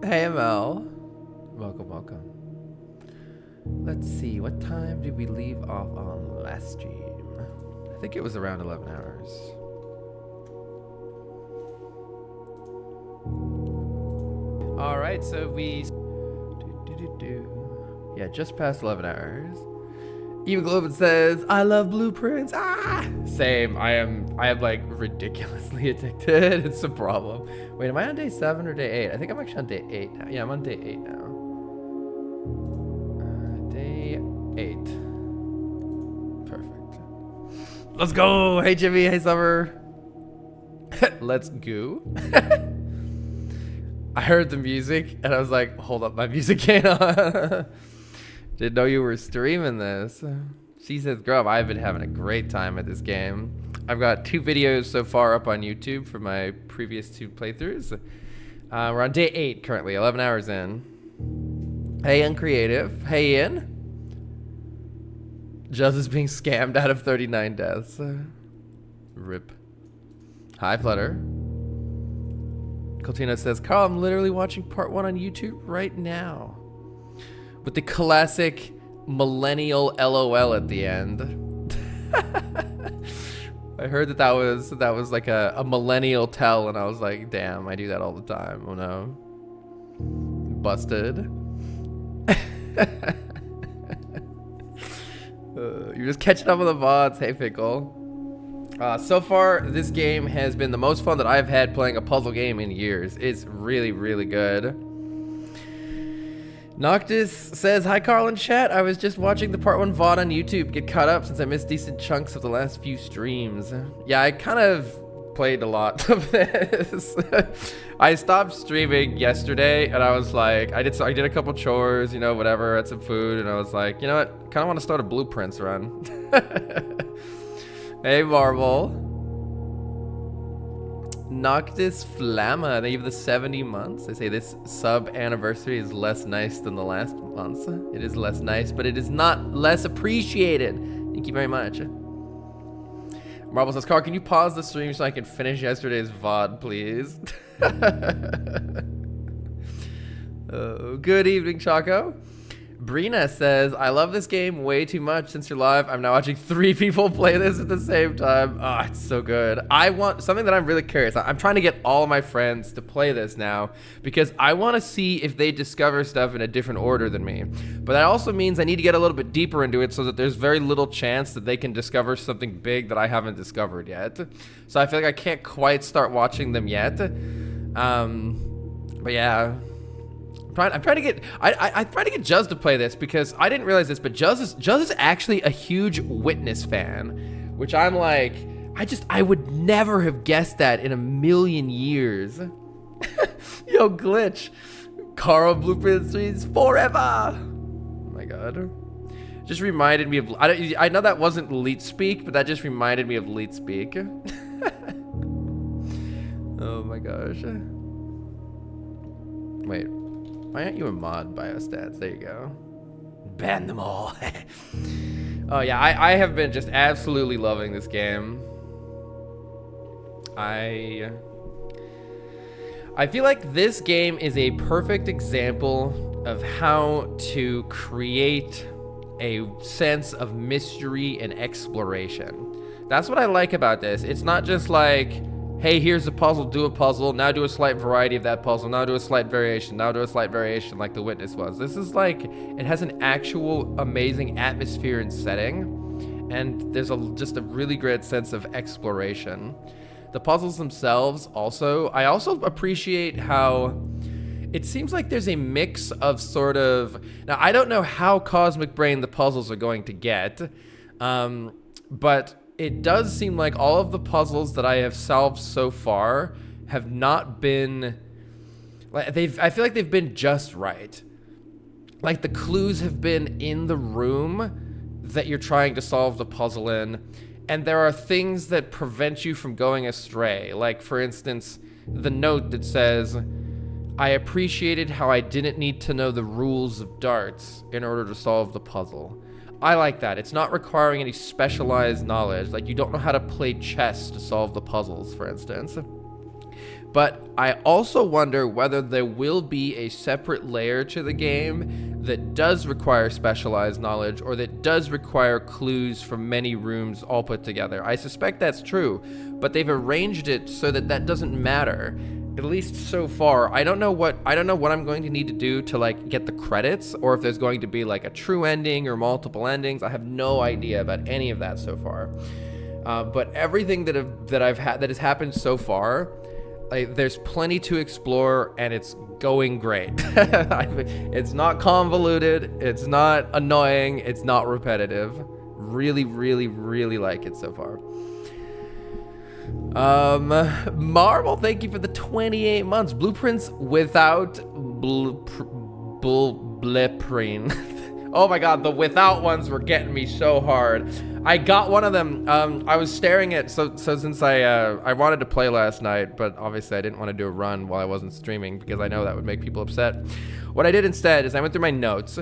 Hey, ML. Welcome, welcome. Let's see, what time did we leave off on last stream? I think it was around 11 hours. All right, so we... Yeah, just past 11 hours. Eva Globin says, I love blueprints. Ah! Same. I am like ridiculously addicted. It's a problem. Wait, am I on day 7 or day 8? I think I'm actually on day 8 now. Yeah, I'm on day 8 now. Day 8. Perfect. Let's go. Hey, Jimmy. Hey, Summer. Let's go. I heard the music and I was like, hold up, my music ain't on. Didn't know you were streaming this. She says, Grub, I've been having a great time at this game. I've got 2 videos so far up on YouTube for my previous 2 playthroughs. We're on day 8 currently, 11 hours in. Hey, Uncreative. Hey, Ian. Juz is being scammed out of 39 deaths. Rip. Hi, Flutter. Coltino says, Carl, I'm literally watching part 1 on YouTube right now. With the classic millennial LOL at the end. I heard that was like a millennial tell, and I was like, damn, I do that all the time. Oh no. Busted. You're just catching up with the VODs. Hey, Pickle. So far, this game has been the most fun that I've had playing a puzzle game in years. It's really, really good. Noctis says, hi Carl in chat, I was just watching the part 1 VOD on YouTube, get caught up since I missed decent chunks of the last few streams. Yeah, I kind of played a lot of this. I stopped streaming yesterday and I was like, I did a couple chores, you know, whatever, had some food, and I was like, you know what, kind of want to start a Blueprints run. Hey Marvel. Noctis Flamma, they give the 70 months. They say this sub anniversary is less nice than the last months. It is less nice, but it is not less appreciated. Thank you very much. Marvel says, Carl, can you pause the stream so I can finish yesterday's VOD, please? Good evening, Choco. Brina says, I love this game way too much. Since you're live, I'm now watching 3 people play this at the same time. Oh, it's so good. I want something that I'm really curious. I'm trying to get all of my friends to play this now because I want to see if they discover stuff in a different order than me. But that also means I need to get a little bit deeper into it so that there's very little chance that they can discover something big that I haven't discovered yet. So I feel like I can't quite start watching them yet. But yeah. I'm trying to get Juz to play this because I didn't realize this, but Juz is actually a huge Witness fan, which I'm like, I would never have guessed that in a million years. Yo, Glitch, Carl Blueprint Streets forever. Oh my god, just reminded me of I know that wasn't Leet Speak, but that just reminded me of Leet Speak. Oh my gosh. Wait. Why aren't you a mod, Biostats? There you go. Ban them all. Oh yeah, I have been just absolutely loving this game. I feel like this game is a perfect example of how to create a sense of mystery and exploration. That's what I like about this. It's not just like, hey, here's a puzzle, do a puzzle, now do a slight variety of that puzzle, now do a slight variation, now do a slight variation like the Witness was. This is like, it has an actual amazing atmosphere and setting, and there's just a really great sense of exploration. The puzzles themselves also, I also appreciate how it seems like there's a mix of sort of, now I don't know how Cosmic Brain the puzzles are going to get, but it does seem like all of the puzzles that I have solved so far have not been, like I feel like they've been just right. Like the clues have been in the room that you're trying to solve the puzzle in, and there are things that prevent you from going astray. Like for instance, the note that says, I appreciated how I didn't need to know the rules of darts in order to solve the puzzle. I like that. It's not requiring any specialized knowledge. Like you don't know how to play chess to solve the puzzles, for instance. But I also wonder whether there will be a separate layer to the game that does require specialized knowledge, or that does require clues from many rooms all put together. I suspect that's true, but they've arranged it so that that doesn't matter. At least so far. I don't know what I'm going to need to do to like get the credits, or if there's going to be like a true ending or multiple endings. I have no idea about any of that so far. But everything that has happened so far, like, there's plenty to explore, and it's going great. It's not convoluted, it's not annoying, it's not repetitive. Really, really, really like it so far. Marvel, thank you for the 28 months. Blueprints without blipping. Oh my god, the without ones were getting me so hard. I got one of them. I was staring at, so since I wanted to play last night, but obviously I didn't want to do a run while I wasn't streaming because I know that would make people upset. What I did instead is I went through my notes,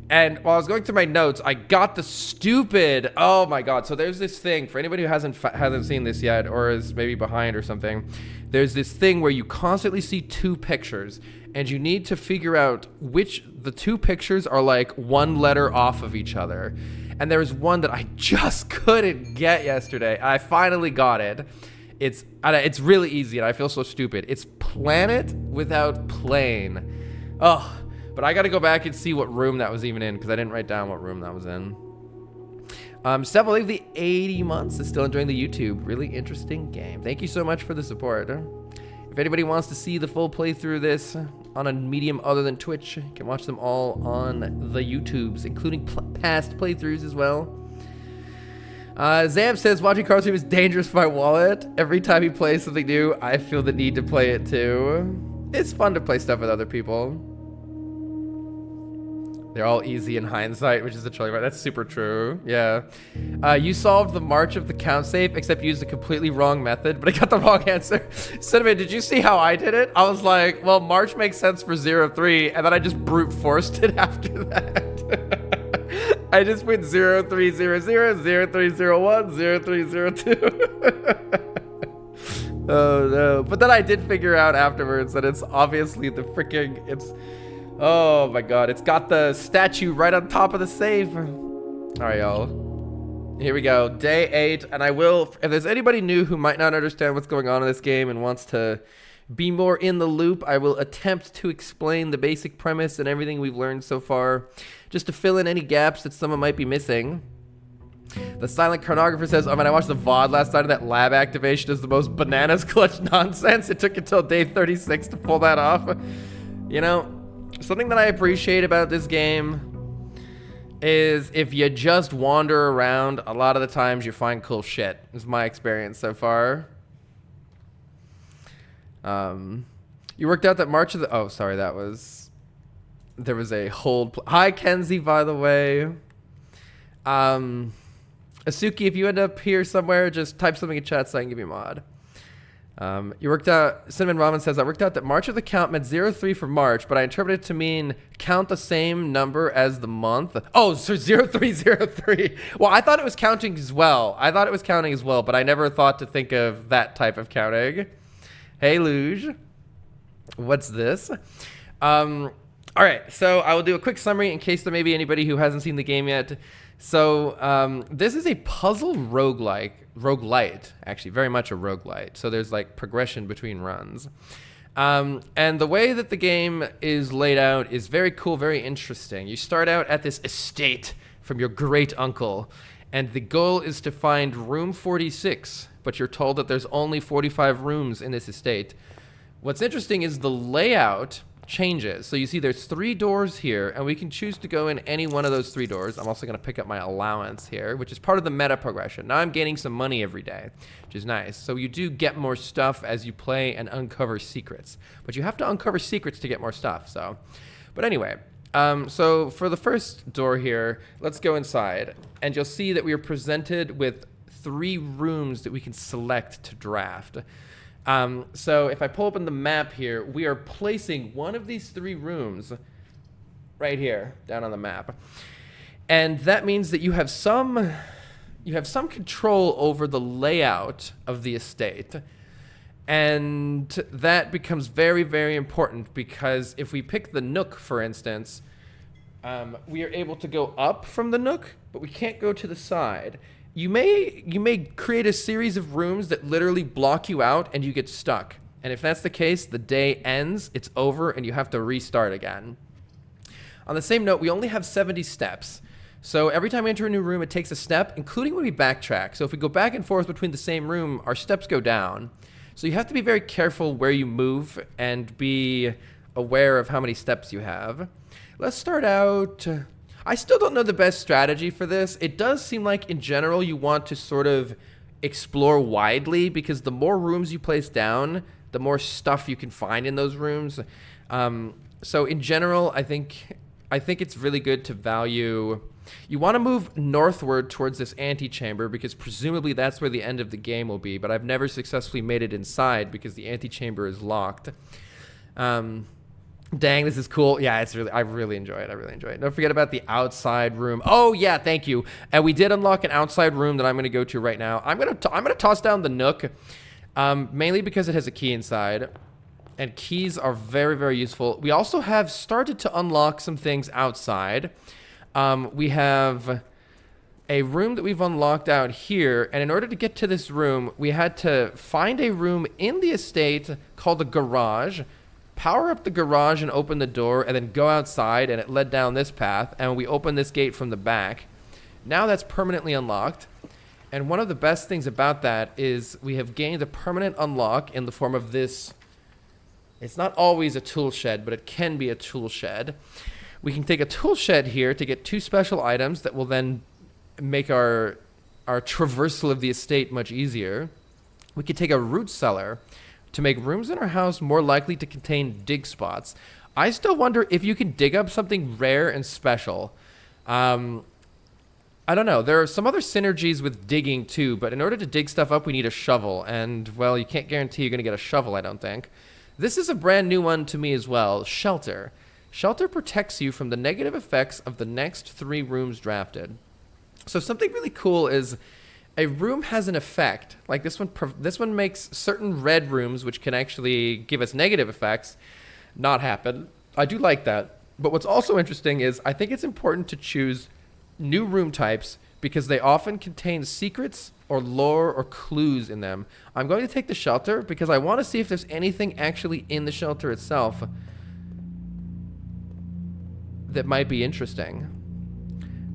and while I was going through my notes, I got the stupid, oh my god. So there's this thing, for anybody who hasn't seen this yet, or is maybe behind or something, there's this thing where you constantly see two pictures, and you need to figure out which the two pictures are like one letter off of each other. And there was one that I just couldn't get yesterday. I finally got it. It's really easy, and I feel so stupid. It's planet without plane. Oh, but I got to go back and see what room that was even in, because I didn't write down what room that was in. Steph, I believe the 80 months is still enjoying the YouTube. Really interesting game. Thank you so much for the support. If anybody wants to see the full playthrough of this on a medium other than Twitch, you can watch them all on the YouTubes, including past playthroughs as well. Zam says, watching cartoon is dangerous for my wallet. Every time he plays something new, I feel the need to play it too. It's fun to play stuff with other people. They're all easy in hindsight, which is the trolling part. That's super true. Yeah. You solved the March of the count safe, except used a completely wrong method, but I got the wrong answer. Cinnamon, did you see how I did it? I was like, well, March makes sense for 03, and then I just brute forced it after that. I just put 0300, 0301, 0302. Oh no. But then I did figure out afterwards that it's obviously the freaking, oh my god, it's got the statue right on top of the safe. All right, y'all. Here we go, day 8, and I will, if there's anybody new who might not understand what's going on in this game and wants to be more in the loop, I will attempt to explain the basic premise and everything we've learned so far, just to fill in any gaps that someone might be missing. The silent chronographer says, oh man, I watched the VOD last night, and that lab activation is the most bananas clutch nonsense. It took until day 36 to pull that off. You know, something that I appreciate about this game is if you just wander around, a lot of the times you find cool shit. Is my experience so far. You worked out that March of the... Oh, sorry, that was... There was a hold... Hi, Kenzie, by the way. Asuki, if you end up here somewhere, just type something in chat so I can give you a mod. You worked out, Cinnamon Ramen says, I worked out that March of the count meant 03 for March, but I interpreted it to mean count the same number as the month. Oh, so 0303. Well, I thought it was counting as well. But I never thought to think of that type of counting. Hey, Luge. What's this? All right, so I will do a quick summary in case there may be anybody who hasn't seen the game yet. So this is a puzzle roguelite, actually, very much a roguelite. So there's like progression between runs. And the way that the game is laid out is very cool, very interesting. You start out at this estate from your great uncle, and the goal is to find room 46, but you're told that there's only 45 rooms in this estate. What's interesting is the layout changes. So you see there's 3 doors here, and we can choose to go in any one of those 3 doors. I'm also going to pick up my allowance here, which is part of the meta progression. Now I'm gaining some money every day, which is nice. So you do get more stuff as you play and uncover secrets, but you have to uncover secrets to get more stuff. So, but anyway, so for the first door here, let's go inside, and you'll see that we are presented with 3 rooms that we can select to draft. So if I pull open the map here, we are placing one of these 3 rooms right here down on the map. And that means that you have some control over the layout of the estate. And that becomes very, very important because if we pick the nook, for instance, we are able to go up from the nook, but we can't go to the side. You may create a series of rooms that literally block you out and you get stuck. And if that's the case, the day ends, it's over, and you have to restart again. On the same note, we only have 70 steps. So every time we enter a new room, it takes a step, including when we backtrack. So if we go back and forth between the same room, our steps go down. So you have to be very careful where you move and be aware of how many steps you have. Let's start out. I still don't know the best strategy for this. It does seem like in general you want to sort of explore widely because the more rooms you place down, the more stuff you can find in those rooms. So in general, I think it's really good to value. You want to move northward towards this antechamber because presumably that's where the end of the game will be, but I've never successfully made it inside because the antechamber is locked. Dang, this is cool. Yeah, I really enjoy it. Don't forget about the outside room. Oh yeah, thank you. And we did unlock an outside room that I'm going to go to right now. I'm going to toss down the nook, mainly because it has a key inside. And keys are very, very useful. We also have started to unlock some things outside. We have a room that we've unlocked out here, and in order to get to this room, we had to find a room in the estate called a garage, power up the garage and open the door, and then go outside, and it led down this path, and we opened this gate from the back. Now that's permanently unlocked, and one of the best things about that is we have gained a permanent unlock in the form of this. It's not always a tool shed, but it can be a tool shed. We can take a tool shed here to get 2 special items that will then make our traversal of the estate much easier. We could take a root cellar to make rooms in our house more likely to contain dig spots. I still wonder if you can dig up something rare and special. I don't know. There are some other synergies with digging too, but in order to dig stuff up, we need a shovel. And, well, you can't guarantee you're going to get a shovel, I don't think. This is a brand new one to me as well, shelter. Shelter protects you from the negative effects of the next 3 rooms drafted. So something really cool is a room has an effect. Like this one makes certain red rooms, which can actually give us negative effects, not happen. I do like that. But what's also interesting is I think it's important to choose new room types because they often contain secrets or lore or clues in them. I'm going to take the shelter because I want to see if there's anything actually in the shelter itself that might be interesting.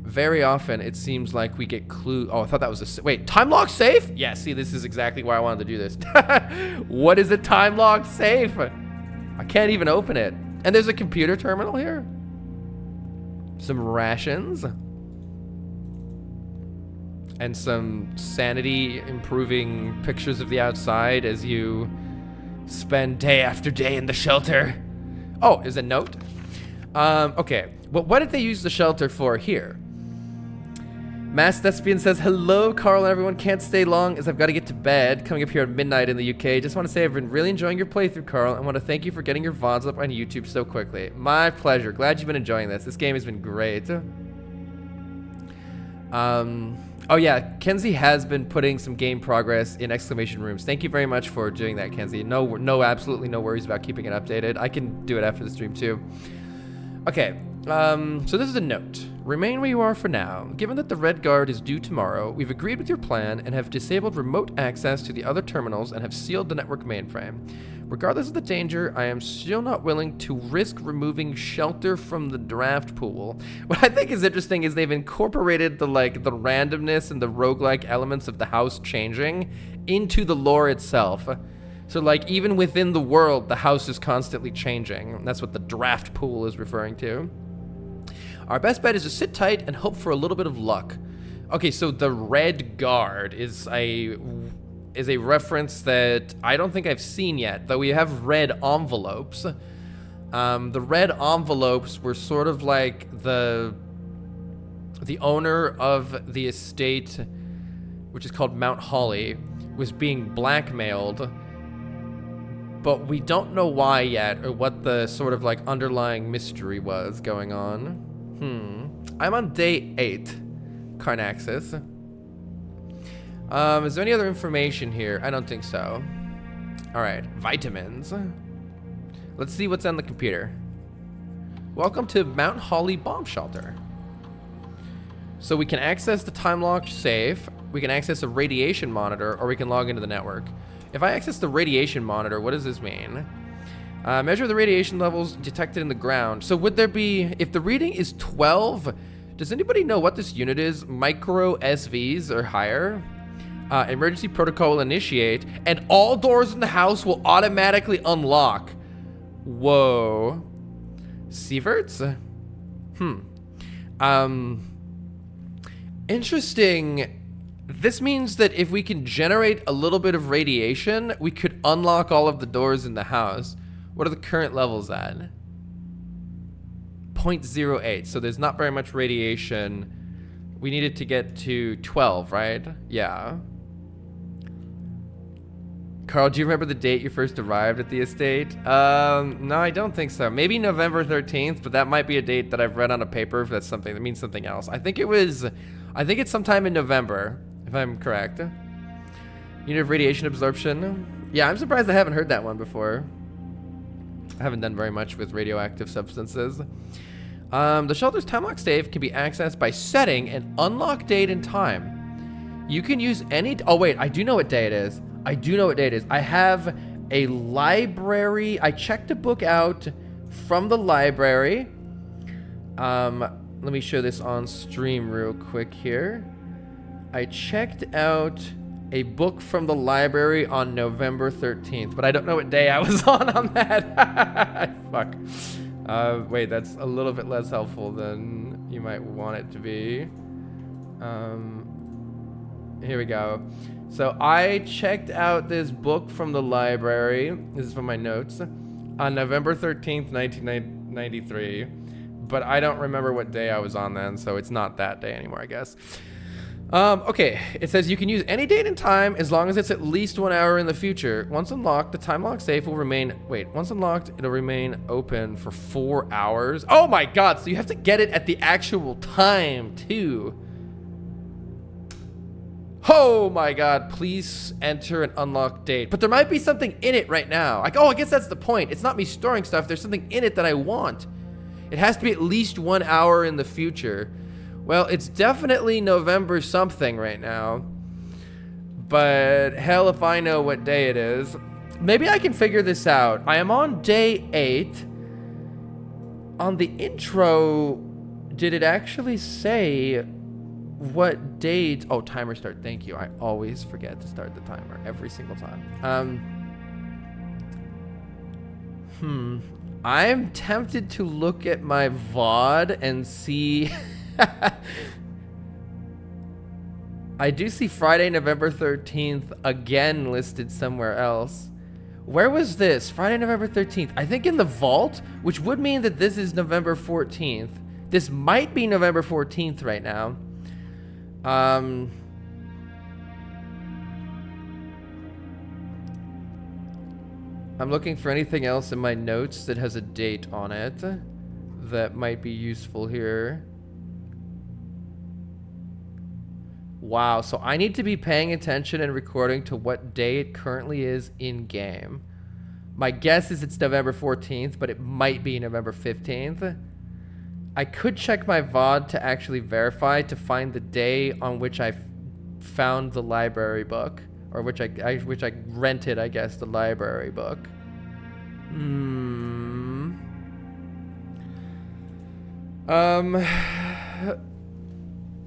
Very often it seems like we get clue. Oh, I thought that was wait, time lock safe? Yeah, see, this is exactly why I wanted to do this. What is a time lock safe? I can't even open it. And there's a computer terminal here. Some rations. And some sanity improving pictures of the outside as you spend day after day in the shelter. Oh, is a note? Okay, well, what did they use the shelter for here? Mass Thespian says, hello, Carl and everyone. Can't stay long as I've got to get to bed. Coming up here at midnight in the UK. Just want to say I've been really enjoying your playthrough, Carl. I want to thank you for getting your VODs up on YouTube so quickly. My pleasure. Glad you've been enjoying this. This game has been great. Oh yeah, Kenzie has been putting some game progress in exclamation rooms. Thank you very much for doing that, Kenzie. No, absolutely no worries about keeping it updated. I can do it after the stream too. Okay, so this is a note. Remain where you are for now. Given that the Red Guard is due tomorrow, we've agreed with your plan and have disabled remote access to the other terminals and have sealed the network mainframe. Regardless of the danger, I am still not willing to risk removing shelter from the draft pool. What I think is interesting is they've incorporated the randomness and the roguelike elements of the house changing into the lore itself. So even within the world, the house is constantly changing. That's what the draft pool is referring to. Our best bet is to sit tight and hope for a little bit of luck. Okay, so the Red Guard is a reference that I don't think I've seen yet, though we have red envelopes. The red envelopes were sort of like the owner of the estate, which is called Mount Holly, was being blackmailed. But we don't know why yet, or what the sort of underlying mystery was going on. I'm on day 8, Carnaxis. Is there any other information here? I don't think so. All right, vitamins. Let's see what's on the computer. Welcome to Mount Holly Bomb Shelter. So we can access the time lock safe, we can access a radiation monitor, or we can log into the network. If I access the radiation monitor, what does this mean? Measure the radiation levels detected in the ground. So would there be, if the reading is 12, does anybody know what this unit is? Micro SVs or higher? Emergency protocol will initiate, and all doors in the house will automatically unlock. Whoa. Sieverts? Interesting. This means that if we can generate a little bit of radiation, we could unlock all of the doors in the house. What are the current levels at? 0.08. So there's not very much radiation. We needed to get to 12, right? Yeah. Carl, do you remember the date you first arrived at the estate? No, I don't think so. Maybe November 13th, but that might be a date that I've read on a paper if that's something that means something else. I think it's sometime in November, if I'm correct. Unit of radiation absorption. Yeah, I'm surprised I haven't heard that one before. I haven't done very much with radioactive substances. The shelter's time lock safe can be accessed by setting an unlock date and time. You can use any... Oh, wait, I do know what day it is. I have a library. I checked a book out from the library. Let me show this on stream real quick here. I checked out a book from the library on November 13th, but I don't know what day I was on that. Fuck. Wait, that's a little bit less helpful than you might want it to be. Here we go. So I checked out this book from the library. This is from my notes. On November 13th, 1993. But I don't remember what day I was on then, so it's not that day anymore, I guess. Okay, it says you can use any date and time as long as it's at least 1 hour in the future. Once unlocked, the time lock safe will remain... Wait, once unlocked, it'll remain open for 4 hours. Oh my god, so you have to get it at the actual time, too. Oh my god, please enter an unlocked date. But there might be something in it right now. Like, oh, I guess that's the point. It's not me storing stuff. There's something in it that I want. It has to be at least 1 hour in the future. Well, it's definitely November something right now. But hell if I know what day it is. Maybe I can figure this out. I am on day 8. On the intro, did it actually say what date? Oh, timer start. Thank you. I always forget to start the timer every single time. I'm tempted to look at my VOD and see... I do see Friday, November 13th again listed somewhere else. Where was this? Friday, November 13th. I think in the vault, which would mean that this is November 14th. This might be November 14th right now. I'm looking for anything else in my notes that has a date on it that might be useful here. Wow, so I need to be paying attention and recording to what day it currently is in game. My guess is it's November 14th, but it might be November 15th. I could check my VOD to actually verify to find the day on which I found the library book, or which I rented, I guess, the library book.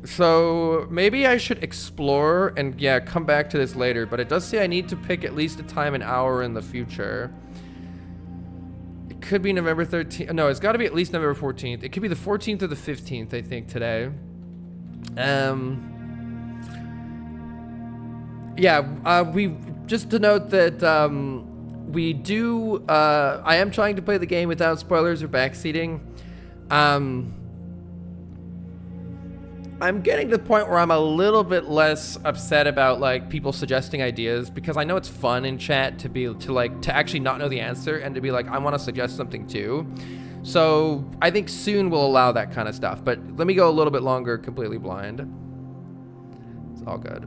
So maybe I should explore and yeah, come back to this later, but it does say I need to pick at least a time an hour in the future. It could be November 13th. No, it's got to be at least November 14th. It could be the 14th or the 15th, I think, today. Yeah, we just to note that we do I am trying to play the game without spoilers or backseating. I'm getting to the point where I'm a little bit less upset about like people suggesting ideas, because I know it's fun in chat to actually not know the answer and to be like, I want to suggest something too. So I think soon we'll allow that kind of stuff, but let me go a little bit longer completely blind. It's all good.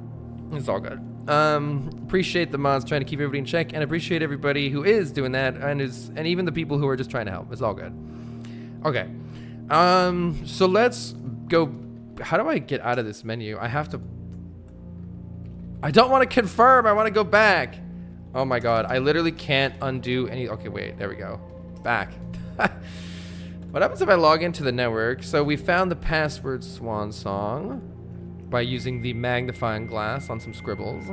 It's all good. Appreciate the mods trying to keep everybody in check, and appreciate everybody who is doing that, and even the people who are just trying to help. It's all good. Okay. So let's go. How do I get out of this menu? I don't want to confirm. I want to go back. Oh my god. I literally can't undo any. Okay, wait. There we go. Back. What happens if I log into the network? So we found the password swan song by using the magnifying glass on some scribbles.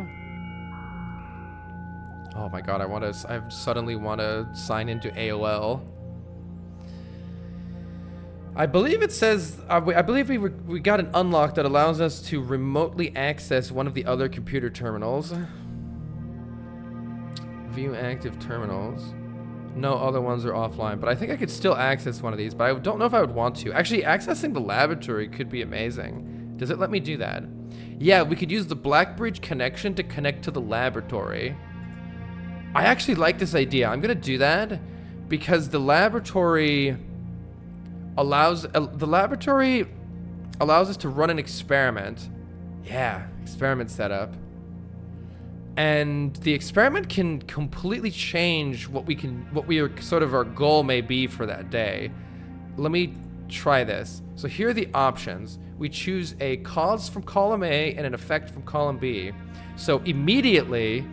Oh my god, I suddenly want to sign into AOL. I believe it says, I believe we got an unlock that allows us to remotely access one of the other computer terminals. View active terminals. No other ones are offline, but I think I could still access one of these, but I don't know if I would want to. Actually, accessing the laboratory could be amazing. Does it let me do that? Yeah, we could use the Blackbridge connection to connect to the laboratory. I actually like this idea. I'm gonna do that because the laboratory allows us to run an experiment. Yeah, experiment setup. And the experiment can completely change what our goal may be for that day. Let me try this. So here are the options. We choose a cause from column A and an effect from column B. So immediately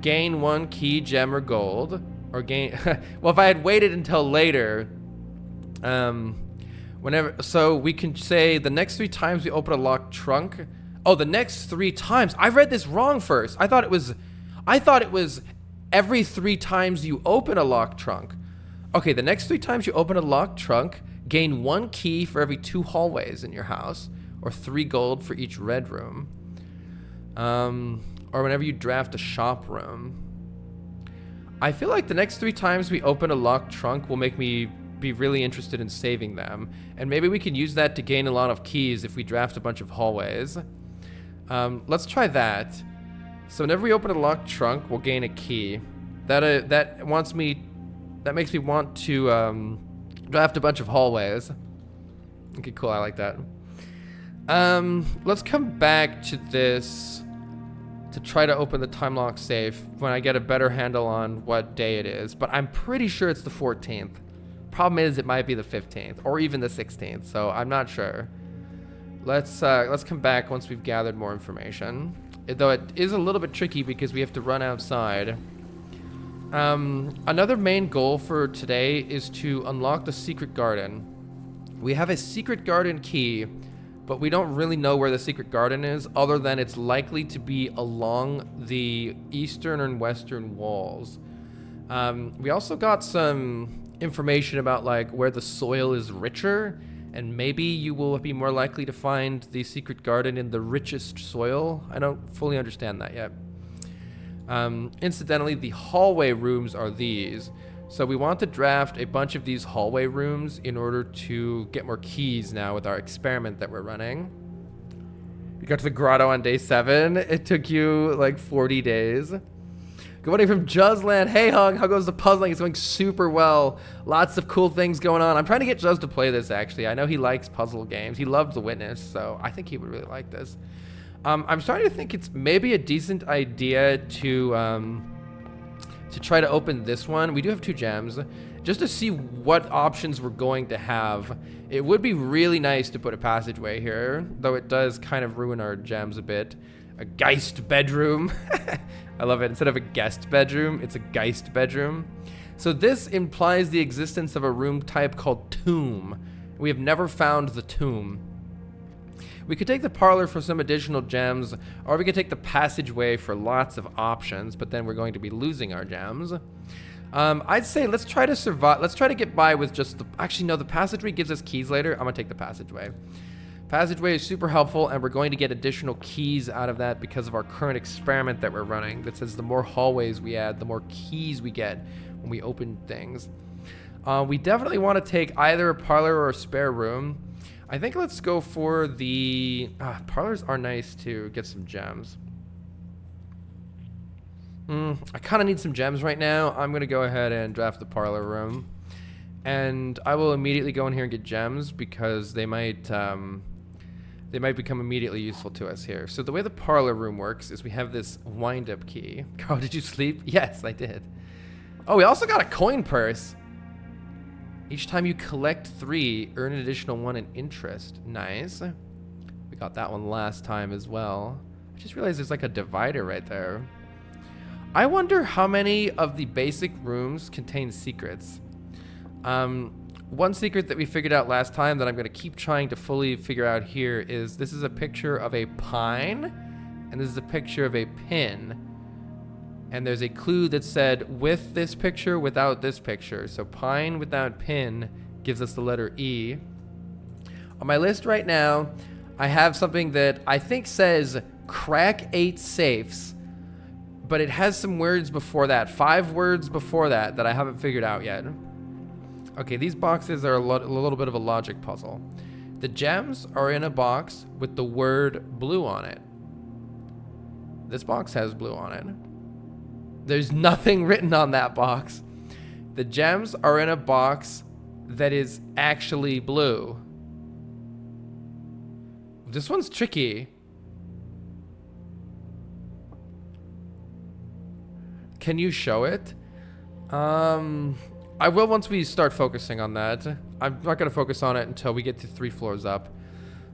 gain 1 key, gem, or gold, or gain. Well, if I had waited until later, so we can say the next 3 times we open a locked trunk. Oh, the next 3 times. I read this wrong first. I thought it was every 3 times you open a locked trunk. Okay, the next 3 times you open a locked trunk, gain 1 key for every 2 hallways in your house, or 3 gold for each red room. Or whenever you draft a shop room. I feel like the next 3 times we open a locked trunk will make me be really interested in saving them. And maybe we can use that to gain a lot of keys if we draft a bunch of hallways. Let's try that. So whenever we open a locked trunk, we'll gain a key. That makes me want to draft a bunch of hallways. Okay, cool. I like that. Let's come back to this to try to open the time lock safe when I get a better handle on what day it is. But I'm pretty sure it's the 14th. Problem is, it might be the 15th or even the 16th. So I'm not sure. Let's come back once we've gathered more information. Though it is a little bit tricky because we have to run outside. Another main goal for today is to unlock the secret garden. We have a secret garden key, but we don't really know where the secret garden is, other than it's likely to be along the eastern and western walls. We also got some information about like where the soil is richer, and maybe you will be more likely to find the secret garden in the richest soil. I don't fully understand that yet. Incidentally, the hallway rooms are these. So we want to draft a bunch of these hallway rooms in order to get more keys now with our experiment that we're running. You got to the grotto on day 7. It took you like 40 days. Good morning from Juzzland. Hey, Hung, how goes the puzzling? It's going super well. Lots of cool things going on. I'm trying to get Juzz to play this, actually. I know he likes puzzle games. He loves The Witness, so I think he would really like this. I'm starting to think it's maybe a decent idea to try to open this one. We do have 2 gems. Just to see what options we're going to have. It would be really nice to put a passageway here, though it does kind of ruin our gems a bit. A Geist bedroom. I love it. Instead of a guest bedroom, it's a Geist bedroom. So this implies the existence of a room type called tomb. We have never found the tomb. We could take the parlor for some additional gems, or we could take the passageway for lots of options, but then we're going to be losing our gems. I'd say let's try to survive. Let's try to get by with just the... Actually, no, the passageway gives us keys later. I'm going to take the passageway. Passageway is super helpful, and we're going to get additional keys out of that because of our current experiment that we're running that says the more hallways we add, the more keys we get when we open things. We definitely want to take either a parlor or a spare room. I think let's go for the... parlors are nice to get some gems. I kind of need some gems right now. I'm going to go ahead and draft the parlor room. And I will immediately go in here and get gems because they might they might become immediately useful to us here. So the way the parlor room works is we have this wind-up key. Carl, did you sleep? Yes, I did. Oh, we also got a coin purse. Each time you collect 3, earn an additional 1 in interest. Nice. We got that one last time as well. I just realized there's like a divider right there. I wonder how many of the basic rooms contain secrets. One secret that we figured out last time that I'm going to keep trying to fully figure out here is this is a picture of a pine, and this is a picture of a pin. And there's a clue that said with this picture, without this picture. So pine without pin gives us the letter E. On my list right now, I have something that I think says crack 8 safes, but it has some words before that, 5 words before that I haven't figured out yet. Okay, these boxes are a little bit of a logic puzzle. The gems are in a box with the word blue on it. This box has blue on it. There's nothing written on that box. The gems are in a box that is actually blue. This one's tricky. Can you show it? I will once we start focusing on that. I'm not going to focus on it until we get to 3 floors up.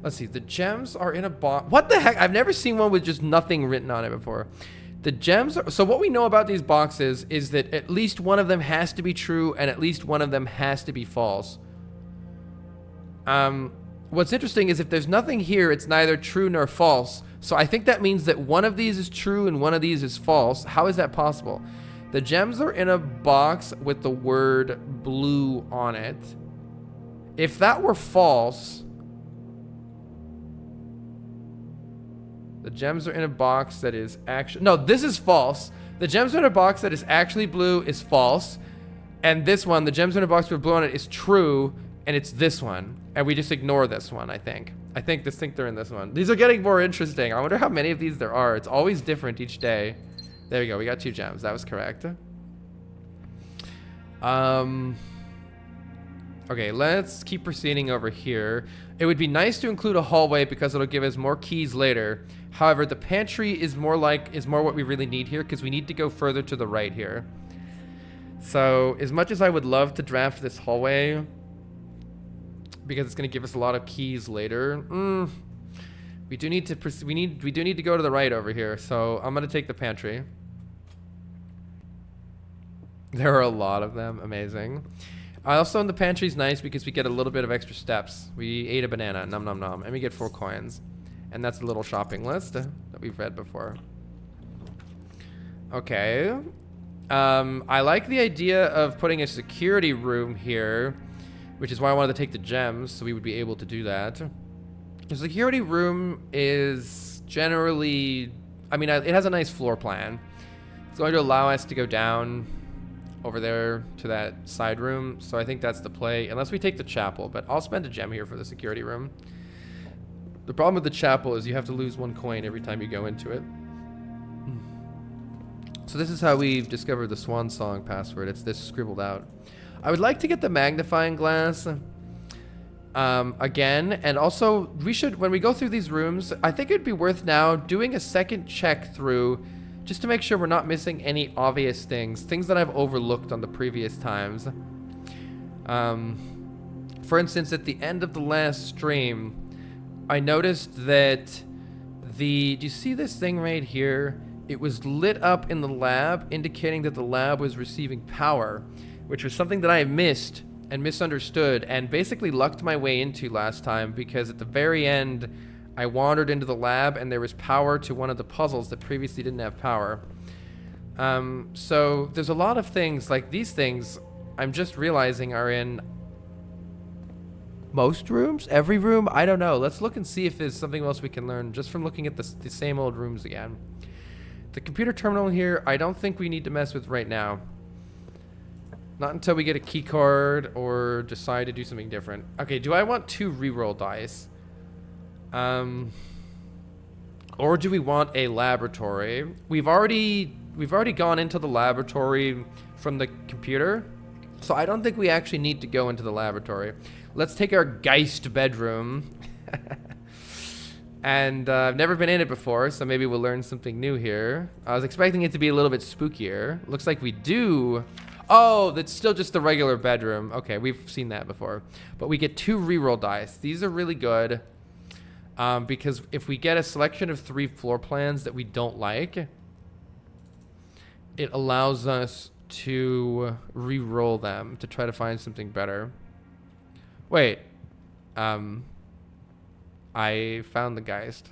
Let's see. The gems are in a box. What the heck? I've never seen one with just nothing written on it before. The gems are, so what we know about these boxes is that at least one of them has to be true and at least one of them has to be false. What's interesting is if there's nothing here, it's neither true nor false. So I think that means that one of these is true and one of these is false. How is that possible? The gems are in a box with the word blue on it. If that were false, the gems are in a box that is actually... No, this is false. The gems are in a box that is actually blue is false. And this one, the gems are in a box with blue on it, is true. And it's this one. And we just ignore this one, I think. I think they're in this one. These are getting more interesting. I wonder how many of these there are. It's always different each day. There we go. We got 2 gems. That was correct. Okay, let's keep proceeding over here. It would be nice to include a hallway because it'll give us more keys later. However, the pantry is more what we really need here because we need to go further to the right here. So, as much as I would love to draft this hallway because it's going to give us a lot of keys later, we do need to go to the right over here. So, I'm going to take the pantry. There are a lot of them. Amazing. Also, in the pantry is nice because we get a little bit of extra steps. We ate a banana, nom nom nom, and we get 4 coins. And that's a little shopping list that we've read before. Okay. I like the idea of putting a security room here, which is why I wanted to take the gems, so we would be able to do that. The security room is generally... I mean, it has a nice floor plan. It's going to allow us to go down over there to that side room, so I think that's the play, unless we take the chapel, but I'll spend a gem here for the security room. The problem with the chapel is you have to lose 1 coin every time you go into it. So this is how we've discovered the Swan Song password. It's this scribbled out. I would like to get the magnifying glass again, and also we should, when we go through these rooms, I think it'd be worth now doing a second check through just to make sure we're not missing any obvious things that I've overlooked on the previous times. For instance, at the end of the last stream, I noticed that do you see this thing right here? It was lit up in the lab, indicating that the lab was receiving power, which was something that I missed and misunderstood and basically lucked my way into last time because at the very end, I wandered into the lab and there was power to one of the puzzles that previously didn't have power. So there's a lot of things, like these things, I'm just realizing are in most rooms? Every room? I don't know. Let's look and see if there's something else we can learn just from looking at the same old rooms again. The computer terminal here, I don't think we need to mess with right now. Not until we get a key card or decide to do something different. Okay, do I want 2 reroll dice? Or do we want a laboratory? We've already gone into the laboratory from the computer, so I don't think we actually need to go into the laboratory. Let's take our Geist bedroom. And I've never been in it before, so maybe we'll learn something new here. I was expecting it to be a little bit spookier. Looks like we do. Oh, that's still just the regular bedroom. Okay, we've seen that before. But we get 2 reroll dice. These are really good. Because if we get a selection of 3 floor plans that we don't like, it allows us to re-roll them to try to find something better. Wait. I found the Geist.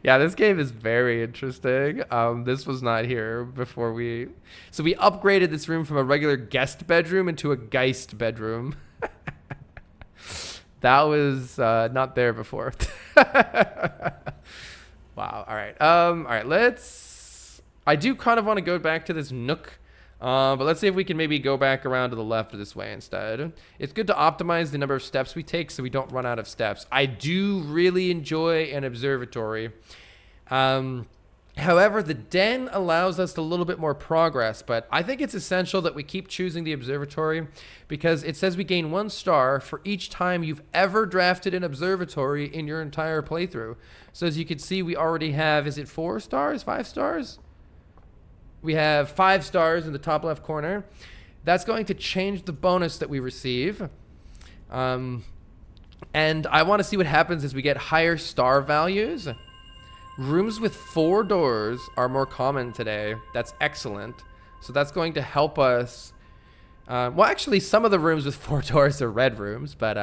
Yeah, this game is very interesting. This was not here before we... So we upgraded this room from a regular guest bedroom into a Geist bedroom. That was not there before. Wow. All right. All right. Let's. I do kind of want to go back to this nook, but let's see if we can maybe go back around to the left of this way instead. It's good to optimize the number of steps we take so we don't run out of steps. I do really enjoy an observatory. However, the den allows us a little bit more progress, but I think it's essential that we keep choosing the observatory because it says we gain 1 star for each time you've ever drafted an observatory in your entire playthrough. So as you can see, we already have, is it 4 stars, 5 stars? We have 5 stars in the top left corner. That's going to change the bonus that we receive. And I want to see what happens as we get higher star values. Rooms with 4 doors are more common today. That's excellent. So that's going to help us. Well, actually, some of the rooms with 4 doors are red rooms, but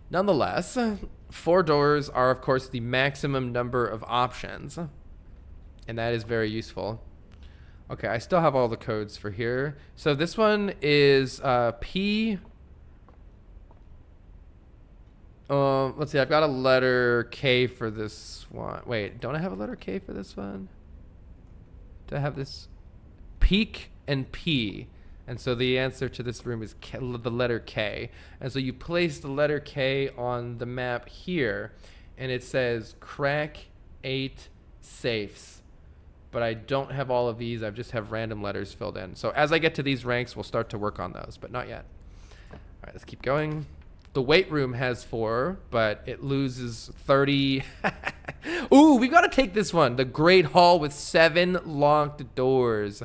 nonetheless, 4 doors are, of course, the maximum number of options. And that is very useful. Okay, I still have all the codes for here. So this one is P... let's see, I've got a letter K for this one. Wait, don't I have a letter K for this one? Do I have this? Peak and P. And so the answer to this room is K, the letter K. And so you place the letter K on the map here, and it says crack 8 safes. But I don't have all of these. I just have random letters filled in. So as I get to these ranks, we'll start to work on those, but not yet. All right, let's keep going. The weight room has 4, but it loses 30. Ooh, we got to take this one. The Great Hall with 7 locked doors.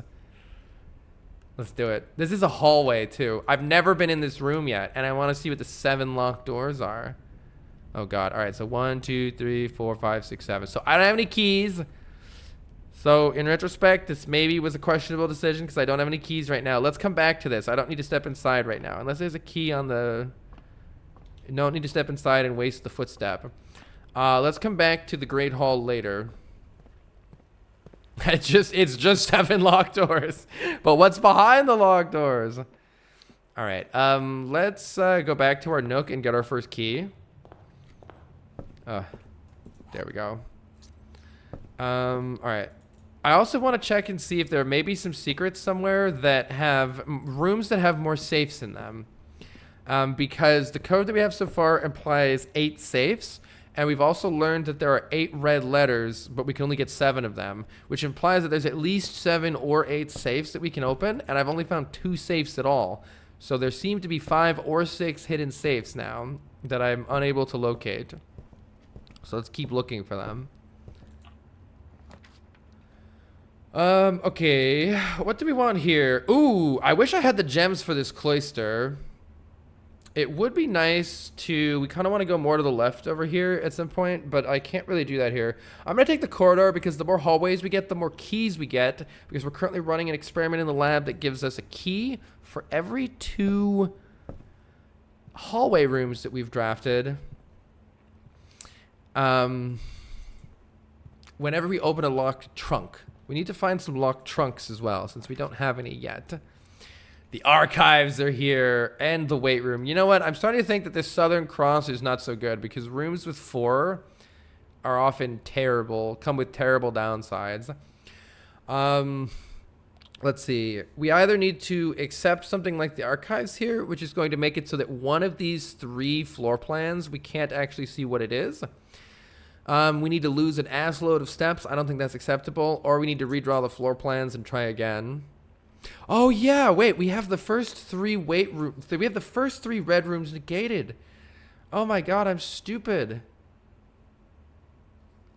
Let's do it. This is a hallway, too. I've never been in this room yet, and I want to see what the 7 locked doors are. Oh, God. All right, so 1, 2, 3, 4, 5, 6, 7. So I don't have any keys. So in retrospect, this maybe was a questionable decision because I don't have any keys right now. Let's come back to this. I don't need to step inside right now, unless there's a key on the... Don't need to step inside and waste the footstep. Let's come back to the Great Hall later. It's just 7 locked doors. But what's behind the locked doors? All right. Let's go back to our nook and get our first key. There we go. All right. I also want to check and see if there may be some secrets somewhere that have rooms that have more safes in them. Because the code that we have so far implies 8 safes, and we've also learned that there are 8 red letters, but we can only get 7 of them, which implies that there's at least 7 or 8 safes that we can open, and I've only found 2 safes at all. So there seem to be 5 or 6 hidden safes now that I'm unable to locate. So let's keep looking for them. Okay, what do we want here? Ooh, I wish I had the gems for this cloister. It would be nice to, we kind of want to go more to the left over here at some point, but I can't really do that here. I'm going to take the corridor because the more hallways we get, the more keys we get, because we're currently running an experiment in the lab that gives us a key for every 2 hallway rooms that we've drafted. Whenever we open a locked trunk. We need to find some locked trunks as well, since we don't have any yet. The archives are here, and the weight room. You know what? I'm starting to think that this Southern Cross is not so good, because rooms with 4 are often terrible, come with terrible downsides. Let's see. We either need to accept something like the archives here, which is going to make it so that one of these 3 floor plans, we can't actually see what it is. We need to lose an ass load of steps. I don't think that's acceptable. Or we need to redraw the floor plans and try again. Oh yeah, wait, we have the first 3 weight rooms. We have the first 3 red rooms negated. Oh my god, I'm stupid.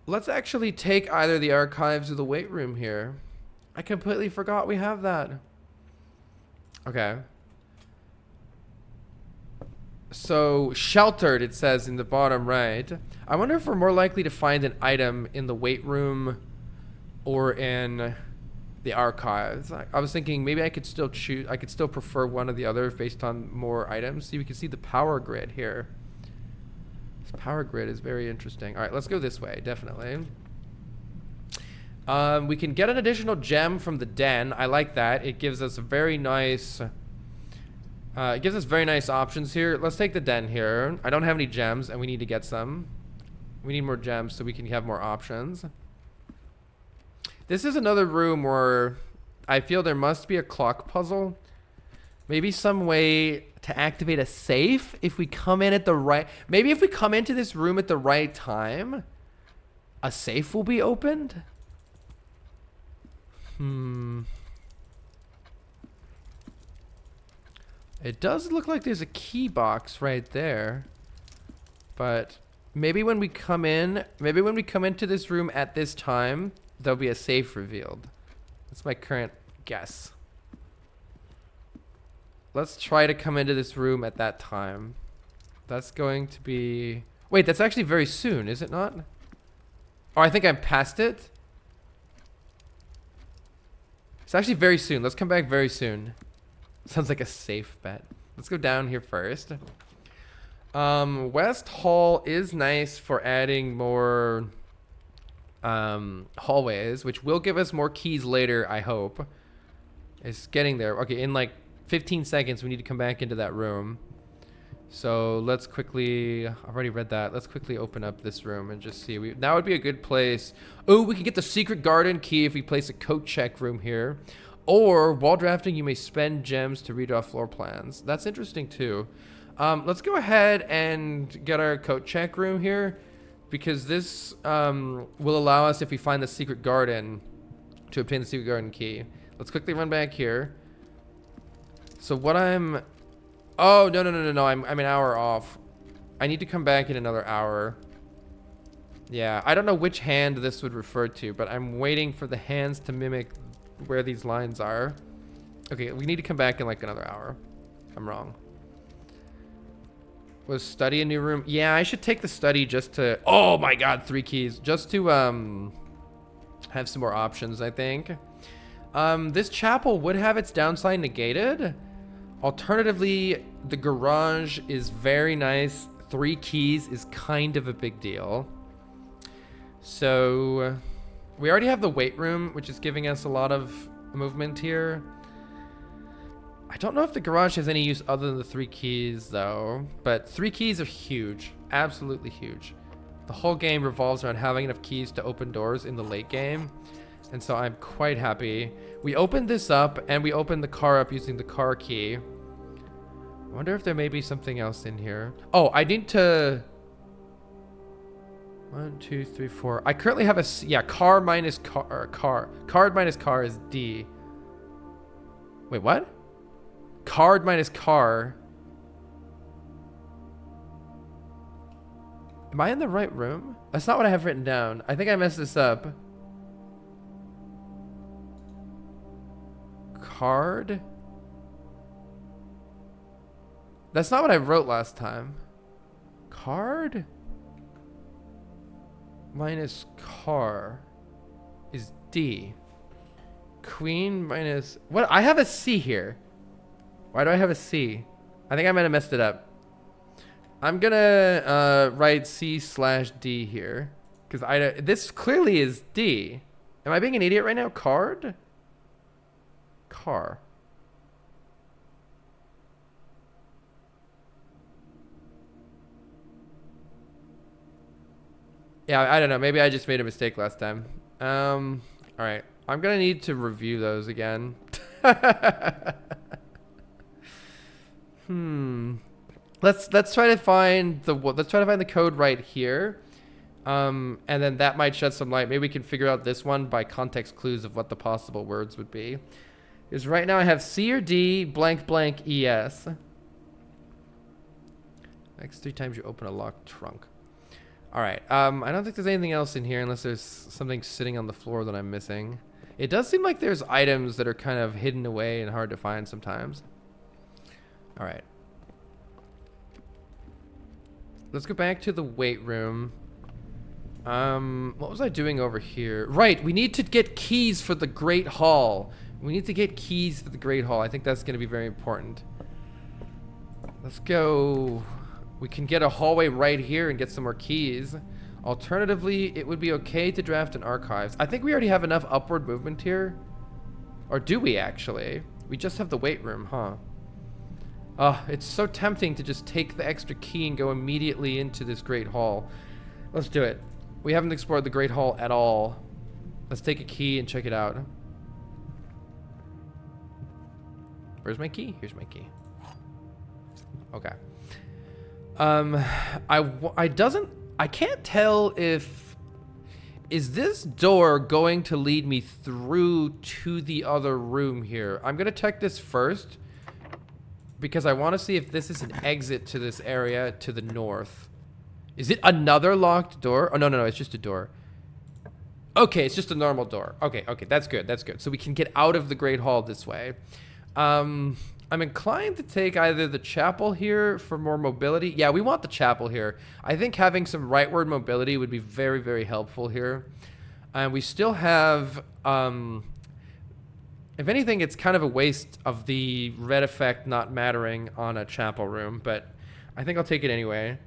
Let's actually take either the archives or the weight room here. I completely forgot we have that. Okay. So, sheltered, it says in the bottom right. I wonder if we're more likely to find an item in the weight room or in the archives. I was thinking maybe I could still choose, I could still prefer one or the other based on more items. See, we can see the power grid here. This power grid is very interesting. All right, let's go this way, definitely. We can get an additional gem from the den. I like that. It gives us a very nice... it gives us very nice options here. Let's take the den here. I don't have any gems, and we need to get some. We need more gems so we can have more options. This is another room where I feel there must be a clock puzzle. Maybe some way to activate a safe if we come in at the right... Maybe if we come into this room at the right time, a safe will be opened? It does look like there's a key box right there. But maybe when we come in, into this room at this time, there'll be a safe revealed. That's my current guess. Let's try to come into this room at that time. That's going to be... Wait, that's actually very soon, is it not? Oh, I think I'm past it. It's actually very soon. Let's come back very soon. Sounds like a safe bet. Let's go down here first. West Hall is nice for adding more hallways, which will give us more keys later, I hope. It's getting there. Okay, in like 15 seconds, we need to come back into that room. So let's quickly... I've already read that. Let's quickly open up this room and just see. That would be a good place. Oh, we can get the secret garden key if we place a coat check room here. Or, while drafting, you may spend gems to read off floor plans. That's interesting, too. Let's go ahead and get our coat check room here. Because this will allow us, if we find the secret garden, to obtain the secret garden key. Let's quickly run back here. So what I'm... Oh, no. I'm an hour off. I need to come back in another hour. Yeah, I don't know which hand this would refer to, but I'm waiting for the hands to mimic where these lines are. Okay, we need to come back in like another hour. I'm wrong. Was study a new room? Yeah, I should take the study just to... Oh my god, 3 keys. Just to have some more options, I think. This chapel would have its downside negated. Alternatively, the garage is very nice. 3 keys is kind of a big deal. So, we already have the weight room, which is giving us a lot of movement here. I don't know if the garage has any use other than the 3 keys, though. But 3 keys are huge. Absolutely huge. The whole game revolves around having enough keys to open doors in the late game. And so I'm quite happy. We opened this up, and we opened the car up using the car key. I wonder if there may be something else in here. Oh, I need to... 1, 2, 3, 4. I currently have a... Yeah, car minus car. Card minus car is D. Wait, what? Card minus car. Am I in the right room? That's not what I have written down. I think I messed this up. Card? That's not what I wrote last time. Card minus car is D. Queen minus... What? I have a C here. Why do I have a C? I think I might have messed it up. I'm gonna write C/D here. Because this clearly is D. Am I being an idiot right now? Card? Car. Yeah, I don't know. Maybe I just made a mistake last time. All right. I'm gonna need to review those again. Let's try to find the code right here. And then that might shed some light. Maybe we can figure out this one by context clues of what the possible words would be. Because right now I have C or D blank blank ES. X 3 times you open a locked trunk. All right. I don't think there's anything else in here unless there's something sitting on the floor that I'm missing. It does seem like there's items that are kind of hidden away and hard to find sometimes. All right. Let's go back to the weight room. What was I doing over here? Right, we need to get keys for the Great Hall. We need to get keys for the Great Hall. I think that's going to be very important. Let's go. We can get a hallway right here and get some more keys. Alternatively, it would be okay to draft an archives. I think we already have enough upward movement here. Or do we actually? We just have the weight room, huh? It's so tempting to just take the extra key and go immediately into this Great Hall. Let's do it. We haven't explored the Great Hall at all. Let's take a key and check it out. Where's my key? Here's my key. Okay. I can't tell if... Is this door going to lead me through to the other room here? I'm going to check this first, because I want to see if this is an exit to this area to the north. Is it another locked door? Oh, no, it's just a door. Okay, it's just a normal door. Okay, that's good, that's good. So we can get out of the Great Hall this way. I'm inclined to take either the chapel here for more mobility. Yeah, we want the chapel here. I think having some rightward mobility would be very, very helpful here. And we still have... if anything, it's kind of a waste of the red effect not mattering on a chapel room, but I think I'll take it anyway.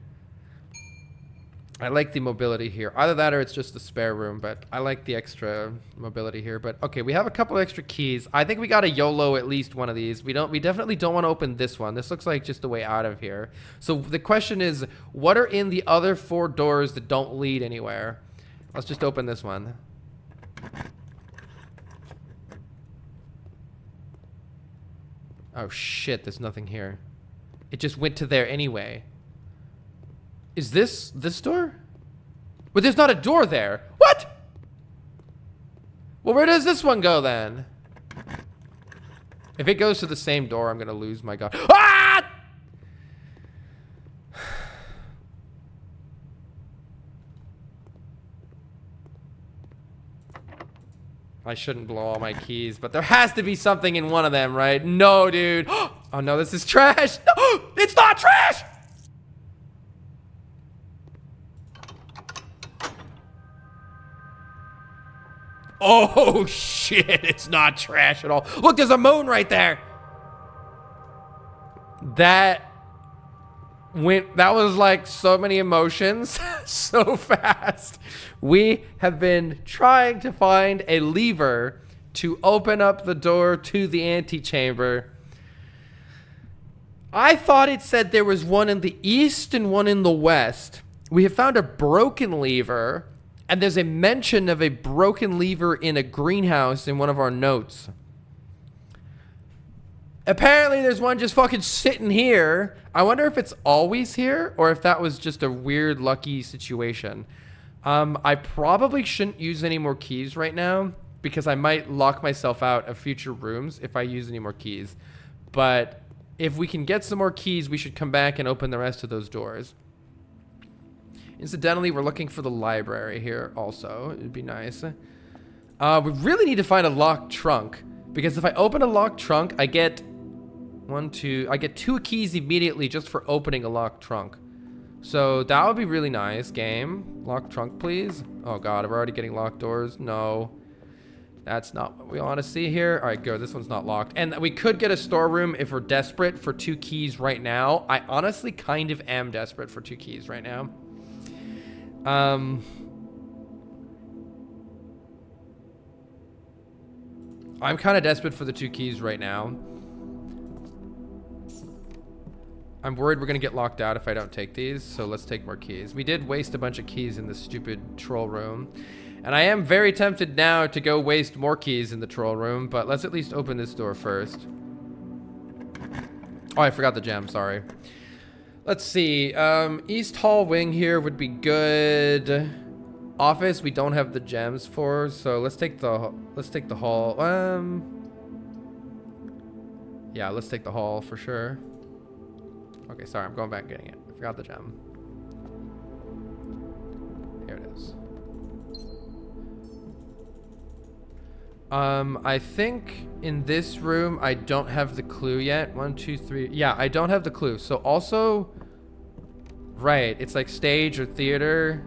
I like the mobility here. Either that or it's just the spare room, but I like the extra mobility here. But okay, we have a couple extra keys. I think we got to YOLO at least one of these. We definitely don't want to open this one. This looks like just a way out of here. So the question is, what are in the other 4 doors that don't lead anywhere? Let's just open this one. Oh shit, there's nothing here. It just went to there anyway. Is this door? But there's not a door there. What? Well, where does this one go then? If it goes to the same door, I'm gonna lose my god. Ah! I shouldn't blow all my keys, but there has to be something in one of them, right? No, dude. Oh no, this is trash. No, it's not trash! Oh shit, it's not trash at all. Look, there's a moon right there. That was like so many emotions so fast. We have been trying to find a lever to open up the door to the antechamber. I thought it said there was one in the east and one in the west. We have found a broken lever. And there's a mention of a broken lever in a greenhouse in one of our notes. Apparently there's one just fucking sitting here. I wonder if it's always here or if that was just a weird lucky situation. I probably shouldn't use any more keys right now because I might lock myself out of future rooms if I use any more keys. But if we can get some more keys, we should come back and open the rest of those doors. Incidentally, we're looking for the library here also. It'd be nice. We really need to find a locked trunk, because if I open a locked trunk, I get 2 keys immediately just for opening a locked trunk. So that would be really nice. Game, locked trunk, please. Oh god, we're already getting locked doors. No, that's not what we want to see here. All right, good. This one's not locked. And we could get a storeroom if we're desperate for 2 keys right now. I honestly kind of am desperate for 2 keys right now. I'm kind of desperate for the 2 keys right now. I'm worried we're going to get locked out if I don't take these, so let's take more keys. We did waste a bunch of keys in this stupid troll room. And I am very tempted now to go waste more keys in the troll room, but let's at least open this door first. Oh, I forgot the gem, sorry. Let's see, East Hall wing here would be good. Office, we don't have the gems for, so let's take the hall. Yeah, let's take the hall for sure. Okay, sorry, I'm going back and getting it. I forgot the gem. Here it is. I think in this room I don't have the clue yet. 1, 2, 3. Yeah, I don't have the clue. So also, right, it's like stage or theater.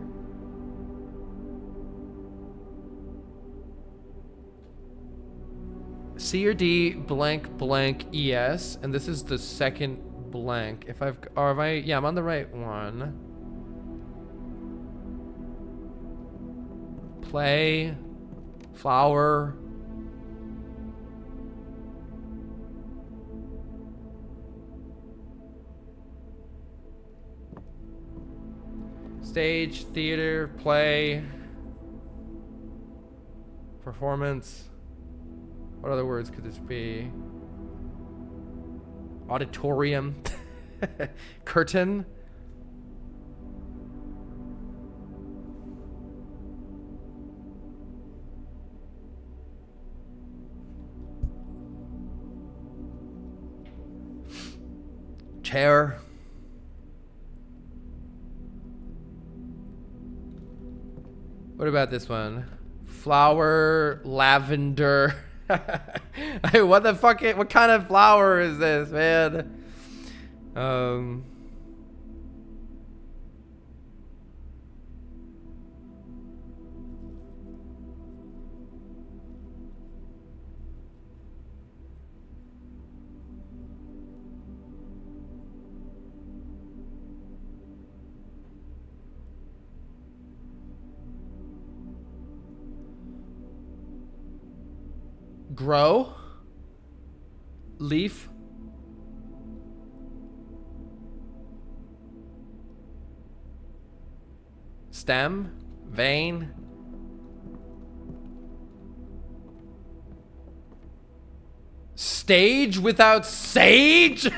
C or D blank blank ES, and this is the second blank. If I've, or am I, yeah, I'm on the right one. Play, flower. Stage, theater, play, performance. What other words could this be? Auditorium. Curtain. Chair. What about this one? Flower, lavender. Hey, what the fuck? What kind of flower is this, man? Grow. Leaf. Stem. Vein. Stage without sage?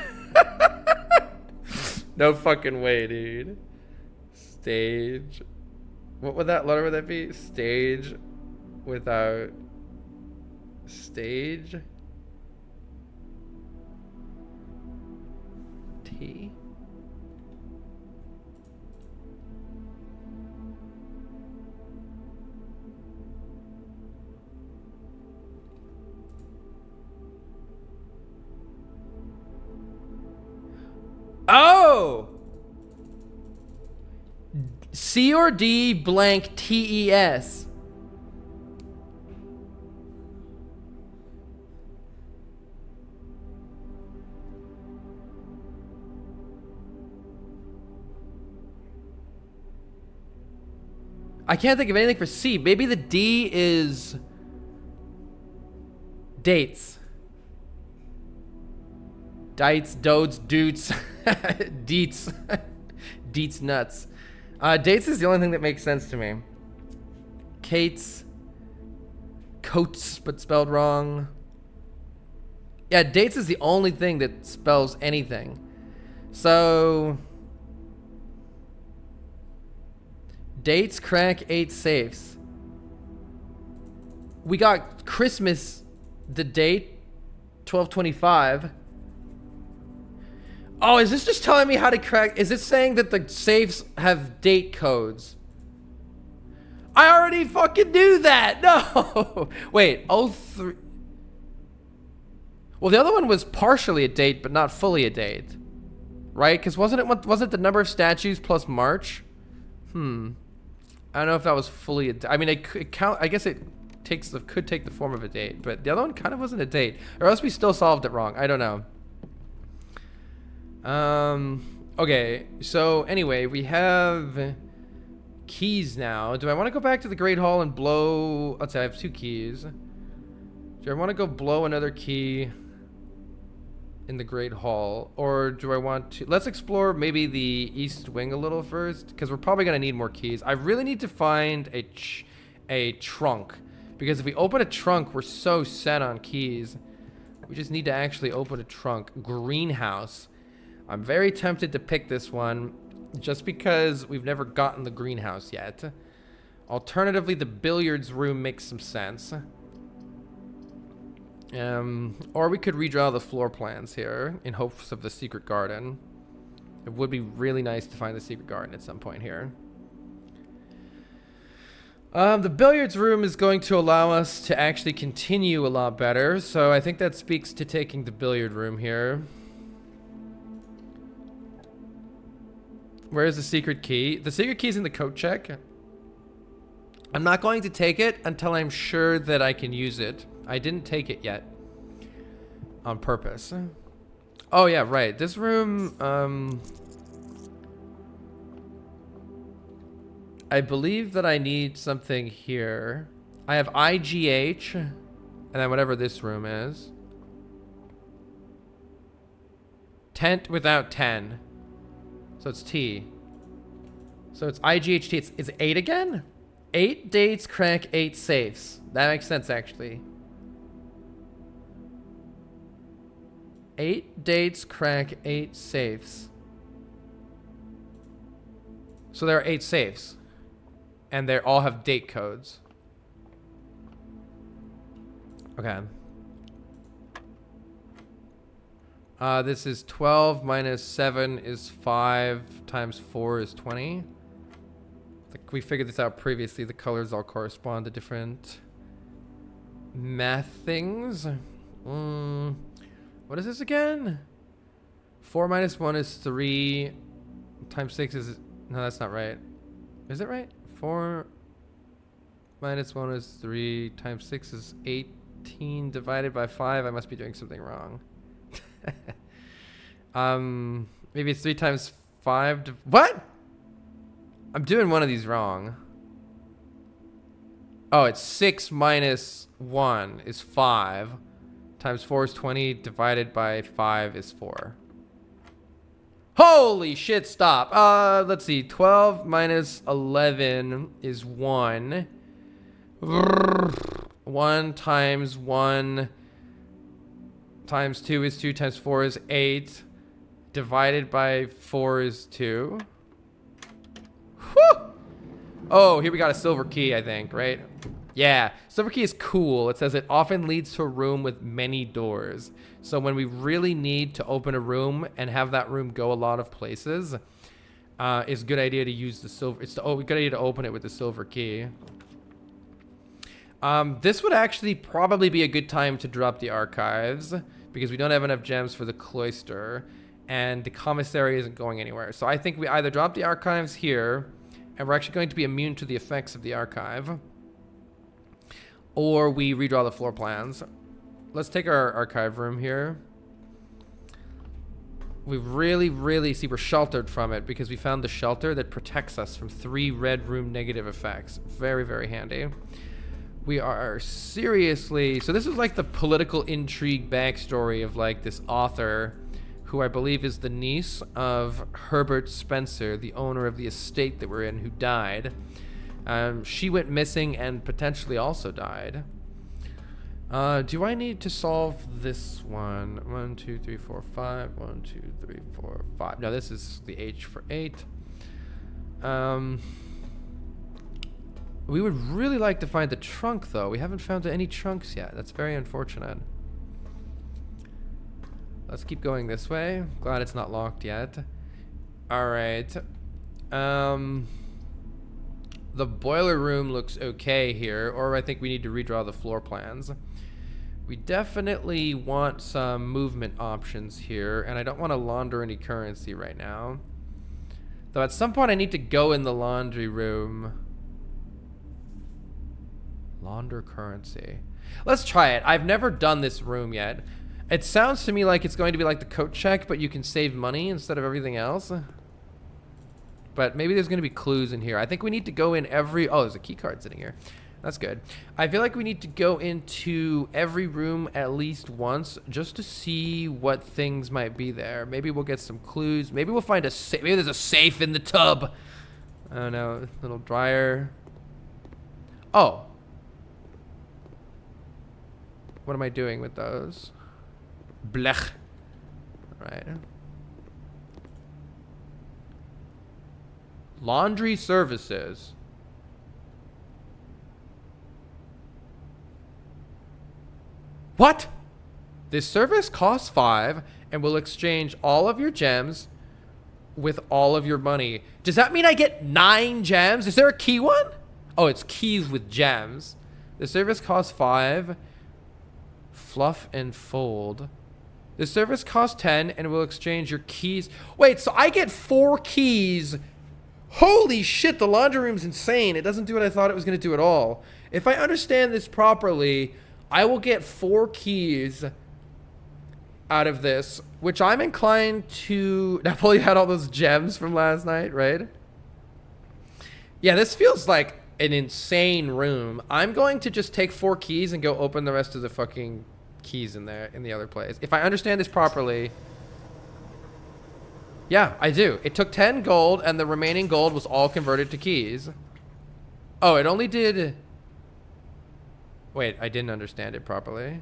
No fucking way, dude. Stage. What would that letter would that be? Stage without stage. T. Oh! C or D blank TES. I can't think of anything for C. Maybe the D is dates. Dites, dodes, doots, deets. Deets nuts. Dates is the only thing that makes sense to me. Kate's. Coats, but spelled wrong. Yeah, dates is the only thing that spells anything. So... dates, crack, 8 safes. We got Christmas, the date, 12/25. Oh, is this just telling me how to crack? Is it saying that the safes have date codes? I already fucking knew that. No. Wait, 03. Well, the other one was partially a date, but not fully a date. Right? Because wasn't it the number of statues plus March? I don't know if that was fully a... I mean, I guess it could take the form of a date, but the other one kind of wasn't a date. Or else we still solved it wrong. I don't know. Okay, so anyway, we have keys now. Do I want to go back to the Great Hall and blow... Let's say I have 2 keys. Do I want to go blow another key in the Great Hall? Or do I want to... Let's explore maybe the East Wing a little first, because we're probably going to need more keys. I really need to find a trunk, because if we open a trunk, we're so set on keys. We just need to actually open a trunk. Greenhouse. I'm very tempted to pick this one just because we've never gotten the greenhouse yet. Alternatively, the billiards room makes some sense. Or we could redraw the floor plans here in hopes of the secret garden. It would be really nice to find the secret garden at some point here. The billiards room is going to allow us to actually continue a lot better. So I think that speaks to taking the billiard room here. Where's the secret key? The secret key is in the coat check. I'm not going to take it until I'm sure that I can use it. I didn't take it yet. On purpose. Oh yeah, right. This room, I believe that I need something here. I have IGH, and then whatever this room is. Tent without 10. So it's T. So it's IGHT. It's 8 again? 8 dates, crack 8 safes. That makes sense, actually. 8 dates, crack 8 safes. So there are 8 safes. And they all have date codes. Okay. This is 12 minus 7 is 5 times 4 is 20. We figured this out previously. The colors all correspond to different math things. What is this again? 4 minus 1 is 3 times 6 is... No, that's not right. Is it right? 4 minus 1 is 3 times 6 is 18 divided by 5. I must be doing something wrong. Maybe it's 3 times 5. What? I'm doing one of these wrong. Oh, it's 6 minus 1 is 5. Times 4 is 20. Divided by 5 is 4. Holy shit, stop. Let's see. 12 minus 11 is 1. 1 times 1 times 2 is 2 times 4 is 8. Divided by 4 is 2. Whew! Oh, here we got a silver key, I think, right? Yeah, silver key is cool. It says it often leads to a room with many doors. So when we really need to open a room and have that room go a lot of places, it's a good idea to use the silver. It's a good idea to open it with the silver key. This would actually probably be a good time to drop the archives because we don't have enough gems for the cloister and the commissary isn't going anywhere. So I think we either drop the archives here and we're actually going to be immune to the effects of the archive, or we redraw the floor plans. Let's take our archive room here. We really see we're sheltered from it because we found the shelter that protects us from 3 red room negative effects. Very handy. We are seriously... So this is like the political intrigue backstory of like this author who I believe is the niece of Herbert Spencer, the owner of the estate that we're in, who died. She went missing and potentially also died. Do I need to solve this one? 1, 2, 3, 4, 5. 1, 2, 3, 4, 5. No, this is the H for 8. We would really like to find the trunk, though. We haven't found any trunks yet. That's very unfortunate. Let's keep going this way. Glad it's not locked yet. All right. The boiler room looks okay here, or I think we need to redraw the floor plans. We definitely want some movement options here, and I don't want to launder any currency right now. Though at some point I need to go in the laundry room. Launder currency. Let's try it. I've never done this room yet. It sounds to me like it's going to be like the coat check, but you can save money instead of everything else. But maybe there's going to be clues in here. I think we need to go in every... Oh, there's a key card sitting here. That's good. I feel like we need to go into every room at least once just to see what things might be there. Maybe we'll get some clues. Maybe we'll find a safe. Maybe there's a safe in the tub. I don't know. Little dryer. Oh. What am I doing with those? Blech. Right. Laundry services. What? This service costs 5 and will exchange all of your gems with all of your money. Does that mean I get 9 gems? Is there a key one? Oh, it's keys with gems. The service costs 5. Fluff and fold. The service costs 10 and will exchange your keys. Wait, so I get 4 keys. Holy shit, the laundry room's insane. It doesn't do what I thought it was going to do at all. If I understand this properly, I will get 4 keys out of this, which I'm inclined to... Napoli had all those gems from last night, right? Yeah, this feels like an insane room. I'm going to just take 4 keys and go open the rest of the fucking keys in there, in the other place. If I understand this properly... Yeah, I do. It took 10 gold, and the remaining gold was all converted to keys. Oh, it only did... Wait, I didn't understand it properly.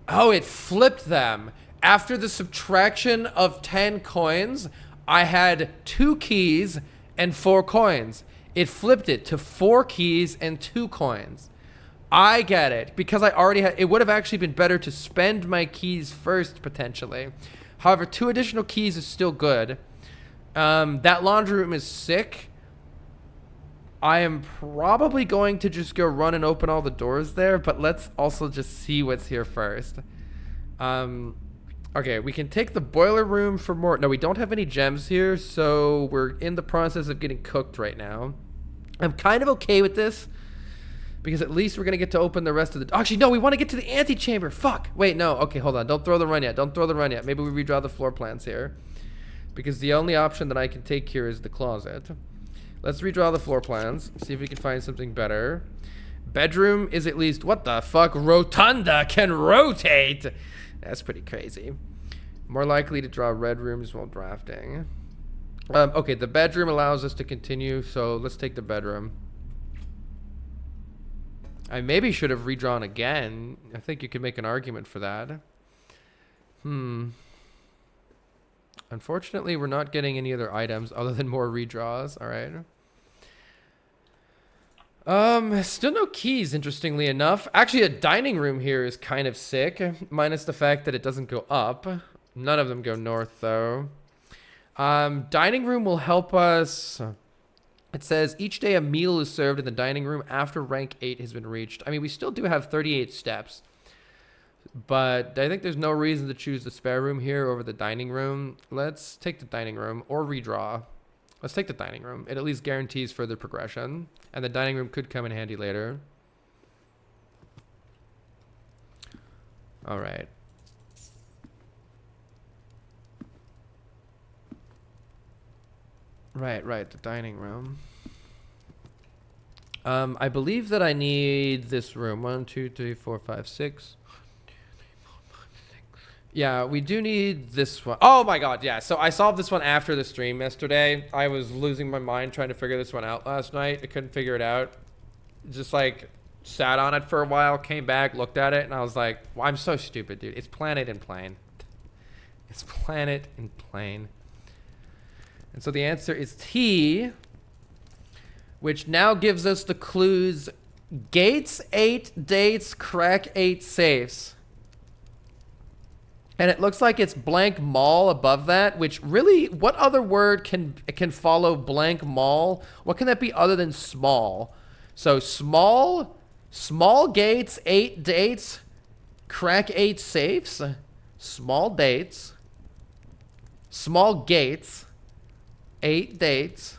Oh, it flipped them. After the subtraction of 10 coins, I had 2 keys and 4 coins. It flipped it to 4 keys and 2 coins. I get it. Because I already had... It would have actually been better to spend my keys first, potentially. However, 2 additional keys is still good. That laundry room is sick. I am probably going to just go run and open all the doors there, but let's also just see what's here first. Okay, we can take the boiler room for more. No, we don't have any gems here, so we're in the process of getting cooked right now. I'm kind of okay with this, because at least we're going to get to open the rest of the... Actually, no, we want to get to the antechamber. Fuck. Wait, no. Okay, hold on. Don't throw the run yet. Don't throw the run yet. Maybe we redraw the floor plans here, because the only option that I can take here is the closet. Let's redraw the floor plans, see if we can find something better. Bedroom is at least... What the fuck? Rotunda can rotate. That's pretty crazy. More likely to draw red rooms while drafting. Okay, the bedroom allows us to continue, so let's take the bedroom. I maybe should have redrawn again. I think you could make an argument for that. Unfortunately, we're not getting any other items other than more redraws. All right. Still no keys, interestingly enough. Actually, a dining room here is kind of sick, minus the fact that it doesn't go up. None of them go north, though. Dining room will help us... It says, each day a meal is served in the dining room after rank 8 has been reached. I mean, we still do have 38 steps. But I think there's no reason to choose the spare room here over the dining room. Let's take the dining room or redraw. Let's take the dining room. It at least guarantees further progression. And the dining room could come in handy later. All right. Right, the dining room. I believe that I need this room. 1, 2, 3, 4, 5, 6. Yeah, we do need this one. Oh my god, yeah. So I solved this one after the stream yesterday. I was losing my mind trying to figure this one out last night. I couldn't figure it out. Just like sat on it for a while, came back, looked at it, and I was like, well, I'm so stupid, dude. It's planet and plane. It's planet and plane. And so the answer is T, which now gives us the clues gates 8, dates, crack 8, safes. And it looks like it's blank mall above that, which really, what other word can follow blank mall? What can that be other than small? So small gates, 8 dates, crack 8 safes, small dates, small gates, 8 dates.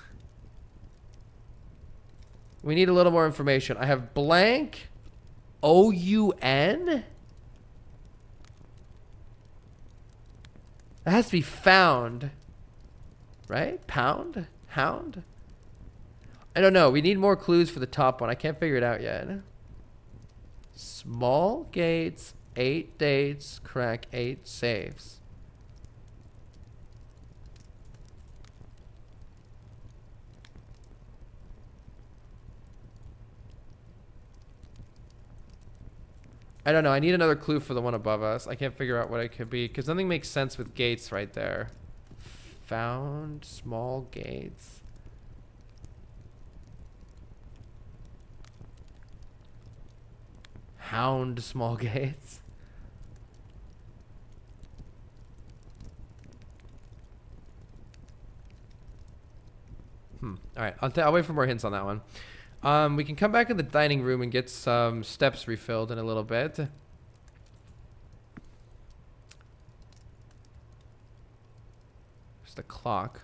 We need a little more information. I have blank O-U-N. That has to be found, right? Pound? Hound? I don't know. We need more clues for the top one. I can't figure it out yet. Small gates, 8 dates, crack 8 safes. I don't know. I need another clue for the one above us. I can't figure out what it could be because nothing makes sense with gates right there. Found small gates. pound small gates. All right, I'll wait for more hints on that one. We can come back in the dining room and get some steps refilled in a little bit. There's the clock.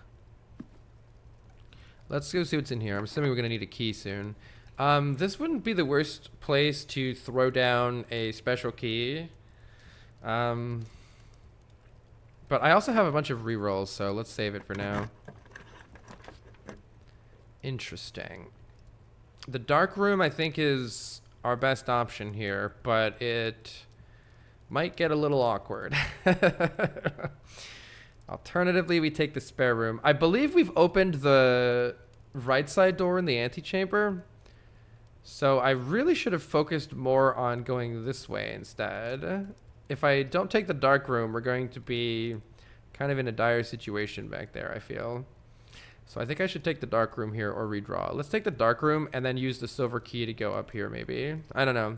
Let's go see what's in here. I'm assuming we're going to need a key soon. This wouldn't be the worst place to throw down a special key. But I also have a bunch of rerolls, so let's save it for now. Interesting. The dark room, I think, is our best option here, but it might get a little awkward. Alternatively, we take the spare room. I believe we've opened the right side door in the antechamber, so I really should have focused more on going this way instead. If I don't take the dark room, we're going to be kind of in a dire situation back there, I feel. So I think I should take the dark room here or redraw. Let's take the dark room and then use the silver key to go up here maybe. I don't know.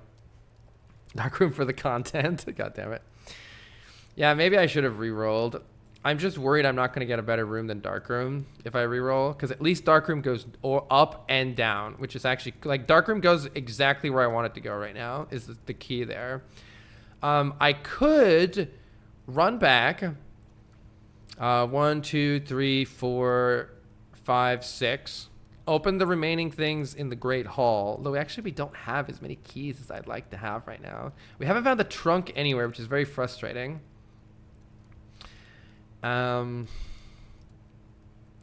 Dark room for the content. God damn it. Yeah, maybe I should have re-rolled. I'm just worried I'm not going to get a better room than dark room if I re-roll. Because at least dark room goes up and down. Which is actually... Like, dark room goes exactly where I want it to go right now. Is the key there. I could run back. 1, 2, 3, 4... 5, 6. Open the remaining things in the Great Hall. Though actually we don't have as many keys as I'd like to have right now. We haven't found the trunk anywhere, which is very frustrating. And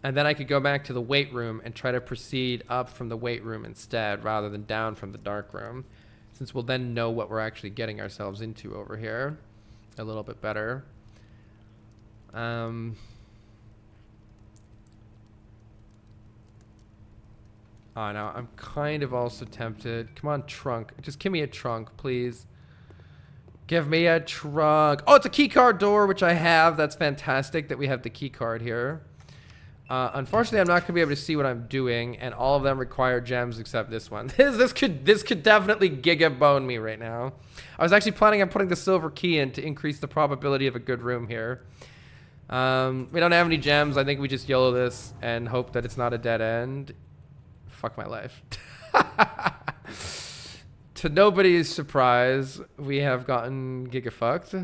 then I could go back to the weight room and try to proceed up from the weight room instead, rather than down from the dark room. Since we'll then know what we're actually getting ourselves into over here a little bit better. Oh, no, I'm kind of also tempted. Come on, trunk. Just give me a trunk, please. Give me a trunk. Oh, it's a key card door, which I have. That's fantastic that we have the key card here. Unfortunately, I'm not going to be able to see what I'm doing, and all of them require gems except this one. This could definitely giga bone me right now. I was actually planning on putting the silver key in to increase the probability of a good room here. We don't have any gems. I think we just YOLO this and hope that it's not a dead end. Fuck my life. To nobody's surprise, we have gotten giga fucked.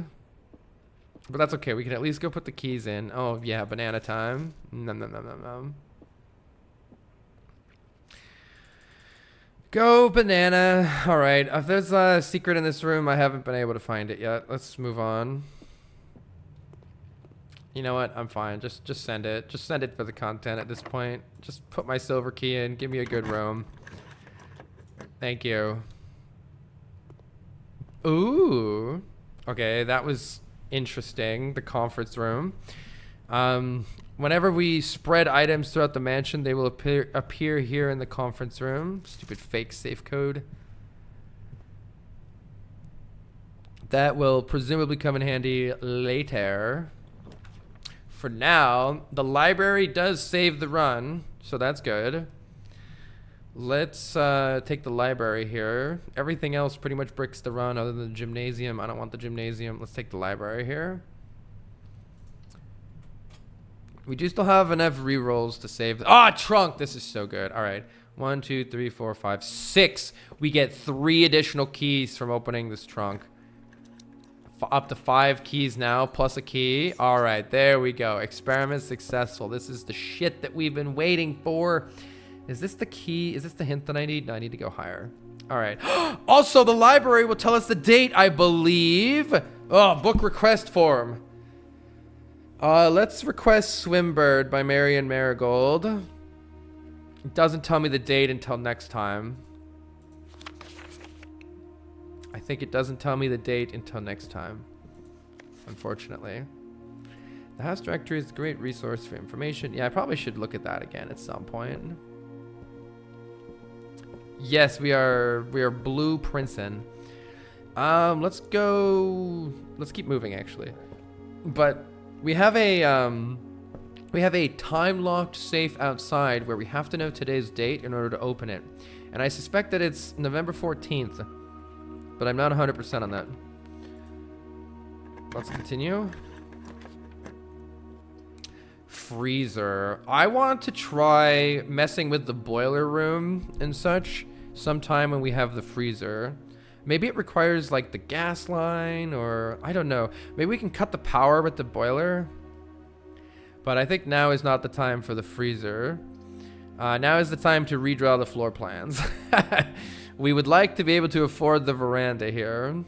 But that's okay. We can at least go put the keys in. Oh, yeah, banana time. Nom, nom, nom, nom, nom. Go banana. All right. If there's a secret in this room, I haven't been able to find it yet. Let's move on. You know what? I'm fine. Just send it. Just send it for the content at this point. Just put my silver key in. Give me a good room. Thank you. Ooh. Okay, that was interesting. The conference room. Whenever we spread items throughout the mansion, they will appear here in the conference room. Stupid fake safe code. That will presumably come in handy later. For now, the library does save the run, so that's good. Let's take the library here. Everything else pretty much bricks the run other than the gymnasium. I don't want the gymnasium. Let's take the library here. We do still have enough rerolls to save. Trunk! This is so good. All right. 1, 2, 3, 4, 5, 6. We get 3 additional keys from opening this trunk. Up to 5 keys now, plus a key. All right, there we go. Experiment successful. This is the shit that we've been waiting for. Is this the key? Is this the hint that I need? No, I need to go higher. All right. Also, the library will tell us the date, I believe. Oh, book request form. Let's request Swimbird by Marion Marigold. It doesn't tell me the date until next time. I think it doesn't tell me the date until next time, unfortunately. The house directory is a great resource for information. Yeah, I probably should look at that again at some point. Yes, we are blueprinting. Let's go. Let's keep moving actually. But we have a time-locked safe outside where we have to know today's date in order to open it. And I suspect that it's November 14th. but I'm not 100% on that. Let's continue. Freezer. I want to try messing with the boiler room and such sometime when we have the freezer. Maybe it requires like the gas line, or I don't know. Maybe we can cut the power with the boiler. But I think now is not the time for the freezer. Now is the time to redraw the floor plans. We would like to be able to afford the veranda here,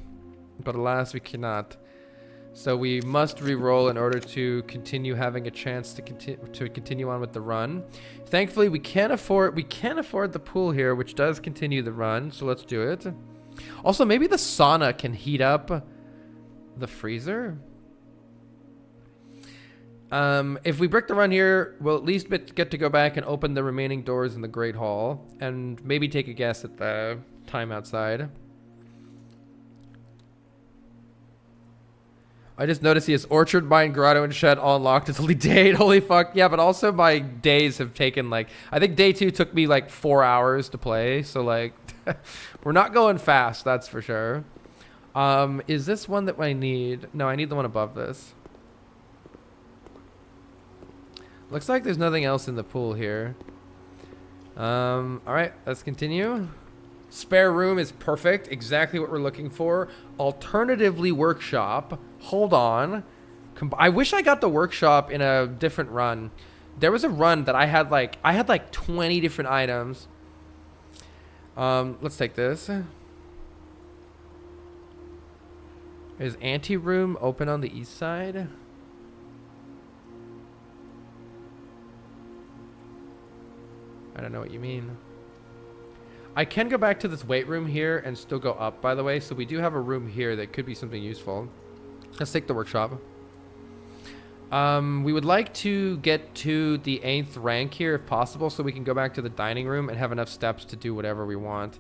but alas, we cannot. So we must re-roll in order to continue having a chance to continue on with the run. Thankfully, we can afford the pool here, which does continue the run. So let's do it. Also, maybe the sauna can heat up the freezer. If we break the run here, we'll at least get to go back and open the remaining doors in the Great Hall and maybe take a guess at the time outside. I just noticed he has Orchard, Mine, Grotto, and Shed all unlocked until the day 8. Holy fuck. Yeah, but also my days have taken like... I think day 2 took me like 4 hours to play. So like... we're not going fast, that's for sure. Is this one that I need? No, I need the one above this. Looks like there's nothing else in the pool here. Alright, let's continue. Spare room is perfect. Exactly what we're looking for. Alternatively, workshop. Hold on. I wish I got the workshop in a different run. There was a run that I had like 20 different items. Let's take this. Is anteroom open on the east side? I don't know what you mean. I can go back to this weight room here and still go up, by the way. So we do have a room here that could be something useful. Let's take the workshop. We would like to get to the 8th rank here if possible, so we can go back to the dining room and have enough steps to do whatever we want.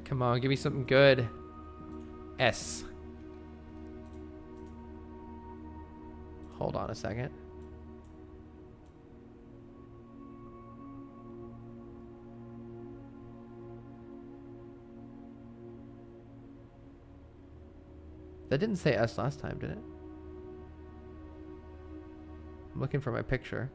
Come on, give me something good. S. Hold on a second. That didn't say S last time, did it? I'm looking for my picture.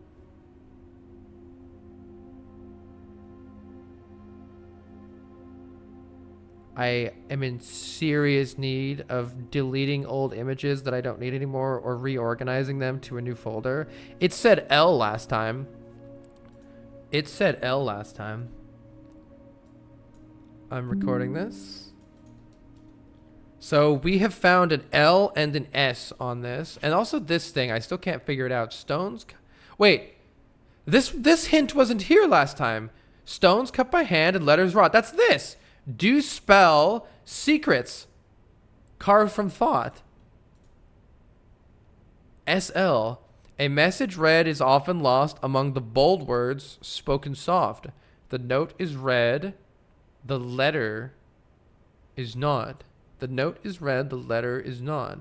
I am in serious need of deleting old images that I don't need anymore or reorganizing them to a new folder. It said L last time. It said L last time. I'm recording this. So we have found an L and an S on this. And also this thing, I still can't figure it out. Stones. Wait. This hint wasn't here last time. Stones cut by hand and letters wrought. That's this. Do spell secrets carved from thought. SL. A message read is often lost among the bold words spoken soft. The note is read. The letter is not. The note is read. The letter is not.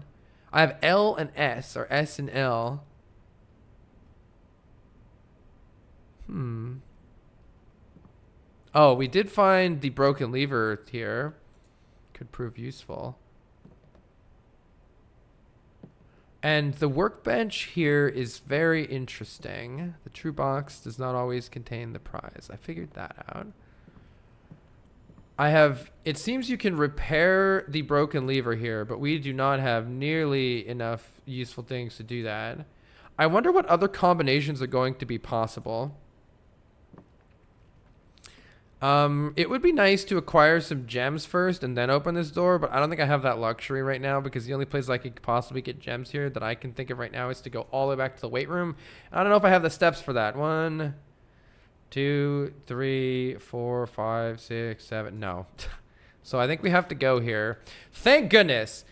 I have L and S, or S and L. Oh, we did find the broken lever here. Could prove useful. And the workbench here is very interesting. The true box does not always contain the prize. I figured that out. It seems you can repair the broken lever here, but we do not have nearly enough useful things to do that. I wonder what other combinations are going to be possible. It would be nice to acquire some gems first and then open this door, but I don't think I have that luxury right now because the only place I could possibly get gems here that I can think of right now is to go all the way back to the weight room. I don't know if I have the steps for that. 1, 2, 3, 4, 5, 6, 7. No. So I think we have to go here. Thank goodness.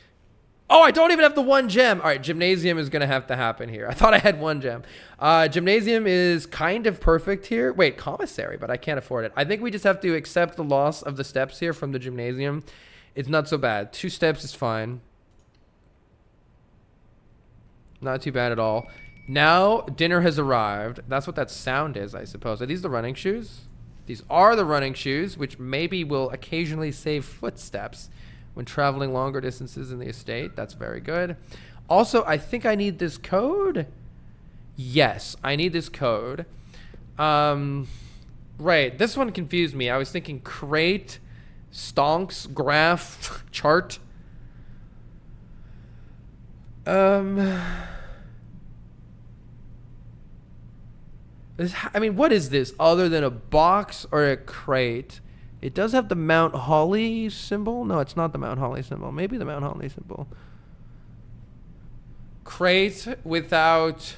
Oh, I don't even have the 1 gem. All right, gymnasium is going to have to happen here. I thought I had 1 gem. Gymnasium is kind of perfect here. Wait, commissary, but I can't afford it. I think we just have to accept the loss of the steps here from the gymnasium. It's not so bad. 2 steps is fine. Not too bad at all. Now, dinner has arrived. That's what that sound is, I suppose. Are these the running shoes? These are the running shoes, which maybe will occasionally save footsteps. when traveling longer distances in the estate. That's very good. Also, I think I need this code. Yes, I need this code. Right, this one confused me. I was thinking crate, stonks, graph, chart. I mean, what is this other than a box or a crate? It does have the Mount Holly symbol. No, it's not the Mount Holly symbol. Maybe the Mount Holly symbol. Crate without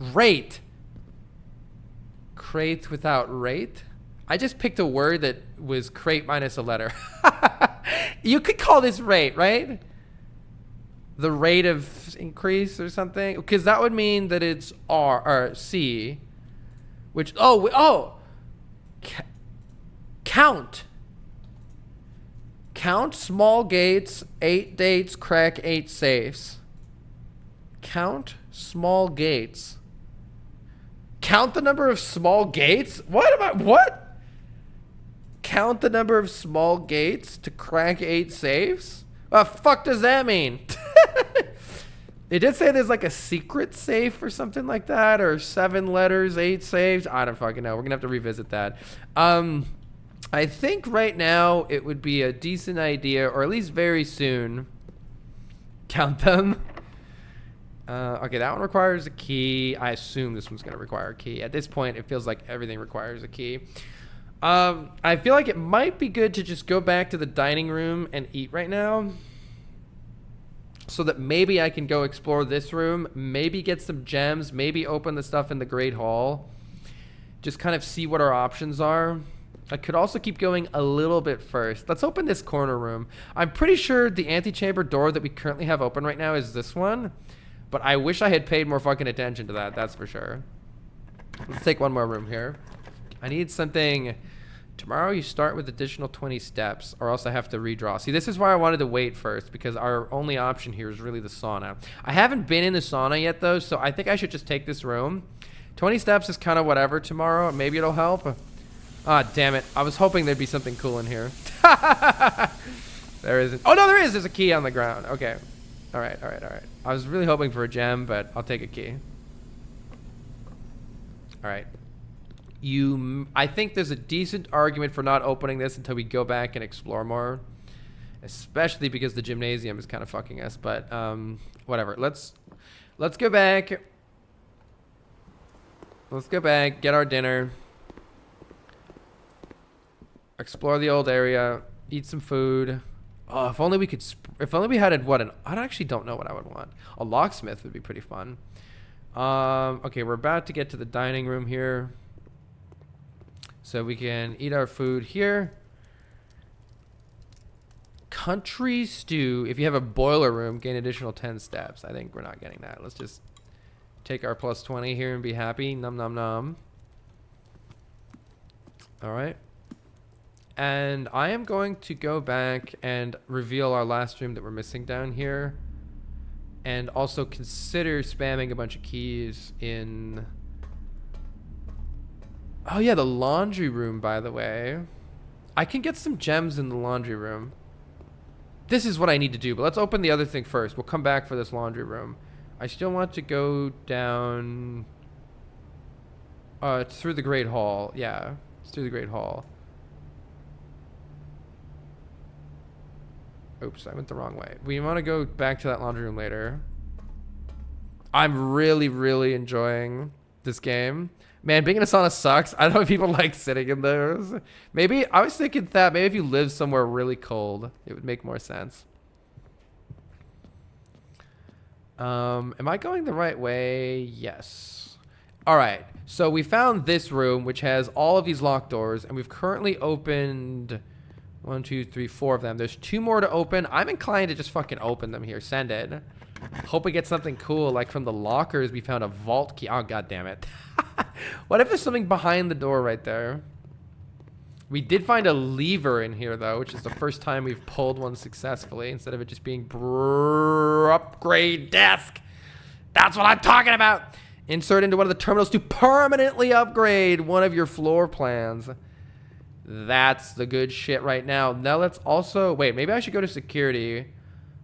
rate. Crate without rate. I just picked a word that was crate minus a letter. You could call this rate, right? The rate of increase or something, because that would mean that it's R or C, which count small gates, 8 dates, crack 8 safes. Count small gates. Count the number of small gates? What? Count the number of small gates to crack 8 safes? What the fuck does that mean? It did say there's like a secret safe or something like that, or 7 letters, 8 safes. I don't fucking know. We're gonna have to revisit that. I think right now it would be a decent idea, or at least very soon, count them. Okay, that one requires a key. I assume this one's gonna require a key. At this point, it feels like everything requires a key. I feel like it might be good to just go back to the dining room and eat right now, so that maybe I can go explore this room, maybe get some gems, maybe open the stuff in the Great Hall, just kind of see what our options are. I could also keep going a little bit first. Let's open this corner room. I'm pretty sure the antechamber door that we currently have open right now is this one, but I wish I had paid more fucking attention to that, that's for sure. Let's take one more room here. I need something. Tomorrow you start with additional 20 steps, or else I have to redraw. See, this is why I wanted to wait first, because our only option here is really the sauna. I haven't been in the sauna yet, though, so I think I should just take this room. 20 steps is kind of whatever tomorrow. Maybe it'll help. Ah, damn it. I was hoping there'd be something cool in here. There isn't. Oh, no, there is. There's a key on the ground. Okay. All right. I was really hoping for a gem, but I'll take a key. All right. I think there's a decent argument for not opening this until we go back and explore more, especially because the gymnasium is kind of fucking us, but whatever. Let's go back. Let's go back, get our dinner, explore the old area, eat some food. Oh, if only we could, if only we had I actually don't know what I would want. A locksmith would be pretty fun. Okay, we're about to get to the dining room here. So we can eat our food here. Country stew. If you have a boiler room, gain additional 10 steps. I think we're not getting that. Let's just take our plus 20 here and be happy. Nom nom nom. All right. And I am going to go back and reveal our last room that we're missing down here. And also consider spamming a bunch of keys in... Oh yeah, the laundry room, by the way. I can get some gems in the laundry room. This is what I need to do, but let's open the other thing first. We'll come back for this laundry room. I still want to go down... it's through the Great Hall. Yeah, it's through the Great Hall. Oops, I went the wrong way. We want to go back to that laundry room later. I'm really, really enjoying this game. Man, being in a sauna sucks. I don't know if people like sitting in those. Maybe, I was thinking that maybe if you live somewhere really cold, it would make more sense. Am I going the right way? Yes. All right. So we found this room, which has all of these locked doors, and we've currently opened 1, 2, 3, 4 of them. There's 2 more to open. I'm inclined to just fucking open them here. Send it. Hope we get something cool, like from the lockers. We found a vault key. Oh, god damn it. What if there's something behind the door right there? We did find a lever in here, though, which is the first time we've pulled one successfully, instead of it just being upgrade desk. That's what I'm talking about. Insert into one of the terminals to permanently upgrade one of your floor plans. That's the good shit right now. Now let's also... Wait, maybe I should go to security.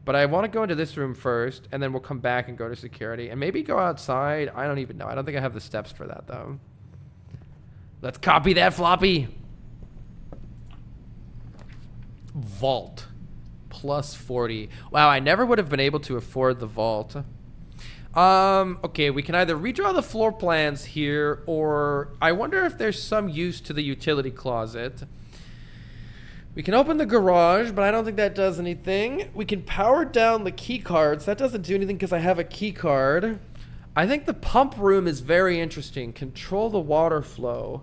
But I want to go into this room first, and then we'll come back and go to security. And maybe go outside. I don't even know. I don't think I have the steps for that, though. Let's copy that floppy. Vault. Plus 40. Wow, I never would have been able to afford the vault. Okay, we can either redraw the floor plans here, or I wonder if there's some use to the utility closet. We can open the garage, but I don't think that does anything. We can power down the key cards. That doesn't do anything because I have a key card. I think the pump room is very interesting. Control the water flow.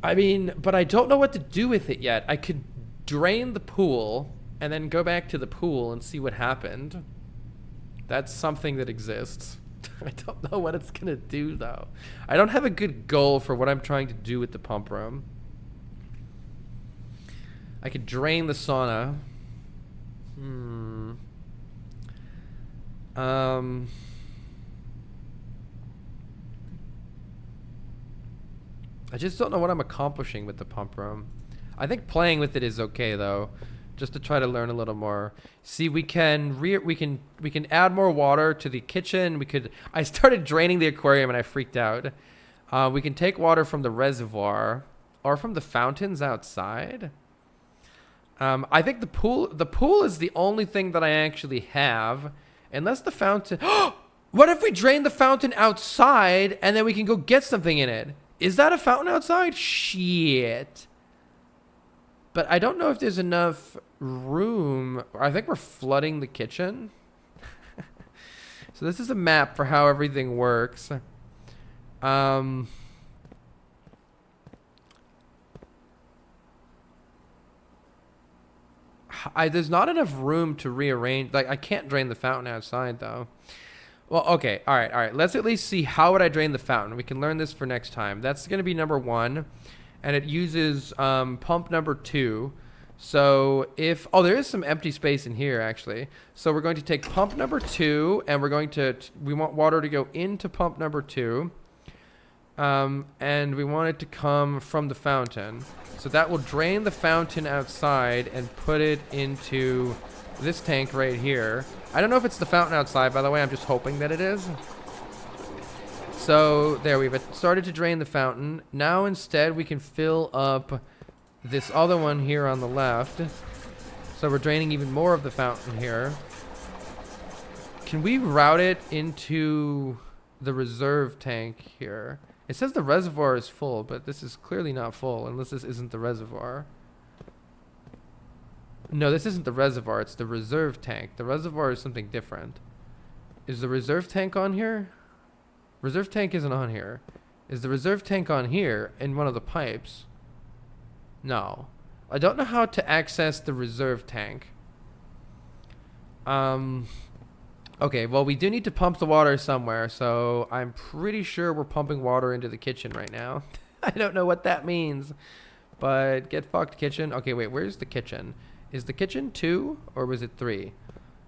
I mean, but I don't know what to do with it yet. I could drain the pool and then go back to the pool and see what happened. That's something that exists. I don't know what it's going to do, though. I don't have a good goal for what I'm trying to do with the pump room. I could drain the sauna. I just don't know what I'm accomplishing with the pump room. I think playing with it is okay, though, just to try to learn a little more. See, we can add more water to the kitchen. I started draining the aquarium and I freaked out. We can take water from the reservoir or from the fountains outside. I think the pool is the only thing that I actually have, unless the fountain. What if we drain the fountain outside and then we can go get something in it? Is that a fountain outside? Shit. But I don't know if there's enough room. I think we're flooding the kitchen. So this is a map for how everything works. There's not enough room to rearrange. Like, I can't drain the fountain outside, though. Well, okay. All right. Let's at least see how would I drain the fountain. We can learn this for next time. That's going to be number 1. And it uses pump number 2. So if... Oh, there is some empty space in here, actually. So we're going to take pump number 2, and we're going to... We want water to go into pump number 2. And we want it to come from the fountain. So that will drain the fountain outside and put it into this tank right here. I don't know if it's the fountain outside, by the way. I'm just hoping that it is. So there, we've started to drain the fountain. Now instead we can fill up this other one here on the left. So we're draining even more of the fountain here. Can we route it into the reserve tank here? It says the reservoir is full, but this is clearly not full unless this isn't the reservoir. No, this isn't the reservoir. It's the reserve tank. The reservoir is something different. Is the reserve tank on here? Reserve tank isn't on here. Is the reserve tank on here in one of the pipes? No. I don't know how to access the reserve tank. Okay, well, we do need to pump the water somewhere, so I'm pretty sure we're pumping water into the kitchen right now. I don't know what that means, but get fucked, kitchen. Okay, wait, where's the kitchen? Is the kitchen 2, or was it 3?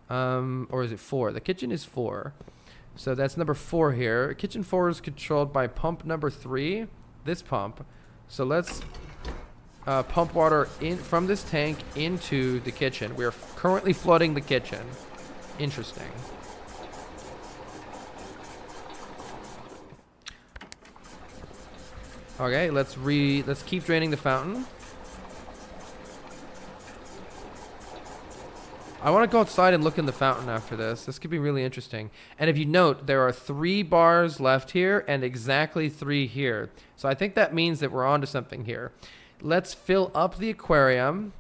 Or is it 4? The kitchen is 4. So that's number 4 here. Kitchen 4 is controlled by pump number 3, this pump. So let's pump water in from this tank into the kitchen. We are currently flooding the kitchen. Interesting. Okay, let's keep draining the fountain. I want to go outside and look in the fountain after this. This could be really interesting. And if you note, there are 3 bars left here and exactly 3 here. So I think that means that we're onto something here. Let's fill up the aquarium.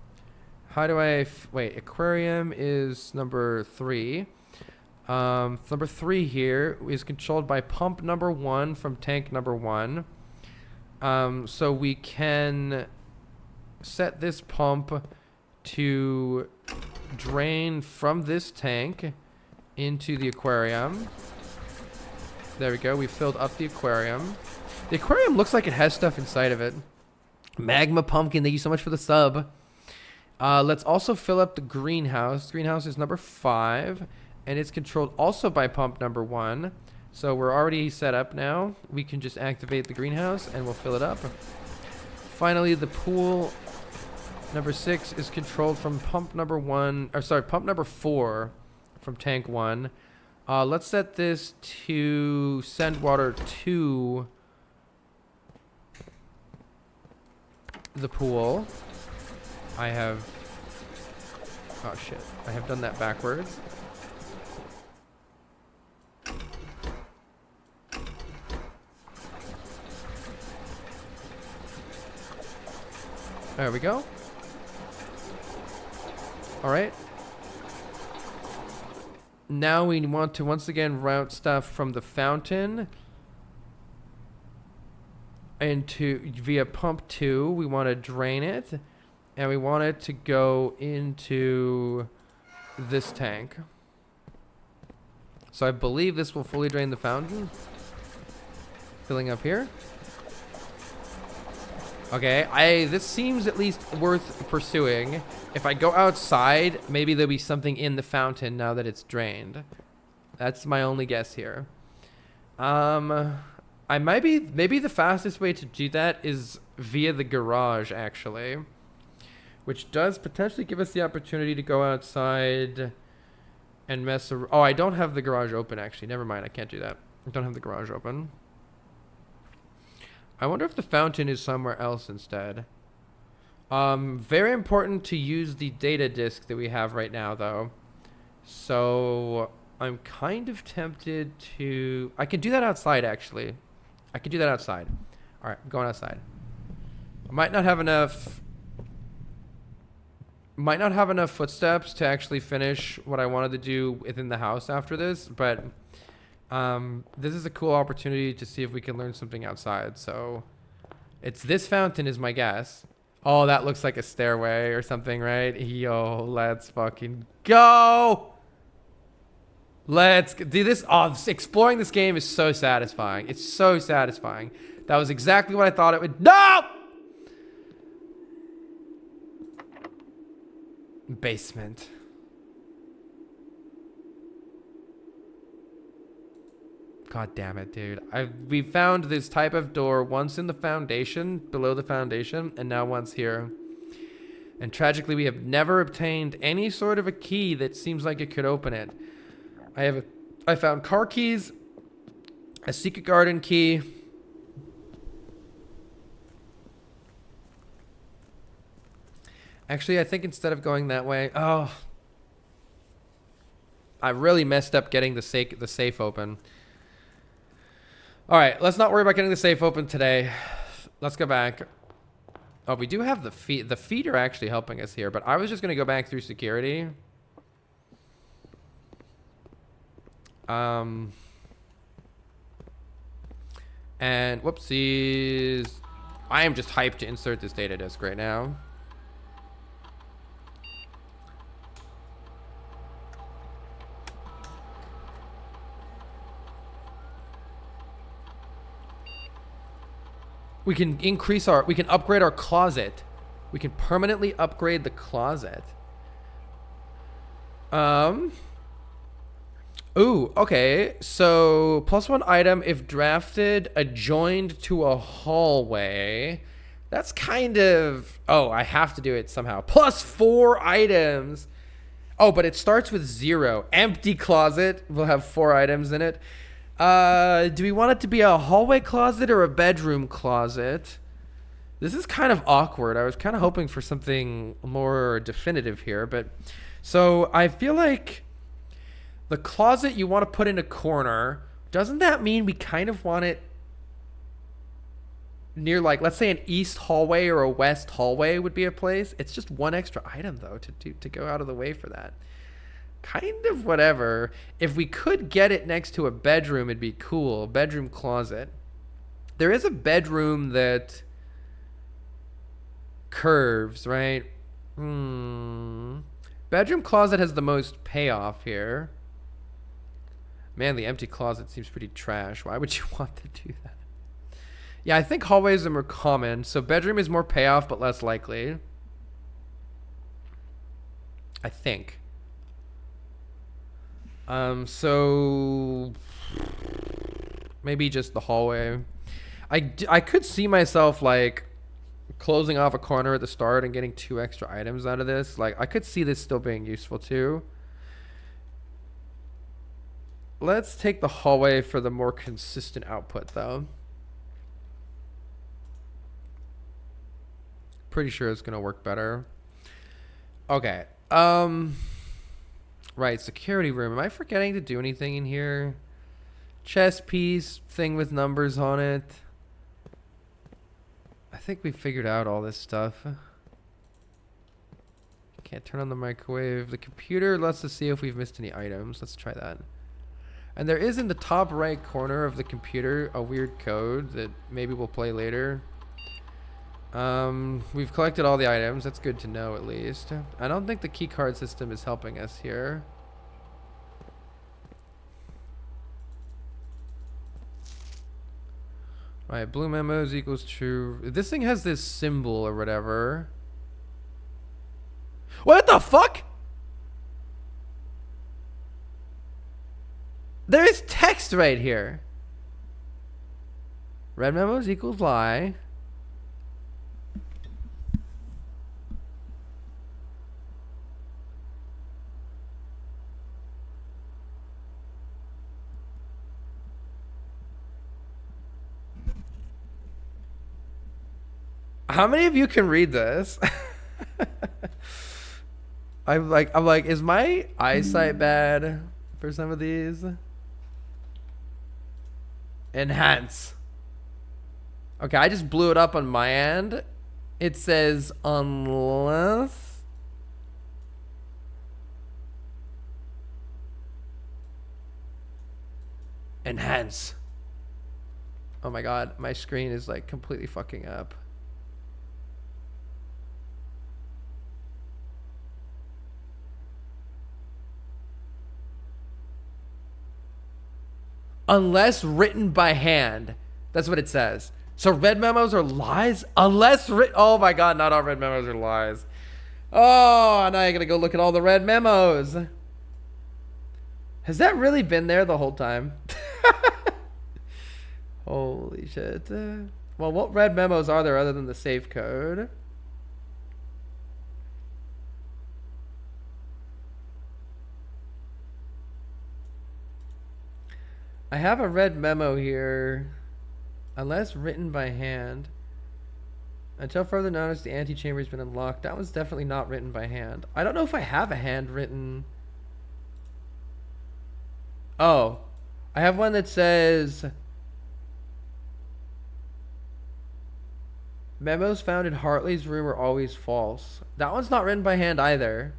How do I... Wait, aquarium is number 3. Number 3 here is controlled by pump number 1 from tank number 1. So we can set this pump to drain from this tank into the aquarium. There we go. We filled up the aquarium. The aquarium looks like it has stuff inside of it. Magma Pumpkin, thank you so much for the sub. Let's also fill up the greenhouse. Greenhouse is number 5, and it's controlled also by pump number 1. So we're already set up now. We can just activate the greenhouse, and we'll fill it up. finally, the pool number 6 is controlled from pump number 4 from tank 1. Let's set this to send water to the pool. Oh shit, I have done that backwards. There we go. All right. Now we want to once again route stuff from the fountain into via pump 2. We want to drain it, and we want it to go into this tank. So I believe this will fully drain the fountain. Filling up here. Okay, this seems at least worth pursuing. If I go outside, maybe there'll be something in the fountain now that it's drained. That's my only guess here. Maybe the fastest way to do that is via the garage, actually. Which does potentially give us the opportunity to go outside and mess around. Oh, I don't have the garage open, actually. Never mind, I can't do that. I don't have the garage open. I wonder if the fountain is somewhere else instead. Very important to use the data disk that we have right now, though. So I'm kind of tempted to... I can do that outside, actually. I can do that outside. All right, I'm going outside. I might not have enough footsteps to actually finish what I wanted to do within the house after this, but... this is a cool opportunity to see if we can learn something outside. So it's this fountain is my guess. Oh, that looks like a stairway or something, right? Yo, let's fucking go. Let's do this. Oh, exploring this game is so satisfying. It's so satisfying. That was exactly what I thought it would. No! Basement. God damn it, dude. We found this type of door once in the foundation, below the foundation, and now once here. And tragically, we have never obtained any sort of a key that seems like it could open it. I found car keys, a secret garden key. Actually, I think instead of going that way, I really messed up getting the safe open. All right, let's not worry about getting the safe open today. Let's go back. Oh, we do have the feet. The feet are actually helping us here, but I was just going to go back through security. And whoopsies. I am just hyped to insert this data disk right now. We can upgrade our closet. We can permanently upgrade the closet. Ooh, okay. So, +1 item if drafted adjoined to a hallway. That's kind of... Oh, I have to do it somehow. +4 items. Oh, but it starts with 0. Empty closet will have 4 items in it. Do we want it to be a hallway closet or a bedroom closet? This is kind of awkward. I was kind of hoping for something more definitive here, but so I feel like the closet you want to put in a corner, doesn't that mean we kind of want it near, like, let's say an east hallway or a west hallway would be a place? It's just 1 extra item though to go out of the way for that. Kind of whatever. If we could get it next to a bedroom, it'd be cool. Bedroom closet. There is a bedroom that curves, right? Bedroom closet has the most payoff here. Man, the empty closet seems pretty trash. Why would you want to do that? Yeah, I think hallways are more common. So bedroom is more payoff, but less likely. I think. So maybe just the hallway. I could see myself like closing off a corner at the start and getting 2 extra items out of this. Like, I could see this still being useful too. Let's take the hallway for the more consistent output though. Pretty sure it's gonna work better. Okay. Right, security room. Am I forgetting to do anything in here? Chess piece, thing with numbers on it. I think we figured out all this stuff. Can't turn on the microwave. The computer lets us see if we've missed any items. Let's try that. And there is in the top right corner of the computer a weird code that maybe we'll play later. We've collected all the items. That's good to know at least. I don't think the key card system is helping us here. Alright, blue memos equals true. This thing has this symbol or whatever. What the fuck? There is text right here. Red memos equals lie. How many of you can read this? I'm like, is my eyesight bad for some of these? Enhance. Okay, I just blew it up on my end. It says unless. Enhance. Oh my god, my screen is like completely fucking up. Unless written by hand. That's what it says. So red memos are lies? Unless written... Oh my god, not all red memos are lies. Oh, now I gotta go look at all the red memos. Has that really been there the whole time? Holy shit. Well, what red memos are there other than the safe code? I have a red memo here. Unless written by hand. Until further notice, the antechamber has been unlocked. That was definitely not written by hand. I don't know if I have a handwritten... Oh. I have one that says... Memos found in Hartley's room are always false. That one's not written by hand either.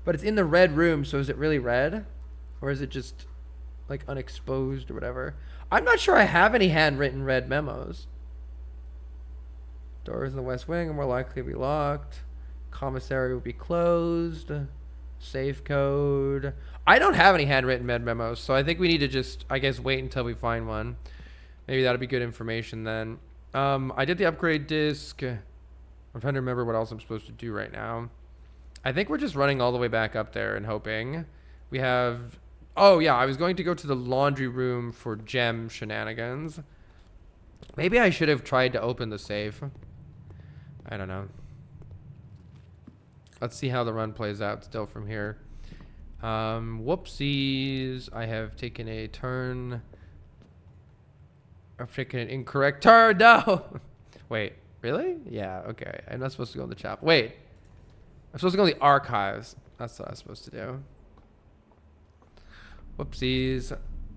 But it's in the red room, so is it really red? Or is it just like unexposed or whatever? I'm not sure I have any handwritten red memos. Doors in the west wing are more likely to be locked. Commissary will be closed. Safe code. I don't have any handwritten red memos, so I think we need to just, I guess, wait until we find one. Maybe that'll be good information then. I did the upgrade disc. I'm trying to remember what else I'm supposed to do right now. I think we're just running all the way back up there and hoping. We have... Oh, yeah, I was going to go to the laundry room for gem shenanigans. Maybe I should have tried to open the safe. I don't know. Let's see how the run plays out still from here. Whoopsies. I have taken a turn. I've taken an incorrect turn. No. Wait, really? Yeah, okay. I'm not supposed to go in the chapel. Wait. I'm supposed to go in the archives. That's what I was supposed to do. Whoopsies.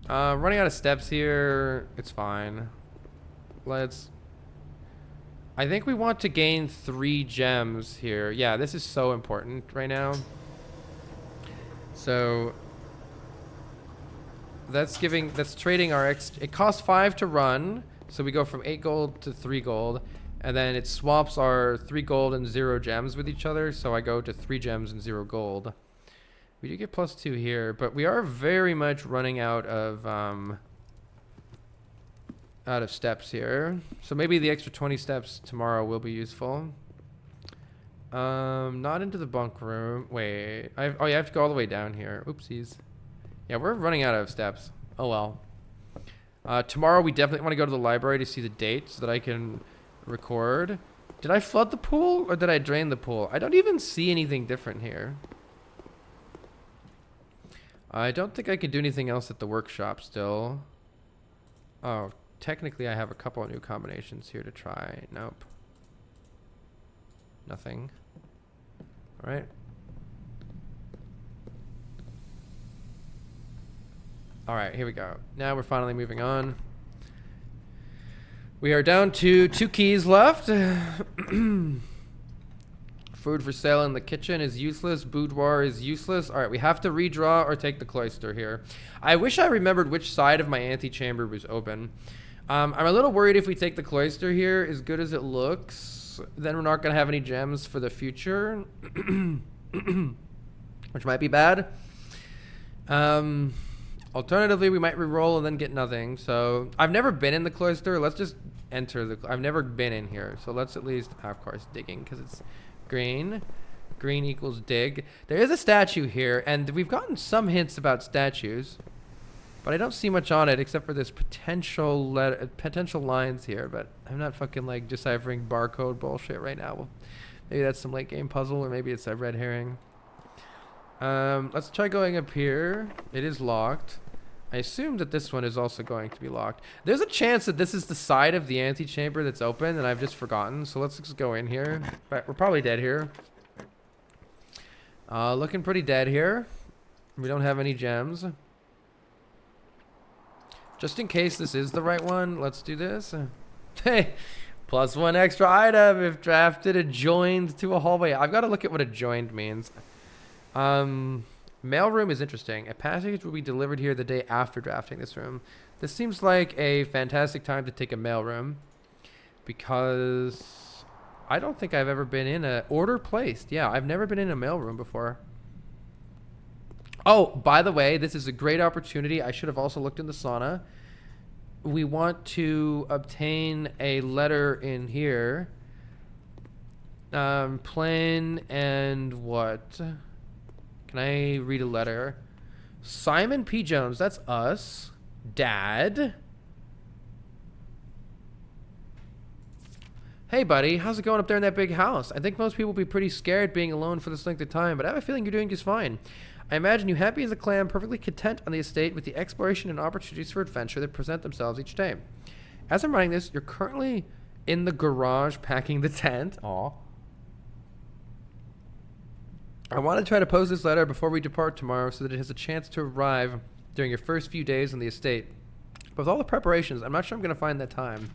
Running out of steps here. It's fine. Let's... I think we want to gain 3 gems here. Yeah, this is so important right now. So... That's trading our it costs 5 to run. So we go from 8 gold to 3 gold. And then it swaps our 3 gold and 0 gems with each other. So I go to 3 gems and 0 gold. We do get +2 here, but we are very much running out of steps here. So maybe the extra 20 steps tomorrow will be useful. Not into the bunk room. Wait, oh, you have to go all the way down here. Oopsies. Yeah, we're running out of steps. Oh well. Tomorrow we definitely want to go to the library to see the date so that I can record. Did I flood the pool or did I drain the pool? I don't even see anything different here. I don't think I can do anything else at the workshop still. Oh, technically I have a couple of new combinations here to try. Nope. Nothing. All right. All right, here we go. Now we're finally moving on. We are down to 2 keys left. Food for sale in the kitchen is useless. Boudoir is useless. All right, we have to redraw or take the cloister here. I wish I remembered which side of my antechamber was open. I'm a little worried if we take the cloister here, as good as it looks, then we're not going to have any gems for the future, which might be bad. Alternatively, we might re-roll and then get nothing. So I've never been in the cloister. Let's just enter the... I've never been in here. So let's at least... of course, digging, because it's green. Green equals dig. There is a statue here, and we've gotten some hints about statues. But I don't see much on it except for this potential lines here. But I'm not fucking like deciphering barcode bullshit right now. Well, maybe that's some late game puzzle, or maybe it's a red herring. Let's try going up here. It is locked. I assume that this one is also going to be locked. There's a chance that this is the side of the antechamber that's open, and I've just forgotten. So let's just go in here. But we're probably dead here. Looking pretty dead here. We don't have any gems. Just in case this is the right one, let's do this. Hey, +1 extra item if drafted adjoined to a hallway. I've got to look at what adjoined means. Mailroom is interesting. A package will be delivered here the day after drafting this room. This seems like a fantastic time to take a mailroom, because I don't think I've ever been in a order placed. Yeah, I've never been in a mailroom before. Oh, by the way, this is a great opportunity. I should have also looked in the sauna. We want to obtain a letter in here. Plain and what? Can I read a letter? Simon P. Jones, that's us. Dad. Hey, buddy, how's it going up there in that big house? I think most people will be pretty scared being alone for this length of time, but I have a feeling you're doing just fine. I imagine you happy as a clam, perfectly content on the estate with the exploration and opportunities for adventure that present themselves each day. As I'm writing this, you're currently in the garage packing the tent. Aw. I want to try to post this letter before we depart tomorrow so that it has a chance to arrive during your first few days on the estate. But with all the preparations, I'm not sure I'm going to find that time.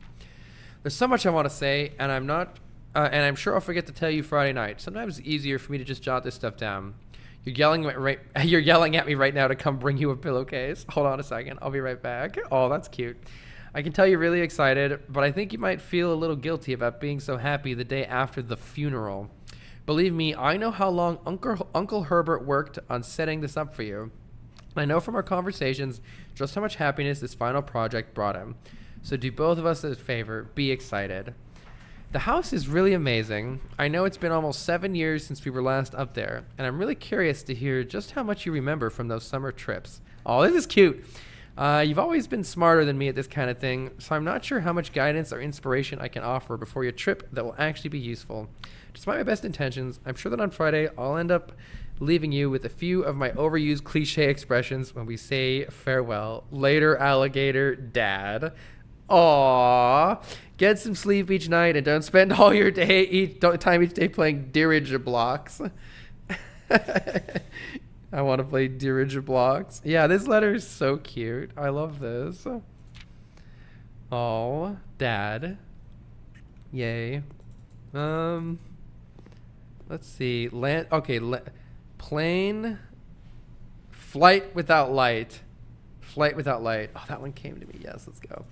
There's so much I want to say, and I'm sure I'll forget to tell you Friday night. Sometimes it's easier for me to just jot this stuff down. You're yelling at me right now to come bring you a pillowcase. Hold on a second. I'll be right back. Oh, that's cute. I can tell you're really excited, but I think you might feel a little guilty about being so happy the day after the funeral. Believe me, I know how long Uncle Herbert worked on setting this up for you. I know from our conversations just how much happiness this final project brought him. So do both of us a favor, be excited. The house is really amazing. I know it's been almost 7 years since we were last up there, and I'm really curious to hear just how much you remember from those summer trips. Oh, this is cute. You've always been smarter than me at this kind of thing, so I'm not sure how much guidance or inspiration I can offer before your trip that will actually be useful. Despite my best intentions, I'm sure that on Friday I'll end up leaving you with a few of my overused cliche expressions when we say farewell. Later, alligator, Dad. Aww. Get some sleep each night and don't spend all your time each day playing dirigiblocks. I want to play dirigiblocks. Yeah, this letter is so cute. I love this. Oh, Dad. Yay. Let's see. Plane. Flight without light. Flight without light. Oh, that one came to me. Yes, let's go.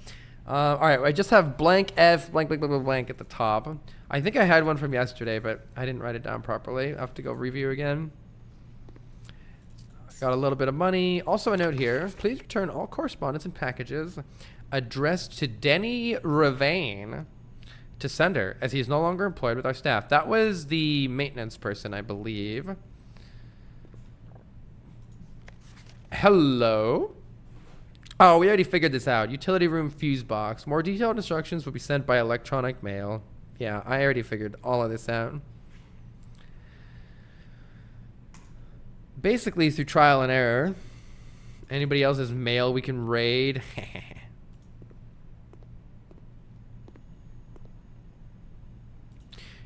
All right, I just have blank F, blank, blank, blank, blank, blank at the top. I think I had one from yesterday, but I didn't write it down properly. I have to go review again. Got a little bit of money. Also a note here. Please return all correspondence and packages addressed to Denny Ravane to sender, as he is no longer employed with our staff. That was the maintenance person, I believe. Hello. Oh, we already figured this out. Utility room fuse box. More detailed instructions will be sent by electronic mail. Yeah, I already figured all of this out. Basically through trial and error. Anybody else's mail we can raid.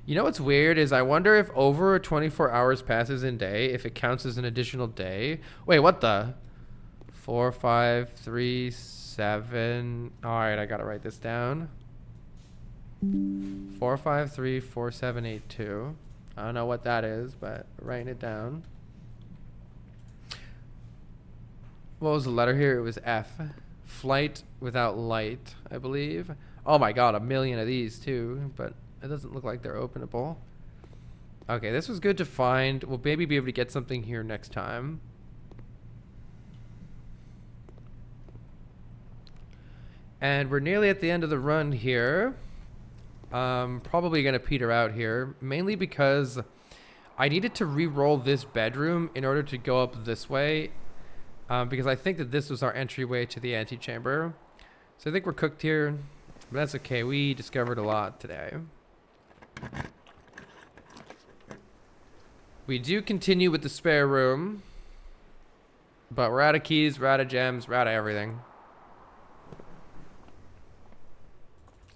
You know what's weird is I wonder if over 24 hours passes in day, if it counts as an additional day. Wait, what the? 4, 5, 3, 7. All right, I gotta write this down. 4, 5, 3, 4, 7, 8, 2. I don't know what that is, but writing it down. What was the letter here? It was F. Flight without light, I believe. Oh my god, a million of these too, but it doesn't look like they're openable. Okay, this was good to find. We'll maybe be able to get something here next time. And we're nearly at the end of the run here. Probably going to peter out here, mainly because I needed to re-roll this bedroom in order to go up this way, because I think that this was our entryway to the antechamber. So I think we're cooked here, but that's okay. We discovered a lot today. We do continue with the spare room, but we're out of keys, we're out of gems, we're out of everything.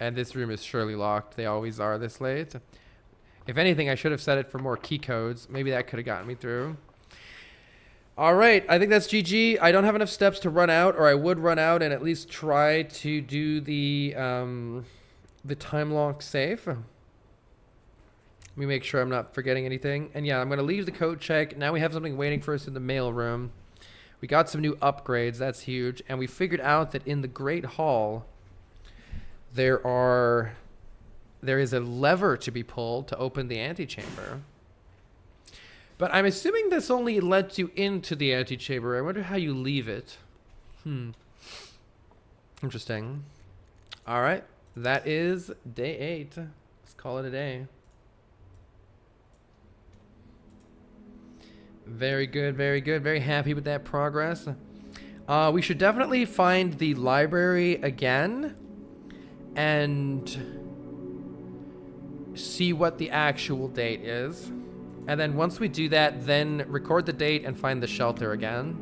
And this room is surely locked. They always are this late. If anything, I should have set it for more key codes. Maybe that could have gotten me through. All right, I think that's GG. I don't have enough steps to run out, or I would run out and at least try to do the time lock safe. Let me make sure I'm not forgetting anything. And yeah, I'm going to leave the code check. Now we have something waiting for us in the mail room. We got some new upgrades. That's huge. And we figured out that in the Great Hall, there is a lever to be pulled to open the antechamber. But I'm assuming this only lets you into the antechamber. I wonder how you leave it. Interesting. All right. That is day 8. Let's call it a day. Very good, very good. Very happy with that progress. We should definitely find the library again and see what the actual date is. And then once we do that, then record the date and find the shelter again.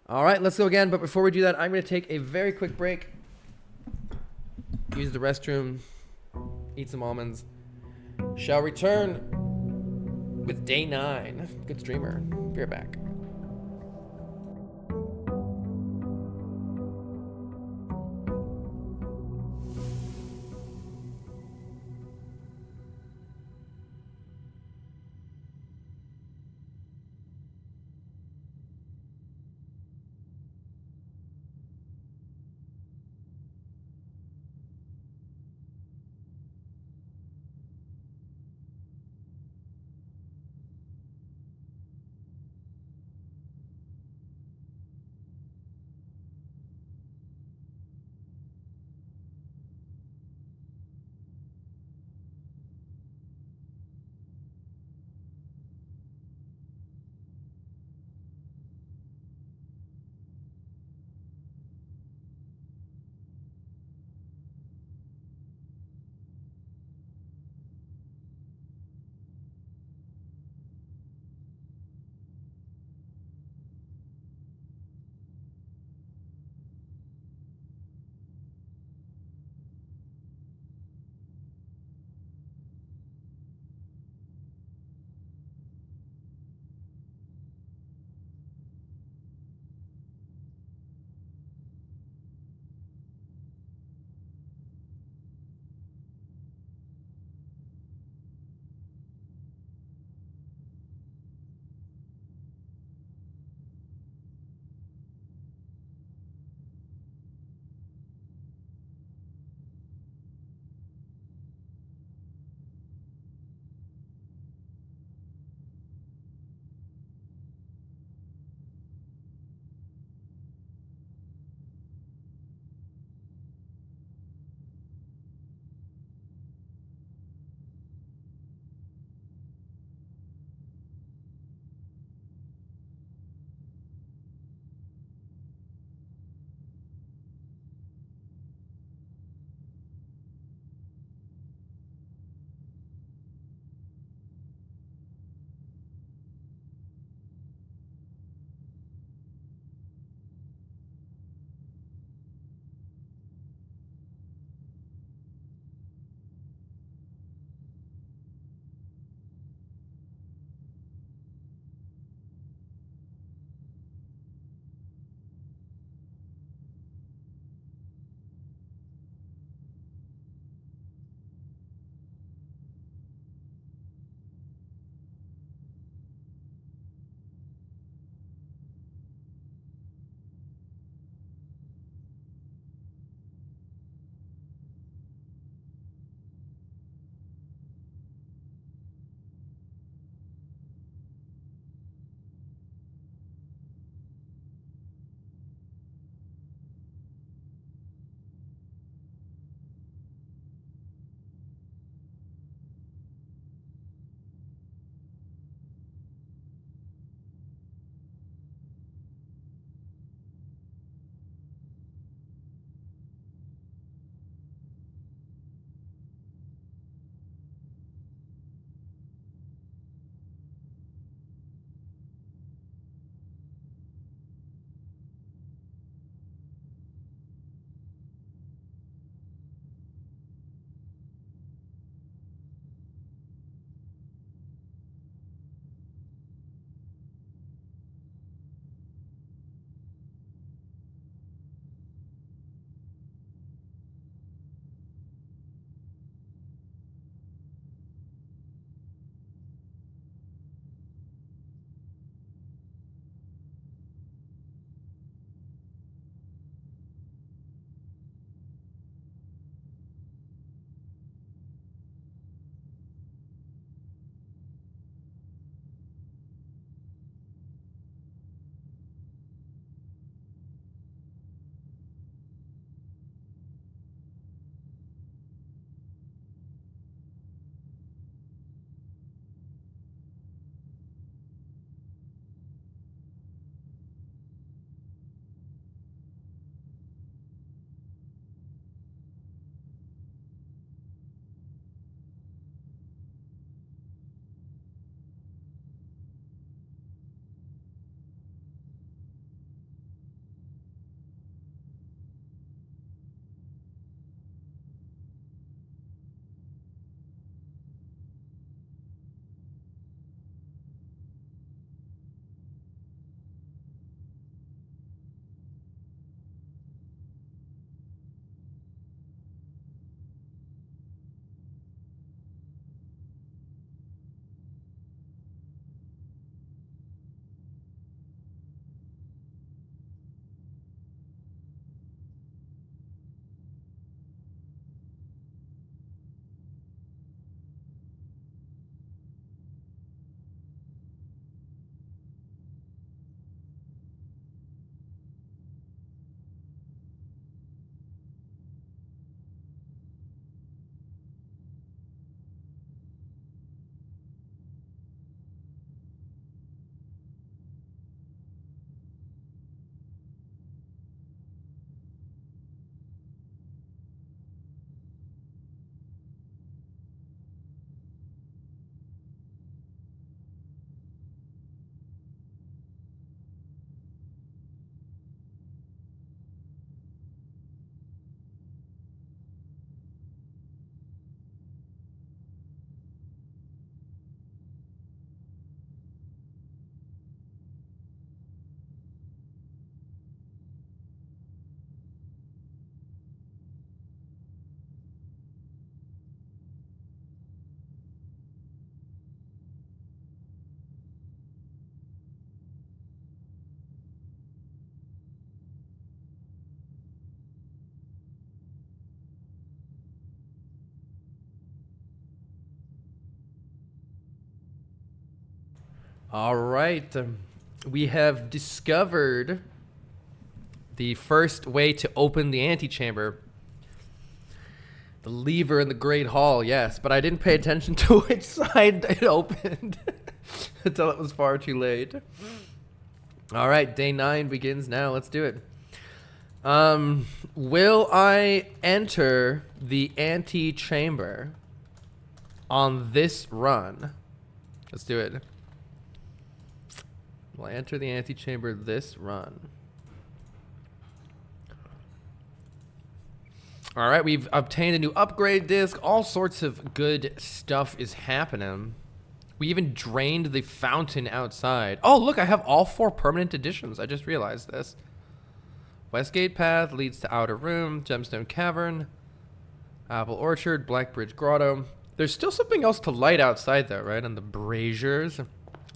All right, let's go again. But before we do that, I'm going to take a very quick break. Use the restroom. Eat some almonds. Shall return with day 9. Good streamer. Be right back. All right. We have discovered the first way to open the antechamber. The lever in the Great Hall, yes, but I didn't pay attention to which side it opened until it was far too late. All right, day 9 begins now. Let's do it. Will I enter the antechamber on this run? Let's do it. Will I enter the antechamber this run? All right, we've obtained a new upgrade disc. All sorts of good stuff is happening. We even drained the fountain outside. Oh, look, I have all 4 permanent additions. I just realized this. Westgate Path leads to Outer Room, Gemstone Cavern, Apple Orchard, Blackbridge Grotto. There's still something else to light outside, though, right? On the braziers.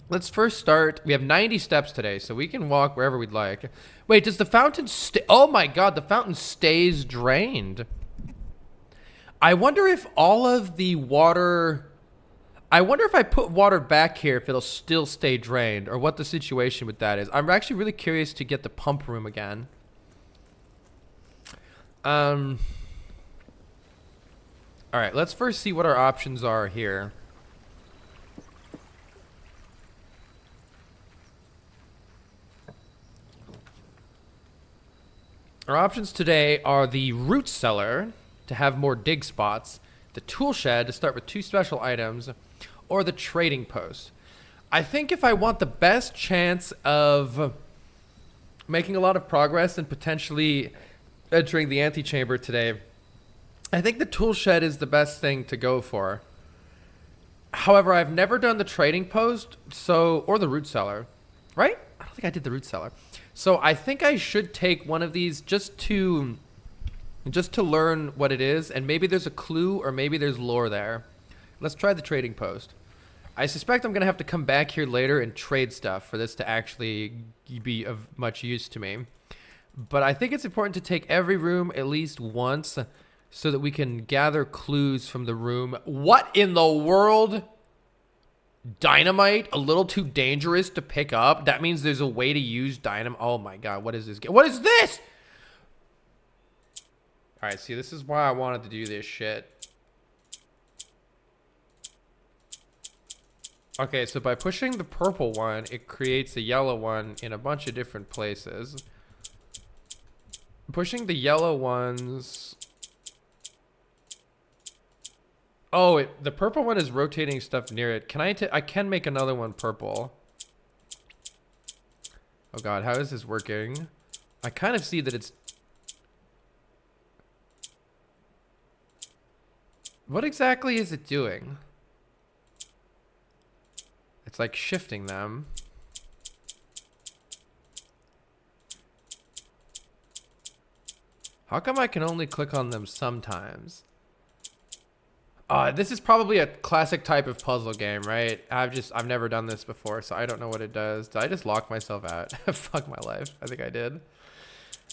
Let's first start. We have 90 steps today, so we can walk wherever we'd like. Wait, does the fountain stay? Oh my god, the fountain stays drained. I wonder if all of the water... I wonder if I put water back here, if it'll still stay drained, or what the situation with that is. I'm actually really curious to get the pump room again. All right, let's first see what our options are here. Our options today are the root cellar to have more dig spots, the tool shed to start with 2 special items, or the trading post. I think if I want the best chance of making a lot of progress and potentially entering the antechamber today, I think the tool shed is the best thing to go for. However, I've never done the trading post, or the root cellar, right? I don't think I did the root cellar. So I think I should take one of these just to learn what it is, and maybe there's a clue or maybe there's lore there. Let's try the trading post. I suspect I'm going to have to come back here later and trade stuff for this to actually be of much use to me. But I think it's important to take every room at least once so that we can gather clues from the room. What in the world? Dynamite? A little too dangerous to pick up? That means there's a way to use dynamite. Oh my god, what is this? What is this? Alright, see, this is why I wanted to do this shit. Okay, so by pushing the purple one, it creates a yellow one in a bunch of different places. Pushing the yellow ones... Oh, the purple one is rotating stuff near it. Can I can make another one purple. Oh god, how is this working? I kind of see that it's... What exactly is it doing? It's like shifting them. How come I can only click on them sometimes? This is probably a classic type of puzzle game, right? I've never done this before, so I don't know what it does. Did I just lock myself out? Fuck my life. I think I did.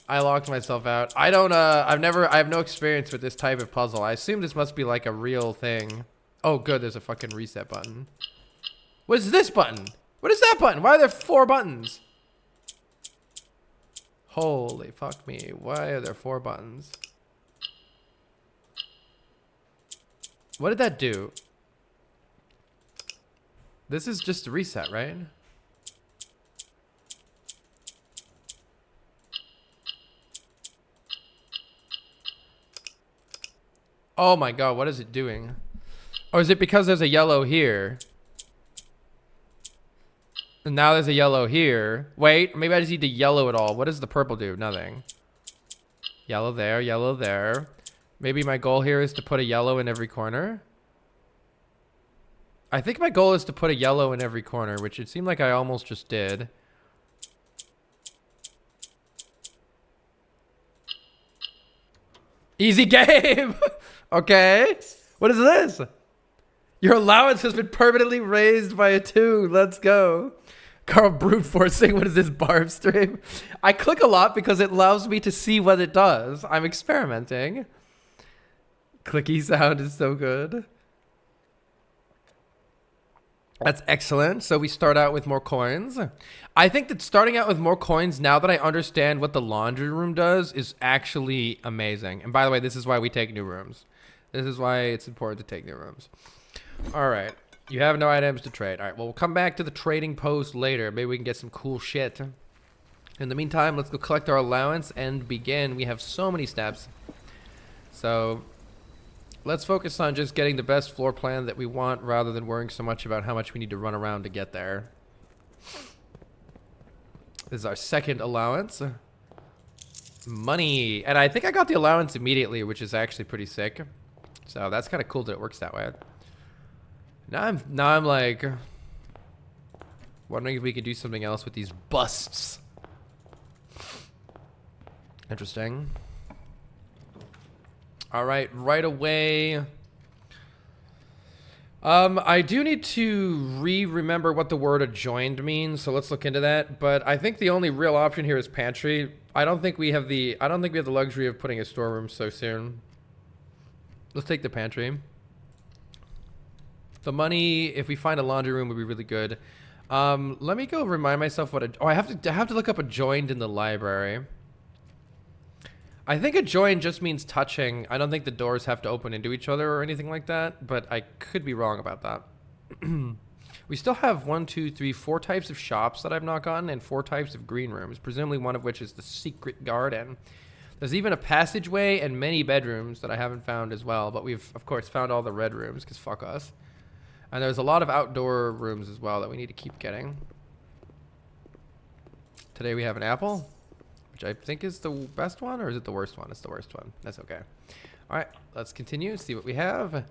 I locked myself out. I have no experience with this type of puzzle. I assume this must be like a real thing. Oh, good. There's a fucking reset button. What is this button? What is that button? Why are there 4 buttons? Holy fuck me. Why are there 4 buttons? What did that do? This is just a reset, right? Oh my god, what is it doing? Or is it because there's a yellow here? And now there's a yellow here. Wait, maybe I just need to yellow it all. What does the purple do? Nothing. Yellow there, yellow there. Maybe my goal here is to put a yellow in every corner. I think my goal is to put a yellow in every corner, which it seemed like I almost just did. Easy game! Okay. What is this? Your allowance has been permanently raised by a 2. Let's go. Carl brute forcing. What is this, barb stream? I click a lot because it allows me to see what it does. I'm experimenting. Clicky sound is so good. That's excellent. So we start out with more coins. I think that starting out with more coins, now that I understand what the laundry room does, is actually amazing. And by the way, this is why we take new rooms. This is why it's important to take new rooms. All right. You have no items to trade. All right. Well, we'll come back to the trading post later. Maybe we can get some cool shit. In the meantime, let's go collect our allowance and begin. We have so many steps. So let's focus on just getting the best floor plan that we want rather than worrying so much about how much we need to run around to get there. This is our second allowance. Money. And I think I got the allowance immediately, which is actually pretty sick. So that's kind of cool that it works that way. Now I'm like wondering if we could do something else with these busts. Interesting. All right, right away. I do need to remember what the word adjoined means, so let's look into that. But I think the only real option here is pantry. I don't think we have the luxury of putting a storeroom so soon. Let's take the pantry. The money, if we find a laundry room, would be really good. Let me go remind myself what I have to look up adjoined in the library. I think adjoined just means touching. I don't think the doors have to open into each other or anything like that, but I could be wrong about that. We still have 4 types of shops that I've not gotten and 4 types of green rooms, presumably one of which is the secret garden. There's even a passageway and many bedrooms that I haven't found as well, but we've, of course, found all the red rooms because fuck us. And there's a lot of outdoor rooms as well that we need to keep getting. Today we have an apple, which I think is the best one, or is it the worst one? It's the worst one. That's okay. All right, let's continue, see what we have.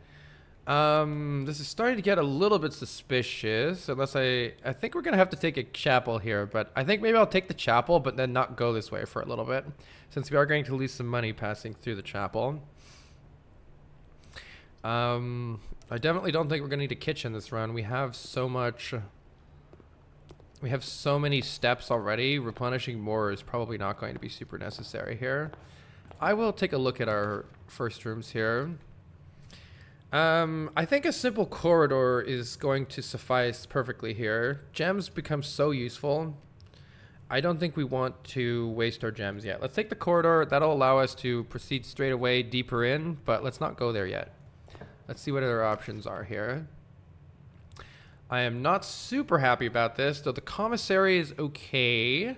This is starting to get a little bit suspicious, unless I think we're going to have to take a chapel here, but I think maybe I'll take the chapel, but then not go this way for a little bit, since we are going to lose some money passing through the chapel. I definitely don't think we're going to need a kitchen this run. We have so many steps already. Replenishing more is probably not going to be super necessary here. I will take a look at our first rooms here. I think a simple corridor is going to suffice perfectly here. Gems become so useful. I don't think we want to waste our gems yet. Let's take the corridor. That'll allow us to proceed straight away deeper in, but let's not go there yet. Let's see what other options are here. I am not super happy about this, though the commissary is okay.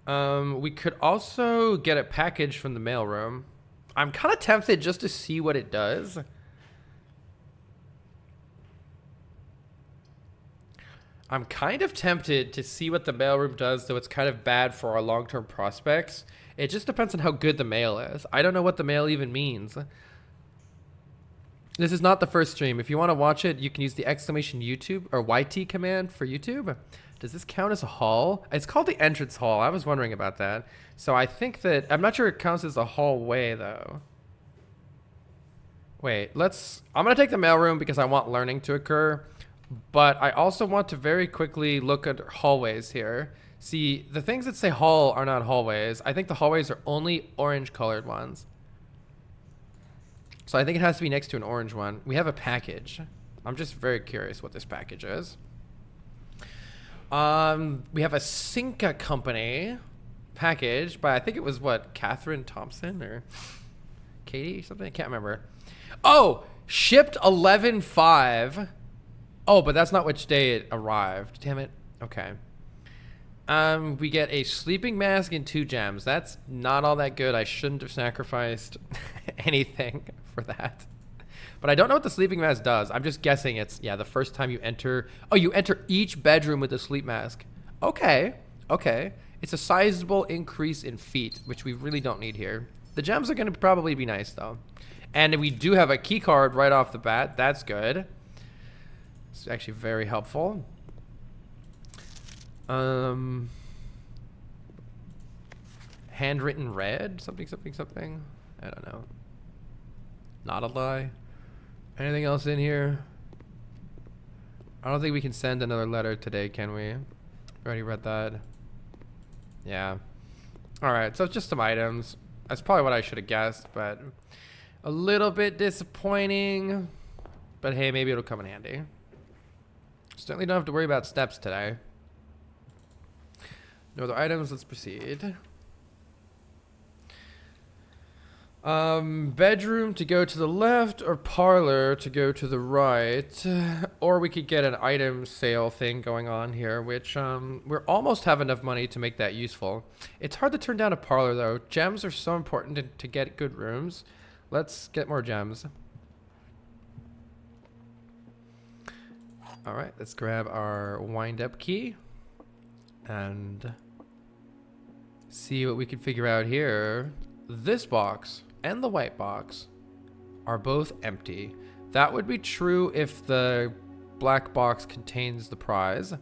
We could also get a package from the mailroom. I'm kind of tempted just to see what it does. I'm kind of tempted to see what the mailroom does, though it's kind of bad for our long-term prospects. It just depends on how good the mail is. I don't know what the mail even means. This is not the first stream. If you want to watch it, you can use the exclamation YouTube or YT command for YouTube. Does this count as a hall? It's called the entrance hall. I was wondering about that. So I think that, I'm not sure it counts as a hallway though. Wait, I'm going to take the mailroom because I want learning to occur. But I also want to very quickly look at hallways here. See, the things that say hall are not hallways. I think the hallways are only orange colored ones. So I think it has to be next to an orange one. We have a package. I'm just very curious what this package is. We have a Cinca Company package by, I think it was what, Catherine Thompson or Katie something? I can't remember. Oh, shipped 11/5. Oh, but that's not which day it arrived. Damn it. Okay. We get a sleeping mask and 2 gems. That's not all that good. I shouldn't have sacrificed anything for that. But I don't know what the sleeping mask does. I'm just guessing it's, yeah, the first time you enter. Oh, you enter each bedroom with a sleep mask. Okay. Okay. It's a sizable increase in feet, which we really don't need here. The gems are going to probably be nice, though. And we do have a key card right off the bat. That's good. It's actually very helpful. Handwritten red? Something. I don't know. Not a lie. Anything else in here? I don't think we can send another letter today, can we? Already read that. Yeah. Alright, so just some items. That's probably what I should have guessed, but a little bit disappointing. But hey, maybe it'll come in handy. Certainly don't have to worry about steps today. No other items. Let's proceed. Bedroom to go to the left or parlor to go to the right. Or we could get an item sale thing going on here, which we're almost have enough money to make that useful. It's hard to turn down a parlor though. Gems are so important to get good rooms. Let's get more gems. All right, let's grab our wind-up key and see what we can figure out here. This box and the white box are both empty. That would be true if the black box contains the prize.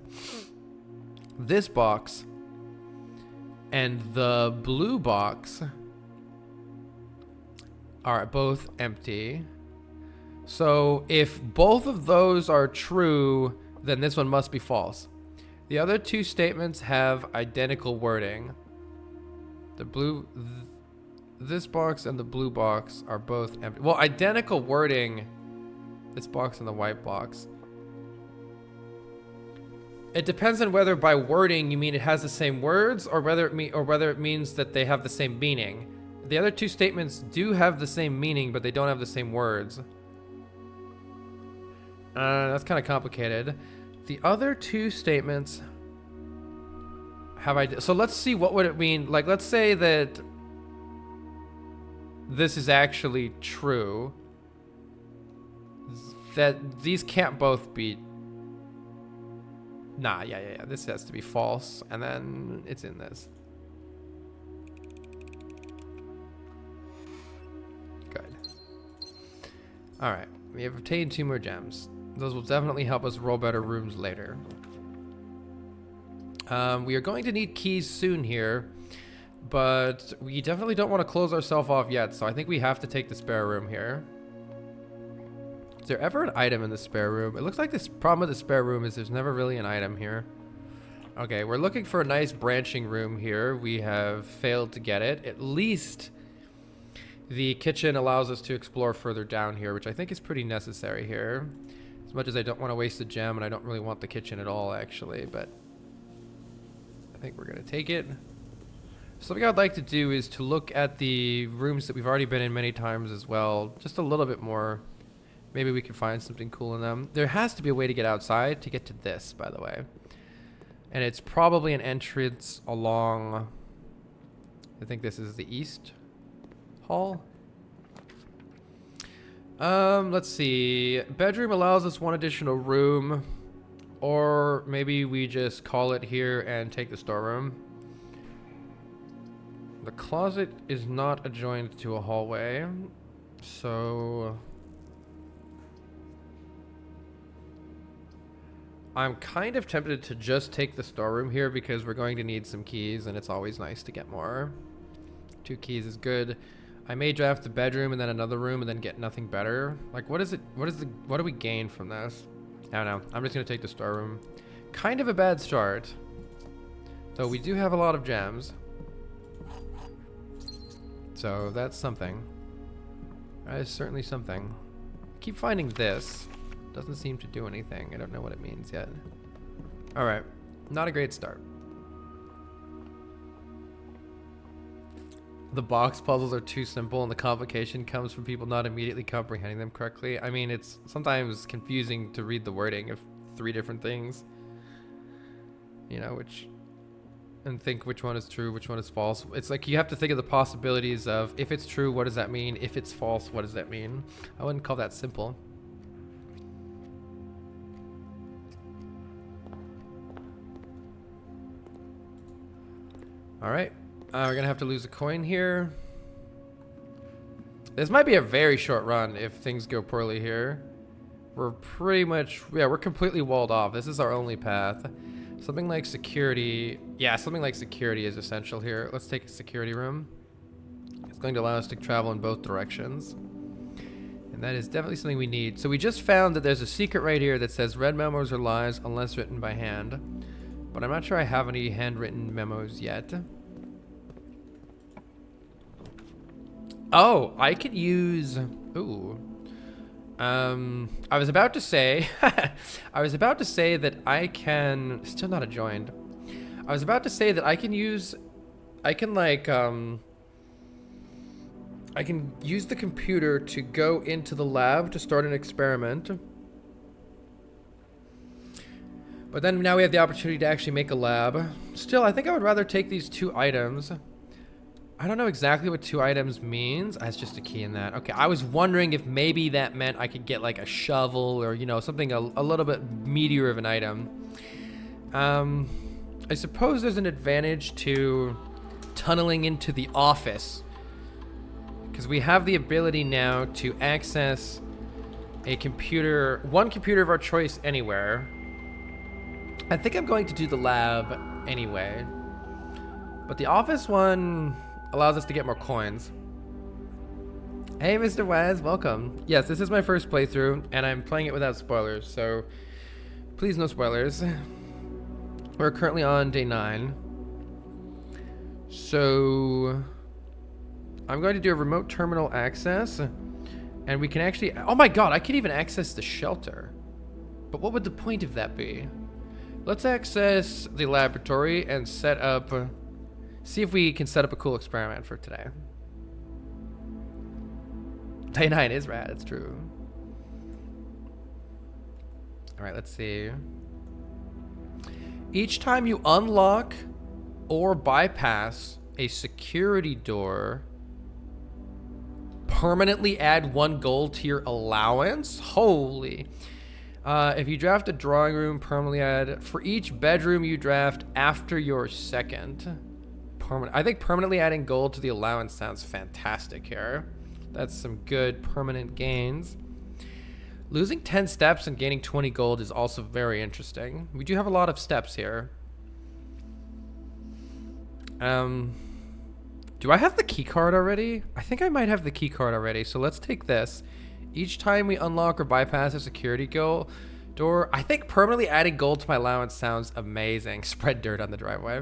This box and the blue box are both empty. So if both of those are true, then this one must be false. The other two statements have identical wording. This box and the blue box are both empty. Well, identical wording, this box and the white box. It depends on whether by wording you mean it has the same words or whether it means that they have the same meaning. The other two statements do have the same meaning, but they don't have the same words. That's kind of complicated. The other two statements have so let's see, what would it mean? Like, let's say that this is actually true. That these can't both be. Nah, yeah. This has to be false, and then it's in this. Good. All right, we have obtained 2 more gems. Those will definitely help us roll better rooms later. We are going to need keys soon here, but we definitely don't want to close ourselves off yet, so I think we have to take the spare room here. Is there ever an item in the spare room? It looks like this problem with the spare room is there's never really an item here. Okay, we're looking for a nice branching room here. We have failed to get it. At least the kitchen allows us to explore further down here, which I think is pretty necessary here. As much as I don't want to waste a gem, and I don't really want the kitchen at all, actually, but I think we're going to take it. Something I'd like to do is to look at the rooms that we've already been in many times as well, just a little bit more. Maybe we can find something cool in them. There has to be a way to get outside to get to this, by the way. And it's probably an entrance along, I think this is the east hall. Let's see. Bedroom allows us 1 additional room, or maybe we just call it here and take the storeroom. The closet is not adjoined to a hallway, so I'm kind of tempted to just take the storeroom here because we're going to need some keys, and it's always nice to get more. 2 keys is good. I may draft the bedroom and then another room and then get nothing better. Like, what do we gain from this? I don't know. I'm just gonna take the storeroom. Kind of a bad start, though we do have a lot of gems, so that's something. That is certainly something. I keep finding this. Doesn't seem to do anything. I don't know what it means yet. All right, not a great start. The box puzzles are too simple, and the complication comes from people not immediately comprehending them correctly. I mean, it's sometimes confusing to read the wording of 3 different things, you know, and think which one is true, which one is false. It's like you have to think of the possibilities of, if it's true, what does that mean? If it's false, what does that mean? I wouldn't call that simple. All right. We're gonna have to lose a coin here. This might be a very short run if things go poorly here. We're pretty much, yeah, we're completely walled off. This is our only path. Something like security. Yeah, something like security is essential here. Let's take a security room. It's going to allow us to travel in both directions. And that is definitely something we need. So we just found that there's a secret right here that says red memos are lies unless written by hand. But I'm not sure I have any handwritten memos yet. Oh, I could use... Ooh. I was about to say, I was about to say that I can, still not adjoined. I was about to say that I can use the computer to go into the lab to start an experiment. But then now we have the opportunity to actually make a lab. Still, I think I would rather take these 2 items. I don't know exactly what 2 items means. That's just a key in that. Okay, I was wondering if maybe that meant I could get like a shovel or, you know, something a little bit meatier of an item. I suppose there's an advantage to tunneling into the office, because we have the ability now to access a computer, one computer of our choice anywhere. I think I'm going to do the lab anyway, but the office one allows us to get more coins. Hey, Mr. Waz, welcome. Yes, this is my first playthrough, and I'm playing it without spoilers, so please no spoilers. We're currently on day 9. So I'm going to do a remote terminal access, and we can actually, oh my god, I can even access the shelter. But what would the point of that be? Let's access the laboratory and set up, see if we can set up a cool experiment for today. Day 9 is rad, it's true. All right, let's see. Each time you unlock or bypass a security door, permanently add 1 gold to your allowance. Holy. If you draft a drawing room, permanently add for each bedroom you draft after your second. I think permanently adding gold to the allowance sounds fantastic here. That's some good permanent gains. Losing 10 steps and gaining 20 gold is also very interesting. We do have a lot of steps here. Do I have the key card already? I think I might have the key card already. So let's take this. Each time we unlock or bypass a security door, I think permanently adding gold to my allowance sounds amazing. Spread dirt on the driveway.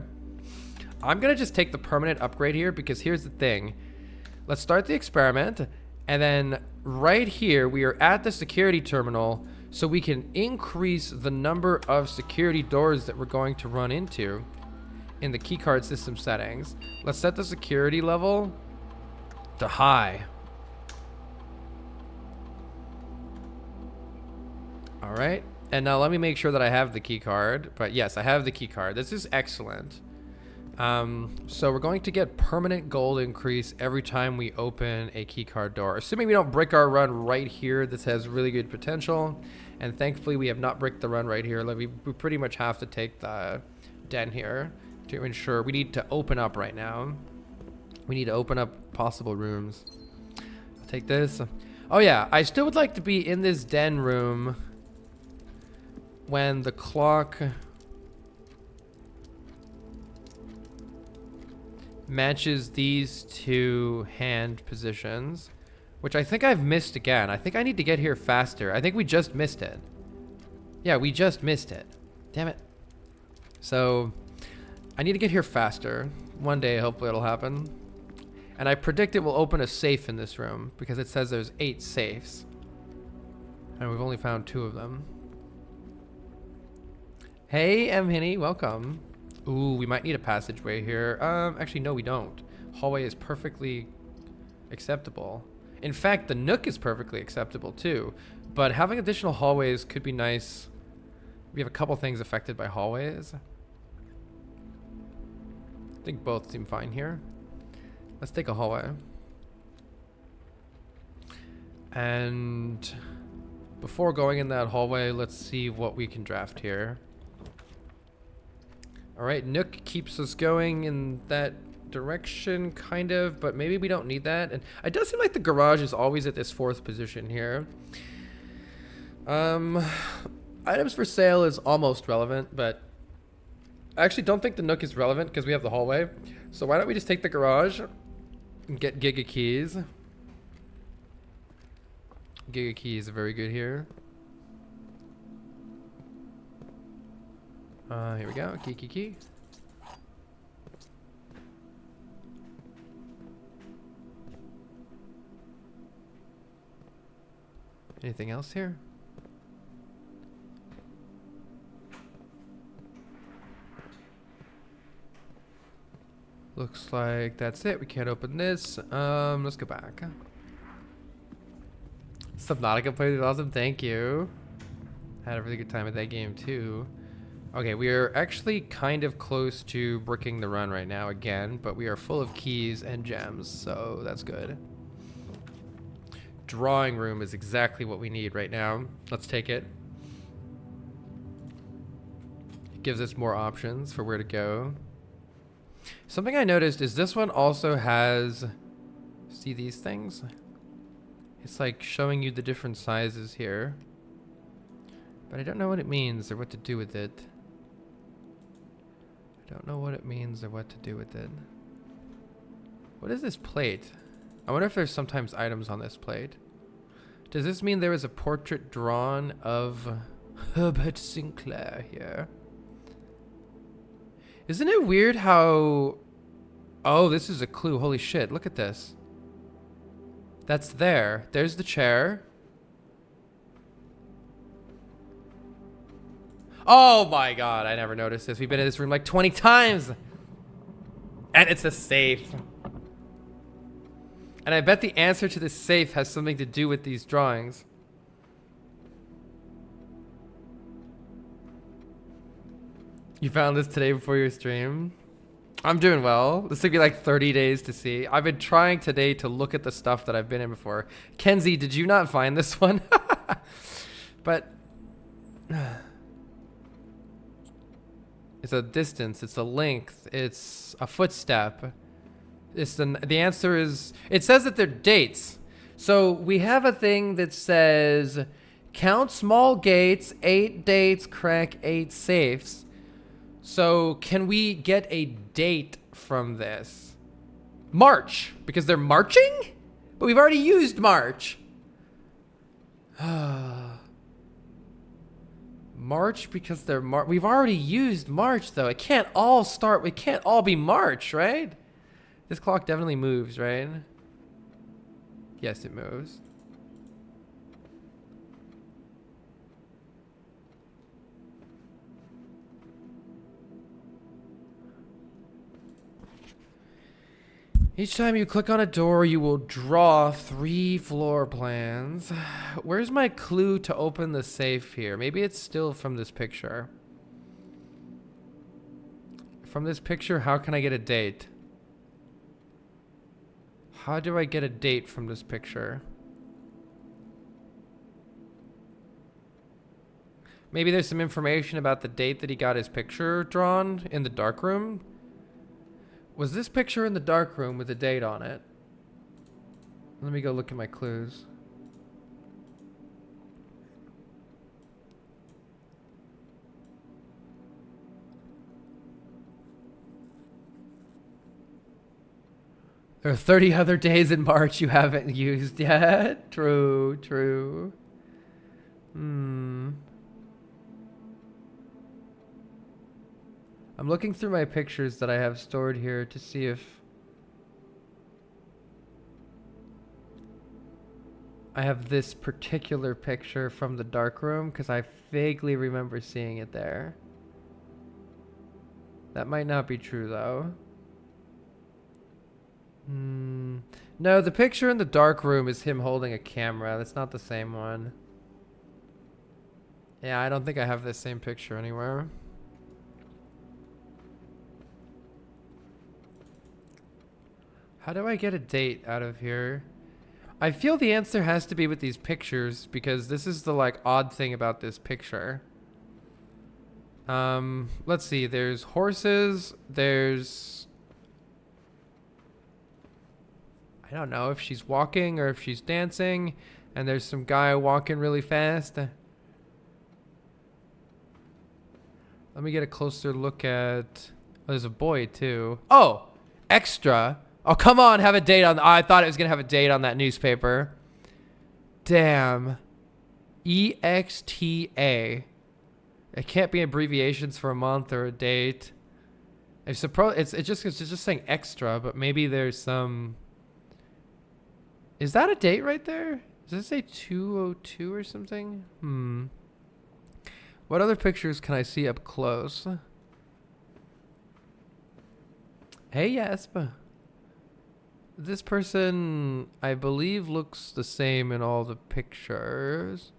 I'm gonna just take the permanent upgrade here, because here's the thing. Let's start the experiment, and then right here we are at the security terminal, so we can increase the number of security doors that we're going to run into in the keycard system settings. Let's set the security level to high. All right, and now let me make sure that I have the key card. But yes, I have the key card. This is excellent. So we're going to get permanent gold increase every time we open a key card door, assuming we don't brick our run right here. This has really good potential, and thankfully we have not bricked the run right here. Like we pretty much have to take the den here to ensure. We need to open up right now. We need to open up possible rooms. I'll take this. Oh yeah, I still would like to be in this den room when the clock matches these 2 hand positions, which I think I've missed again. I think I need to get here faster. I think we just missed it. Yeah, we just missed it. Damn it. So I need to get here faster. One day, hopefully it'll happen. And I predict it will open a safe in this room, because it says there's 8 safes. And we've only found 2 of them. Hey, M. Hinny, welcome. Ooh, we might need a passageway here. Actually, no, we don't. Hallway is perfectly acceptable. In fact, the nook is perfectly acceptable too. But having additional hallways could be nice. We have a couple things affected by hallways. I think both seem fine here. Let's take a hallway. And before going in that hallway, let's see what we can draft here. All right, Nook keeps us going in that direction, kind of, but maybe we don't need that. And it does seem like the garage is always at this 4th position here. Items for sale is almost relevant, but I actually don't think the Nook is relevant because we have the hallway. So why don't we just take the garage and get Giga Keys. Giga Keys are very good here. Here we go, key. Anything else here? Looks like that's it. We can't open this. Let's go back. Subnautica played awesome. Thank you. Had a really good time at that game too. Okay, we are actually kind of close to bricking the run right now again, but we are full of keys and gems, so that's good. Drawing room is exactly what we need right now. Let's take it. It gives us more options for where to go. Something I noticed is this one also has, see these things? It's like showing you the different sizes here. But I don't know what it means or what to do with it. I don't know what it means or what to do with it. What is this plate? I wonder if there's sometimes items on this plate. Does this mean there was a portrait drawn of Herbert Sinclair here? Isn't it weird how... Oh, this is a clue. Holy shit, look at this. That's there. There's the chair. Oh my god, I never noticed this. We've been in this room like 20 times. And it's a safe. And I bet the answer to this safe has something to do with these drawings. You found this today before your stream? I'm doing well. This took me like 30 days to see. I've been trying today to look at the stuff that I've been in before. Kenzie, did you not find this one? But it's a distance, it's a length, it's a footstep. It's the answer is, it says that they're dates. So we have a thing that says, count small gates, 8 dates, crack 8 safes. So can we get a date from this? March, because they're marching? But we've already used March. March because they're we've already used March though. It can't all be March, right? This clock definitely moves, right? Yes, it moves. Each time you click on a door, you will draw 3 floor plans. Where's my clue to open the safe here? Maybe it's still from this picture. From this picture, how can I get a date? How do I get a date from this picture? Maybe there's some information about the date that he got his picture drawn in the darkroom. Was this picture in the darkroom with a date on it? Let me go look at my clues. There are 30 other days in March you haven't used yet. True, true. I'm looking through my pictures that I have stored here to see if I have this particular picture from the darkroom, because I vaguely remember seeing it there. That might not be true though. No, the picture in the darkroom is him holding a camera. That's not the same one. Yeah, I don't think I have this same picture anywhere. How do I get a date out of here? I feel the answer has to be with these pictures, because this is the like odd thing about this picture. Let's see, there's horses, there's, I don't know if she's walking or if she's dancing, and there's some guy walking really fast. Let me get a closer look at, oh, there's a boy too. Oh, extra. Oh, come on, have a date on, I thought it was gonna have a date on that newspaper. Damn. EXTA. It can't be abbreviations for a month or a date. It's just saying extra, but maybe there's some. Is that a date right there? Does it say 202 or something? What other pictures can I see up close? Hey, Yesp. This person, I believe, looks the same in all the pictures.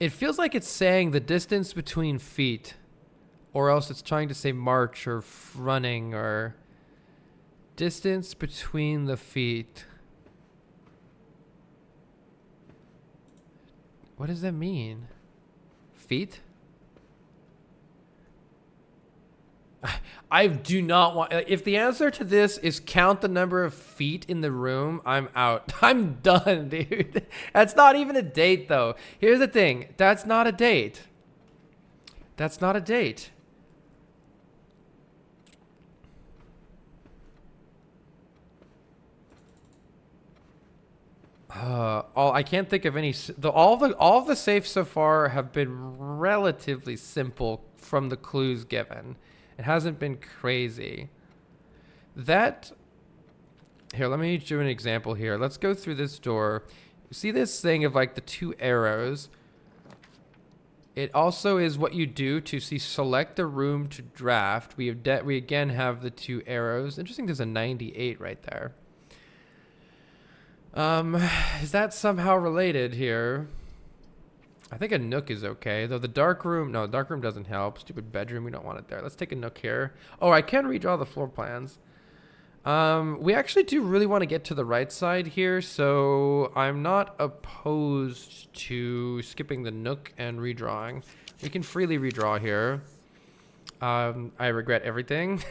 It feels like it's saying the distance between feet, or else it's trying to say march or running or distance between the feet. What does that mean? Feet? I do not want... If the answer to this is count the number of feet in the room, I'm out. I'm done, dude. That's not even a date, though. Here's the thing. That's not a date. That's not a date. I can't think of any... All of the safes so far have been relatively simple from the clues given. It hasn't been crazy. That... Here, let me do an example here. Let's go through this door. You see this thing of like the 2 arrows? It also is what you do to see select a room to draft. We again have the 2 arrows. Interesting, there's a 98 right there. Is that somehow related here? I think a nook is okay, though the dark room, no, dark room doesn't help. Stupid bedroom, we don't want it there. Let's take a nook here. Oh, I can redraw the floor plans. We actually do really want to get to the right side here, so I'm not opposed to skipping the nook and redrawing. We can freely redraw here. I regret everything.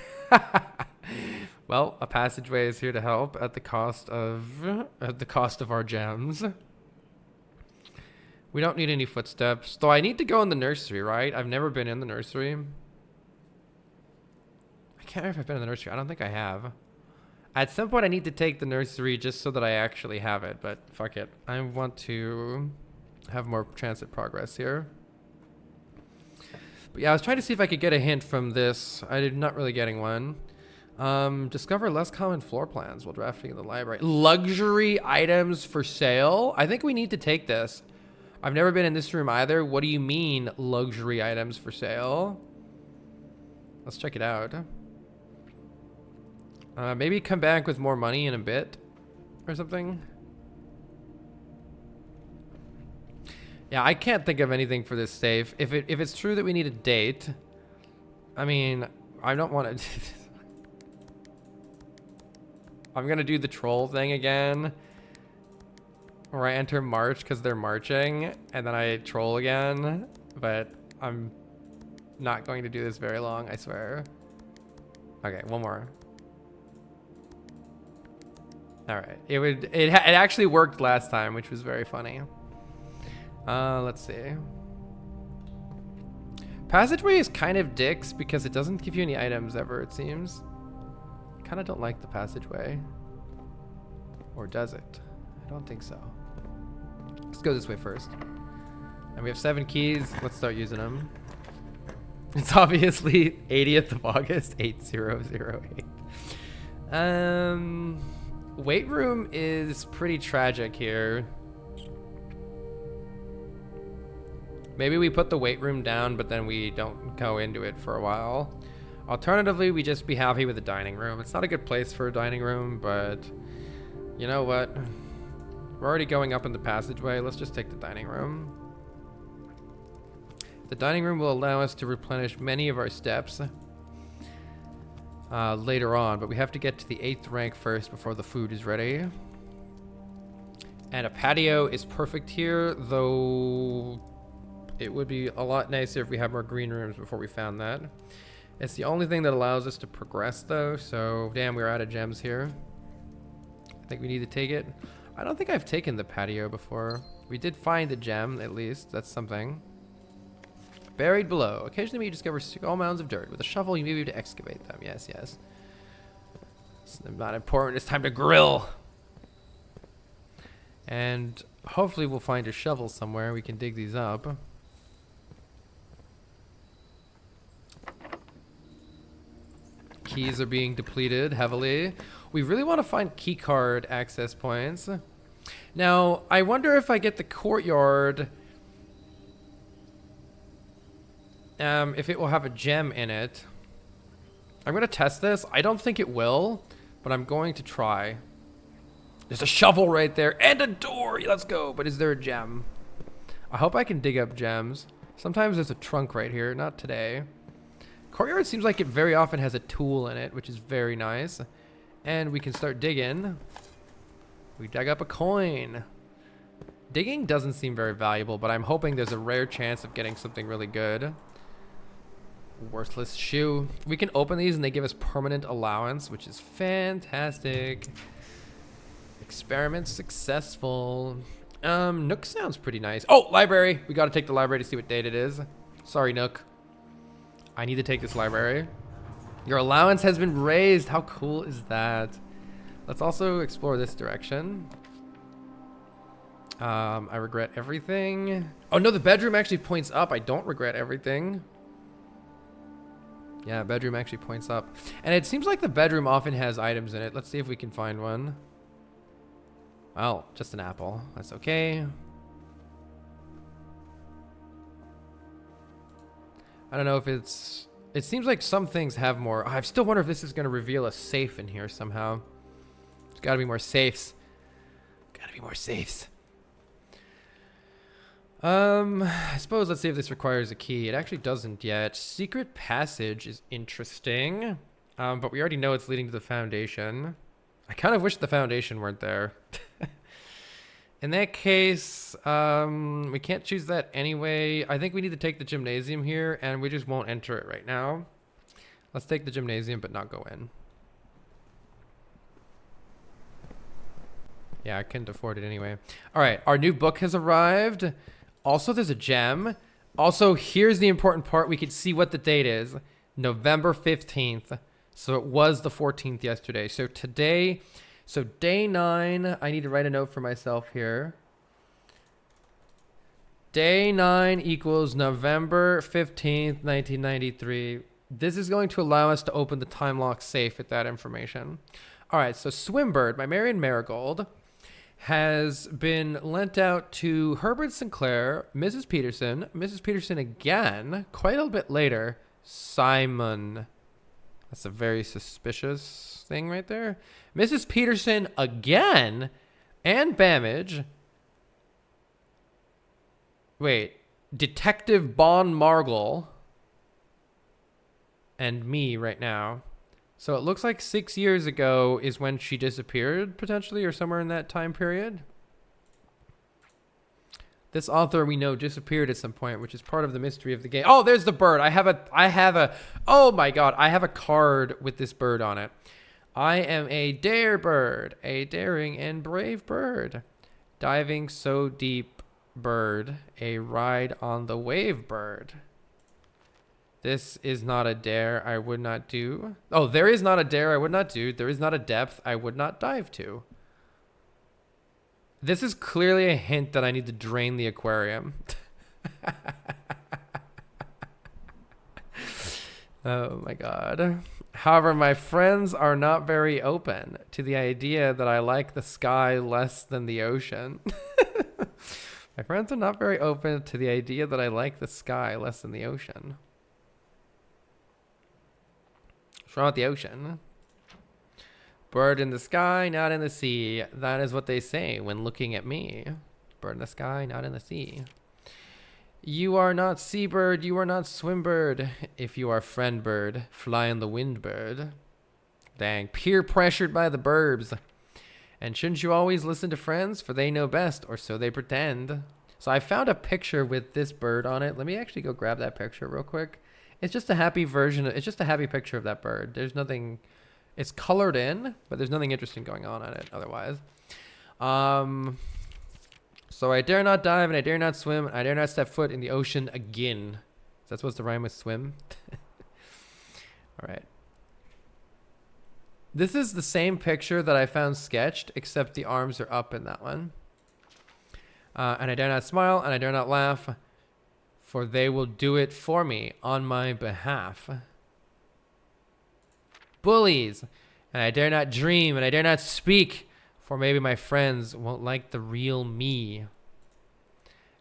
Well, a passageway is here to help at the cost of our gems. We don't need any footsteps, though I need to go in the nursery, right? I've never been in the nursery. I can't remember if I've been in the nursery. I don't think I have. At some point, I need to take the nursery just so that I actually have it, but fuck it. I want to have more chance at progress here. But yeah, I was trying to see if I could get a hint from this. I'm not really getting one. Discover less common floor plans while drafting in the library. Luxury items for sale? I think we need to take this. I've never been in this room either. What do you mean, luxury items for sale? Let's check it out. Maybe come back with more money in a bit or something. Yeah, I can't think of anything for this safe. If it's true that we need a date, I mean, I don't want to... I'm going to do the troll thing again. Where I enter March because they're marching, and then I troll again, but I'm not going to do this very long, I swear. Okay, one more. All right, it actually worked last time, which was very funny. Let's see. Passageway is kind of dicks because it doesn't give you any items ever, it seems. I kind of don't like the passageway. Or does it? I don't think so. Let's go this way first. And we have 7 keys. Let's start using them. It's obviously 80th of August, 8008. Weight room is pretty tragic here. Maybe we put the weight room down, but then we don't go into it for a while. Alternatively, we just be happy with the dining room. It's not a good place for a dining room, but you know what? We're already going up in the passageway. Let's just take the dining room. The dining room will allow us to replenish many of our steps later on, but we have to get to the 8th rank first before the food is ready. And a patio is perfect here, though it would be a lot nicer if we had more green rooms before we found that. It's the only thing that allows us to progress, though, so damn, we're out of gems here. I think we need to take it. I don't think I've taken the patio before. We did find a gem, at least. That's something. Buried below. Occasionally you discover small mounds of dirt. With a shovel, you may be able to excavate them. Yes, yes. It's not important. It's time to grill. And hopefully we'll find a shovel somewhere. We can dig these up. Keys are being depleted heavily. We really want to find keycard access points. Now, I wonder if I get the courtyard, if it will have a gem in it. I'm going to test this. I don't think it will, but I'm going to try. There's a shovel right there and a door. Let's go. But is there a gem? I hope I can dig up gems. Sometimes there's a trunk right here. Not today. Courtyard seems like it very often has a tool in it, which is very nice. And we can start digging. We dug up a coin. Digging doesn't seem very valuable, but I'm hoping there's a rare chance of getting something really good. Worthless shoe. We can open these and they give us permanent allowance, which is fantastic. Experiment successful. Nook sounds pretty nice. Oh, library. We got to take the library to see what date it is. Sorry, Nook. I need to take this library. Your allowance has been raised. How cool is that? Let's also explore this direction. I regret everything. Oh no, the bedroom actually points up. I don't regret everything. Yeah, bedroom actually points up. And it seems like the bedroom often has items in it. Let's see if we can find one. Well, just an apple. That's okay. I don't know if it's... It seems like some things have more. I still wonder if this is going to reveal a safe in here somehow. There's got to be more safes. Got to be more safes. I suppose let's see if this requires a key. It actually doesn't yet. Secret passage is interesting. But we already know it's leading to the foundation. I kind of wish the foundation weren't there. In that case, we can't choose that anyway. I think we need to take the gymnasium here, and we just won't enter it right now. Let's take the gymnasium, but not go in. Yeah, I couldn't afford it anyway. All right, our new book has arrived. Also, there's a gem. Also, here's the important part. We can see what the date is. November 15th. So it was the 14th yesterday. So today... So day 9, I need to write a note for myself here. Day 9 equals November 15th, 1993. This is going to allow us to open the time lock safe with that information. All right, so Swimbird by Marion Marigold has been lent out to Herbert Sinclair, Mrs. Peterson again, quite a bit later, Simon. That's a very suspicious thing right there. Mrs. Peterson again, and Bamage. Wait, Detective Bon Margle, and me right now. So it looks like 6 years ago is when she disappeared, potentially, or somewhere in that time period. This author we know disappeared at some point, which is part of the mystery of the game. Oh, there's the bird. Oh my God, I have a card with this bird on it. I am a dare bird, a daring and brave bird. Diving so deep bird, a ride on the wave bird. This is not a dare I would not do. Oh, there is not a dare I would not do. There is not a depth I would not dive to. This is clearly a hint that I need to drain the aquarium. Oh my God. However, my friends are not very open to the idea that I like the sky less than the ocean. My friends are not very open to the idea that I like the sky less than the ocean. What's wrong with the ocean? Bird in the sky, not in the sea. That is what they say when looking at me. Bird in the sky, not in the sea. You are not seabird, you are not swimbird. If you are friend bird, fly in the wind bird. Dang, peer pressured by the burbs. And shouldn't you always listen to friends, for they know best, or so they pretend. So I found a picture with this bird on it. Let me actually go grab that picture real quick. It's just a happy version. It's just a happy picture of that bird. There's nothing, it's colored in, but there's nothing interesting going on it otherwise. So I dare not dive and I dare not swim. I dare not step foot in the ocean again. Is that supposed to rhyme with swim? All right. This is the same picture that I found sketched, except the arms are up in that one. And I dare not smile and I dare not laugh, for they will do it for me on my behalf. Bullies. And I dare not dream and I dare not speak, For maybe my friends won't like the real me.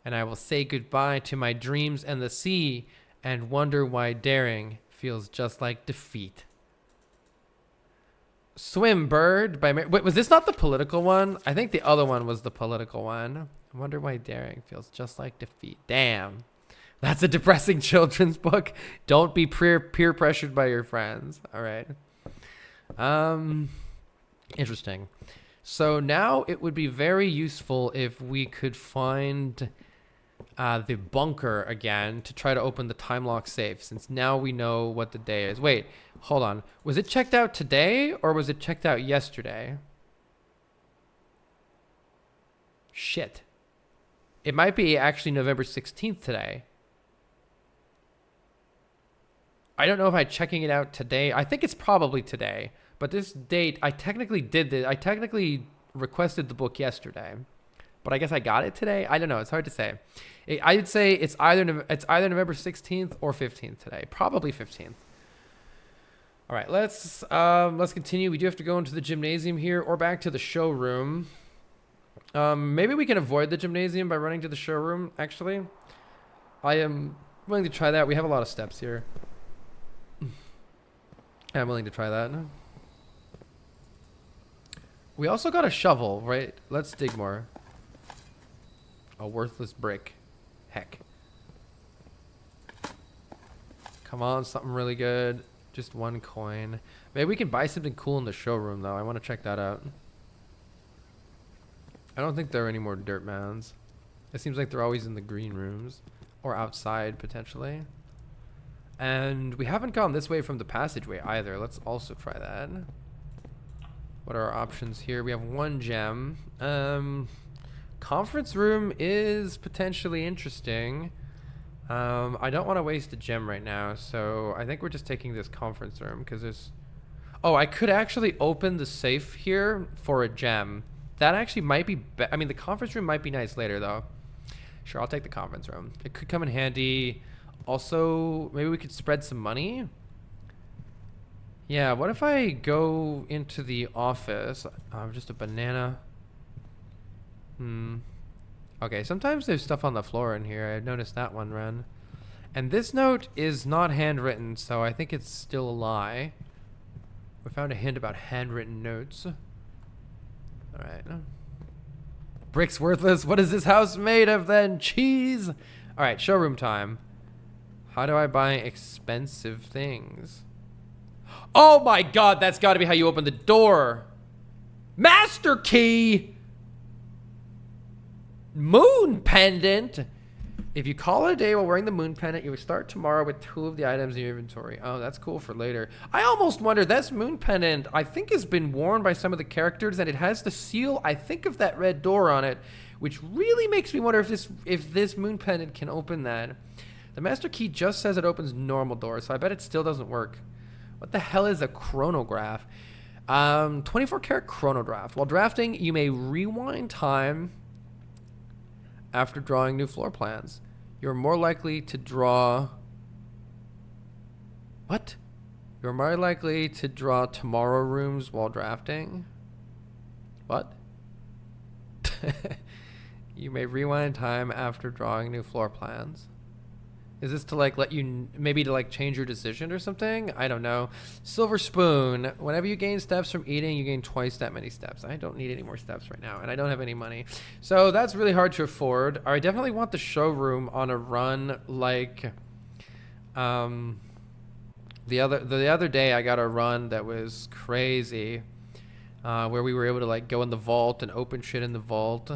And I will say goodbye to my dreams and the sea and wonder why daring feels just like defeat. Swim Bird by wait, was this not the political one? I think the other one was the political one. I wonder why daring feels just like defeat. Damn. That's a depressing children's book. Don't be peer pressured by your friends. All right. Interesting. So now it would be very useful if we could find the bunker again to try to open the time lock safe, since now we know what the day is. Wait, hold on. Was it checked out today or was it checked out yesterday? Shit. It might be actually November 16th today. I don't know if I'm checking it out today. I think it's probably today. But this date, I technically did this. I technically requested the book yesterday. But I guess I got it today. I don't know. It's hard to say. I'd say it's either November 16th or 15th today. Probably 15th. All right, let's continue. We do have to go into the gymnasium here or back to the showroom. Maybe we can avoid the gymnasium by running to the showroom, actually. I am willing to try that. We have a lot of steps here. I'm willing to try that. We also got a shovel, right? Let's dig more. A worthless brick. Heck. Come on, something really good. Just one coin. Maybe we can buy something cool in the showroom, though. I want to check that out. I don't think there are any more dirt mounds. It seems like they're always in the green rooms. Or outside, potentially. And we haven't gone this way from the passageway either. Let's also try that. What are our options here? We have one gem. Conference room is potentially interesting. I don't want to waste a gem right now, so I think we're just taking this conference room because there's... Oh, I could actually open the safe here for a gem. That actually might be... I mean, the conference room might be nice later, though. Sure, I'll take the conference room. It could come in handy. Also, maybe we could spread some money. Yeah, what if I go into the office? Just a banana. Okay, sometimes there's stuff on the floor in here. I've noticed that one run. And this note is not handwritten, so I think it's still a lie. We found a hint about handwritten notes. Alright. Brick's worthless. What is this house made of then? Cheese! Alright, showroom time. How do I buy expensive things? Oh my god, that's gotta be how you open the door. Master key! Moon pendant! If you call it a day while wearing the moon pendant, you will start tomorrow with 2 of the items in your inventory. Oh, that's cool for later. I almost wonder, this moon pendant, I think has been worn by some of the characters, and it has the seal, I think, of that red door on it, which really makes me wonder if this moon pendant can open that. The master key just says it opens normal doors, so I bet it still doesn't work. What the hell is a chronograph? 24 karat chronograph. While drafting, you may rewind time after drawing new floor plans. You're more likely to draw... What? You're more likely to draw tomorrow rooms while drafting? What? You may rewind time after drawing new floor plans. Is this to like let you, maybe to like change your decision or something? I don't know. Silver spoon. Whenever you gain steps from eating, you gain twice that many steps. I don't need any more steps right now, and I don't have any money. So that's really hard to afford. I definitely want the showroom on a run like the other day I got a run that was crazy. Where we were able to like go in the vault and open shit in the vault.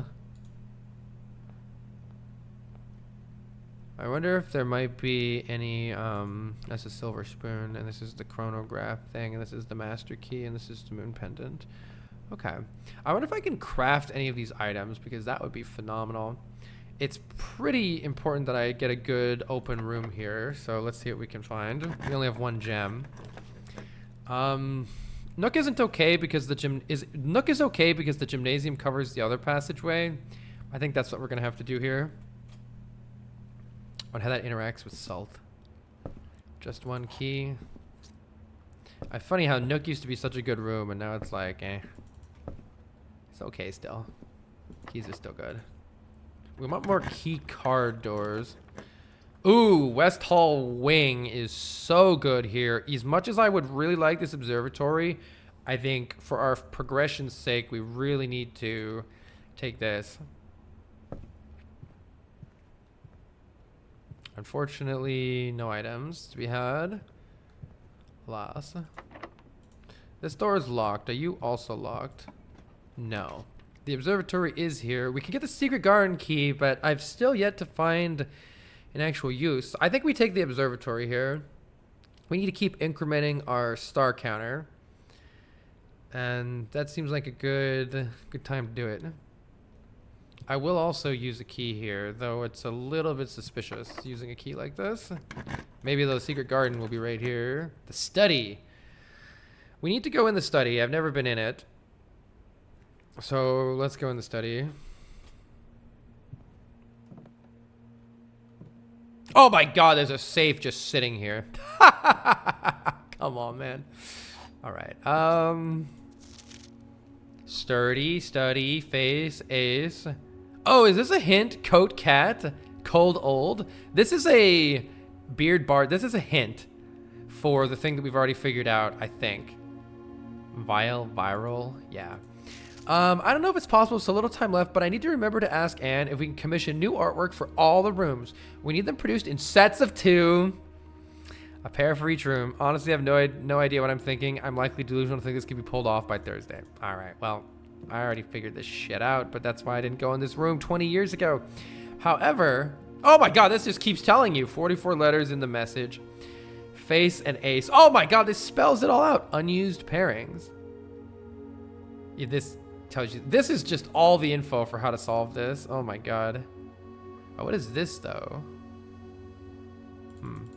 I wonder if there might be any, that's a silver spoon, and this is the chronograph thing, and this is the master key, and this is the moon pendant. Okay. I wonder if I can craft any of these items, because that would be phenomenal. It's pretty important that I get a good open room here, so let's see what we can find. We only have 1 gem. Nook isn't okay because Nook is okay because the gymnasium covers the other passageway. I think that's what we're gonna have to do here. On how that interacts with salt. Just 1 key. Funny how Nook used to be such a good room and now it's like, eh. It's okay still. Keys are still good. We want more key card doors. Ooh, West Hall Wing is so good here. As much as I would really like this observatory, I think for our progression's sake, we really need to take this. Unfortunately, no items to be had. Alas. This door is locked. Are you also locked? No. The observatory is here. We can get the secret garden key, but I've still yet to find an actual use. I think we take the observatory here. We need to keep incrementing our star counter. And that seems like a good time to do it. I will also use a key here, though it's a little bit suspicious using a key like this. Maybe the secret garden will be right here. The study. We need to go in the study. I've never been in it. So let's go in the study. Oh my god, there's a safe just sitting here. Come on, man. All right. Sturdy, study, face, ace. Oh, is this a hint? Coat cat, cold old. This is a beard bar. This is a hint for the thing that we've already figured out, I think. Viral, yeah. I don't know if it's possible, so little time left, but I need to remember to ask Anne if we can commission new artwork for all the rooms. We need them produced in sets of 2. A pair for each room. Honestly, I have no idea what I'm thinking. I'm likely delusional to think this can be pulled off by Thursday. All right, well, I already figured this shit out, but that's why I didn't go in this room 20 years ago. However, oh my god, this just keeps telling you. 44 letters in the message. Face and ace. Oh my god, this spells it all out. Unused pairings. Yeah, this tells you. This is just all the info for how to solve this. Oh my god. Oh, what is this though? Some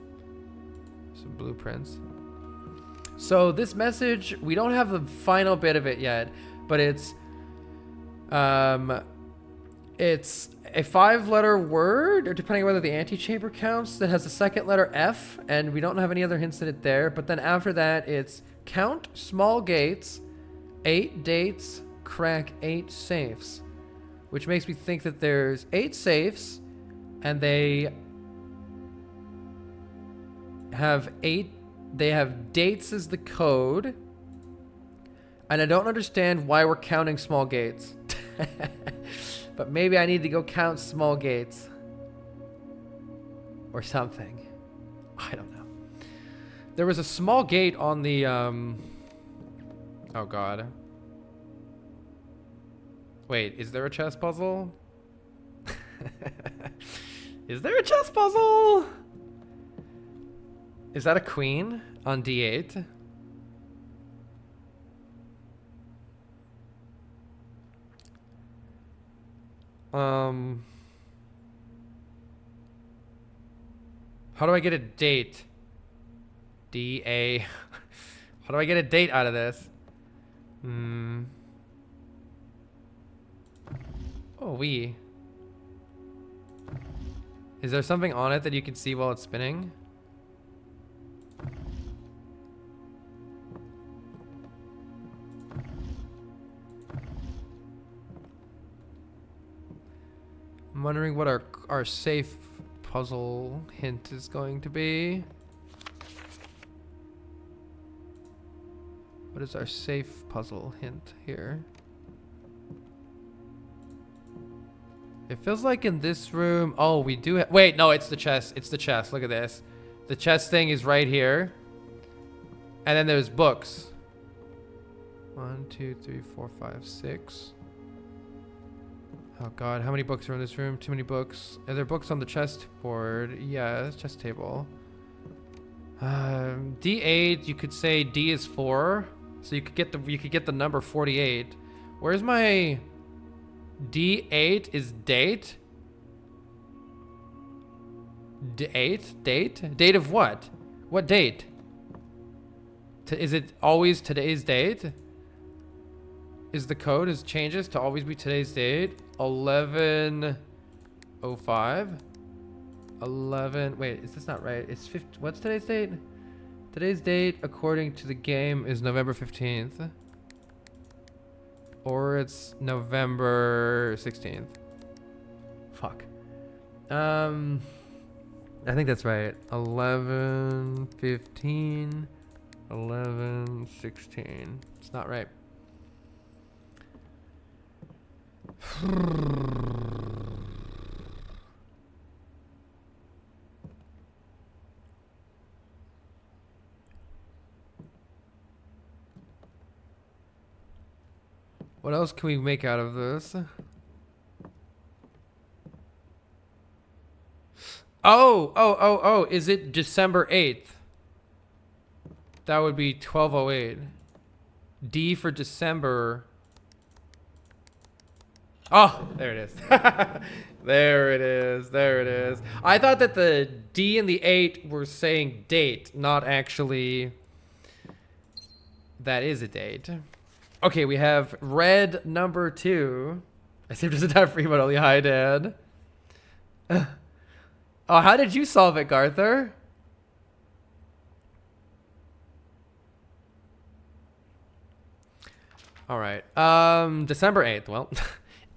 blueprints. So this message, we don't have the final bit of it yet, but it's a 5-letter word, or depending on whether the antechamber counts, that has the second letter F, and we don't have any other hints in it there. But then after that, it's count small gates, 8 dates, crack 8 safes, which makes me think that there's 8 safes, and they have dates as the code, and I don't understand why we're counting small gates. But maybe I need to go count small gates or something. I don't know. There was a small gate on the oh god. Wait, is there a chess puzzle? Is there a chess puzzle? Is that a queen on D8? How do I get a date? D-A. How do I get a date out of this? Oh, we. Is there something on it that you can see while it's spinning? I'm wondering what our safe puzzle hint is going to be. What is our safe puzzle hint here? It feels like in this room. Oh, we do have. Wait, no, it's the chest. It's the chest. Look at this. The chest thing is right here. And then there's books. 1, 2, 3, 4, 5, 6. Oh god, how many books are in this room? Too many books. Are there books on the chest board? Yeah, chest table. D8, you could say D is 4. So you could get the number 48. Where's my D8 is date? D8? Date? Date of what? What date? Is it always today's date? Is the code changes to always be today's date? 11:05. 11. Wait, is this not right? It's 50. What's today's date? Today's date, according to the game, is November 15th. or it's November 16th. Fuck. I think that's right. 11, 15, 11, 16. It's not right. What else can we make out of this? Oh, is it December 8th? That would be 1208. D for December. Oh, there it is. There it is. There it is. I thought that the D and the 8 were saying date, not actually. That is a date. Okay, we have red number 2. I saved us a time for you, but only hi, Dad. Oh, how did you solve it, Garther? All right. December 8th. Well,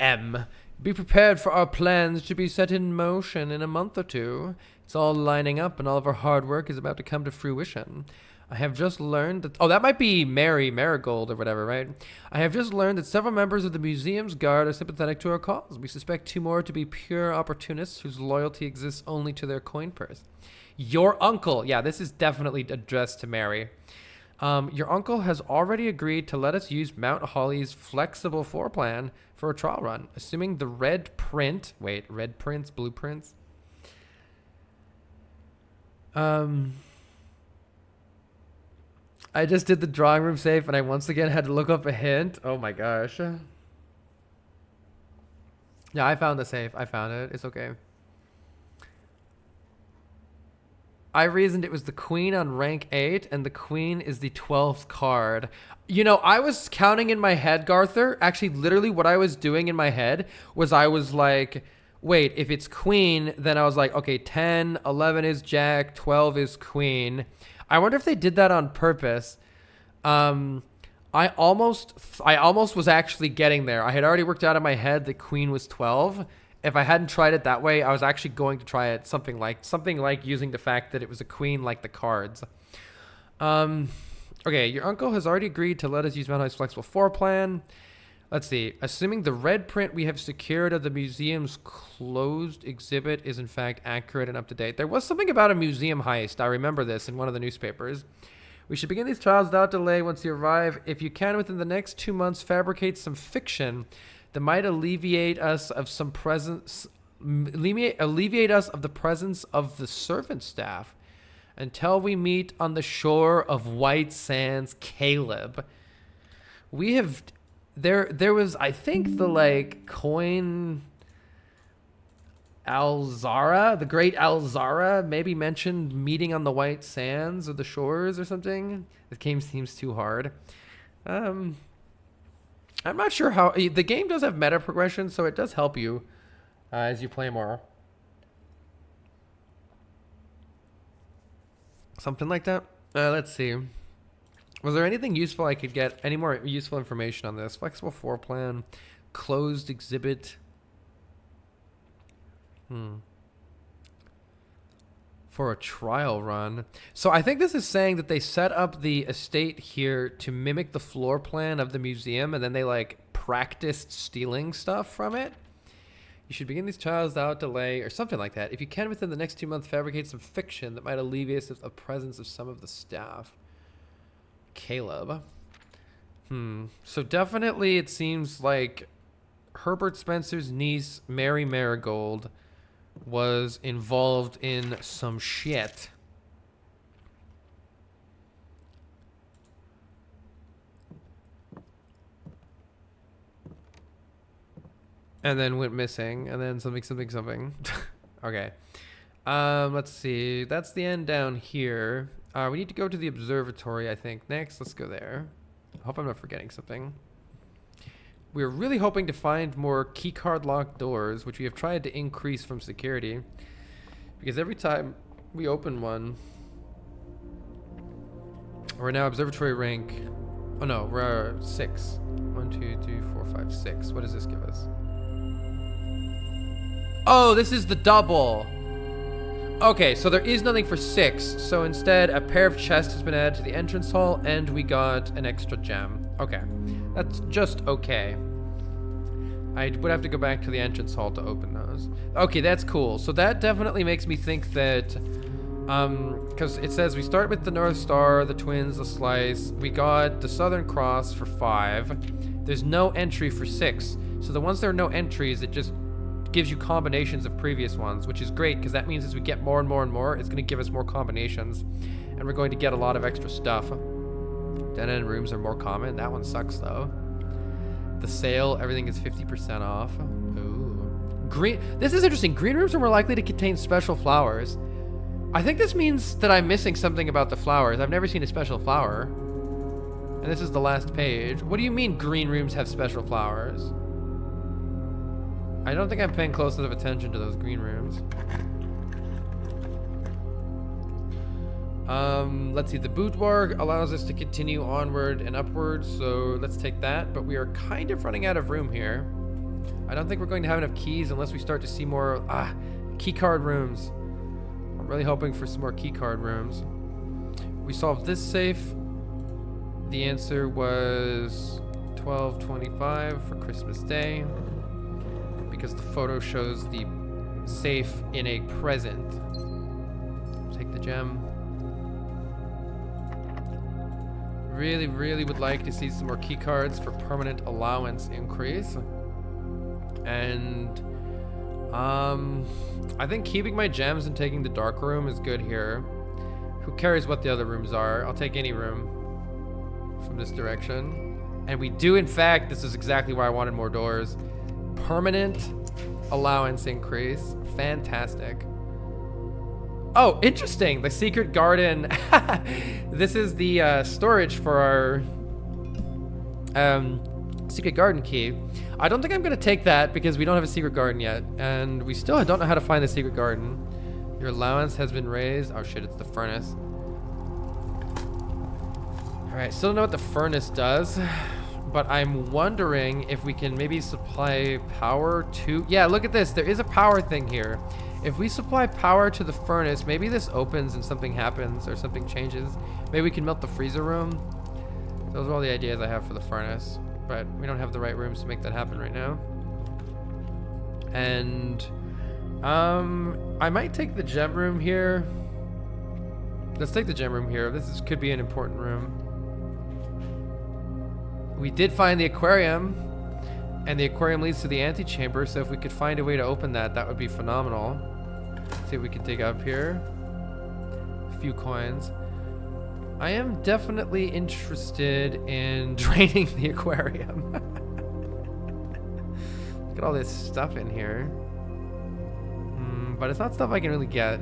M. Be prepared for our plans to be set in motion in a month or two. It's all lining up and all of our hard work is about to come to fruition. I have just learned that... Oh, that might be Mary Marigold or whatever, right? I have just learned that several members of the museum's guard are sympathetic to our cause. We suspect 2 more to be pure opportunists whose loyalty exists only to their coin purse. Your uncle... Yeah, this is definitely addressed to Mary. Your uncle has already agreed to let us use Mount Holly's flexible floor plan for a trial run, assuming the red print... Wait, red prints? Blueprints? I just did the drawing room safe and I once again had to look up a hint. Oh my gosh. Yeah, I found the safe. I found it. It's okay. I reasoned it was the queen on rank 8 and the queen is the 12th card. You know, I was counting in my head, Garther. Actually, literally what I was doing in my head was I was like, wait, if it's queen, then I was like, okay, 10, 11 is jack, 12 is queen. I wonder if they did that on purpose. I almost was actually getting there. I had already worked out in my head that queen was 12. If I hadn't tried it that way, I was actually going to try it something like using the fact that it was a queen like the cards. Okay, your uncle has already agreed to let us use Mount High's flexible floor plan. Let's see. Assuming the red print we have secured of the museum's closed exhibit is in fact accurate and up to date. There was something about a museum heist. I remember this in one of the newspapers. We should begin these trials without delay once you arrive. If you can, within the next 2 months, fabricate some fiction that might alleviate us of some presence, alleviate us of the presence of the servant staff until we meet on the shore of White Sands, Caleb. We have... There was, I think, the, like, coin Alzara, the great Alzara, maybe mentioned meeting on the White Sands or the shores or something. This game seems too hard. I'm not sure how... The game does have meta progression, so it does help you as you play more. Something like that. Let's see. Was there anything useful I could get? Any more useful information on this? Flexible floor plan, closed exhibit. For a trial run. So I think this is saying that they set up the estate here to mimic the floor plan of the museum, and then they like practiced stealing stuff from it. You should begin these trials without delay, or something like that. If you can, within the next 2 months, fabricate some fiction that might alleviate the presence of some of the staff. Caleb. So definitely it seems like Herbert Spencer's niece, Mary Marigold, was involved in some shit. And then went missing, and then something. Okay. Let's see. That's the end down here. We need to go to the observatory, I think. Next, let's go there. I hope I'm not forgetting something. We're really hoping to find more keycard locked doors, which we have tried to increase from security. Because every time we open one... We're now observatory rank Oh no, we're 6. 1, 2, 3, 4, 5, 6. What does this give us? Oh, this is the double. Okay, so there is nothing for 6. So instead, a pair of chests has been added to the entrance hall, and we got an extra gem. Okay, that's just okay. I would have to go back to the entrance hall to open those. Okay, that's cool. So that definitely makes me think that, because it says we start with the North Star, the Twins, the Slice. We got the Southern Cross for 5. There's no entry for 6. So the ones there are no entries, it just gives you combinations of previous ones, which is great because that means as we get more and more and more, it's going to give us more combinations, and we're going to get a lot of extra stuff. Dead-end rooms are more common. That one sucks though. The sale, everything is 50% off. Ooh. Green. This is interesting. Green rooms are more likely to contain special flowers. I think this means that I'm missing something about the flowers. I've never seen a special flower. And this is the last page. What do you mean green rooms have special flowers? I don't think I'm paying close enough attention to those green rooms. Let's see. The boudoir allows us to continue onward and upward, so let's take that. But we are kind of running out of room here. I don't think we're going to have enough keys unless we start to see more key card rooms. I'm really hoping for some more key card rooms. We solved this safe. The answer was 12:25 for Christmas Day, because the photo shows the safe in a present. Take the gem. Really, really would like to see some more key cards for permanent allowance increase. And I think keeping my gems and taking the dark room is good here. Who cares what the other rooms are? I'll take any room from this direction. And we do, in fact, this is exactly why I wanted more doors. Permanent allowance increase. Fantastic. Oh, interesting. The secret garden. This is the storage for our secret garden key. I don't think I'm going to take that because we don't have a secret garden yet. And we still don't know how to find the secret garden. Your allowance has been raised. Oh shit, it's the furnace. Alright, still don't know what the furnace does. But I'm wondering if we can maybe supply power to... Yeah, look at this. There is a power thing here. If we supply power to the furnace, maybe this opens and something happens or something changes. Maybe we can melt the freezer room. Those are all the ideas I have for the furnace. But we don't have the right rooms to make that happen right now. And I might take the gem room here. Let's take the gem room here. This could be an important room. We did find the aquarium, and the aquarium leads to the antechamber, so if we could find a way to open that, that would be phenomenal. Let's see what we can dig up here. A few coins. I am definitely interested in draining the aquarium. Look at all this stuff in here. But it's not stuff I can really get.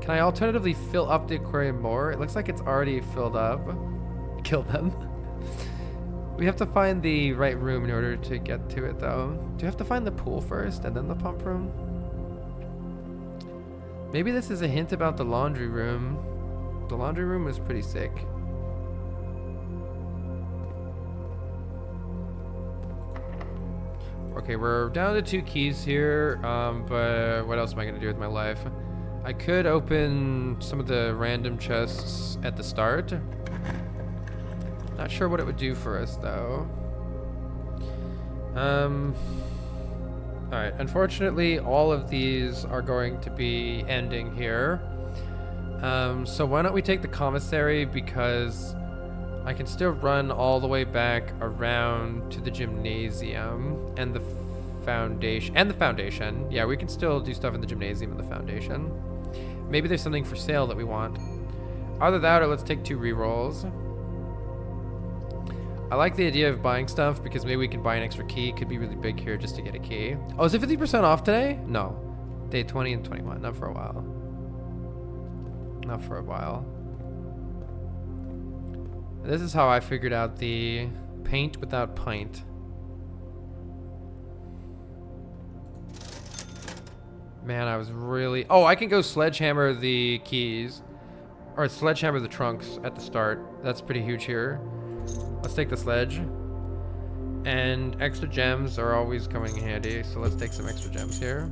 Can I alternatively fill up the aquarium more? It looks like it's already filled up. Kill them. We have to find the right room in order to get to it, though. Do you have to find the pool first and then the pump room? Maybe this is a hint about the laundry room. The laundry room was pretty sick. Okay, we're down to 2 keys here, but what else am I going to do with my life? I could open some of the random chests at the start. Not sure what it would do for us, though. Alright, unfortunately, all of these are going to be ending here. So why don't we take the commissary, because I can still run all the way back around to the gymnasium and the foundation. Yeah, we can still do stuff in the gymnasium and the foundation. Maybe there's something for sale that we want. Either that or let's take 2 rerolls. I like the idea of buying stuff because maybe we can buy an extra key. Could be really big here just to get a key. Oh, is it 50% off today? No. Day 20 and 21. Not for a while. Not for a while. This is how I figured out the paint without pint. Man, I was really... Oh, I can go sledgehammer the keys. Or sledgehammer the trunks at the start. That's pretty huge here. Let's take the sledge. And extra gems are always coming in handy, so let's take some extra gems here.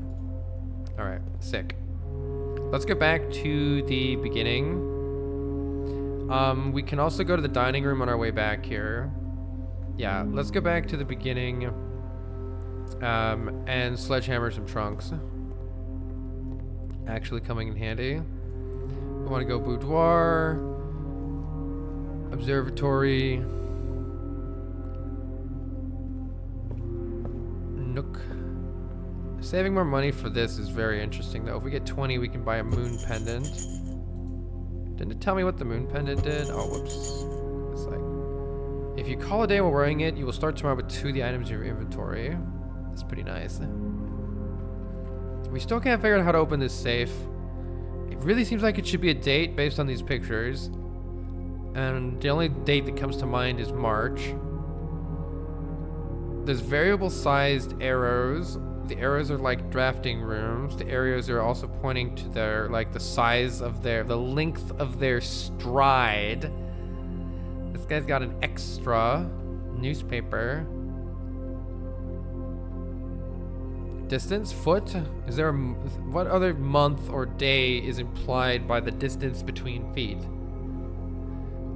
Alright, sick. Let's go back to the beginning. We can also go to the dining room on our way back here. Yeah, let's go back to the beginning. And sledgehammer some trunks. Actually coming in handy. We want to go boudoir. Observatory. Nook. Saving more money for this is very interesting though. If we get 20, we can buy a moon pendant. Didn't it tell me what the moon pendant did? Oh, whoops. It's like, if you call a day while wearing it, you will start tomorrow with 2 of the items in your inventory. That's pretty nice. We still can't figure out how to open this safe. It really seems like it should be a date based on these pictures. And the only date that comes to mind is March. There's variable sized arrows. The arrows are like drafting rooms. The arrows are also pointing to their, like the size of their, the length of their stride. This guy's got an extra newspaper. Distance, foot? Is there what other month or day is implied by the distance between feet?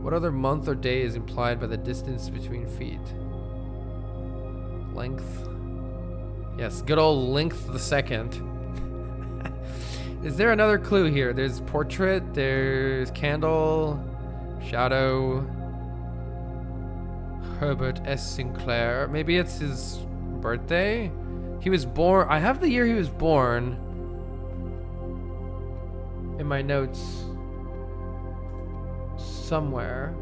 What other month or day is implied by the distance between feet? Length. Yes, good old length the second. Is there another clue here? There's portrait, there's candle, shadow, Herbert S. Sinclair. Maybe it's his birthday? He was born, I have the year he was born in my notes somewhere.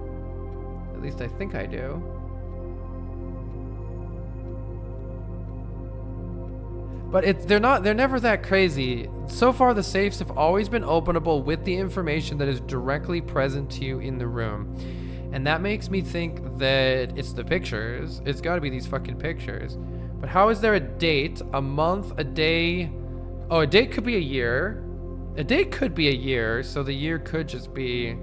At least I think I do. But they're never that crazy. So far the safes have always been openable with the information that is directly present to you in the room. And that makes me think that it's the pictures. It's gotta be these fucking pictures. But how is there a date, a month, a day? Oh, a date could be a year. A date could be a year, so the year could just be...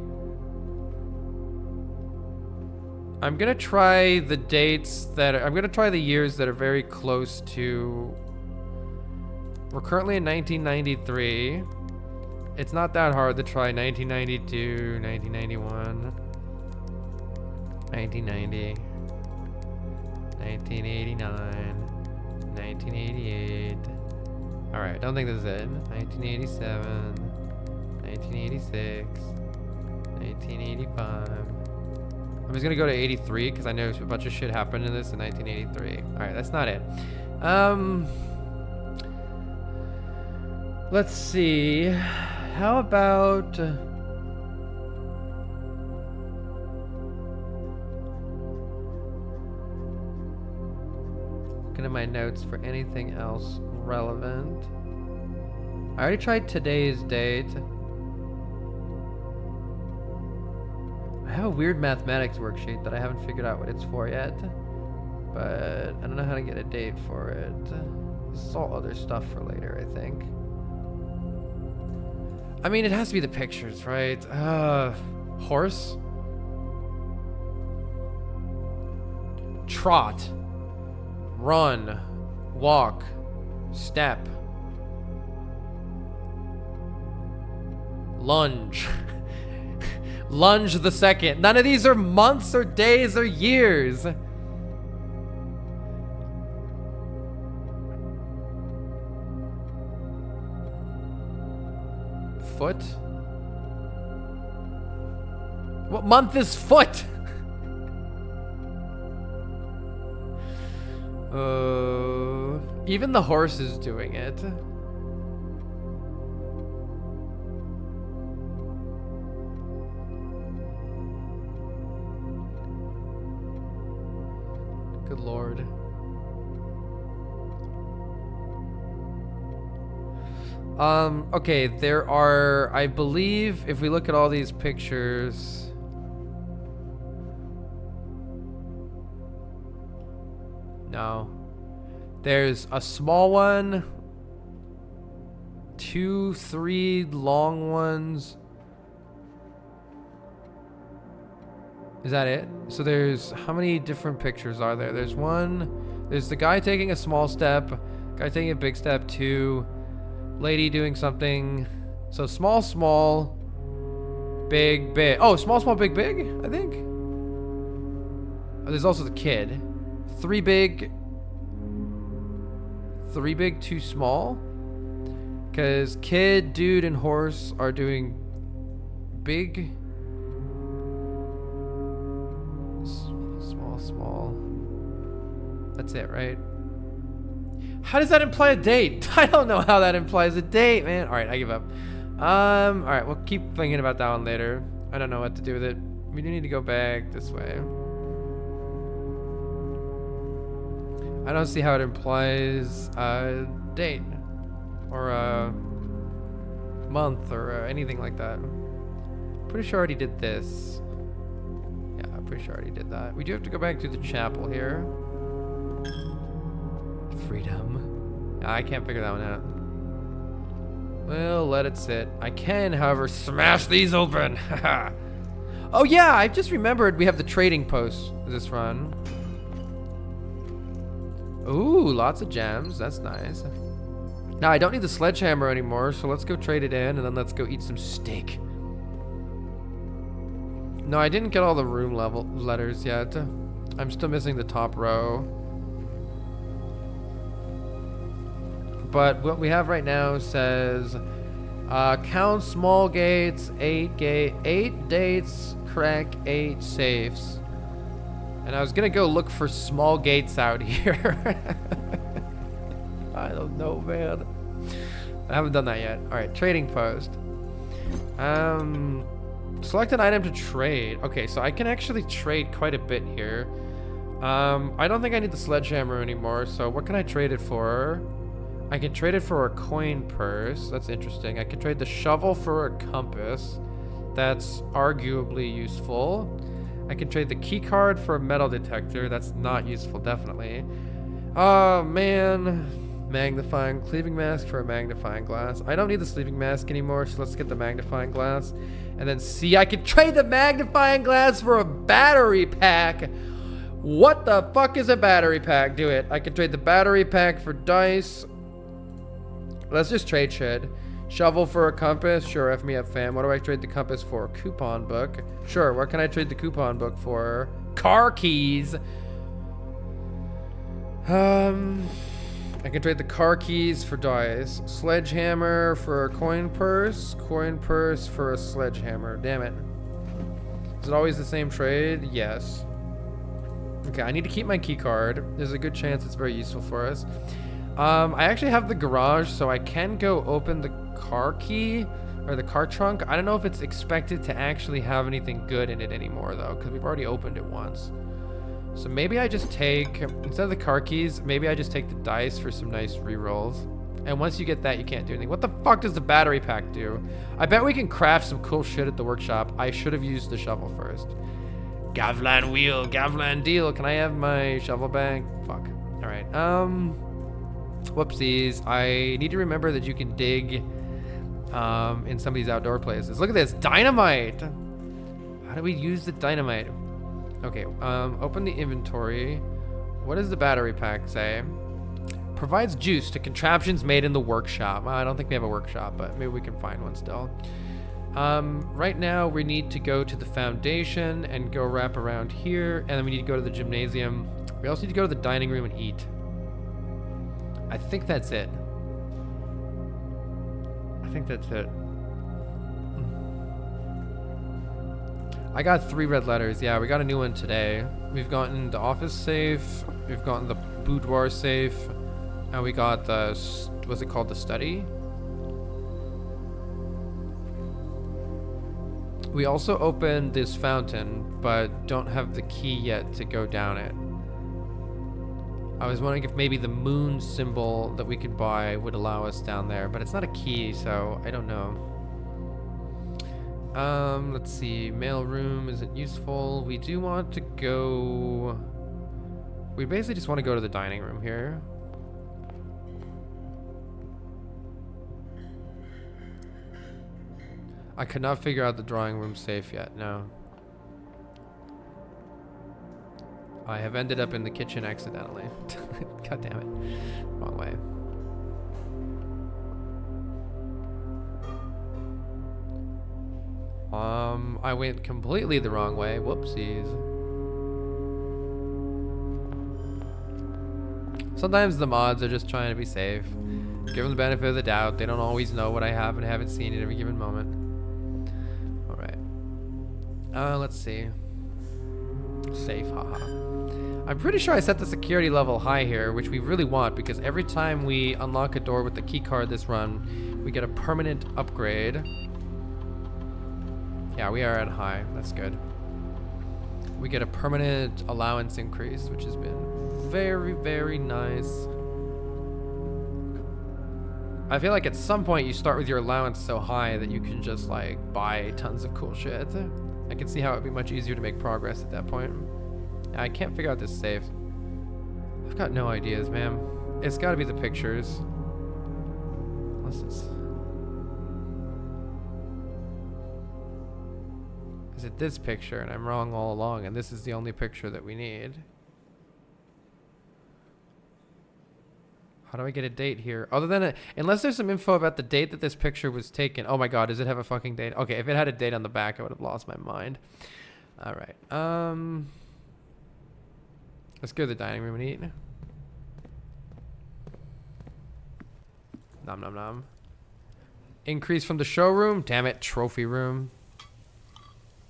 I'm gonna try the dates that I'm gonna try the years that are very close to... We're currently in 1993. It's not that hard to try 1992, 1991, 1990, 1989, 1988. Alright, don't think this is it. 1987, 1986, 1985. I'm just gonna go to 83 because I know a bunch of shit happened in this in 1983. Alright, that's not it. Let's see. How about... Looking at my notes for anything else relevant. I already tried today's date. I have a weird mathematics worksheet that I haven't figured out what it's for yet. But I don't know how to get a date for it. This is all other stuff for later, I think. I mean, it has to be the pictures, right? Horse? Trot. Run. Walk. Step. Lunge. Lunge the second. None of these are months or days or years. Foot? What month is foot? Even the horse is doing it. Good Lord. Okay, there are, I believe, if we look at all these pictures... No. There's a small one, 2, 3 long ones, Is that it? So there's, how many different pictures are there? There's one, there's the guy taking a small step, guy taking a big step, two, lady doing something. So small, small, big, big. Oh, small, small, big, big, I think. Oh, there's also the kid. Three big, two small. Because kid, dude, and horse are doing big, small, small. That's it, right? How does that imply a date? I don't know how that implies a date, man. All right, I give up. All right, we'll keep thinking about that one later. I don't know what to do with it. We do need to go back this way. I don't see how it implies a date or a month or anything like that. Pretty sure I already did this. Yeah, I'm pretty sure I already did that. We do have to go back to the chapel here. Freedom. Yeah, I can't figure that one out. Well, let it sit. I can, however, smash these open. Oh yeah, I just remembered we have the trading post this run. Ooh, lots of gems. That's nice. Now, I don't need the sledgehammer anymore, so let's go trade it in, and then let's go eat some steak. No, I didn't get all the room level letters yet. I'm still missing the top row. But what we have right now says, count small gates, 8 dates, crack 8 safes. And I was gonna go look for small gates out here. I don't know, man. I haven't done that yet. All right, trading post. Select an item to trade. Okay, so I can actually trade quite a bit here. I don't think I need the sledgehammer anymore. So what can I trade it for? I can trade it for a coin purse. That's interesting. I can trade the shovel for a compass. That's arguably useful. I can trade the key card for a metal detector. That's not useful, definitely. Oh, man. Magnifying cleaving mask for a magnifying glass. I don't need the sleeping mask anymore, so let's get the magnifying glass. And then see, I can trade the magnifying glass for a battery pack. What the fuck is a battery pack? Do it. I can trade the battery pack for dice. Let's just trade shit. Shovel for a compass. Sure, F me up, fam. What do I trade the compass for? Coupon book. Sure, what can I trade the coupon book for? Car keys. I can trade the car keys for dice. Sledgehammer for a coin purse. Coin purse for a sledgehammer. Damn it. Is it always the same trade? Yes. Okay, I need to keep my key card. There's a good chance it's very useful for us. I actually have the garage, so I can go open the car key or the car trunk. I don't know if it's expected to actually have anything good in it anymore, though, because we've already opened it once. So maybe I just take, instead of the car keys, maybe I just take the dice for some nice re-rolls. And once you get that, you can't do anything. What the fuck does the battery pack do? I bet we can craft some cool shit at the workshop. I should have used the shovel first. Gavlan wheel, Gavlan deal. Can I have my shovel back? Fuck. All right. Whoopsies. I need to remember that you can dig in some of these outdoor places. Look at this. Dynamite. How do we use the dynamite? Okay, open the inventory. What does the battery pack say? Provides juice to contraptions made in the workshop. Well, I don't think we have a workshop, but maybe we can find one still. Right now, we need to go to the foundation and go wrap around here, and then we need to go to the gymnasium. We also need to go to the dining room and eat. I think that's it. I think that's it. I got 3 red letters. Yeah, we got a new one today. We've gotten the office safe, we've gotten the boudoir safe, and we got the, what's it called, the study? We also opened this fountain, but don't have the key yet to go down it. I was wondering if maybe the moon symbol that we could buy would allow us down there, but it's not a key, so I don't know. Let's see. Mail room isn't useful. We do want to go... We basically just want to go to the dining room here. I could not figure out the drawing room safe yet, no. I have ended up in the kitchen accidentally. God damn it. Wrong way. I went completely the wrong way. Whoopsies. Sometimes the mods are just trying to be safe. Give them the benefit of the doubt. They don't always know what I have and haven't seen at every given moment. Alright. Let's see. Safe, haha. I'm pretty sure I set the security level high here, which we really want, because every time we unlock a door with the key card this run, we get a permanent upgrade. Yeah, we are at high. That's good. We get a permanent allowance increase, which has been very, very nice. I feel like at some point you start with your allowance so high that you can just like buy tons of cool shit. I can see how it'd be much easier to make progress at that point. I can't figure out this safe. I've got no ideas, man. It's gotta be the pictures. Unless it's... Is it this picture and I'm wrong all along and this is the only picture that we need? How do I get a date here? Other than unless there's some info about the date that this picture was taken. Oh my god, does it have a fucking date? Okay, if it had a date on the back, I would have lost my mind. All right. Let's go to the dining room and eat. Nom nom nom. Increase from the showroom. Damn it, trophy room.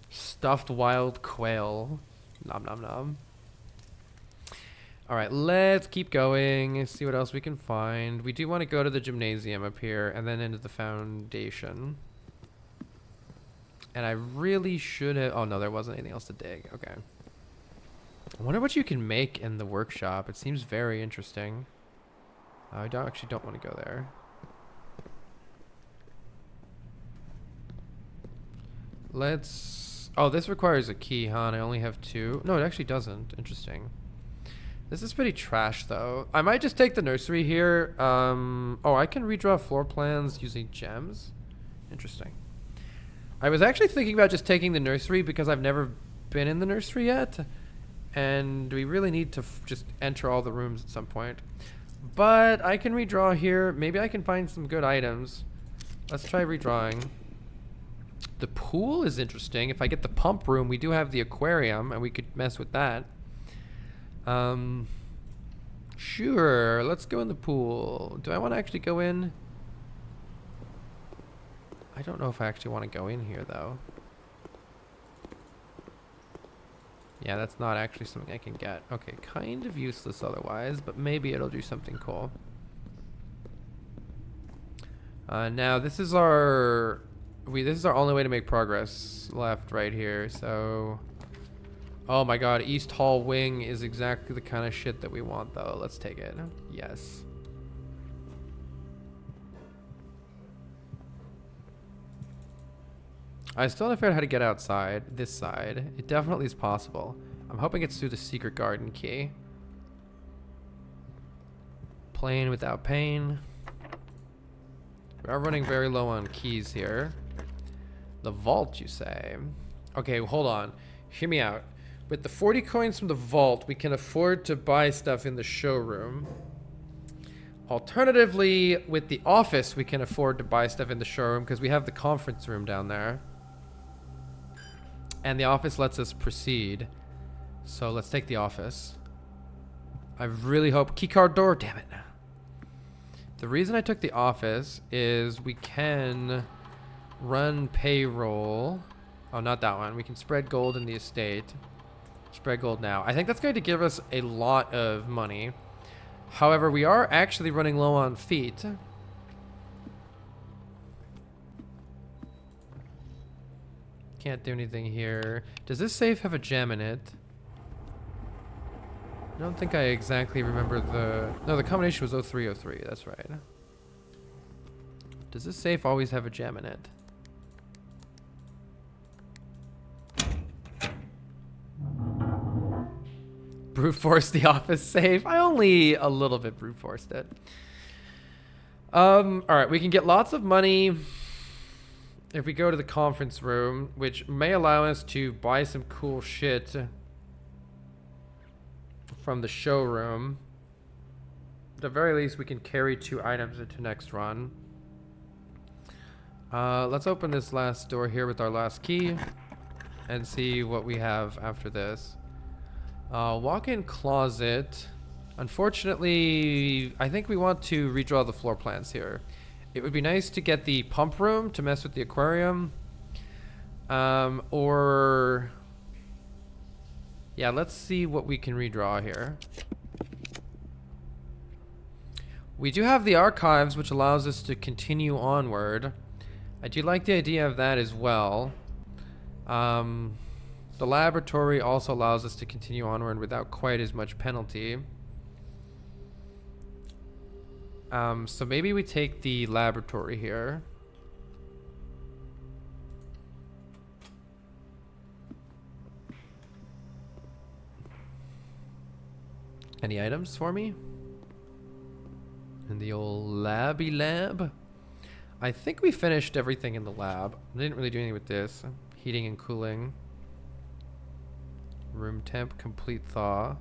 Stuffed wild quail. Nom nom nom. All right, let's keep going. See what else we can find. We do want to go to the gymnasium up here and then into the foundation. And I really should have... Oh, no, there wasn't anything else to dig. Okay. I wonder what you can make in the workshop. It seems very interesting. I actually don't want to go there. Let's... Oh, this requires a key, huh? And I only have 2. No, it actually doesn't. Interesting. This is pretty trash, though. I might just take the nursery here. Oh, I can redraw floor plans using gems. Interesting. I was actually thinking about just taking the nursery because I've never been in the nursery yet. And we really need to just enter all the rooms at some point. But I can redraw here. Maybe I can find some good items. Let's try redrawing. The pool is interesting. If I get the pump room, we do have the aquarium, and we could mess with that. Sure, let's go in the pool. Do I want to actually go in? I don't know if I actually want to go in here, though. Yeah, that's not actually something I can get. Okay, kind of useless otherwise, but maybe it'll do something cool. Now, this is our only way to make progress left right here, so... Oh my god, East Hall Wing is exactly the kind of shit that we want, though. Let's take it. Yes. I still haven't figured out how to get outside this side. It definitely is possible. I'm hoping it's through the secret garden key. Playing without pain. We are running very low on keys here. The vault, you say? Okay, hold on. Hear me out. With the 40 coins from the vault, we can afford to buy stuff in the showroom. Alternatively, with the office, we can afford to buy stuff in the showroom because we have the conference room down there. And the office lets us proceed. So let's take the office. I really hope... Keycard door, damn it. The reason I took the office is we can run payroll. Oh, not that one. We can spread gold in the estate. Spread gold now. I think that's going to give us a lot of money. However, we are actually running low on feet. Can't do anything here. Does this safe have a gem in it? I don't think I exactly remember the... No, the combination was 0303. That's right. Does this safe always have a gem in it? Brute force the office safe. I only a little bit brute forced it. All right, we can get lots of money if we go to the conference room, which may allow us to buy some cool shit. from the showroom. At the very least, we can carry 2 items into next run. Let's open this last door here with our last key and see what we have after this. Walk-in closet. Unfortunately, I think we want to redraw the floor plans here. It would be nice to get the pump room to mess with the aquarium. Or... yeah, let's see what we can redraw here. We do have the archives, which allows us to continue onward. I do like the idea of that as well. The laboratory also allows us to continue onward without quite as much penalty. So maybe we take the laboratory here. Any items for me? In the old labby lab? I think we finished everything in the lab. I didn't really do anything with this. Heating and cooling. Room temp, complete thaw.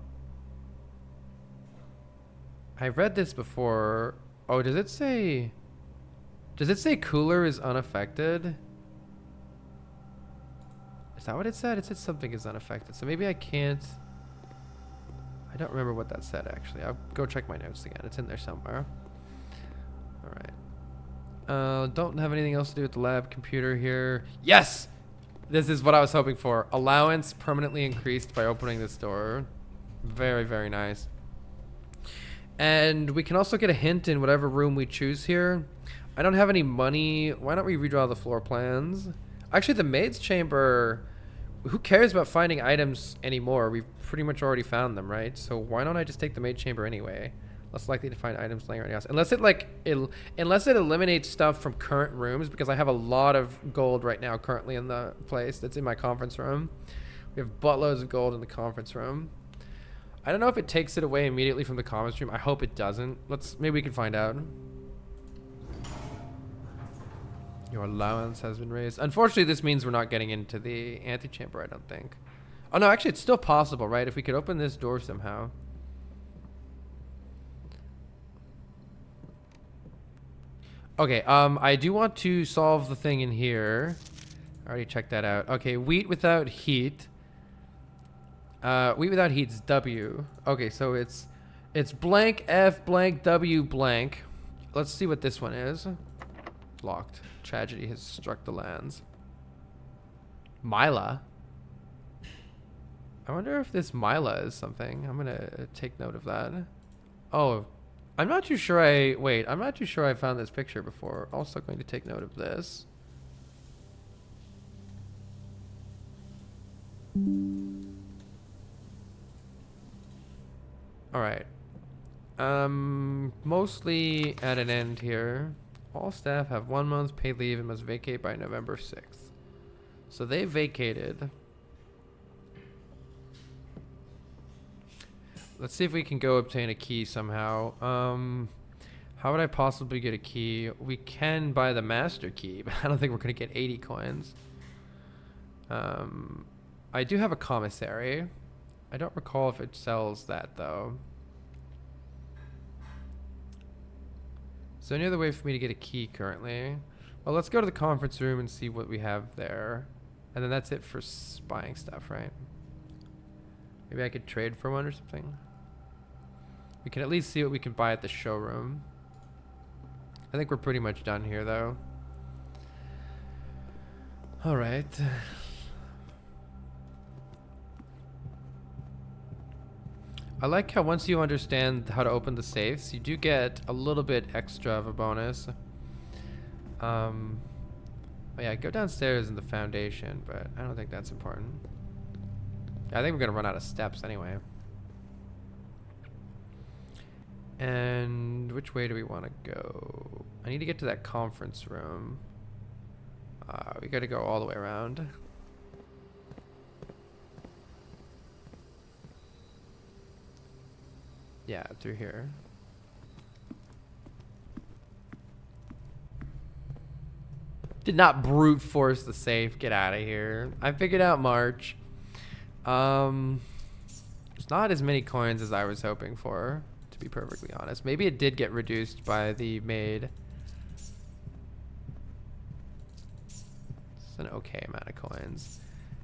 I read this before. Oh, does it say... does it say cooler is unaffected? Is that what it said? It said something is unaffected. So maybe I can't... I don't remember what that said, actually. I'll go check my notes again. It's in there somewhere. Alright. Don't have anything else to do with the lab computer here. Yes! This is what I was hoping for. Allowance permanently increased by opening this door. Very, very nice. And we can also get a hint in whatever room we choose here. I don't have any money. Why don't we redraw the floor plans? Actually, the maid's chamber... who cares about finding items anymore? We've pretty much already found them, right? So why don't I just take the maid chamber anyway? Less likely to find items laying around else. Unless it eliminates stuff from current rooms, because I have a lot of gold right now currently in the place that's in my conference room. We have buttloads of gold in the conference room. I don't know if it takes it away immediately from the conference room. I hope it doesn't. Maybe we can find out. Your allowance has been raised. Unfortunately, this means we're not getting into the antechamber, I don't think. Oh, no, actually, it's still possible, right? If we could open this door somehow. Okay, I do want to solve the thing in here. I already checked that out. Okay, wheat without heat. Wheat without heat's W. Okay, so it's blank F blank W blank. Let's see what this one is. Locked. Tragedy has struck the lands. Mila. I wonder if this Mila is something. I'm gonna take note of that. Oh, I'm not too sure I'm not too sure I found this picture before. Also going to take note of this. Alright. Mostly at an end here. All staff have 1 month's paid leave and must vacate by November 6th. So they vacated. Let's see if we can go obtain a key somehow. How would I possibly get a key? We can buy the master key, but I don't think we're going to get 80 coins. I do have a commissary. I don't recall if it sells that, though. Is there any other way for me to get a key currently? Well, let's go to the conference room and see what we have there. And then that's it for buying stuff, right? Maybe I could trade for one or something. We can at least see what we can buy at the showroom. I think we're pretty much done here, though. All right. I like how once you understand how to open the safes, you do get a little bit extra of a bonus. Oh yeah, go downstairs in the foundation, but I don't think that's important. I think we're gonna run out of steps anyway. And which way do we want to go? I need to get to that conference room. We gotta go all the way around. Yeah, through here. Did not brute force the safe. Get out of here. I figured out March. There's not as many coins as I was hoping for, to be perfectly honest. Maybe it did get reduced by the maid. It's an okay amount of coins.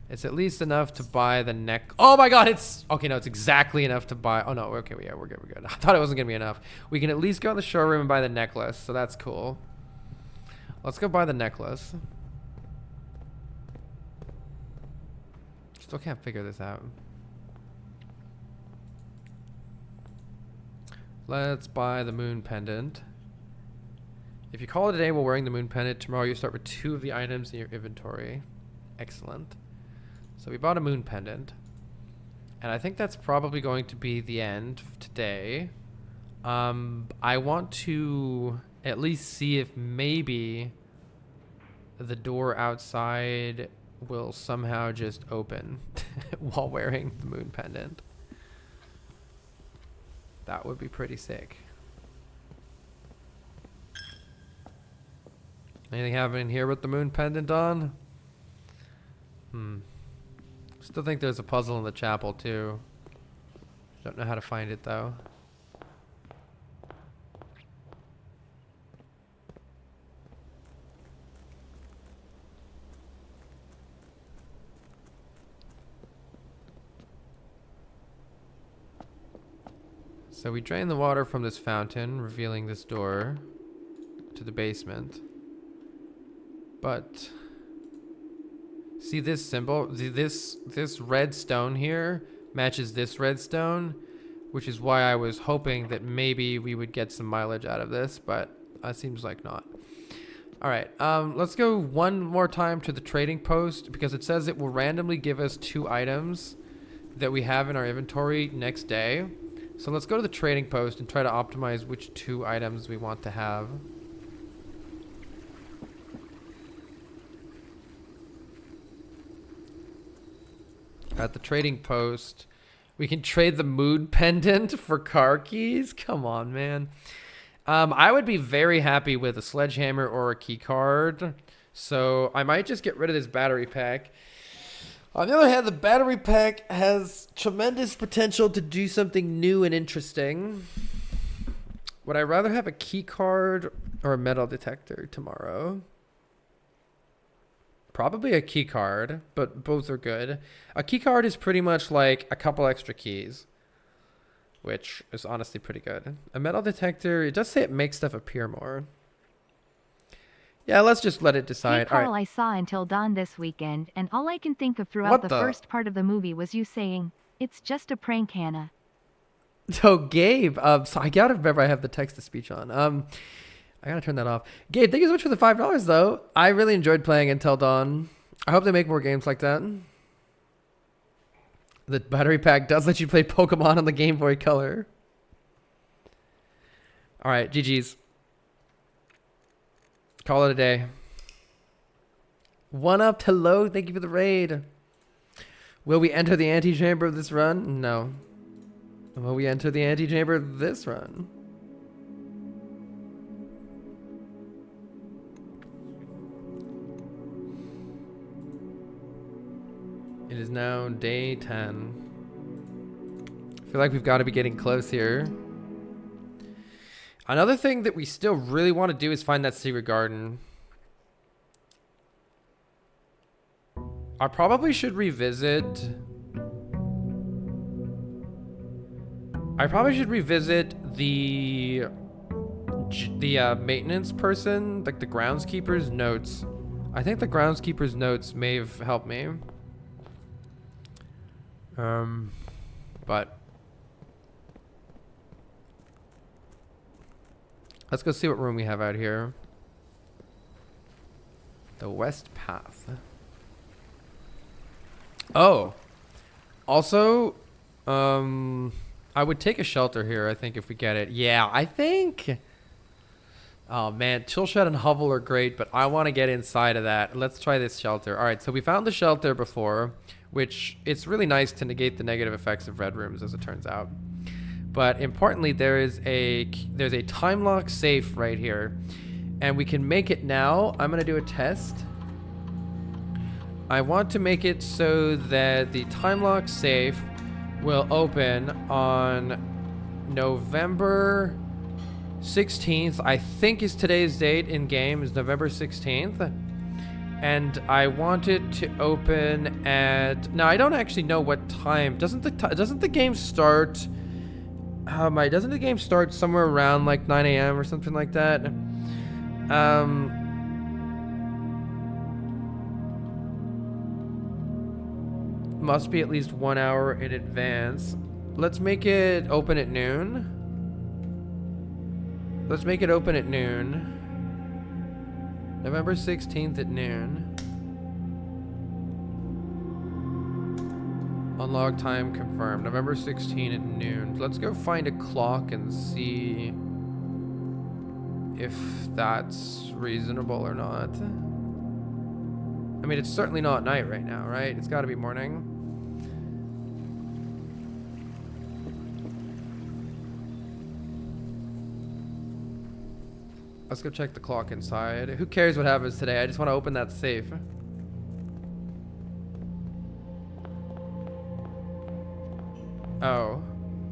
It's at least enough to buy the neck. Oh my god, it's... Okay, no, it's exactly enough to buy... Oh no, okay, yeah, we're good, we're good. I thought it wasn't going to be enough. We can at least go in the showroom and buy the necklace, so that's cool. Let's go buy the necklace. Still can't figure this out. Let's buy the moon pendant. If you call it a day while wearing the moon pendant, tomorrow you start with 2 of the items in your inventory. Excellent. So we bought a moon pendant. And I think that's probably going to be the end of today. I want to at least see if maybe the door outside will somehow just open while wearing the moon pendant. That would be pretty sick. Anything happening here with the moon pendant on? Still think there's a puzzle in the chapel too. Don't know how to find it though. So we drain the water from this fountain, revealing this door to the basement. But see this symbol? See this red stone here matches this red stone, which is why I was hoping that maybe we would get some mileage out of this, but it seems like not. All right, let's go one more time to the trading post because it says it will randomly give us 2 items that we have in our inventory next day. So let's go to the trading post and try to optimize which 2 items we want to have. At the trading post, we can trade the mood pendant for car keys. Come on, man. I would be very happy with a sledgehammer or a key card. So I might just get rid of this battery pack. On the other hand, the battery pack has tremendous potential to do something new and interesting. Would I rather have a key card or a metal detector tomorrow? Probably a key card, but both are good. A key card is pretty much like a couple extra keys, which is honestly pretty good. A metal detector, it does say it makes stuff appear more. Yeah, let's just let it decide. Hey Carl, all right. I saw Until Dawn this weekend, and all I can think of throughout the first part of the movie was you saying, "It's just a prank, Hannah." So Gabe, so I gotta remember I have the text-to-speech on. I gotta turn that off. Gabe, thank you so much for the $5 though. I really enjoyed playing Until Dawn. I hope they make more games like that. The battery pack does let you play Pokemon on the Game Boy Color. All right, GG's. Call it a day. One up, hello. Thank you for the raid. Will we enter the antechamber of this run? No. Will we enter the antechamber of this run? It is now day 10. I feel like we've got to be getting close here. Another thing that we still really want to do is find that secret garden. I probably should revisit... the maintenance person, like the groundskeeper's notes. I think the groundskeeper's notes may have helped me. But let's go see what room we have out here. The West Path. Oh. Also, I would take a shelter here, I think, if we get it. Yeah, I think... Oh, man. Chillshed and Hovel are great, but I want to get inside of that. Let's try this shelter. All right, so we found the shelter before, which it's really nice to negate the negative effects of red rooms, as it turns out. But importantly, there's a time lock safe right here, and we can make it now. I'm going to do a test. I want to make it so that the time lock safe will open on November 16th. I think is today's date in game is November 16th. And I want it to open at... Now, I don't actually know what time. Doesn't the game start... doesn't the game start somewhere around like 9 a.m. or something like that? Must be at least 1 hour in advance. Let's make it open at noon. Let's make it open at noon. November 16th at noon. Unlock time confirmed. November 16th at noon. Let's go find a clock and see if that's reasonable or not. I mean, it's certainly not night right now, right? It's got to be morning. Let's go check the clock inside. Who cares what happens today? I just want to open that safe. Oh.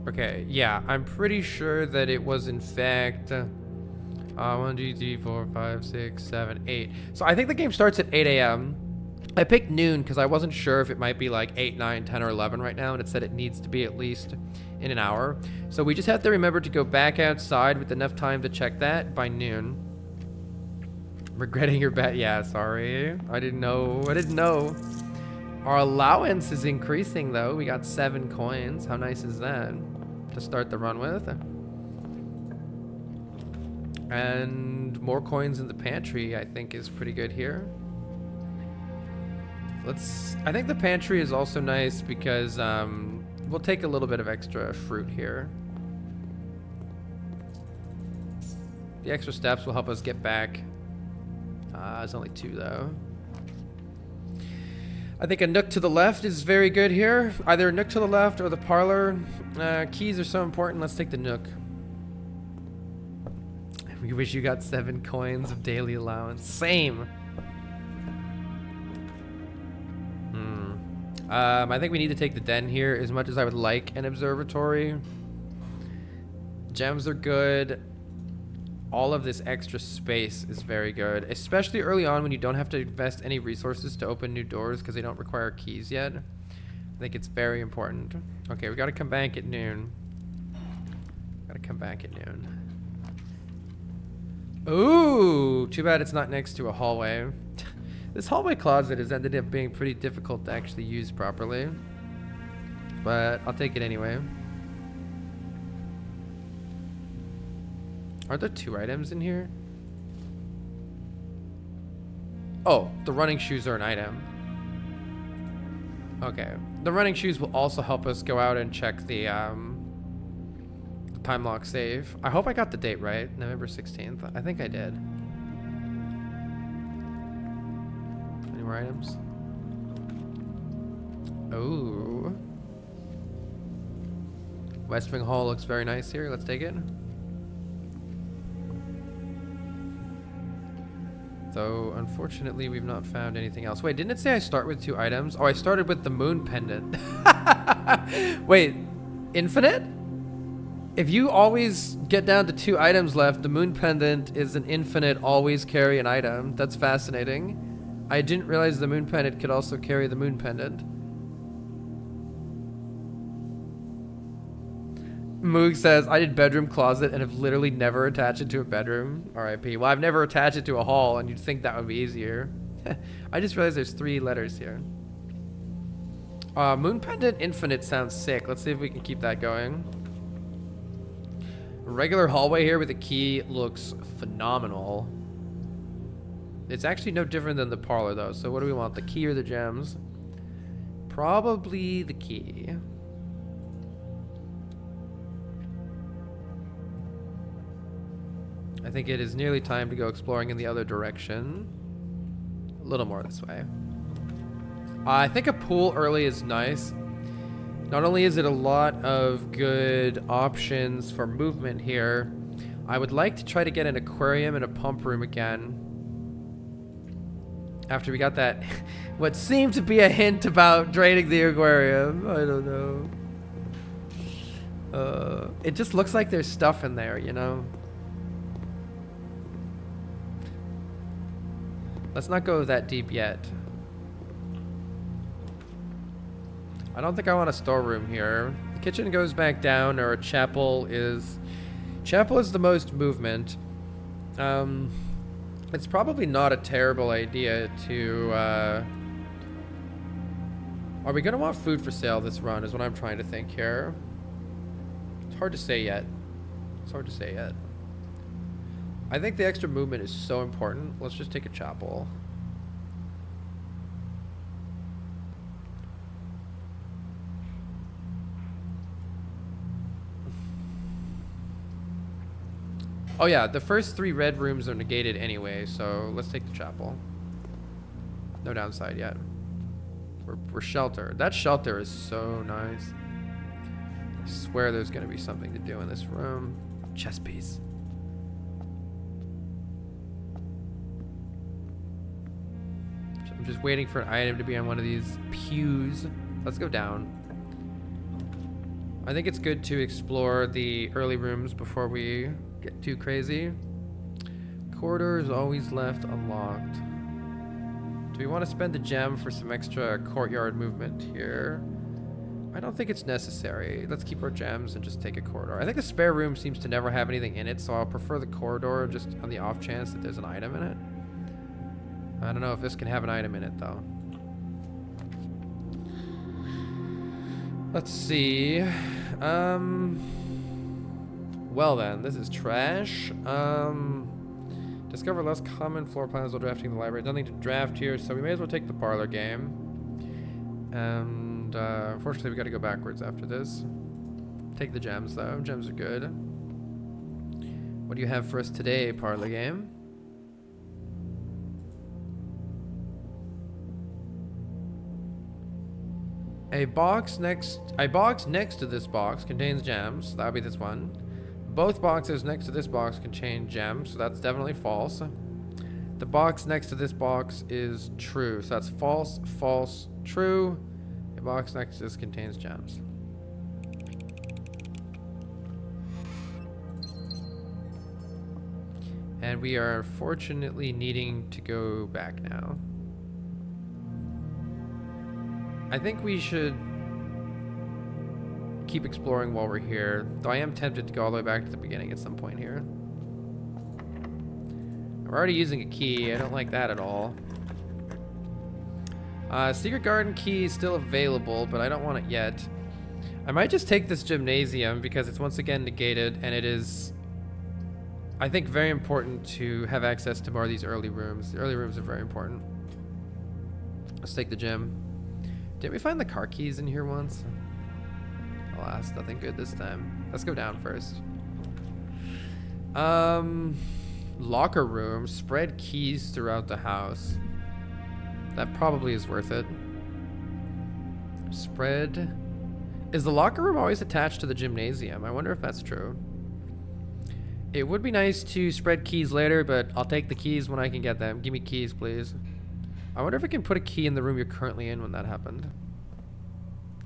Okay, yeah. I'm pretty sure that it was in fact... 1, 2, 3, 4, 5, 6, 7, 8. So I think the game starts at 8 a.m. I picked noon because I wasn't sure if it might be like 8, 9, 10, or 11 right now, and it said it needs to be at least in an hour. So we just have to remember to go back outside with enough time to check that by noon. Regretting your bet? Yeah, sorry. I didn't know. Our allowance is increasing though. We got 7 coins. How nice is that to start the run with? And more coins in the pantry, I think, is pretty good here. I think the pantry is also nice because we'll take a little bit of extra fruit here. The extra steps will help us get back. It's only 2 though. I think a nook to the left is very good here. Either a nook to the left or the parlor. Keys are so important. Let's take the nook. We wish you got 7 coins of daily allowance. Same. I think we need to take the den here as much as I would like an observatory. Gems are good. All of this extra space is very good, especially early on when you don't have to invest any resources to open new doors because they don't require keys yet. I think it's very important. Okay, we gotta come back at noon. Ooh, too bad it's not next to a hallway. This hallway closet has ended up being pretty difficult to actually use properly. But I'll take it anyway. Are there 2 items in here? Oh, the running shoes are an item. Okay. The running shoes will also help us go out and check the time lock save. I hope I got the date right. November 16th. I think I did. Any more items? Ooh. West Wing Hall looks very nice here. Let's take it. So, unfortunately, we've not found anything else. Wait, didn't it say I start with 2 items? Oh, I started with the moon pendant. Wait, infinite? If you always get down to 2 items left, the moon pendant is an infinite always carry an item. That's fascinating. I didn't realize the moon pendant could also carry the moon pendant. Moog says, I did bedroom closet and have literally never attached it to a bedroom. RIP. Well, I've never attached it to a hall, and you'd think that would be easier. I just realized there's 3 letters here. Moon Pendant Infinite sounds sick. Let's see if we can keep that going. Regular hallway here with a key looks phenomenal. It's actually no different than the parlor, though. So what do we want, the key or the gems? Probably the key. I think it is nearly time to go exploring in the other direction. A little more this way. I think a pool early is nice. Not only is it a lot of good options for movement here, I would like to try to get an aquarium and a pump room again. After we got that, what seemed to be a hint about draining the aquarium. I don't know. It just looks like there's stuff in there, you know? Let's not go that deep yet. I don't think I want a storeroom here. The kitchen goes back down, or chapel is the most movement. It's probably not a terrible idea to, are we gonna want food for sale this run is what I'm trying to think here. It's hard to say yet. I think the extra movement is so important. Let's just take a chapel. Oh yeah, the first 3 red rooms are negated anyway, so let's take the chapel. No downside yet. We're sheltered. That shelter is so nice. I swear there's gonna be something to do in this room. Chess piece. I'm just waiting for an item to be on one of these pews. Let's go down. I think it's good to explore the early rooms before we get too crazy. Corridor is always left unlocked. Do we want to spend the gem for some extra courtyard movement here? I don't think it's necessary. Let's keep our gems and just take a corridor. I think the spare room seems to never have anything in it, so I'll prefer the corridor just on the off chance that there's an item in it. I don't know if this can have an item in it though. Let's see. Well then, this is trash. Discover less common floor plans while drafting the library. Nothing to draft here, so we may as well take the parlor game. And unfortunately, we got to go backwards after this. Take the gems though. Gems are good. What do you have for us today, parlor game? A box next to this box contains gems. That'll be this one. Both boxes next to this box contain gems, so that's definitely false. The box next to this box is true, so that's false, false, true. The box next to this contains gems. And we are fortunately needing to go back now. I think we should keep exploring while we're here, though I am tempted to go all the way back to the beginning at some point here. We're already using a key. I don't like that at all. Secret garden key is still available, but I don't want it yet. I might just take this gymnasium because it's once again negated, and it is, I think, very important to have access to more of these early rooms. The early rooms are very important. Let's take the gym. Didn't we find the car keys in here once? Alas, nothing good this time. Let's go down first. Locker room. Spread keys throughout the house. That probably is worth it. Spread. Is the locker room always attached to the gymnasium? I wonder if that's true. It would be nice to spread keys later, but I'll take the keys when I can get them. Give me keys, please. I wonder if I can put a key in the room you're currently in when that happened.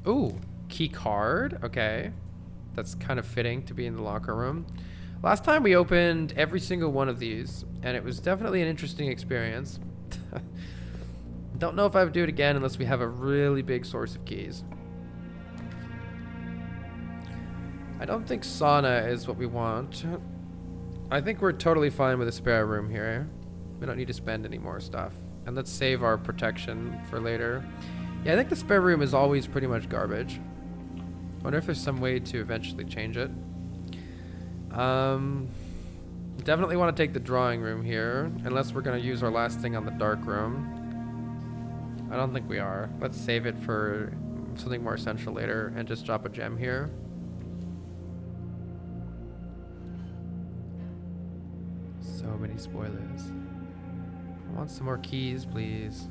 Ooh. Key card, okay. That's kind of fitting to be in the locker room. Last time we opened every single one of these, and it was definitely an interesting experience. Don't know if I would do it again unless we have a really big source of keys. I don't think sauna is what we want. I think we're totally fine with a spare room here. We don't need to spend any more stuff. And let's save our protection for later. Yeah, I think the spare room is always pretty much garbage. Wonder if there's some way to eventually change it. Definitely want to take the drawing room here, unless we're going to use our last thing on the dark room. I don't think we are. Let's save it for something more essential later and just drop a gem here. So many spoilers. I want some more keys, please.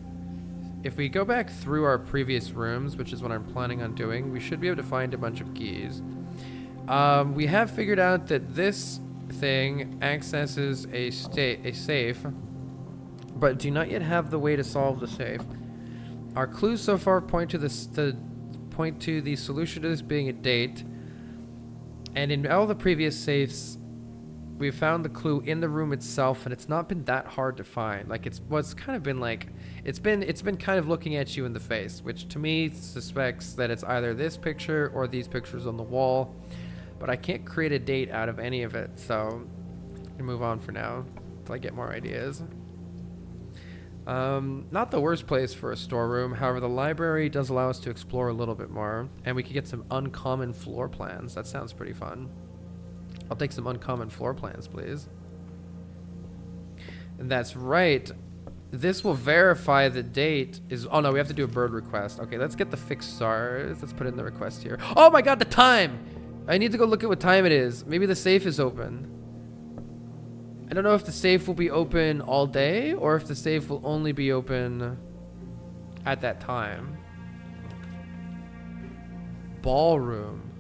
If we go back through our previous rooms, which is what I'm planning on doing, we should be able to find a bunch of keys. We have figured out that this thing accesses a safe, but do not yet have the way to solve the safe. Our clues so far point to the solution to this being a date. And in all the previous safes, we found the clue in the room itself, and it's not been that hard to find. Like it's kind of been like it's been kind of looking at you in the face, which to me suspects that it's either this picture or these pictures on the wall. But I can't create a date out of any of it, so I can move on for now until I get more ideas. Not the worst place for a storeroom. However, the library does allow us to explore a little bit more, and we could get some uncommon floor plans. That sounds pretty fun. I'll take some uncommon floor plans, please. And that's right. This will verify the date is... Oh, no, we have to do a bird request. Okay, let's get the fixed stars. Let's put in the request here. Oh, my God, the time! I need to go look at what time it is. Maybe the safe is open. I don't know if the safe will be open all day or if the safe will only be open at that time. Ballroom.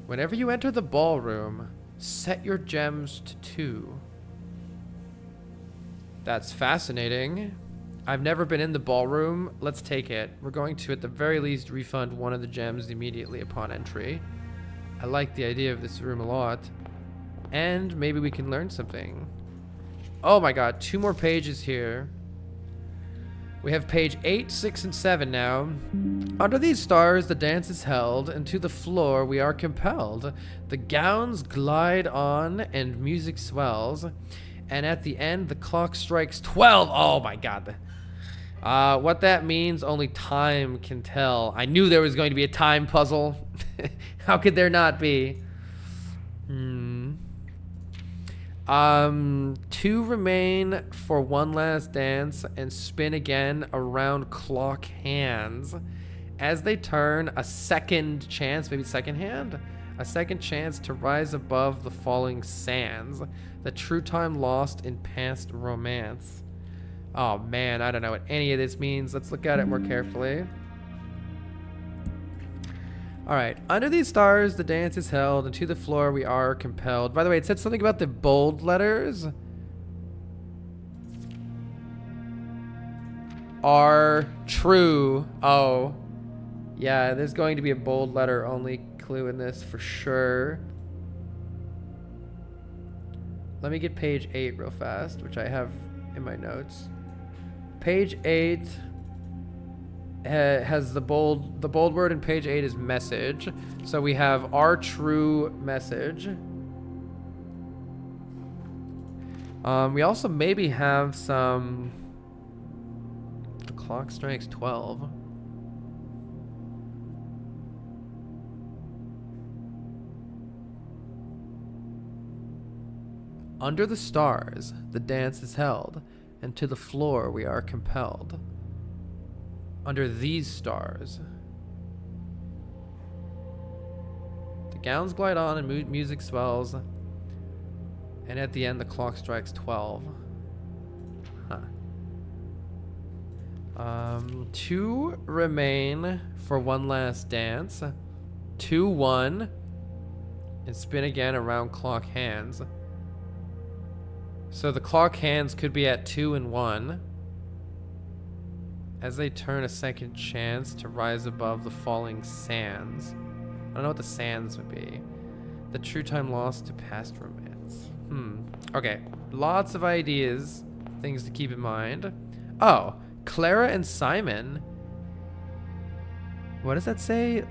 Whenever you enter the ballroom, set your gems to 2. That's fascinating. I've never been in the ballroom. Let's take it. We're going to, at the very least, refund one of the gems immediately upon entry. I like the idea of this room a lot. And maybe we can learn something. Oh my God, 2 more pages here. We have page 8, 6, and 7 now. Under these stars, the dance is held, and to the floor we are compelled. The gowns glide on, and music swells. And at the end, the clock strikes 12. Oh my God. What that means, only time can tell. I knew there was going to be a time puzzle. How could there not be? 2 remain for one last dance and spin again around clock hands. As they turn, a second chance, maybe second hand? A second chance to rise above the falling sands. The true time lost in past romance. Oh man, I don't know what any of this means. Let's look at it more carefully. Alright, under these stars, the dance is held, and to the floor we are compelled. By the way, it said something about the bold letters. Are true. Oh. Yeah, there's going to be a bold letter only clue in this for sure. Let me get page 8 real fast, which I have in my notes. Page 8... has the bold word in page 8 is message. So we have our true message. We also maybe have some... The clock strikes 12. Under the stars, the dance is held, and to the floor we are compelled. Under these stars. The gowns glide on and music swells. And at the end, the clock strikes 12. Huh. 2 remain for one last dance. 2, 1. And spin again around clock hands. So the clock hands could be at 2 and 1. As they turn, a second chance to rise above the falling sands. I don't know what the sands would be. The true time lost to past romance. Okay. Lots of ideas. Things to keep in mind. Oh. Clara and Simon. What does that say?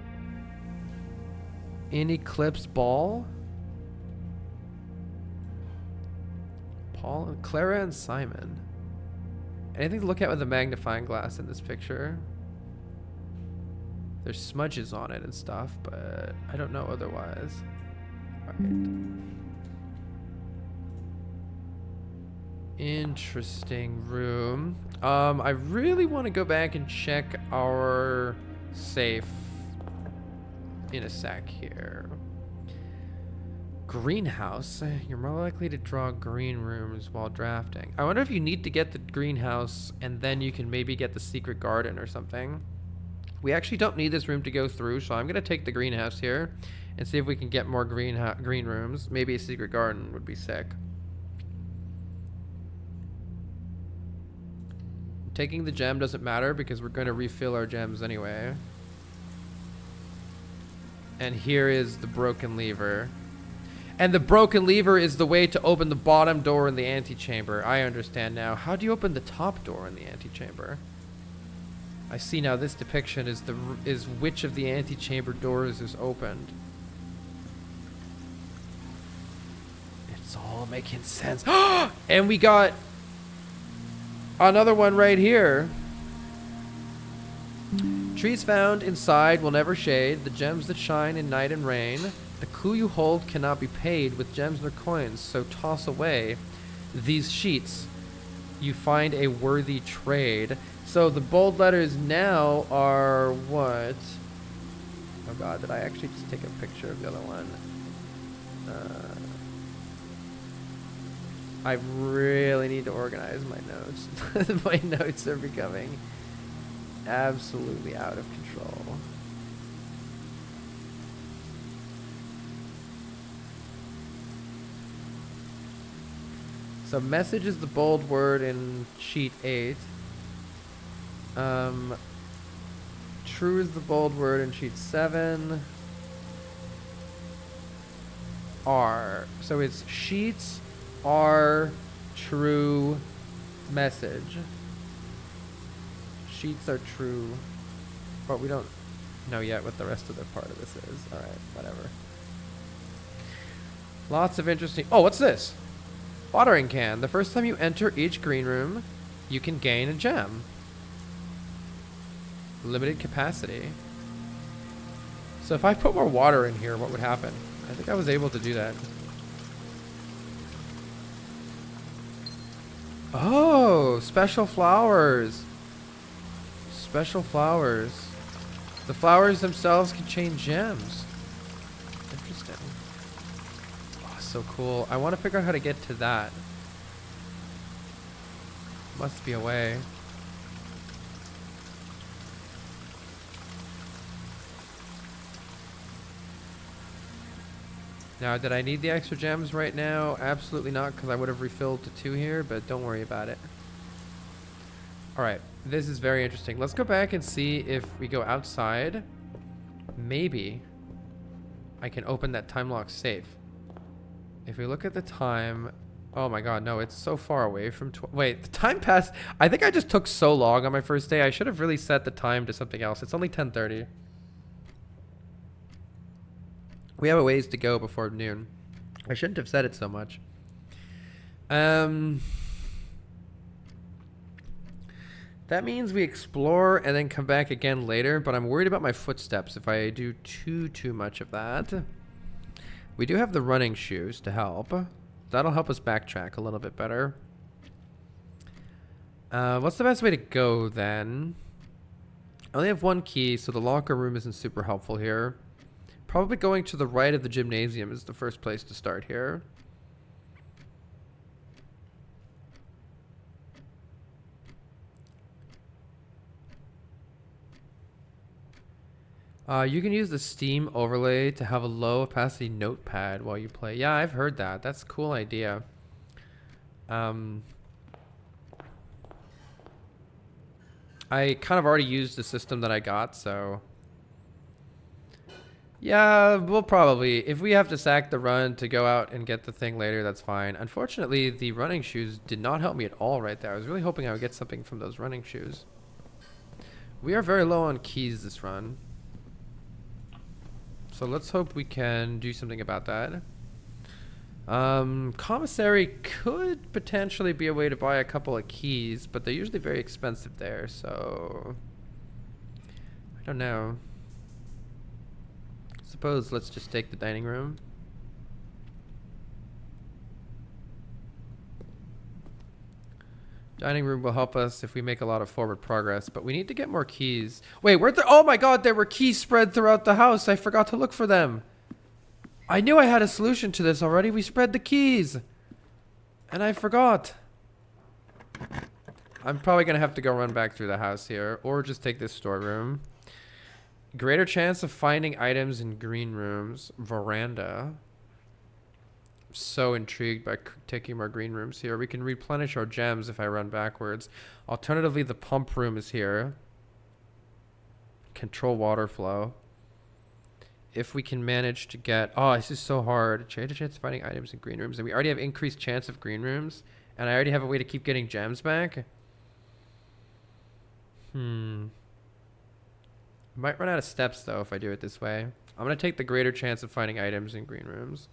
In Eclipse Ball? Clara and Simon. Anything to look at with a magnifying glass in this picture? There's smudges on it and stuff, but I don't know otherwise. Alright. Interesting room. I really want to go back and check our safe in a sec here. Greenhouse. You're more likely to draw green rooms while drafting. I wonder if you need to get the greenhouse and then you can maybe get the secret garden or something. We actually don't need this room to go through, so I'm going to take the greenhouse here and see if we can get more green rooms. Maybe a secret garden would be sick. Taking the gem doesn't matter because we're going to refill our gems anyway. And here is the broken lever. And the broken lever is the way to open the bottom door in the antechamber. I understand now. How do you open the top door in the antechamber? I see now. This depiction is which of the antechamber doors is opened. It's all making sense. And we got another one right here. Trees found inside will never shade. The gems that shine in night and rain. The clue you hold cannot be paid with gems nor coins, so toss away these sheets. You find a worthy trade. So the bold letters now are what? Oh god, did I actually just take a picture of the other one? I really need to organize my notes. My notes are becoming absolutely out of control. So message is the bold word in sheet 8. True is the bold word in sheet 7. R. So it's sheets, R, true, message. Sheets are true, but we don't know yet what the rest of the part of this is. Alright, whatever. Lots of interesting... Oh, what's this? Watering can. The first time you enter each green room, you can gain a gem. Limited capacity. So if I put more water in here, what would happen? I think I was able to do that. Oh, special flowers. Special flowers. The flowers themselves can change gems. Interesting. Oh, so cool. I want to figure out how to get to that. Must be a way. Now, did I need the extra gems right now? Absolutely not, because I would have refilled to 2 here, but don't worry about it. Alright, this is very interesting. Let's go back and see if we go outside. Maybe I can open that time lock safe. If we look at the time... Oh my god, no, it's so far away from... Wait, the time passed... I think I just took so long on my first day. I should have really set the time to something else. It's only 10:30. We have a ways to go before noon. I shouldn't have said it so much. That means we explore and then come back again later, but I'm worried about my footsteps if I do too much of that. We do have the running shoes to help. That'll help us backtrack a little bit better. What's the best way to go then? I only have 1 key, so the locker room isn't super helpful here. Probably going to the right of the gymnasium is the first place to start here. You can use the Steam overlay to have a low opacity notepad while you play. Yeah, I've heard that. That's a cool idea. I kind of already used the system that I got, so... Yeah, we'll probably... If we have to sack the run to go out and get the thing later, that's fine. Unfortunately, the running shoes did not help me at all right there. I was really hoping I would get something from those running shoes. We are very low on keys this run. So let's hope we can do something about that. Commissary could potentially be a way to buy a couple of keys, but they're usually very expensive there, so... I don't know. Suppose let's just take the dining room. Dining room will help us if we make a lot of forward progress, but we need to get more keys. Wait, where'd oh my god, there were keys spread throughout the house. I forgot to look for them. I knew I had a solution to this already. We spread the keys. And I forgot. I'm probably going to have to go run back through the house here, or just take this storeroom. Greater chance of finding items in green rooms. Veranda. So intrigued by taking our green rooms here. We can replenish our gems if I run backwards. Alternatively, the pump room is here. Control water flow. if we can manage to get... Oh, this is so hard. Trade a chance of finding items in green rooms. And we already have increased chance of green rooms. And I already have a way to keep getting gems back. Might run out of steps, though, if I do it this way. I'm going to take the greater chance of finding items in green rooms.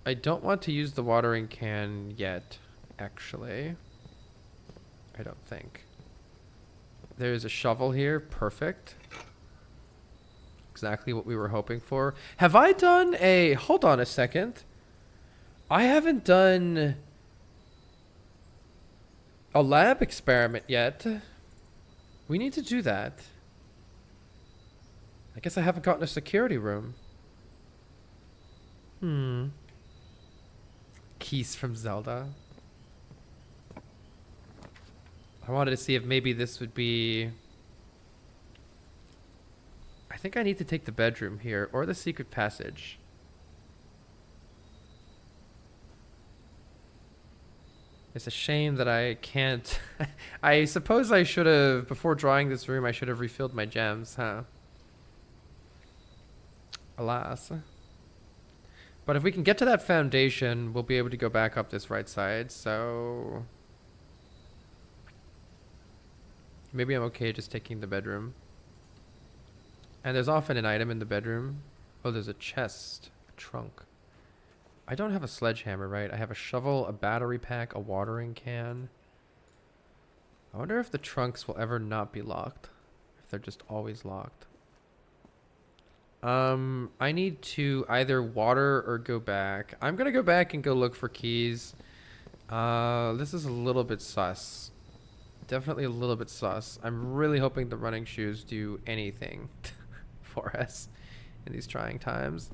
I don't want to use the watering can yet, actually. I don't think. There's a shovel here. Perfect. Exactly what we were hoping for. Have I done a... Hold on a second. I haven't done a lab experiment yet. We need to do that. I guess I haven't gotten a security room. Keys from Zelda. I wanted to see if maybe this would be... I think I need to take the bedroom here or the secret passage. It's a shame that I can't... I suppose I should have, before drawing this room, I should have refilled my gems, huh? Alas. But if we can get to that foundation, we'll be able to go back up this right side, so... Maybe I'm okay just taking the bedroom. And there's often an item in the bedroom. Oh, there's a chest. A trunk. I don't have a sledgehammer, right? I have a shovel, a battery pack, a watering can. I wonder if the trunks will ever not be locked. If they're just always locked. I need to either water or go back. I'm gonna go back and go look for keys. This is a little bit sus. Definitely a little bit sus. I'm really hoping the running shoes do anything for us in these trying times.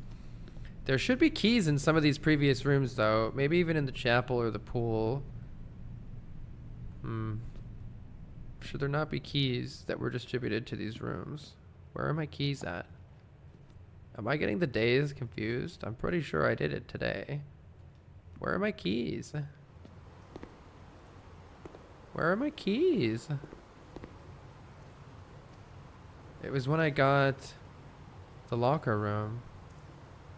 There should be keys in some of these previous rooms, though. Maybe even in the chapel or the pool. Should there not be keys that were distributed to these rooms? Where are my keys at? Am I getting the days confused? I'm pretty sure I did it today. Where are my keys? Where are my keys? It was when I got the locker room.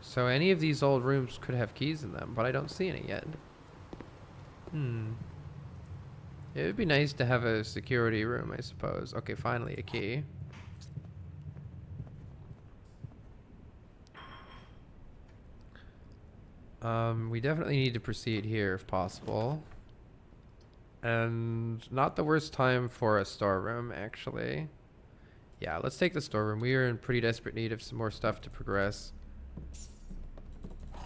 So any of these old rooms could have keys in them, but I don't see any yet. It would be nice to have a security room, I suppose. Okay, finally a key. We definitely need to proceed here if possible. And not the worst time for a storeroom, actually. Yeah, let's take the storeroom. We are in pretty desperate need of some more stuff to progress.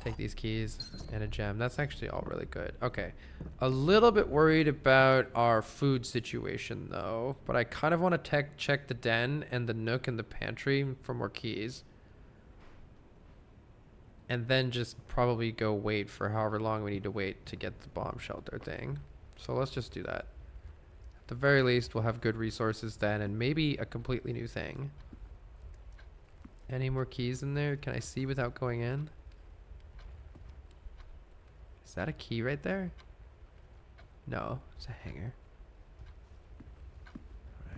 Take these keys and a gem. That's actually all really good. Okay. A little bit worried about our food situation, though. But I kind of want to check the den and the nook and the pantry for more keys. And then just probably go wait for however long we need to wait to get the bomb shelter thing. So let's just do that. At the very least, we'll have good resources then and maybe a completely new thing. Any more keys in there? Can I see without going in? Is that a key right there? No, it's a hanger. All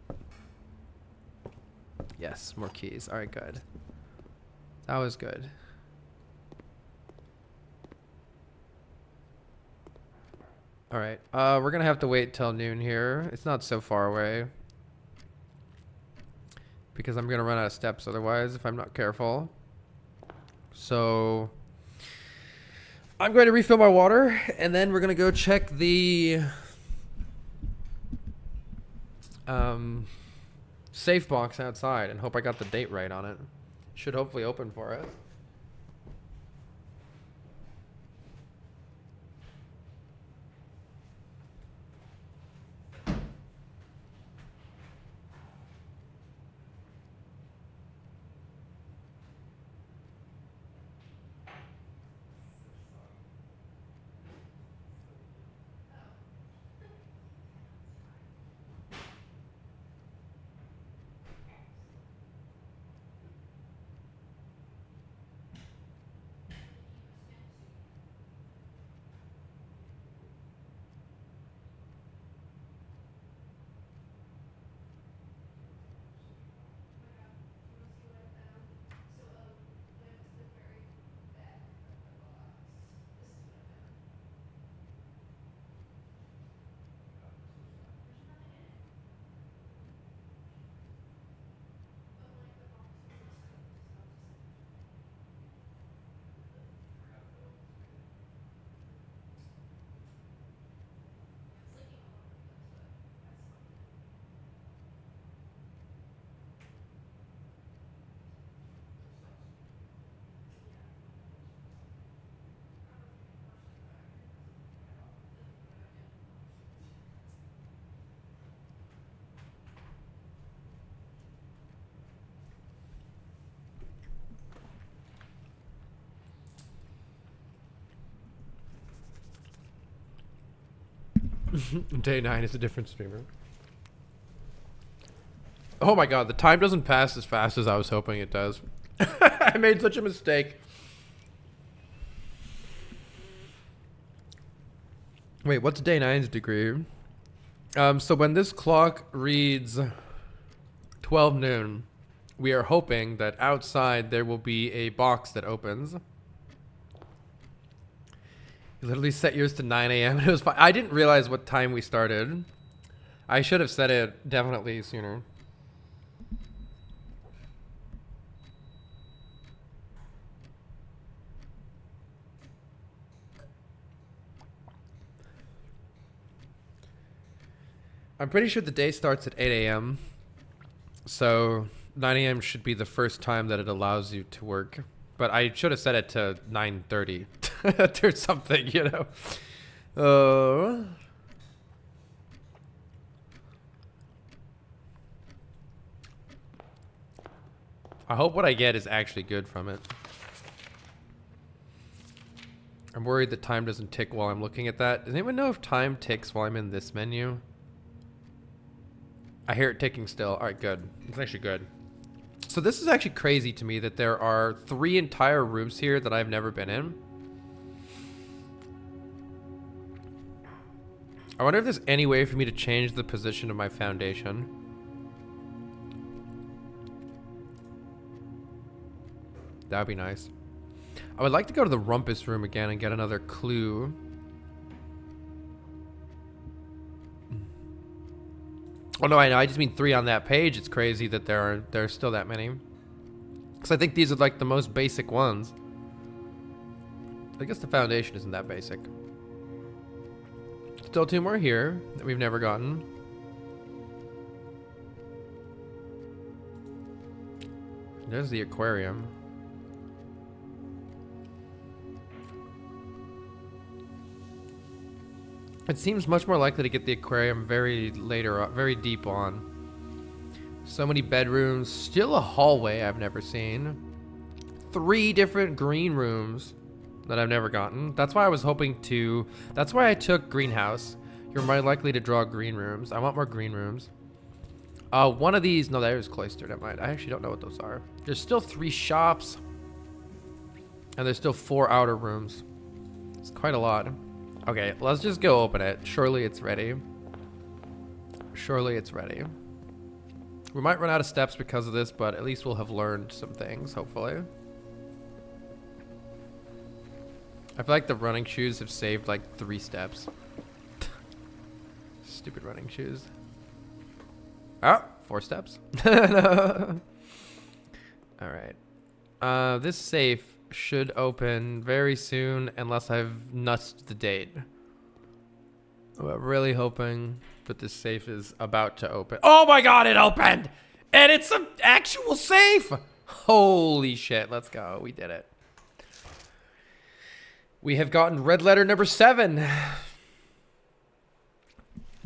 right. Yes, more keys. All right, good. That was good. All right. We're going to have to wait till noon here. It's not so far away. Because I'm going to run out of steps otherwise if I'm not careful. So I'm going to refill my water and then we're going to go check the safe box outside and hope I got the date right on it. Should hopefully open for us. Day 9 is a different streamer. Oh my god, the time doesn't pass as fast as I was hoping it does. I made such a mistake. Wait, what's day 9's degree? So when this clock reads 12 noon, we are hoping that outside there will be a box that opens. You literally set yours to 9 a.m. and it was fine. I didn't realize what time we started. I should have set it definitely sooner. I'm pretty sure the day starts at 8 a.m. So 9 a.m. should be the first time that it allows you to work. But I should have set it to 9:30 or something, you know. I hope what I get is actually good from it. I'm worried that time doesn't tick while I'm looking at that. Does anyone know if time ticks while I'm in this menu? I hear it ticking still. All right, good. It's actually good. So this is actually crazy to me that there are 3 entire rooms here that I've never been in. I wonder if there's any way for me to change the position of my foundation. That would be nice. I would like to go to the rumpus room again and get another clue. Oh no, I know. I just mean 3 on that page. It's crazy that there are still that many. Because I think these are like the most basic ones. I guess the foundation isn't that basic. Still 2 more here that we've never gotten. There's the aquarium. It seems much more likely to get the aquarium very deep on. So many bedrooms. Still a hallway I've never seen. 3 different green rooms that I've never gotten. That's why I was hoping to... That's why I took greenhouse. You're more likely to draw green rooms. I want more green rooms. One of these... No, that is cloistered. Never mind. I actually don't know what those are. There's still 3 shops. And there's still 4 outer rooms. It's quite a lot. Okay, let's just go open it. Surely it's ready. Surely it's ready. We might run out of steps because of this, but at least we'll have learned some things, hopefully. I feel like the running shoes have saved like 3 steps. Stupid running shoes. Oh, 4 steps. Alright. This safe should open very soon unless I've nutsed the date. I'm really hoping that this safe is about to open. Oh my god, it opened! And it's an actual safe! Holy shit, let's go. We did it. We have gotten red letter number 7.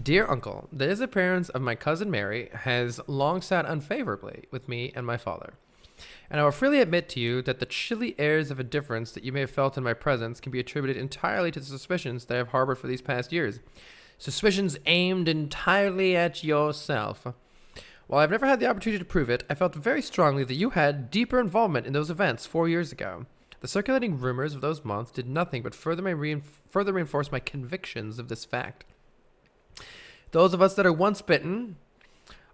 Dear Uncle, the disappearance of my cousin Mary has long sat unfavorably with me and my father. And I will freely admit to you that the chilly airs of indifference that you may have felt in my presence can be attributed entirely to the suspicions that I have harbored for these past years. Suspicions aimed entirely at yourself. While I've never had the opportunity to prove it, I felt very strongly that you had deeper involvement in those events 4 years ago. The circulating rumors of those months did nothing but further reinforce my convictions of this fact. Those of us that are once bitten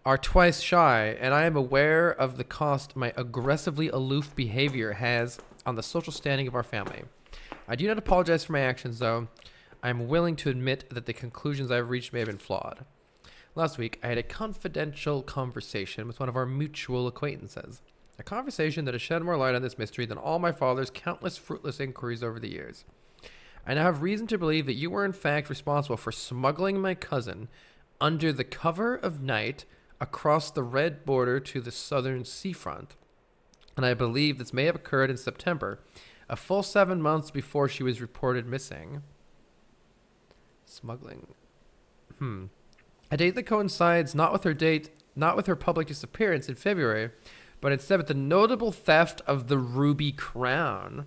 are twice shy, and I am aware of the cost my aggressively aloof behavior has on the social standing of our family. I do not apologize for my actions, though. I am willing to admit that the conclusions I have reached may have been flawed. Last week, I had a confidential conversation with one of our mutual acquaintances. A conversation that has shed more light on this mystery than all my father's countless fruitless inquiries over the years. I now have reason to believe that you were in fact responsible for smuggling my cousin under the cover of night across the red border to the southern seafront. And I believe this may have occurred in September, a full 7 months before she was reported missing. Smuggling. A date that coincides not with her public disappearance in February, but instead with the notable theft of the Ruby Crown.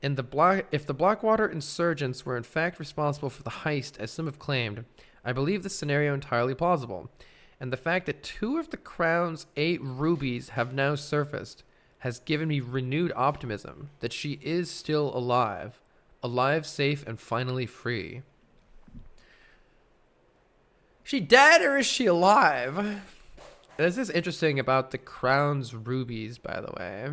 If the Blackwater insurgents were in fact responsible for the heist, as some have claimed, I believe this scenario entirely plausible, and the fact that 2 of the crown's 8 rubies have now surfaced has given me renewed optimism that she is still alive, safe, and finally free. She dead or is she alive? This is interesting about the crown's rubies, by the way.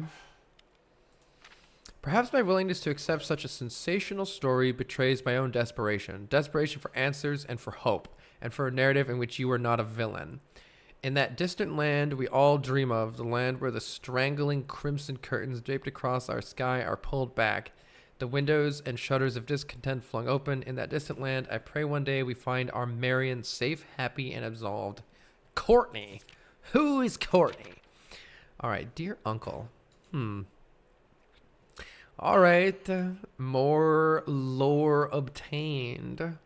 Perhaps my willingness to accept such a sensational story betrays my own desperation. Desperation for answers and for hope, and for a narrative in which you are not a villain. In that distant land we all dream of, the land where the strangling crimson curtains draped across our sky are pulled back, the windows and shutters of discontent flung open, in that distant land, I pray one day we find our Marion safe, happy, and absolved. Courtney. Who is Courtney? All right, dear uncle. All right, more lore obtained.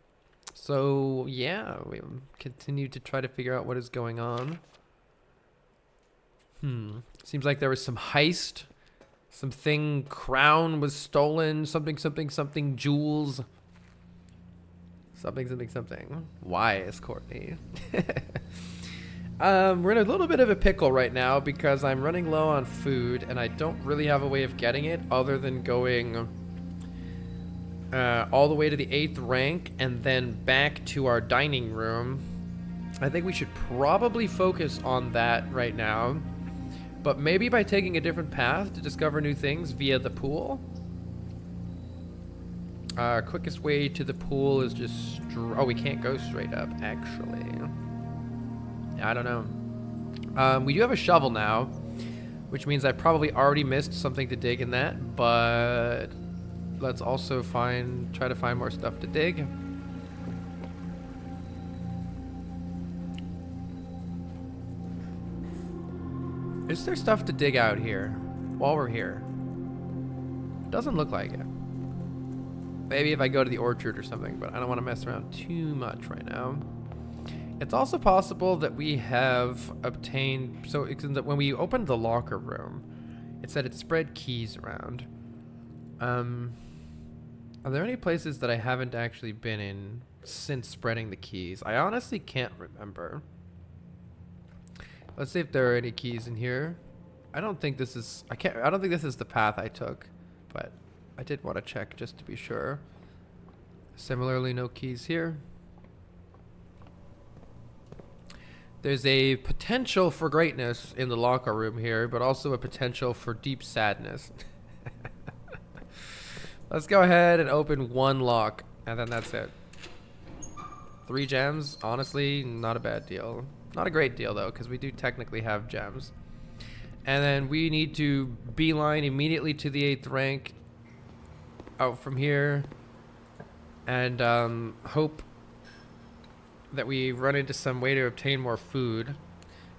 So, yeah, we continue to try to figure out what is going on. Seems like there was some heist. Something, crown was stolen. Something, jewels. Something. Why is Courtney? We're in a little bit of a pickle right now because I'm running low on food and I don't really have a way of getting it other than going all the way to the 8th rank and then back to our dining room. I think we should probably focus on that right now, but maybe by taking a different path to discover new things via the pool. Quickest way to the pool is just oh, we can't go straight up, actually. I don't know. We do have a shovel now, which means I probably already missed something to dig in that, but let's also try to find more stuff to dig. Is there stuff to dig out here while we're here? Doesn't look like it. Maybe if I go to the orchard or something, but I don't want to mess around too much right now. It's also possible that we have obtained, so when we opened the locker room, it said it spread keys around. Are there any places that I haven't actually been in since spreading the keys? I honestly can't remember. Let's see if there are any keys in here. I don't think this is the path I took, but I did want to check just to be sure. Similarly, no keys here. There's a potential for greatness in the locker room here, but also a potential for deep sadness. Let's go ahead and open 1 lock, and then that's it. 3 gems, honestly, not a bad deal. Not a great deal, though, because we do technically have gems. And then we need to beeline immediately to the 8th rank out from here, and hope that we run into some way to obtain more food.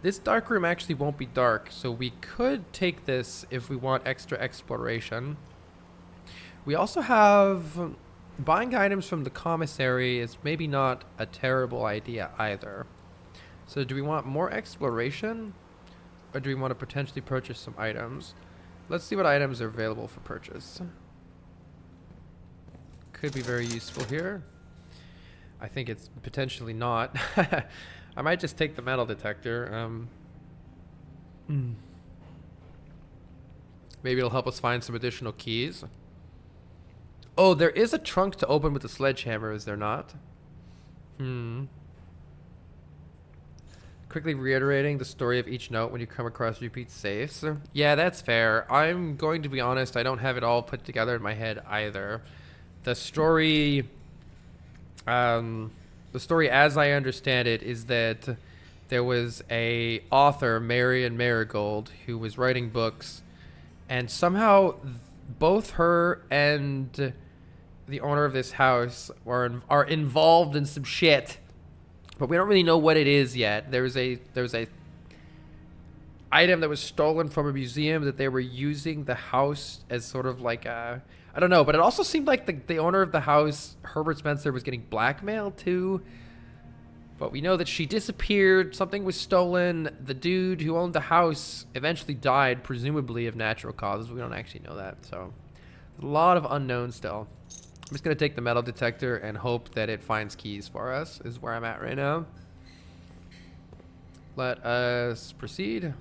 This dark room actually won't be dark, so we could take this if we want extra exploration. We also have buying items from the commissary is maybe not a terrible idea either. So do we want more exploration, or do we want to potentially purchase some items? Let's see what items are available for purchase. Could be very useful here. I think it's potentially not. I might just take the metal detector. Maybe it'll help us find some additional keys. Oh, there is a trunk to open with a sledgehammer, is there not? Quickly reiterating the story of each note when you come across repeat safes. Yeah, that's fair. I'm going to be honest, I don't have it all put together in my head either. The story as I understand it is that there was a author, Marion Marigold, who was writing books, and somehow both her and the owner of this house are involved in some shit, but we don't really know what it is yet. There's a item that was stolen from a museum that they were using the house as sort of like a, I don't know, but it also seemed like the owner of the house, Herbert Spencer, was getting blackmailed too. But we know that she disappeared, something was stolen, the dude who owned the house eventually died, presumably of natural causes. We don't actually know that, so a lot of unknowns still. just gonna take the metal detector and hope that it finds keys for us, is where I'm at right now. Let us proceed.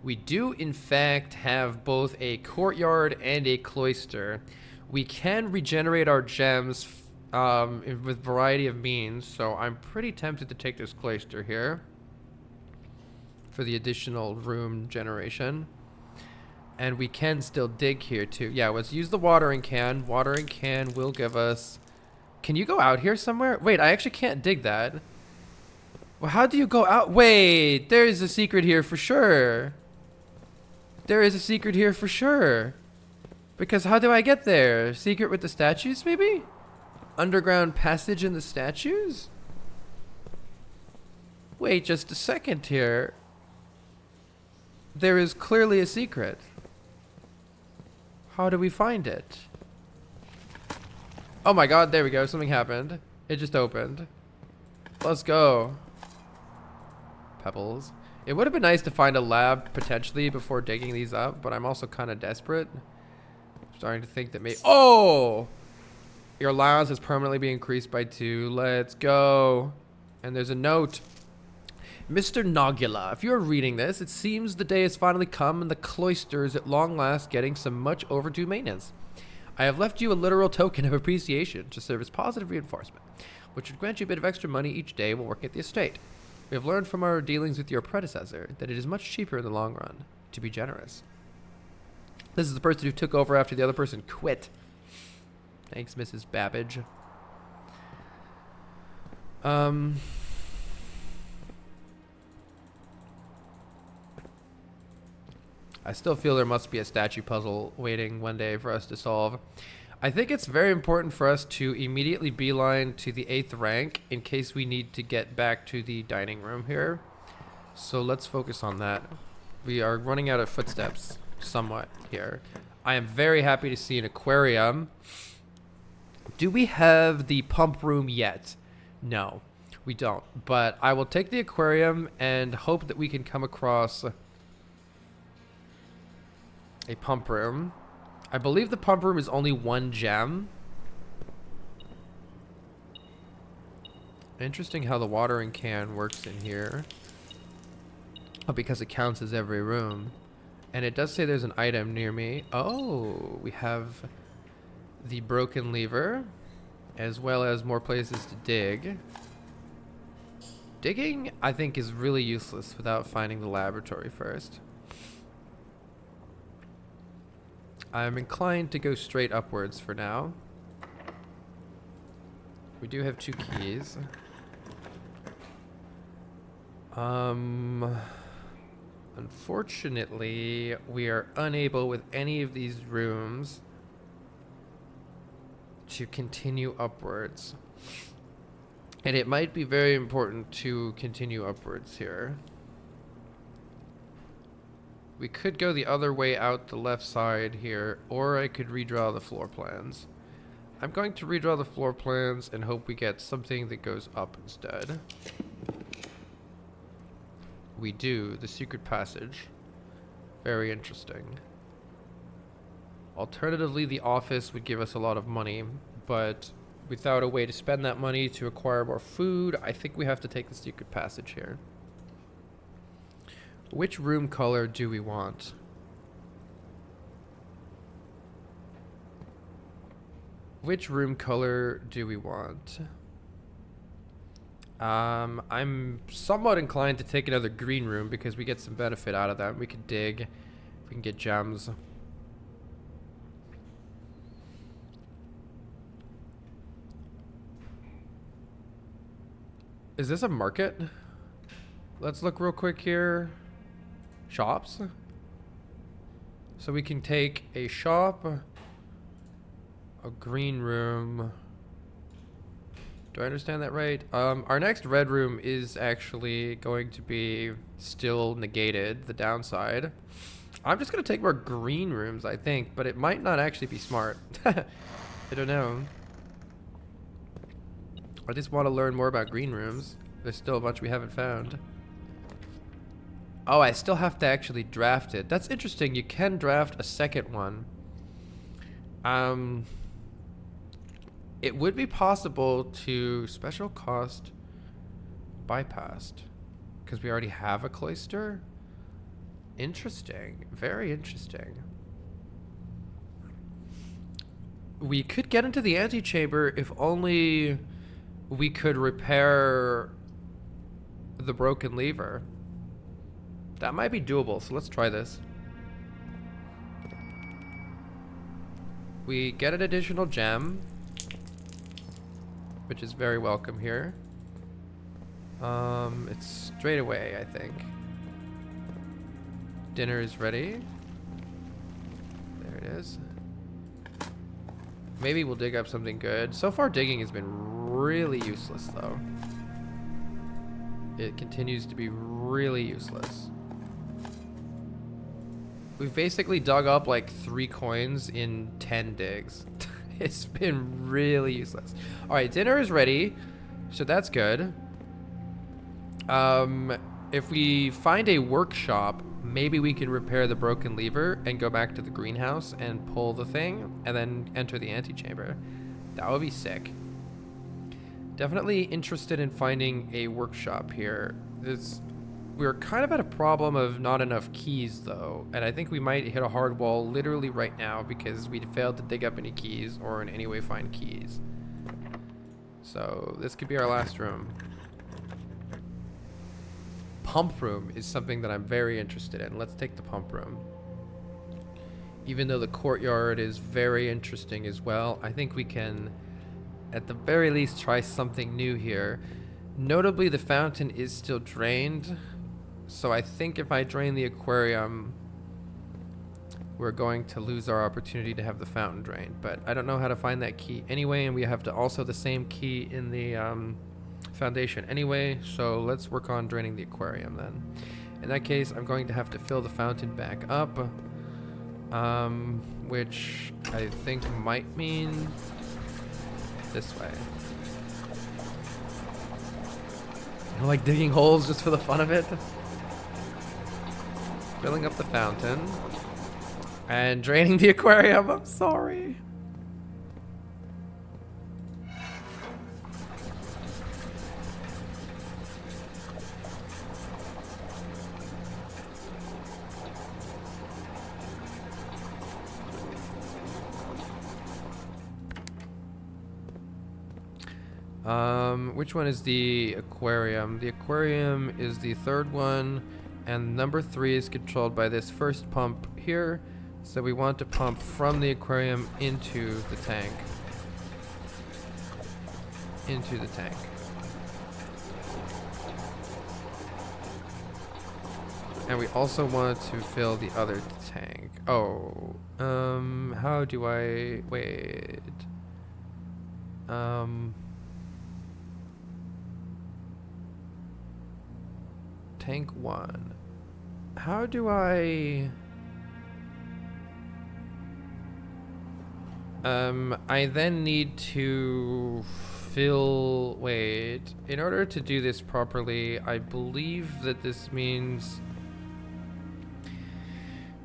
We do, in fact, have both a courtyard and a cloister. We can regenerate our gems with variety of means, so I'm pretty tempted to take this cloister here for the additional room generation. And we can still dig here, too. Yeah, let's use the watering can. Watering can will give us... Can you go out here somewhere? Wait, I actually can't dig that. Well, how do you go out? Wait, there is a secret here for sure. There is a secret here for sure. Because how do I get there? Secret with the statues, maybe? Underground passage in the statues? Wait just a second here. There is clearly a secret. How do we find it? Oh my god, there we go. Something happened. It just opened. Let's go. Pebbles. It would have been nice to find a lab potentially before digging these up, but I'm also kind of desperate. I'm starting to think that maybe... Oh! Your allowance is permanently being increased by 2. Let's go. And there's a note. Mr. Nogula, if you're reading this, it seems the day has finally come and the cloister is at long last getting some much overdue maintenance. I have left you a literal token of appreciation to serve as positive reinforcement, which would grant you a bit of extra money each day while working at the estate. We have learned from our dealings with your predecessor that it is much cheaper in the long run to be generous. This is the person who took over after the other person quit. Thanks, Mrs. Babbage. I still feel there must be a statue puzzle waiting one day for us to solve. I think it's very important for us to immediately beeline to the 8th rank in case we need to get back to the dining room here. So let's focus on that. We are running out of footsteps somewhat here. I am very happy to see an aquarium. Do we have the pump room yet? No, we don't. But I will take the aquarium and hope that we can come across a pump room. I believe the pump room is only 1 gem. Interesting how the watering can works in here. Oh, because it counts as every room. And it does say there's an item near me. Oh, we have the broken lever, as well as more places to dig. Digging, I think, is really useless without finding the laboratory first. I'm inclined to go straight upwards for now. We do have 2 keys. Unfortunately, we are unable with any of these rooms to continue upwards. And it might be very important to continue upwards here. We could go the other way out the left side here, or I could redraw the floor plans. I'm going to redraw the floor plans and hope we get something that goes up instead. We do. The secret passage. Very interesting. Alternatively, the office would give us a lot of money, but without a way to spend that money to acquire more food, I think we have to take the secret passage here. Which room color do we want? Which room color do we want? I'm somewhat inclined to take another green room because we get some benefit out of that. We could dig. We can get gems. Is this a market? Let's look real quick here. Shops. So we can take a shop, a green room. Do I understand that right? Our next red room is actually going to be still negated, the downside. I'm just going to take more green rooms, I think, but it might not actually be smart. I don't know. I just want to learn more about green rooms. There's still a bunch we haven't found. Oh, I still have to actually draft it. That's interesting. You can draft a second one. It would be possible to special cost bypassed because we already have a cloister. Interesting. Very interesting. We could get into the antechamber if only we could repair the broken lever. That might be doable, so let's try this. We get an additional gem, which is very welcome here. It's straight away, I think. Dinner is ready. There it is. Maybe we'll dig up something good. So far, digging has been really useless, though. It continues to be really useless. We've basically dug up like 3 coins in 10 digs. It's been really useless. All right, dinner is ready, so that's good. If we find a workshop, maybe we can repair the broken lever and go back to the greenhouse and pull the thing and then enter the antechamber. That would be sick. Definitely interested in finding a workshop here. We're kind of at a problem of not enough keys though, and I think we might hit a hard wall literally right now because we failed to dig up any keys or in any way find keys. So this could be our last room. Pump room is something that I'm very interested in. Let's take the pump room. Even though the courtyard is very interesting as well, I think we can at the very least try something new here. Notably, the fountain is still drained. So I think if I drain the aquarium, we're going to lose our opportunity to have the fountain drained. But I don't know how to find that key anyway, and we have to also the same key in the foundation anyway. So let's work on draining the aquarium then. In that case, I'm going to have to fill the fountain back up, which I think might mean this way. I like digging holes just for the fun of it. Filling up the fountain. And draining the aquarium. I'm sorry. Which one is the aquarium? The aquarium is the 3rd one, and number 3 is controlled by this first pump here. So we want to pump from the aquarium into the tank. Into the tank. And we also want to fill the other tank. Oh, how do I wait? Tank 1. How do I... I then need to fill... Wait. In order to do this properly, I believe that this means...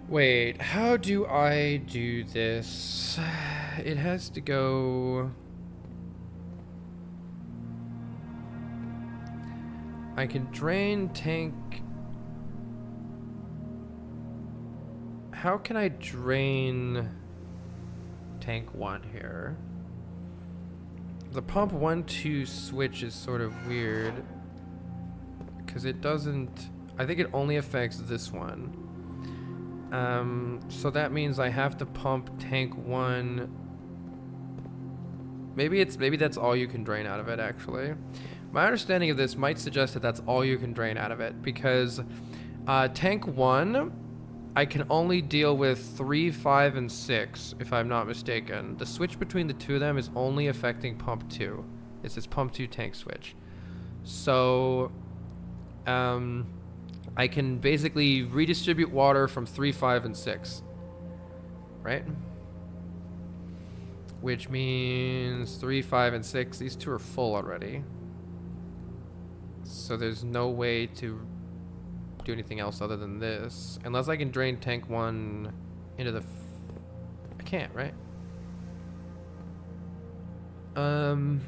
Wait, how do I do this? It has to go... I can drain tank... How can I drain tank 1 here? The pump 1-2 switch is sort of weird because it doesn't... I think it only affects this one. So that means I have to pump tank 1. Maybe that's all you can drain out of it, actually. My understanding of this might suggest that that's all you can drain out of it, because tank 1, I can only deal with 3, 5, and 6, if I'm not mistaken. The switch between the 2 of them is only affecting pump 2. It's this pump 2 tank switch. So, I can basically redistribute water from 3, 5, and 6. Right? Which means 3, 5, and 6. These 2 are full already. So there's no way to do anything else other than this. Unless I can drain tank 1 into the... I can't, right? Um,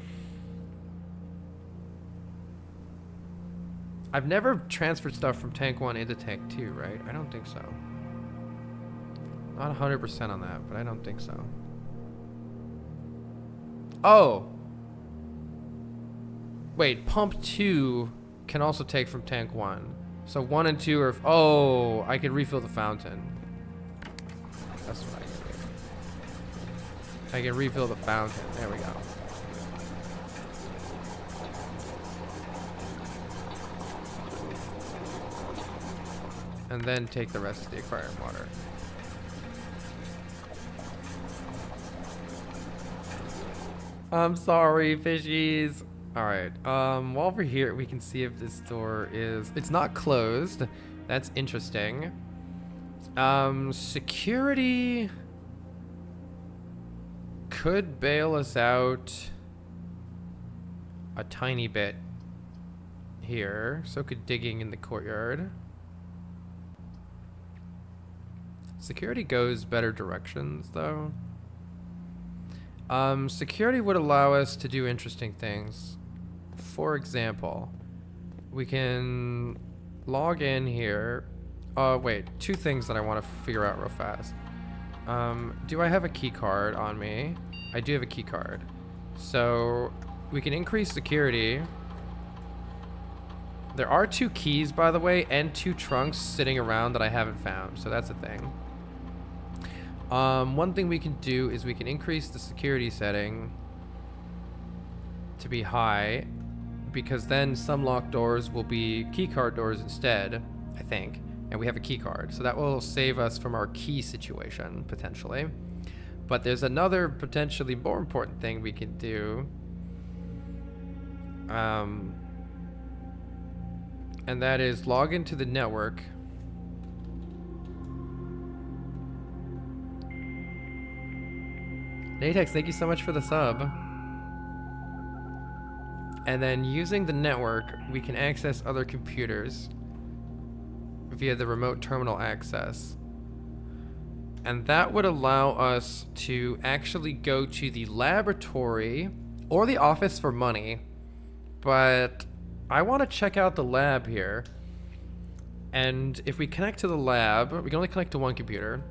I've never transferred stuff from tank 1 into tank 2, right? I don't think so. Not 100% on that, but I don't think so. Oh! Wait, pump 2 can also take from tank 1. So 1 and 2 are... Oh, I can refill the fountain. That's what I can do. I can refill the fountain. There we go. And then take the rest of the aquarium water. I'm sorry, fishies. Alright, while we're here, we can see if this door is... It's not closed. That's interesting. Security could bail us out a tiny bit here. So could digging in the courtyard. Security goes better directions, though. Security would allow us to do interesting things. For example, we can log in here. Wait, two things that I want to figure out real fast. Do I have a key card on me? I do have a key card. So we can increase security. There are 2 keys, by the way, and 2 trunks sitting around that I haven't found. So that's a thing. One thing we can do is we can increase the security setting to be high, because then some locked doors will be keycard doors instead, I think, and we have a key card, so that will save us from our key situation potentially. But there's another potentially more important thing we can do, and that is log into the network. Natex, thank you so much for the sub. And then using the network, we can access other computers via the remote terminal access. And that would allow us to actually go to the laboratory or the office for money. But I want to check out the lab here. And if we connect to the lab, we can only connect to one computer.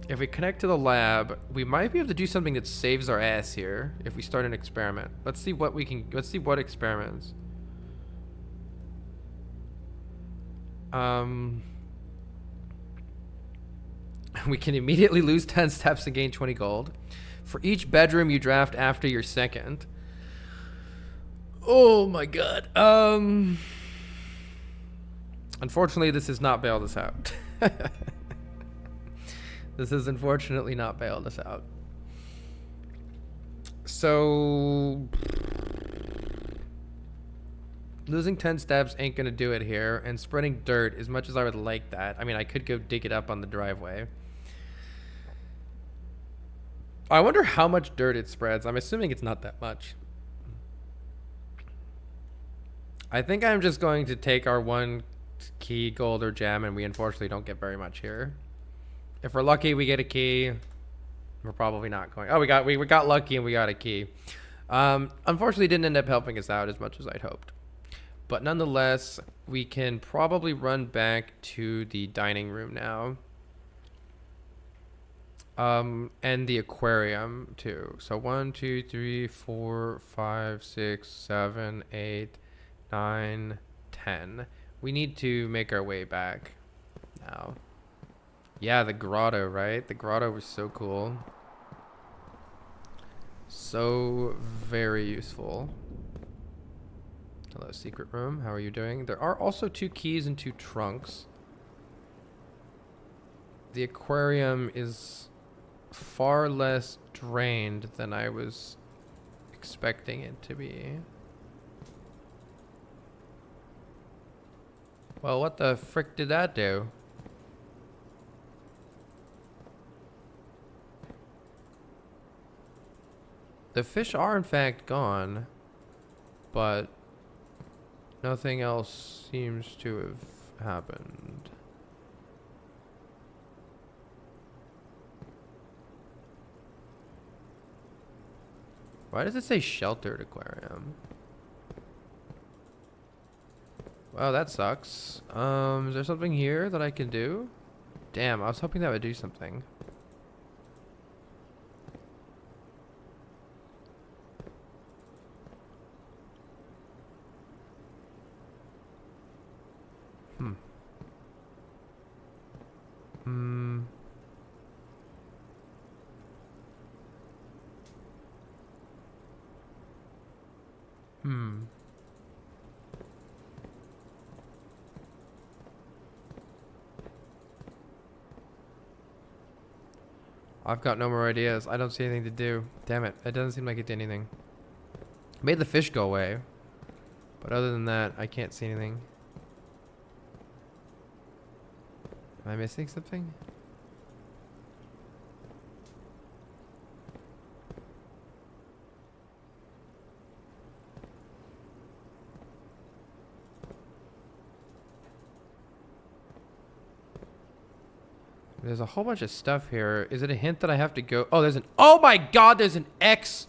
If we connect to the lab, we might be able to do something that saves our ass here if we start an experiment. Let's see what we can, let's see what experiments. We can immediately lose 10 steps and gain 20 gold. For each bedroom you draft after your second. Oh my god. Unfortunately, this has not bailed us out. This has unfortunately not bailed us out. So losing 10 steps ain't gonna do it here, and spreading dirt, as much as I would like that, I mean, I could go dig it up on the driveway. I wonder how much dirt it spreads. I'm assuming it's not that much. I think I'm just going to take our 1 key, gold, or gem, and we unfortunately don't get very much here. If we're lucky, we get a key. We're probably not going. Oh, we got lucky and we got a key. Unfortunately, didn't end up helping us out as much as I'd hoped. But nonetheless, we can probably run back to the dining room now. And the aquarium too. So 1, 2, 3, 4, 5, 6, 7, 8, 9, 10. We need to make our way back now. Yeah, the grotto, right? The grotto was so cool. So very useful. Hello, secret room. How are you doing? There are also 2 keys and 2 trunks. The aquarium is far less drained than I was expecting it to be. Well, what the frick did that do? The fish are in fact gone, but nothing else seems to have happened. Why does it say sheltered aquarium? Wow, that sucks. Is there something here that I can do? Damn, I was hoping that would do something. Hmm. Hmm. Hmm. I've got no more ideas. I don't see anything to do. Damn it. It doesn't seem like it did anything. It made the fish go away. But other than that, I can't see anything. Am I missing something? There's a whole bunch of stuff here. Is it a hint that I have to go? Oh, there's an... Oh my god, there's an X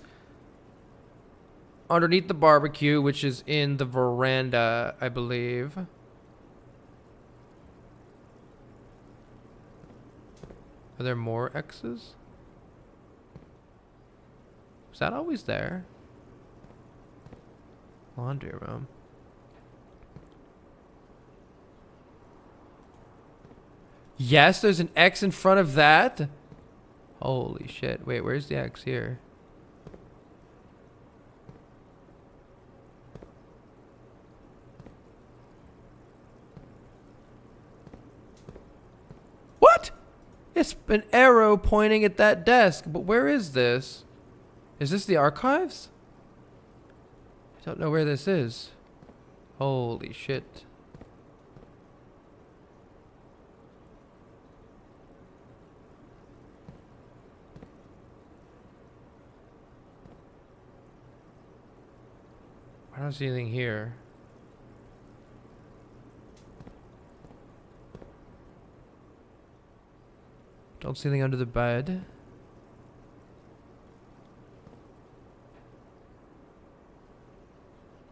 underneath the barbecue, which is in the veranda, I believe. Are there more X's? Was that always there? Laundry room. Yes, there's an X in front of that. Holy shit. Wait, where's the X here? What? It's an arrow pointing at that desk. But where is this? Is this the archives? I don't know where this is. Holy shit. I don't see anything here. Don't see anything under the bed.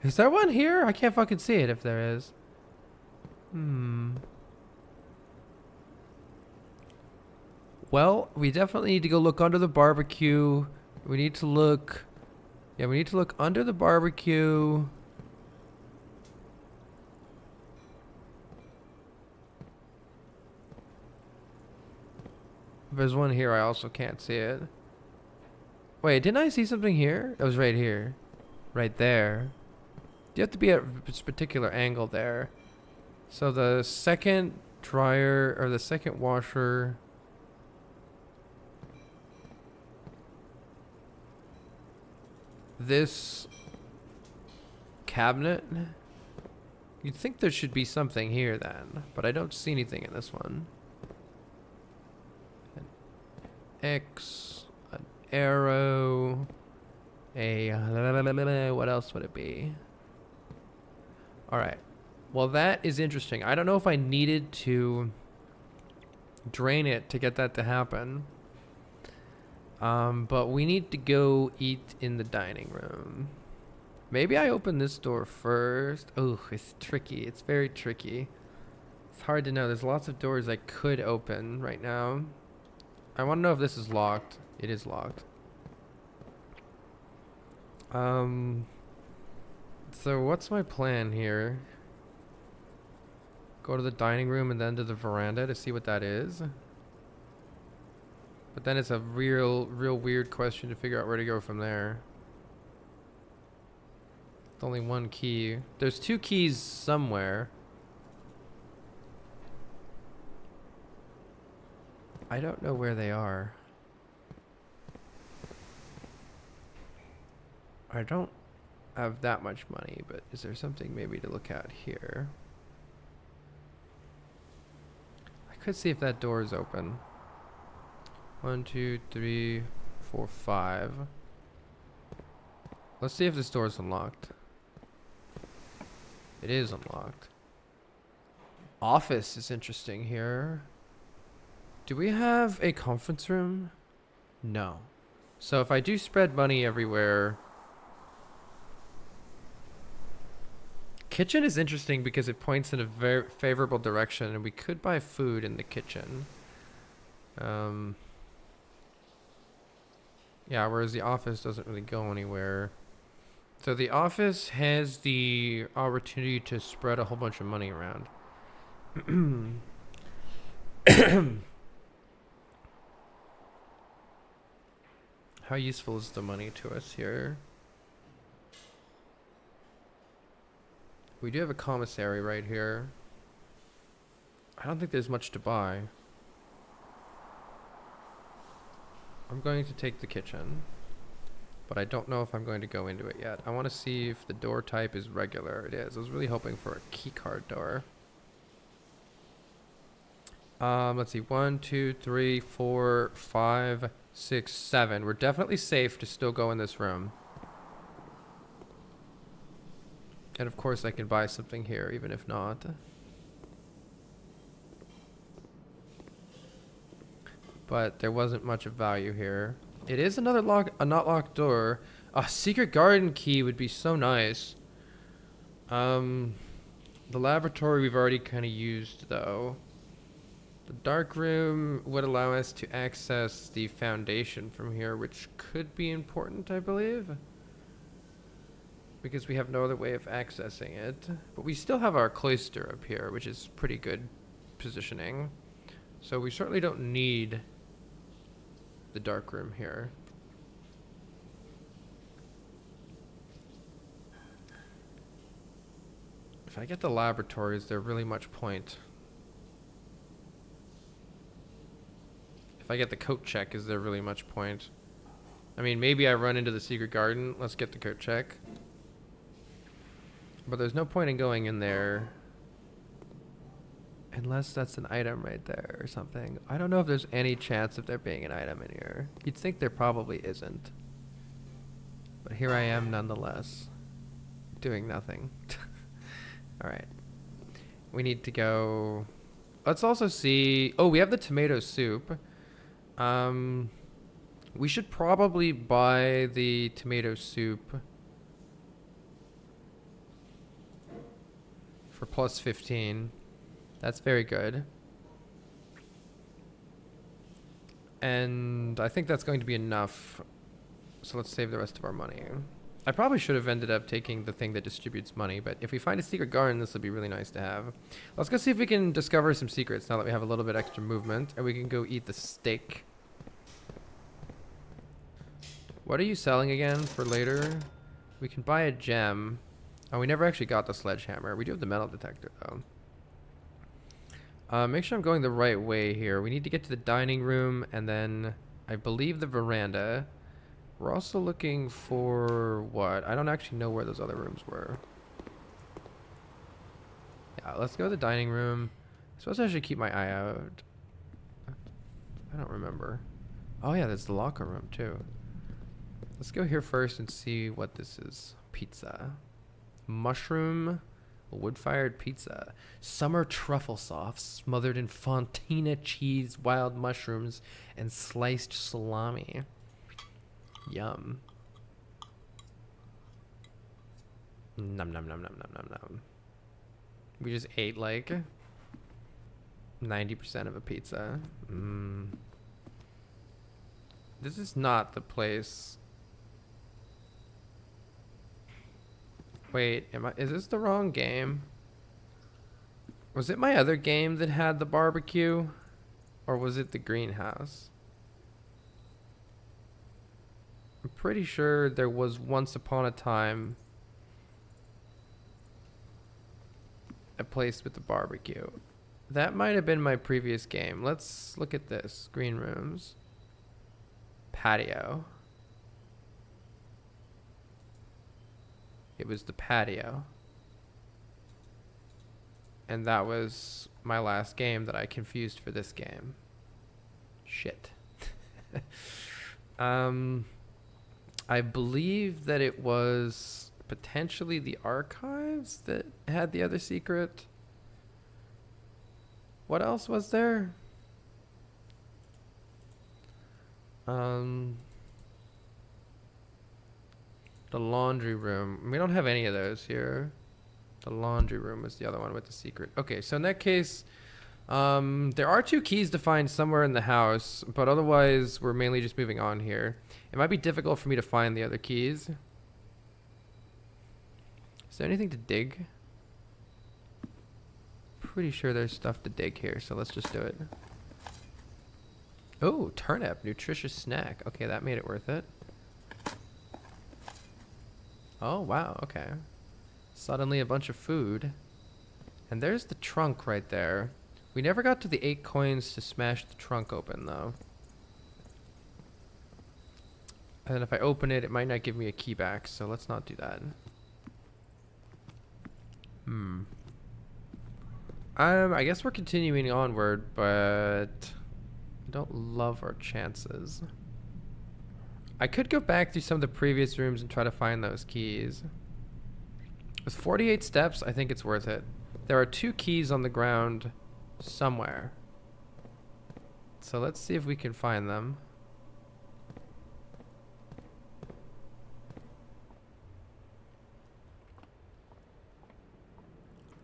Is there one here? I can't fucking see it if there is. Well, we definitely need to go look under the barbecue. We need to look... Yeah, we need to look under the barbecue. If there's one here, I also can't see it. Wait, didn't I see something here? It was right here. Right there. You have to be at this particular angle there. So the second dryer, or the second washer... This cabinet, you'd think there should be something here then, but I don't see anything in this one. An X, an arrow, a what else would it be? All right, well that is interesting. I don't know if I needed to drain it to get that to happen. But we need to go eat in the dining room. Maybe I open this door first. Oh, it's tricky. It's very tricky. It's hard to know. There's lots of doors I could open right now. I want to know if this is locked. It is locked. So what's my plan here? Go to the dining room and then to the veranda to see what that is. But then it's a real weird question to figure out where to go from there. It's only one key. There's two keys somewhere. I don't know where they are. I don't have that much money, but is there something maybe to look at here? I could see if that door is open. 1, 2, 3, 4, 5. Let's see if this door is unlocked. It is unlocked. Office is interesting here. Do we have a conference room? No. So if I do spread money everywhere... Kitchen is interesting because it points in a very favorable direction, and we could buy food in the kitchen. Yeah, whereas the office doesn't really go anywhere. So the office has the opportunity to spread a whole bunch of money around. How useful is the money to us here? We do have a commissary right here. I don't think there's much to buy. I'm going to take the kitchen, but I don't know if I'm going to go into it yet. I want to see if the door type is regular. It is. I was really hoping for a key card door. Let's see. 1, 2, 3, 4, 5, 6, 7. We're definitely safe to still go in this room. And of course I can buy something here, even if not. But there wasn't much of value here. It is another a not locked door. A secret garden key would be so nice. The laboratory we've already kind of used though. The dark room would allow us to access the foundation from here, which could be important, I believe. Because we have no other way of accessing it. But we still have our cloister up here, which is pretty good positioning. So we certainly don't need the dark room here. If I get the laboratory, is there really much point? If I get the coat check, is there really much point? I mean, maybe I run into the secret garden. Let's get the coat check. But there's no point in going in there unless that's an item right there or something. I don't know if there's any chance of there being an item in here. You'd think there probably isn't. But here I am nonetheless, doing nothing. Alright. We need to go... Let's also see... Oh, we have the tomato soup. We should probably buy the tomato soup for plus 15. That's very good. And I think that's going to be enough. So let's save the rest of our money. I probably should have ended up taking the thing that distributes money, but if we find a secret garden, this would be really nice to have. Let's go see if we can discover some secrets now that we have a little bit extra movement, and we can go eat the steak. What are you selling again for later? We can buy a gem. Oh, we never actually got the sledgehammer. We do have the metal detector, though. Make sure I'm going the right way here. We need to get to the dining room and then I believe the veranda. We're also looking for what? I don't actually know where those other rooms were. Yeah, let's go to the dining room. I'm supposed to actually keep my eye out. I don't remember. Oh yeah, there's the locker room too. Let's go here first and see what this is. Pizza. Mushroom wood-fired pizza. Summer truffle sauce smothered in fontina cheese, wild mushrooms, and sliced salami. Yum. Nom nom nom nom nom nom nom. We just ate like 90% of a pizza. This is not the place. Wait, is this the wrong game? Was it my other game that had the barbecue? Or was it the greenhouse? I'm pretty sure there was once upon a time a place with the barbecue. That might have been my previous game. Let's look at this. Green rooms. Patio. It was the patio. And that was my last game that I confused for this game. Shit. I believe that it was potentially the archives that had the other secret. What else was there? The laundry room. We don't have any of those here. The laundry room is the other one with the secret. Okay, so in that case, there are 2 keys to find somewhere in the house, but otherwise we're mainly just moving on here. It might be difficult for me to find the other keys. Is there anything to dig? Pretty sure there's stuff to dig here, so let's just do it. Oh, turnip, nutritious snack. Okay, that made it worth it. Oh, wow, okay. Suddenly a bunch of food. And there's the trunk right there. We never got to the 8 coins to smash the trunk open, though. And if I open it, it might not give me a key back, so let's not do that. I guess we're continuing onward, but I don't love our chances. I could go back through some of the previous rooms and try to find those keys. With 48 steps, I think it's worth it. There are 2 keys on the ground somewhere. So let's see if we can find them.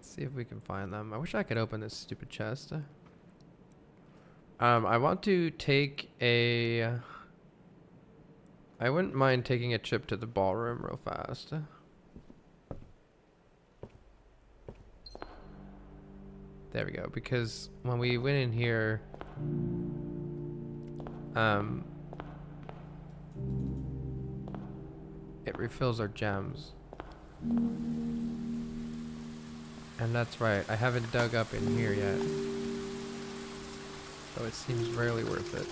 See if we can find them. I wish I could open this stupid chest. I want to take a... I wouldn't mind taking a trip to the ballroom real fast. There we go, because when we went in here, it refills our gems. And that's right, I haven't dug up in here yet. So it seems rarely worth it.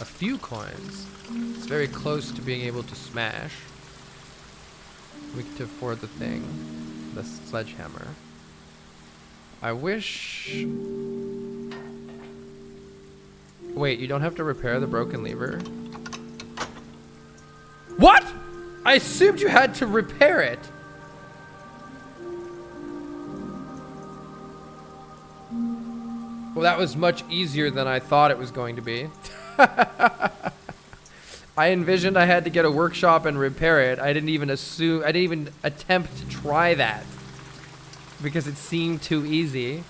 A few coins. It's very close to being able to smash. We get to afford the thing. The sledgehammer. I wish... Wait, you don't have to repair the broken lever? What?! I assumed you had to repair it! Well, that was much easier than I thought it was going to be. I envisioned I had to get a workshop and repair it. I didn't even attempt to try that because it seemed too easy.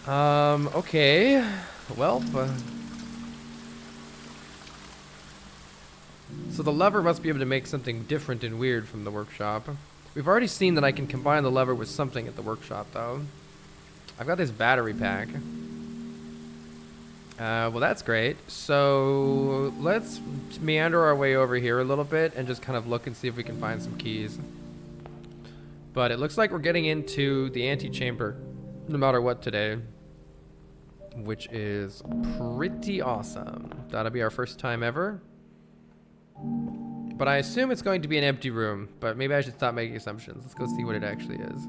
Okay. Well, so the lever must be able to make something different and weird from the workshop. We've already seen that I can combine the lever with something at the workshop, though. I've got this battery pack. Well, that's great. So let's meander our way over here a little bit and just kind of look and see if we can find some keys. But it looks like we're getting into the antechamber no matter what today, which is pretty awesome. That'll be our first time ever. But I assume it's going to be an empty room, but maybe I should stop making assumptions. Let's go see what it actually is.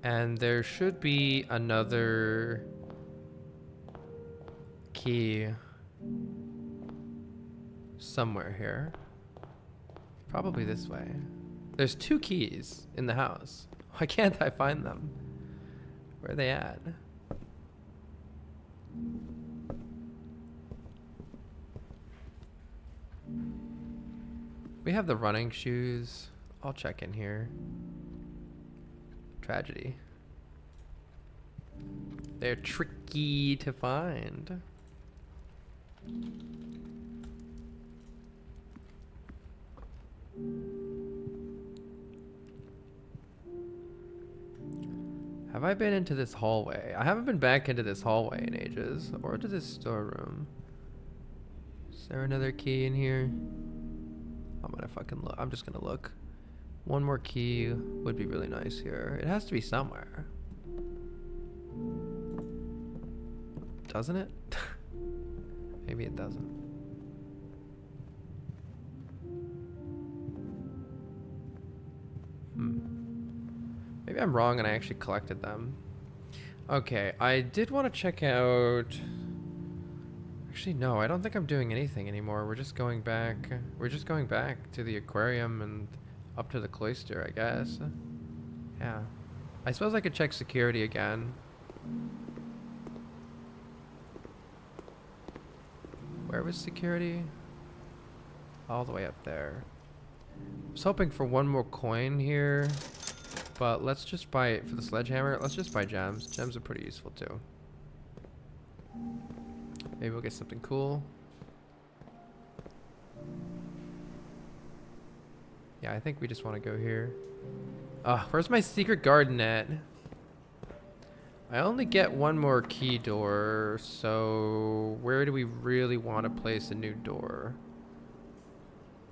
And there should be another key somewhere here. Probably this way. There's 2 keys in the house. Why can't I find them? Where are they at? We have the running shoes. I'll check in here. Tragedy. They're tricky to find. Have I been into this hallway? I haven't been back into this hallway in ages. Or to this storeroom. Is there another key in here? I'm gonna fucking look. I'm just gonna look. One more key would be really nice here. It has to be somewhere. Doesn't it? Maybe it doesn't. Maybe I'm wrong and I actually collected them. Okay, I did want to check out... Actually, no, I don't think I'm doing anything anymore. We're just going back. We're just going back to the aquarium and up to the cloister, I guess. Yeah. I suppose I could check security again. Where was security? All the way up there. I was hoping for one more coin here, but let's just buy it for the sledgehammer. Let's just buy gems. Gems are pretty useful too. Maybe we'll get something cool. Yeah, I think we just want to go here. Where's my secret garden at? I only get one more key door, so where do we really want to place a new door?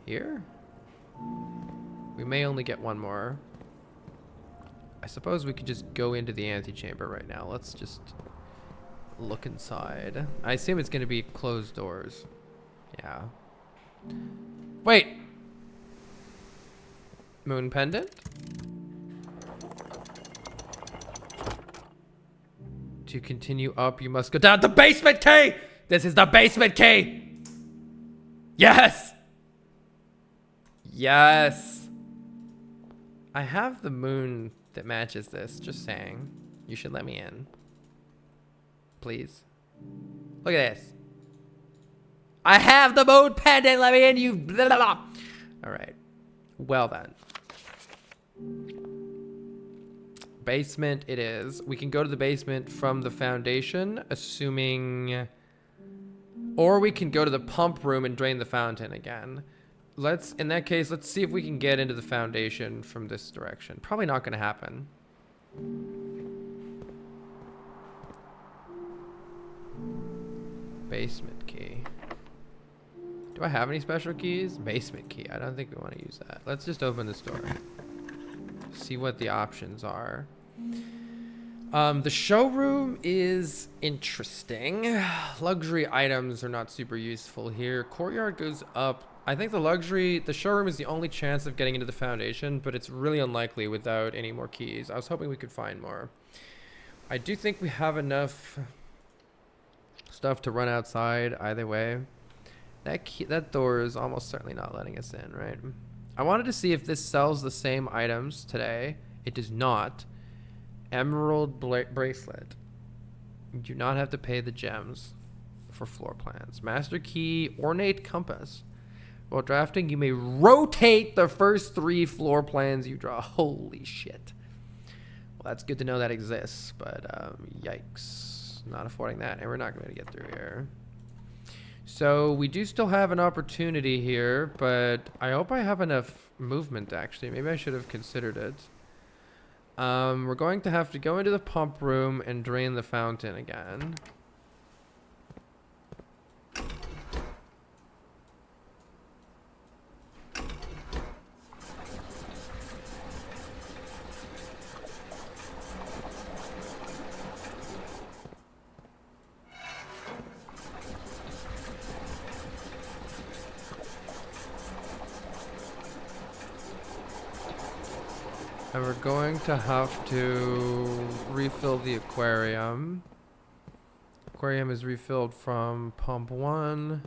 Here? We may only get one more. I suppose we could just go into the antechamber right now. Let's just look inside. I assume it's going to be closed doors. Yeah. Wait! Moon pendant? To continue up, you must go down the basement key! This is the basement key! Yes! Yes! I have the moon that matches this, just saying. You should let me in. Please. Look at this. I have the moon pendant, let me in, you blah, blah, blah. Alright. Well then. Basement it is. We can go to the basement from the foundation, assuming... Or we can go to the pump room and drain the fountain again. In that case, let's see if we can get into the foundation from this direction. Probably not going to happen. Basement key. Do I have any special keys? Basement key. I don't think we want to use that. Let's just open this door. See what the options are. The showroom is interesting. Luxury items are not super useful here. Courtyard goes up. I think the showroom is the only chance of getting into the foundation, but it's really unlikely without any more keys. I was hoping we could find more. I do think we have enough stuff to run outside either way. That door is almost certainly not letting us in, right? I wanted to see if this sells the same items today. It does not. Emerald bracelet. You do not have to pay the gems for floor plans. Master key, ornate compass. While drafting, you may rotate the first 3 floor plans you draw. Holy shit. Well, that's good to know that exists, but yikes. Not affording that, and we're not going to get through here. So we do still have an opportunity here, but I hope I have enough movement, actually. Maybe I should have considered it. We're going to have to go into the pump room and drain the fountain again. And we're going to have to refill the aquarium. Aquarium is refilled from pump 1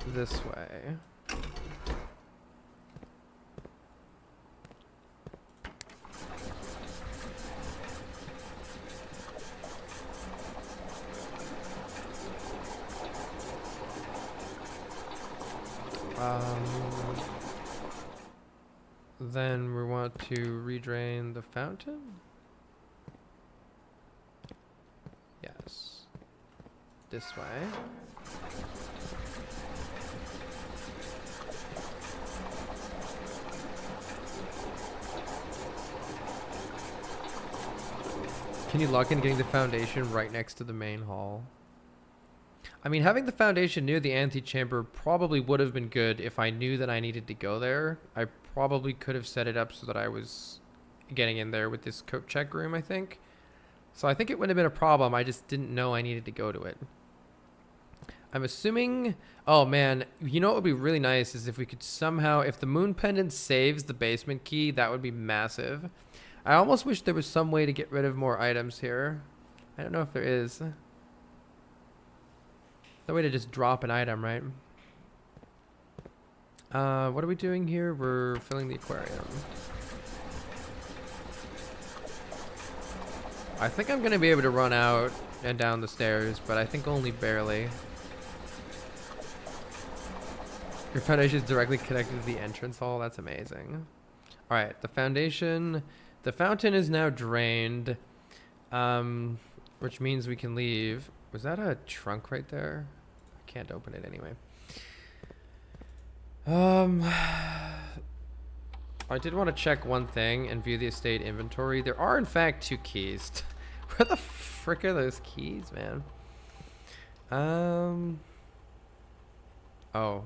this way. Then we want to redrain the fountain. Yes. This way. Can you lock in getting the foundation right next to the main hall? I mean, having the foundation near the antechamber probably would have been good if I knew that I needed to go there. I probably could have set it up so that I was getting in there with this coat check room, I think. So I think it wouldn't have been a problem. I just didn't know I needed to go to it. I'm assuming... Oh, man. You know what would be really nice is if we could somehow... If the moon pendant saves the basement key, that would be massive. I almost wish there was some way to get rid of more items here. I don't know if there is. No way to just drop an item, right? What are we doing here? We're filling the aquarium. I think I'm going to be able to run out and down the stairs, but I think only barely. Your foundation is directly connected to the entrance hall. That's amazing. All right, the foundation, the fountain is now drained, which means we can leave. Was that a trunk right there? I can't open it anyway. I did want to check one thing and view the estate inventory. There are in fact 2 keys. Where the frick are those keys, man? Oh.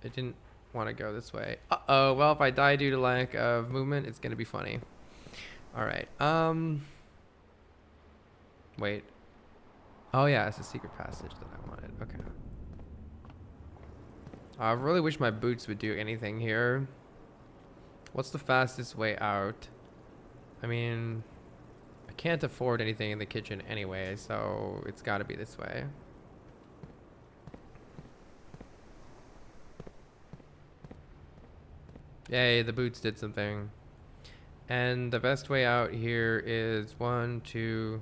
It didn't want to go this way. Uh-oh. Well, if I die due to lack of movement, it's going to be funny. All right. Wait. Oh, yeah. It's a secret passage that I wanted. Okay. I really wish my boots would do anything here. What's the fastest way out? I mean, I can't afford anything in the kitchen anyway, so it's got to be this way. Yay, the boots did something. And the best way out here is 1, 2...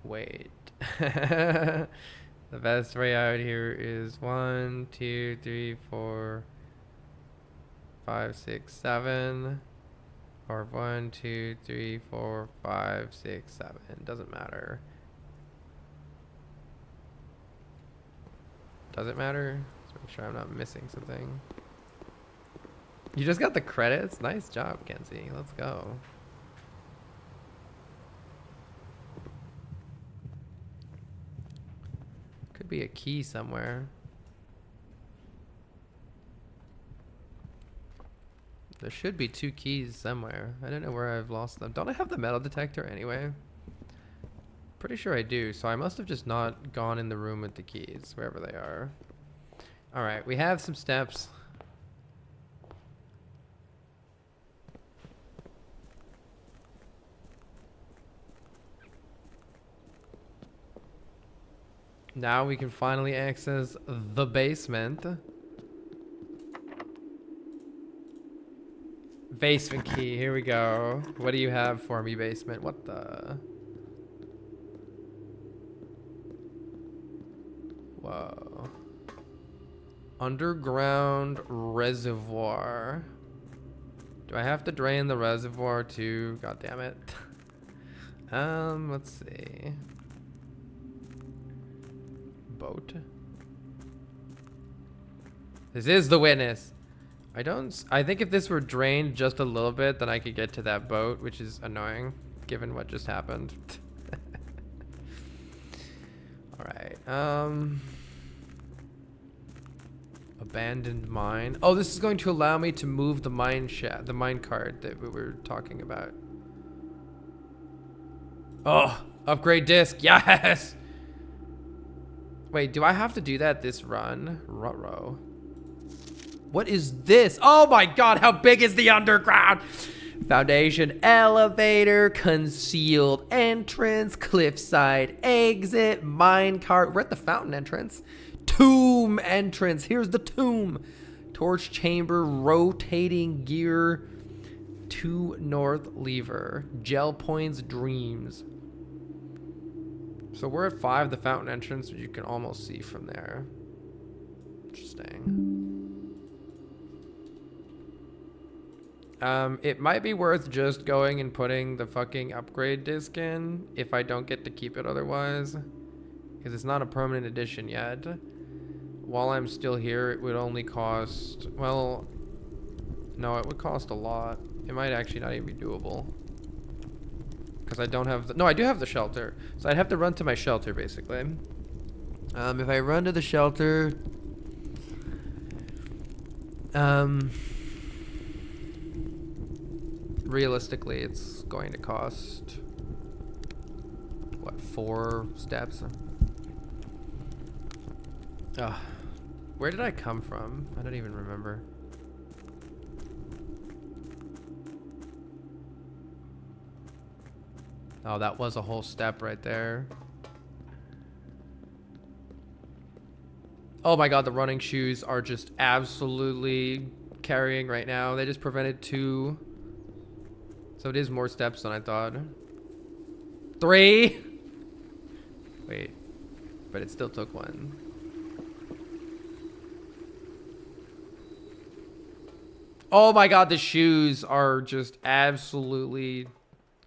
Wait. The best way out here is 1, 2, 3, 4, 5, 6, 7. Or 1, 2, 3, 4, 5, 6, 7. Doesn't matter. Does it matter? Let's make sure I'm not missing something. You just got the credits? Nice job, Kenzie. Let's go. Could be a key somewhere. There should be 2 keys somewhere. I don't know where I've lost them. Don't I have the metal detector anyway? Pretty sure I do, so I must have just not gone in the room with the keys, wherever they are. Alright, we have some steps. Now we can finally access the basement. Basement key, here we go. What do you have for me, basement? What the... Whoa. Underground reservoir. Do I have to drain the reservoir too? God damn it. Let's see. Boat. This is the witness. I think if this were drained just a little bit, then I could get to that boat, which is annoying given what just happened. All right. Abandoned mine. Oh, this is going to allow me to move the mine cart that we were talking about. Oh, upgrade disc. Yes. Wait, do I have to do that this run? Ruh-roh. What is this? Oh my god, how big is the underground? Foundation, elevator, concealed entrance, cliffside exit, minecart. We're at the fountain entrance. Tomb entrance. Here's the tomb. Torch chamber, rotating gear, 2 north lever, gel points, dreams. So we're at 5, the fountain entrance, which you can almost see from there. Interesting. It might be worth just going and putting the fucking upgrade disc in if I don't get to keep it otherwise. Because it's not a permanent addition yet. While I'm still here, it would only cost... Well, no, it would cost a lot. It might actually not even be doable. Because I don't have the... No, I do have the shelter. So I'd have to run to my shelter, basically. If I run to the shelter... realistically, it's going to cost... What, 4 steps? Ugh. Where did I come from? I don't even remember. Oh, that was a whole step right there. Oh my god, the running shoes are just absolutely carrying right now. They just prevented 2. So it is more steps than I thought. 3. Wait, but it still took one. Oh my god, the shoes are just absolutely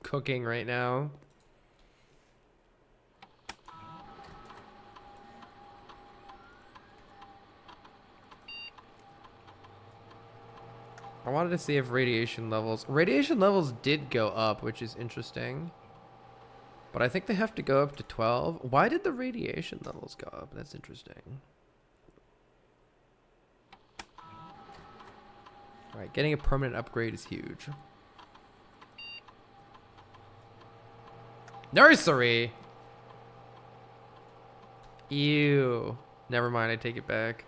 cooking right now. I wanted to see if radiation levels did go up, which is interesting. But I think they have to go up to 12. Why did the radiation levels go up? That's interesting. Alright, getting a permanent upgrade is huge. Nursery! Ew. Never mind, I take it back.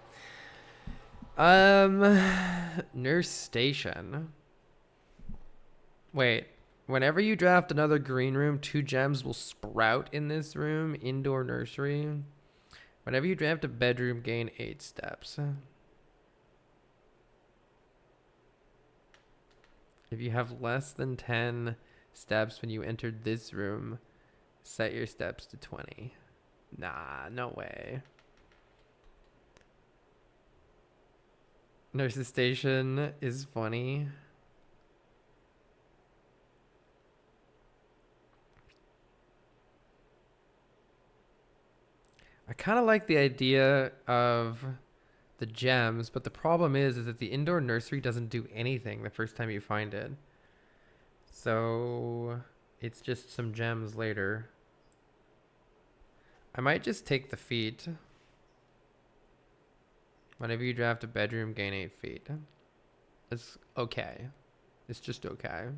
Nurse station. Wait. Whenever you draft another green room, 2 gems will sprout in this room. Indoor nursery. Whenever you draft a bedroom, gain 8 steps. If you have less than 10 steps when you entered this room, set your steps to 20. Nah, no way. Nurse's station is funny. I kind of like the idea of the gems, but the problem is that the indoor nursery doesn't do anything the first time you find it. So it's just some gems later. I might just take the feet. Whenever you draft a bedroom, gain 8 feet. It's okay. It's just okay.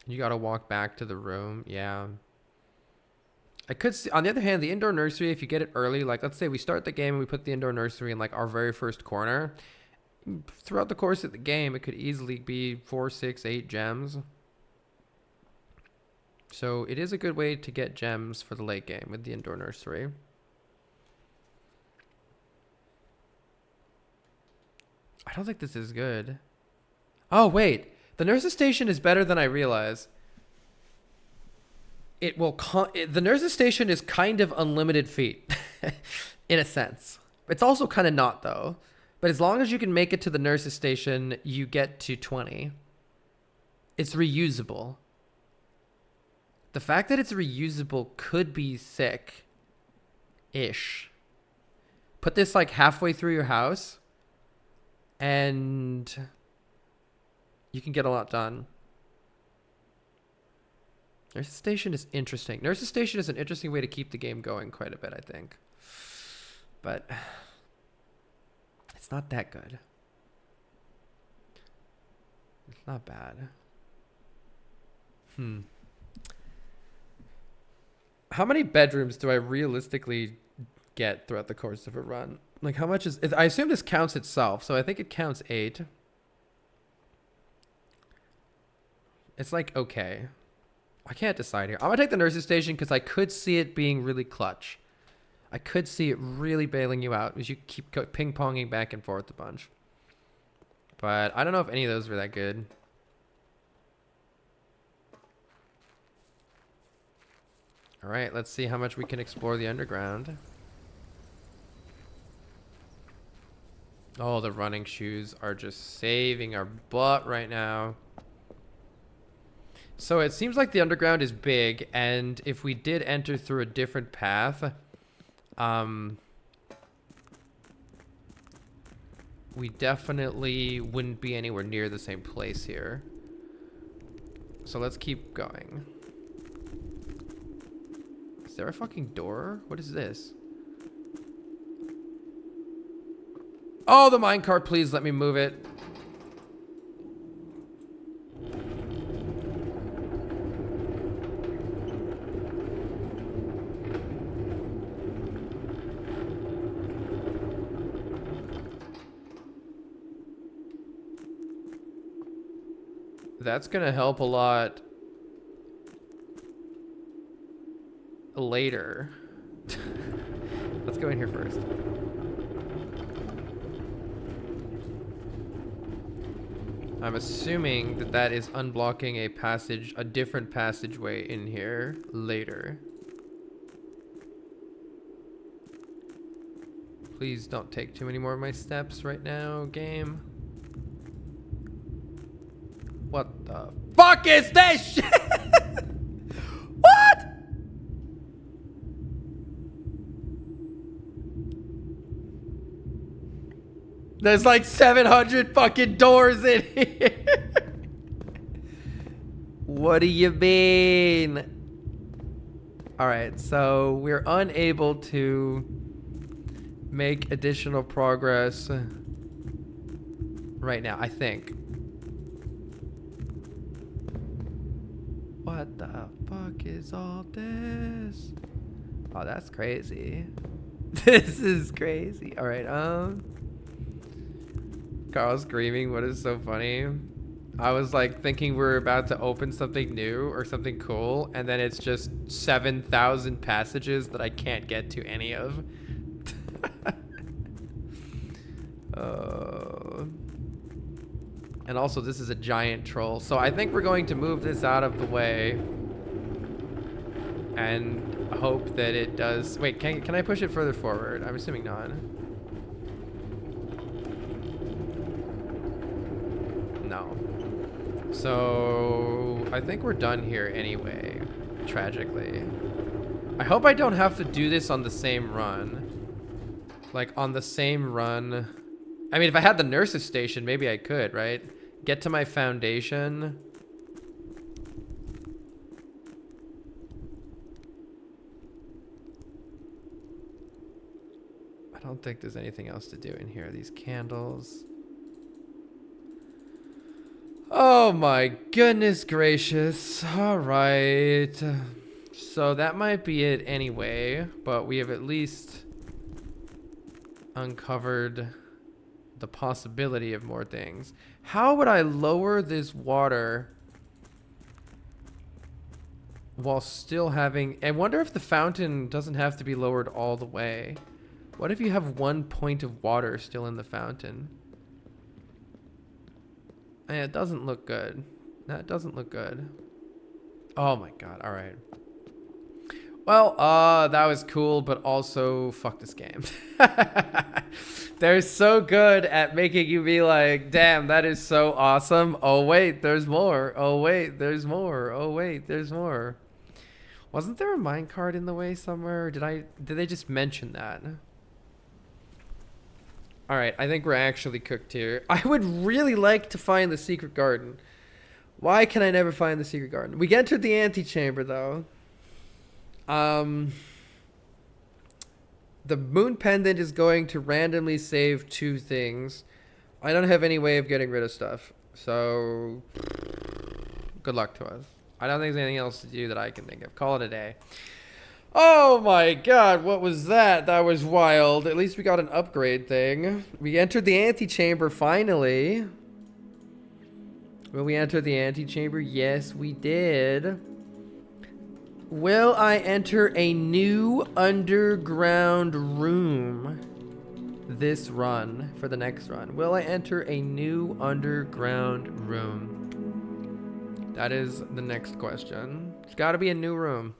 You gotta walk back to the room. Yeah. I could see, on the other hand, the indoor nursery, if you get it early, like let's say we start the game and we put the indoor nursery in like our very first corner. Throughout the course of the game, it could easily be 4, 6, 8 gems. So it is a good way to get gems for the late game with the indoor nursery. I don't think this is good. Oh, wait. The nurse's station is better than I realize. It will the nurse's station is kind of unlimited feet in a sense. It's also kind of not though. But as long as you can make it to the nurse's station, you get to 20. It's reusable. The fact that it's reusable could be sick-ish. Put this like halfway through your house and you can get a lot done. Nurse's station is interesting. Nurse's station is an interesting way to keep the game going quite a bit, I think. But it's not that good. It's not bad. How many bedrooms do I realistically get throughout the course of a run? Like how much is... I assume this counts itself, so I think it counts 8. It's like, okay. I can't decide here. I'm going to take the nurse's station because I could see it being really clutch. I could see it really bailing you out as you keep ping-ponging back and forth a bunch. But I don't know if any of those were that good. All right, let's see how much we can explore the underground. Oh, the running shoes are just saving our butt right now. So it seems like the underground is big, and if we did enter through a different path, we definitely wouldn't be anywhere near the same place here. So let's keep going. Is there a fucking door? What is this? Oh, the minecart, please let me move it. That's gonna help a lot later. Let's go in here first. I'm assuming that that is unblocking a passage, a different passageway in here later. Please don't take too many more of my steps right now, game. What the fuck is this shit? What? There's like 700 fucking doors in here. What do you mean? All right, so we're unable to make additional progress right now, I think. What the fuck is all this? Oh, that's crazy. This is crazy. All right, Carl's screaming. What is so funny? I was like thinking we're about to open something new or something cool, and then it's just 7,000 passages that I can't get to any of. And also, this is a giant troll, so I think we're going to move this out of the way and hope that it does. Wait, can I push it further forward? I'm assuming not. No. So I think we're done here anyway, tragically. I hope I don't have to do this on the same run. Like on the same run. I mean, if I had the nurse's station, maybe I could, right? Get to my foundation. I don't think there's anything else to do in here. These candles. Oh my goodness gracious. All right. So that might be it anyway, but we have at least uncovered the possibility of more things. How would I lower this water while still having... I wonder if the fountain doesn't have to be lowered all the way. What if you have 1 point of water still in the fountain? Yeah, it doesn't look good. That doesn't look good. Oh my god, alright. Well, that was cool, but also, fuck this game. They're so good at making you be like, damn, that is so awesome. Oh wait, there's more. Oh wait, there's more. Oh wait, there's more. Wasn't there a minecart in the way somewhere? Or did they just mention that? Alright, I think we're actually cooked here. I would really like to find the secret garden. Why can I never find the secret garden? We entered the antechamber though. The moon pendant is going to randomly save 2 things. I don't have any way of getting rid of stuff. So, good luck to us. I don't think there's anything else to do that I can think of. Call it a day. Oh my god, what was that? That was wild. At least we got an upgrade thing. We entered the antechamber finally. Will we enter the antechamber? Yes, we did. Will I enter a new underground room this run for the next run? Will I enter a new underground room? That is the next question. It's got to be a new room.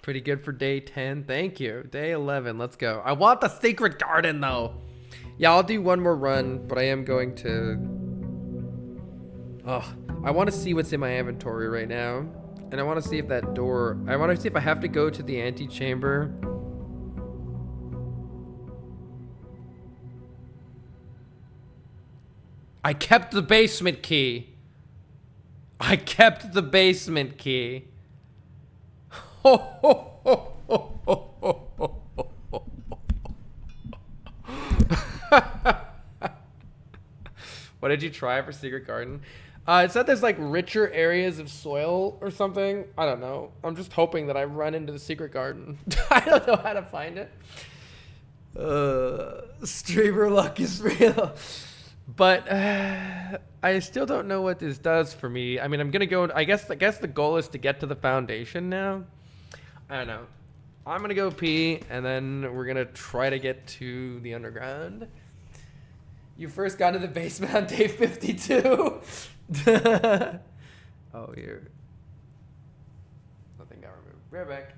Pretty good for day 10. Thank you. Day 11. Let's go. I want the secret garden though. Yeah, I'll do one more run, but I am going to... Oh, I want to see what's in my inventory right now. And I want to see if that door... I want to see if I have to go to the antechamber. I kept the basement key. I kept the basement key. What did you try for secret garden? It said there's like richer areas of soil or something. I don't know. I'm just hoping that I run into the secret garden. I don't know how to find it. Streamer luck is real. But I still don't know what this does for me. I mean, I'm gonna go. I guess the goal is to get to the foundation now. I don't know. I'm gonna go pee, and then we're gonna try to get to the underground. You first got to the basement on day 52. Oh, here. Nothing got removed. Right back.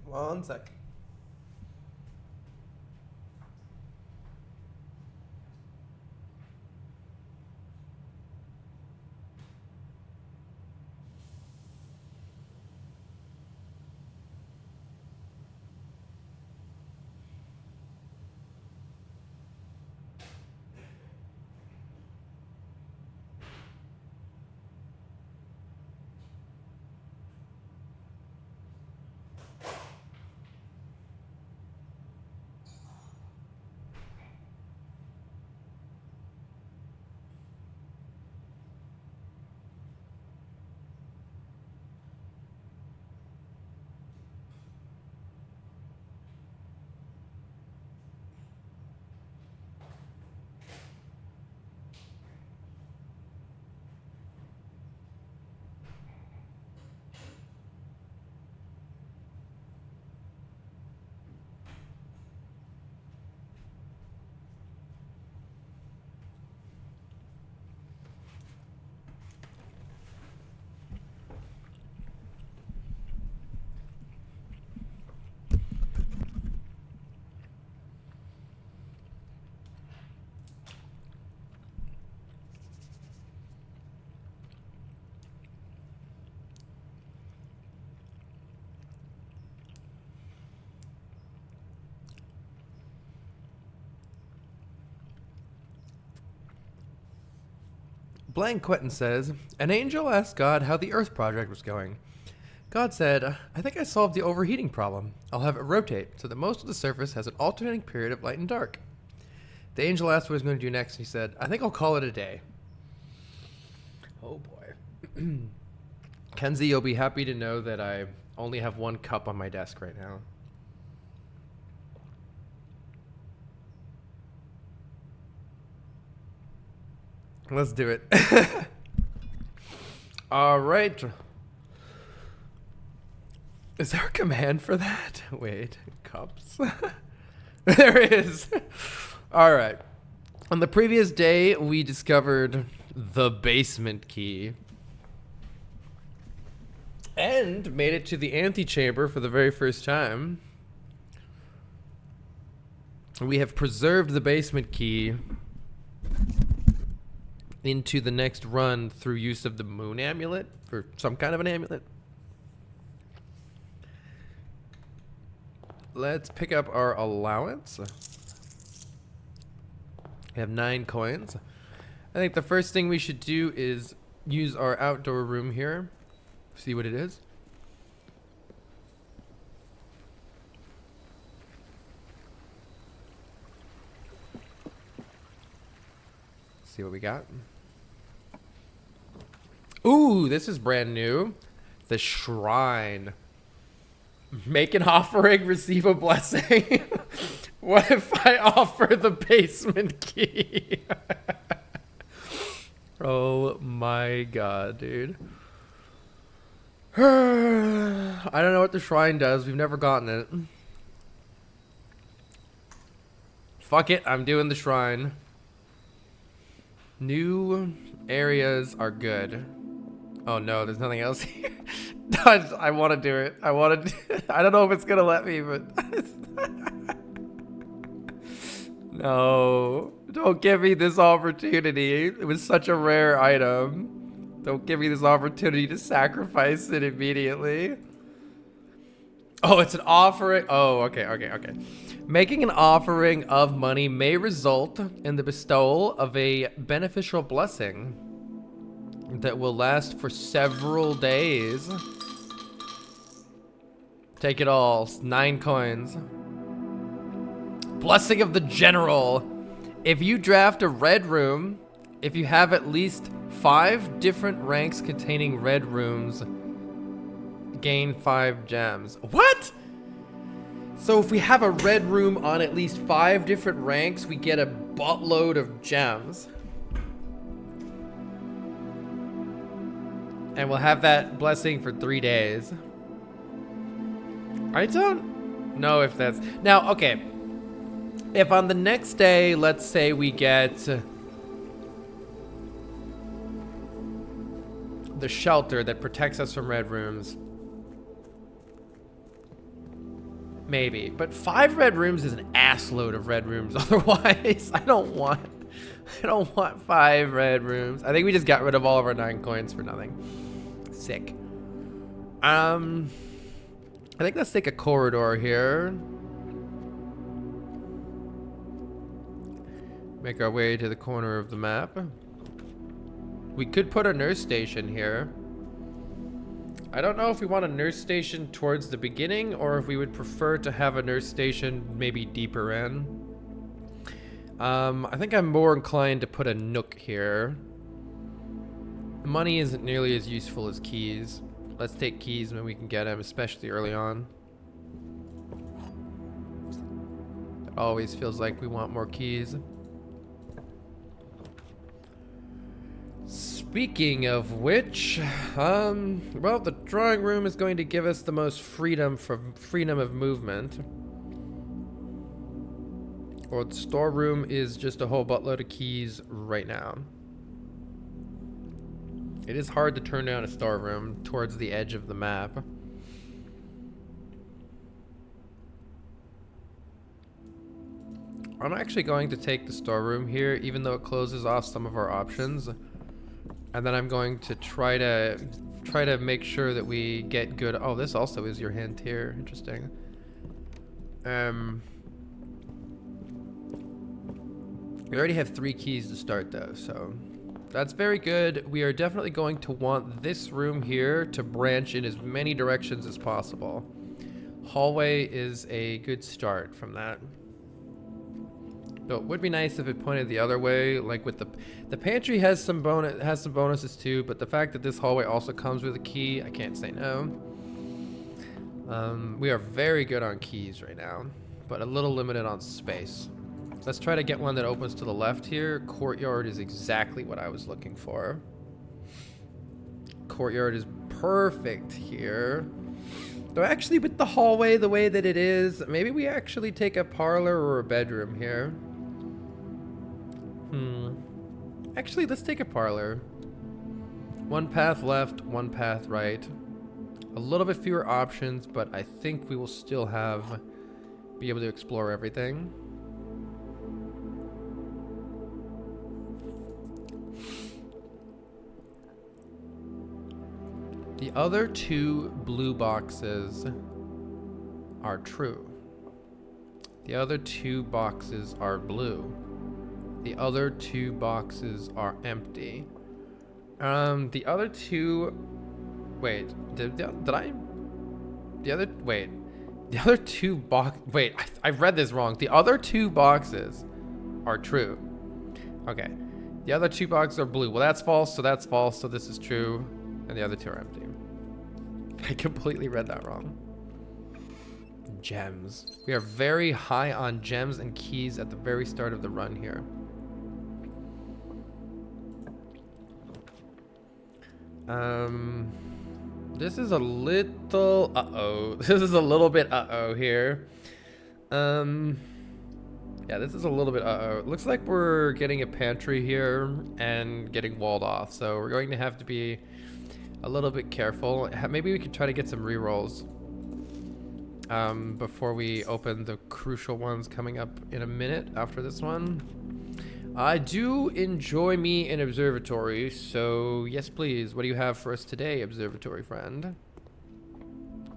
One sec. Blank Quentin says, an angel asked God how the Earth project was going. God said, I think I solved the overheating problem. I'll have it rotate so that most of the surface has an alternating period of light and dark. The angel asked what he was going to do next, and he said, I think I'll call it a day. Oh boy. Kenzie, you'll be happy to know that I only have one cup on my desk right now. Let's do it. All right. Is there a command for that? Wait, cups. There is. All right. On the previous day, we discovered the basement key and made it to the antechamber for the very first time. We have preserved the basement key into the next run through use of the moon amulet, or some kind of an amulet. Let's pick up our allowance. We have 9 coins. I think the first thing we should do is use our outdoor room here. See what it is. See what we got. Ooh, this is brand new. The shrine. Make an offering, receive a blessing. What if I offer the basement key? Oh my god, dude. I don't know what the shrine does. We've never gotten it. Fuck it, I'm doing the shrine. New areas are good. Oh no, there's nothing else here. I want to do it. I don't know if it's gonna let me, but no, don't give me this opportunity. It was such a rare item. Don't give me this opportunity to sacrifice it immediately. Oh, it's an offering. Oh, okay. Making an offering of money may result in the bestowal of a beneficial blessing that will last for several days. Take it all. 9 coins. Blessing of the General. If you draft a red room, if you have at least 5 different ranks containing red rooms, gain 5 gems. What? So if we have a red room on at least 5 different ranks, we get a buttload of gems. And we'll have that blessing for 3 days. I don't know if that's... Now, okay. If on the next day, let's say we get the shelter that protects us from red rooms. Maybe. But 5 red rooms is an ass load of red rooms otherwise. I don't want 5 red rooms. I think we just got rid of all of our 9 coins for nothing. Sick. I think let's take a corridor here. Make our way to the corner of the map. We could put a nurse station here. I don't know if we want a nurse station towards the beginning or if we would prefer to have a nurse station maybe deeper in. I think I'm more inclined to put a nook here. Money isn't nearly as useful as keys. Let's take keys when we can get them, especially early on. It always feels like we want more keys. Speaking of which, well, the drawing room is going to give us the most freedom of movement. Or the storeroom is just a whole buttload of keys right now. It is hard to turn down a storeroom towards the edge of the map. I'm actually going to take the storeroom here, even though it closes off some of our options. And then I'm going to try to make sure that we get good. Oh, this also is your hint here. Interesting. We already have 3 keys to start though, so that's very good. We are definitely going to want this room here to branch in as many directions as possible. Hallway is a good start from that. Though it would be nice if it pointed the other way, like with the pantry has some bonuses too, but the fact that this hallway also comes with a key, I can't say no. We are very good on keys right now, but a little limited on space. Let's try to get one that opens to the left here. Courtyard is exactly what I was looking for. Courtyard is perfect here. Though actually with the hallway the way that it is, maybe we actually take a parlor or a bedroom here. Actually, let's take a parlor. 1 path left, 1 path right. A little bit fewer options, but I think we will still be able to explore everything. The other 2 blue boxes are true. The other 2 boxes are blue. The other 2 boxes are empty. The other 2... Wait, did I... The other 2 box... Wait, I read this wrong. The other 2 boxes are true. Okay. The other 2 boxes are blue. Well, that's false, so this is true. And the other 2 are empty. I completely read that wrong. Gems. We are very high on gems and keys at the very start of the run here. This is a little This is a little bit here. Yeah, this is a little bit It looks like we're getting a pantry here and getting walled off, so we're going to have to be a little bit careful. Maybe we could try to get some rerolls before we open the crucial ones coming up in a minute after this one. I do enjoy me an observatory, so yes please. What do you have for us today, observatory friend?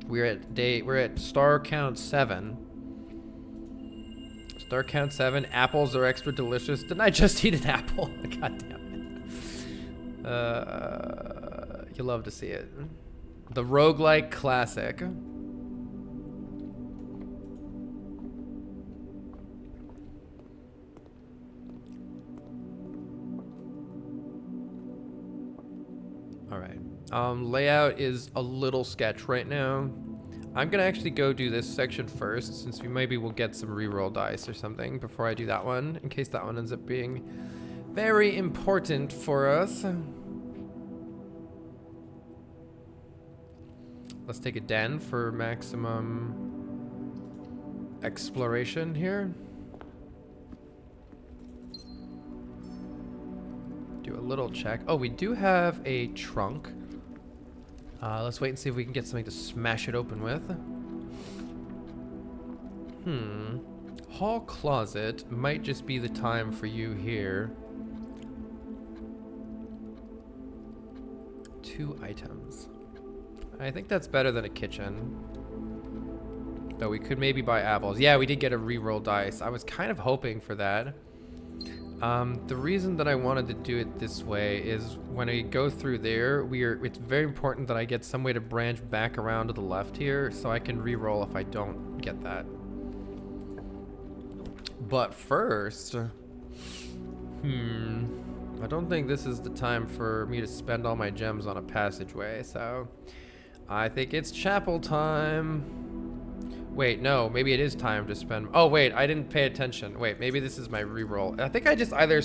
We're at star count 7. Star count 7. Apples are extra delicious. Didn't I just eat an apple? God damn it. You love to see it. The roguelike classic. Alright. Layout is a little sketch right now. I'm gonna actually go do this section first, since maybe we'll get some reroll dice or something before I do that one, in case that one ends up being very important for us. Let's take a den for maximum exploration here. Do a little check. Oh, we do have a trunk. Let's wait and see if we can get something to smash it open with. Hall closet might just be the time for you here. 2 items. I think that's better than a kitchen. Though we could maybe buy apples. Yeah, we did get a reroll dice. I was kind of hoping for that. The reason that I wanted to do it this way is when I go through there, it's very important that I get some way to branch back around to the left here so I can reroll if I don't get that. But first, I don't think this is the time for me to spend all my gems on a passageway, so I think it's chapel time. Wait, no, maybe it is time to spend. Oh, wait, I didn't pay attention. Wait, maybe this is my reroll. I think I just either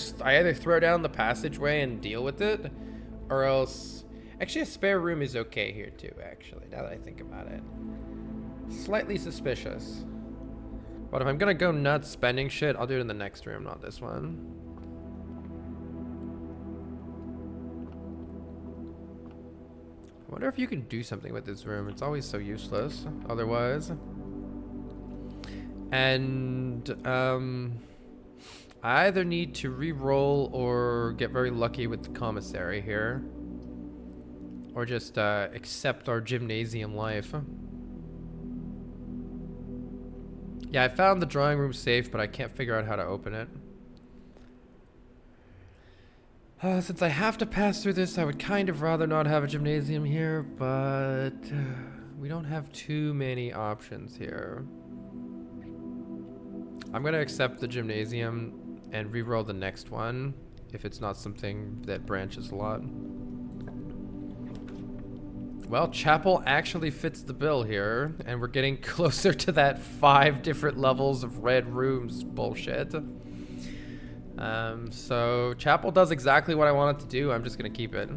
throw down the passageway and deal with it, or else. Actually, a spare room is okay here too. Actually, now that I think about it, slightly suspicious. But if I'm gonna go nuts spending shit, I'll do it in the next room, not this one. I wonder if you can do something with this room. It's always so useless otherwise. And I either need to re-roll or get very lucky with the commissary here, or just accept our gymnasium life. Yeah, I found the drawing room safe, but I can't figure out how to open it. Since I have to pass through this, I would kind of rather not have a gymnasium here, but we don't have too many options here. I'm gonna accept the gymnasium and re-roll the next one if it's not something that branches a lot. Well, chapel actually fits the bill here, and we're getting closer to that 5 different levels of red rooms bullshit. So chapel does exactly what I want it to do. I'm just gonna keep it.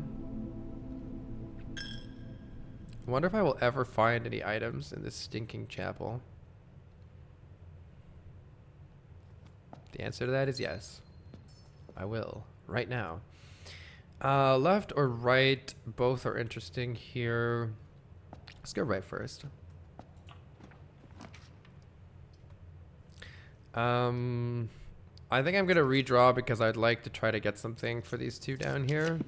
I wonder if I will ever find any items in this stinking chapel. The answer to that is yes. I will, right now. Left or right, both are interesting here. Let's go right first. I think I'm gonna redraw because I'd like to try to get something for these two down here.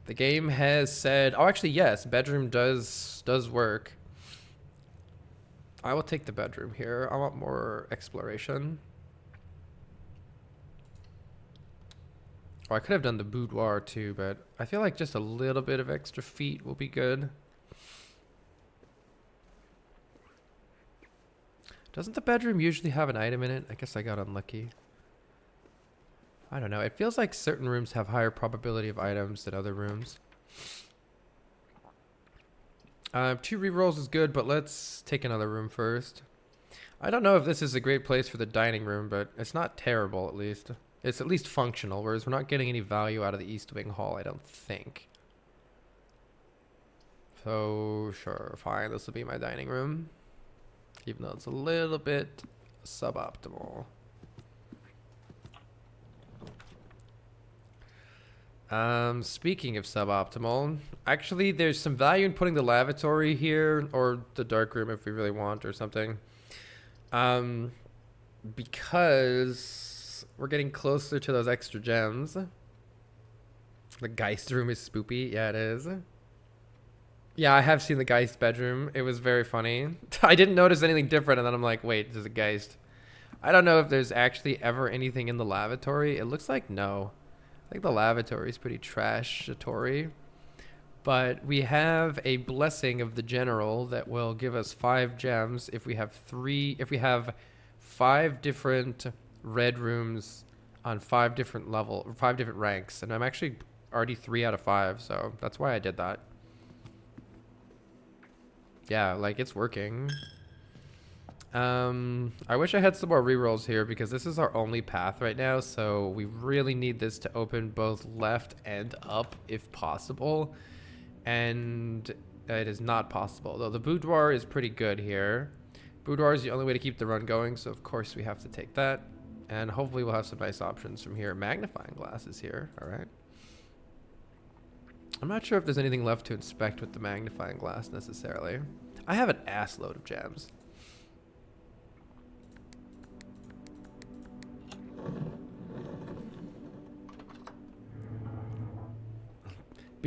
The game has said, oh, actually, yes, bedroom does work. I will take the bedroom here. I want more exploration. Oh, I could have done the boudoir too, but I feel like just a little bit of extra feet will be good. Doesn't the bedroom usually have an item in it? I guess I got unlucky. I don't know. It feels like certain rooms have higher probability of items than other rooms. 2 rerolls is good, but let's take another room first. I don't know if this is a great place for the dining room, but it's not terrible at least. It's at least functional, whereas we're not getting any value out of the East Wing Hall, I don't think. So, sure, fine, this will be my dining room. Even though it's a little bit suboptimal. Speaking of suboptimal, actually there's some value in putting the lavatory here, or the dark room if we really want, or something. Because we're getting closer to those extra gems. The Geist room is spoopy. Yeah, it is. Yeah, I have seen the Geist bedroom. It was very funny. I didn't notice anything different, and then I'm like, wait, there's a Geist. I don't know if there's actually ever anything in the lavatory. It looks like no. I think the lavatory is pretty trash-atory. But we have a blessing of the general that will give us 5 gems if we have 5 different red rooms on 5 different ranks. And I'm actually already 3 out of 5, so that's why I did that. Yeah, like it's working. I wish I had some more rerolls here because this is our only path right now, so we really need this to open both left and up if possible. And it is not possible, though the boudoir is pretty good here. Boudoir is the only way to keep the run going, so of course we have to take that. And hopefully we'll have some nice options from here. Magnifying glasses here, all right. I'm not sure if there's anything left to inspect with the magnifying glass necessarily. I have an ass load of gems.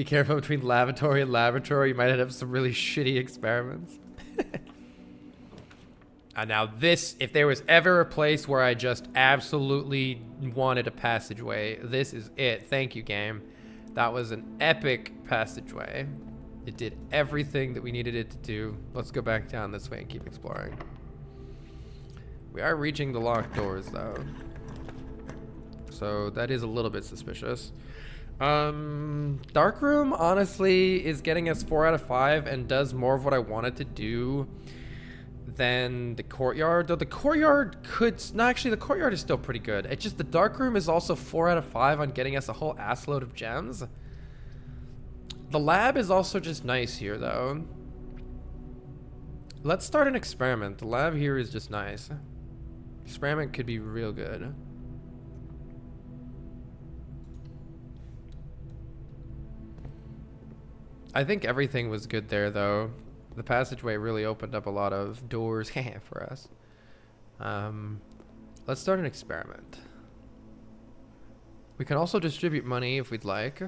Be careful between lavatory and laboratory. You might have some really shitty experiments. And now this, if there was ever a place where I just absolutely wanted a passageway, this is it. Thank you, game. That was an epic passageway. It did everything that we needed it to do. Let's go back down this way and keep exploring. We are reaching the locked doors, though. So that is a little bit suspicious. Dark room, honestly, is getting us 4 out of 5 and does more of what I wanted to do than the courtyard. Though the courtyard could... No, actually, the courtyard is still pretty good. It's just the dark room is also 4 out of 5 on getting us a whole assload of gems. The lab is also just nice here, though. Let's start an experiment. The lab here is just nice. Experiment could be real good. I think everything was good there, though. The passageway really opened up a lot of doors for us. Let's start an experiment. We can also distribute money if we'd like.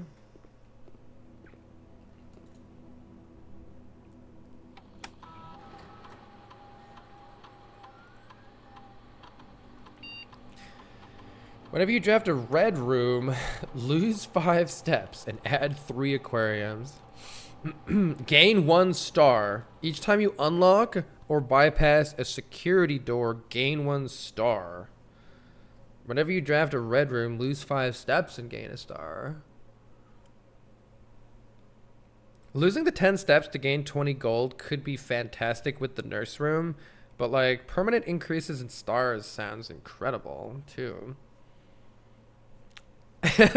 Whenever you draft a red room, lose 5 steps and add 3 aquariums. Gain 1 star. Each time you unlock or bypass a security door, gain 1 star. Whenever you draft a red room, lose 5 steps and gain a star. Losing the 10 steps to gain 20 gold could be fantastic with the nurse room, but like permanent increases in stars sounds incredible too.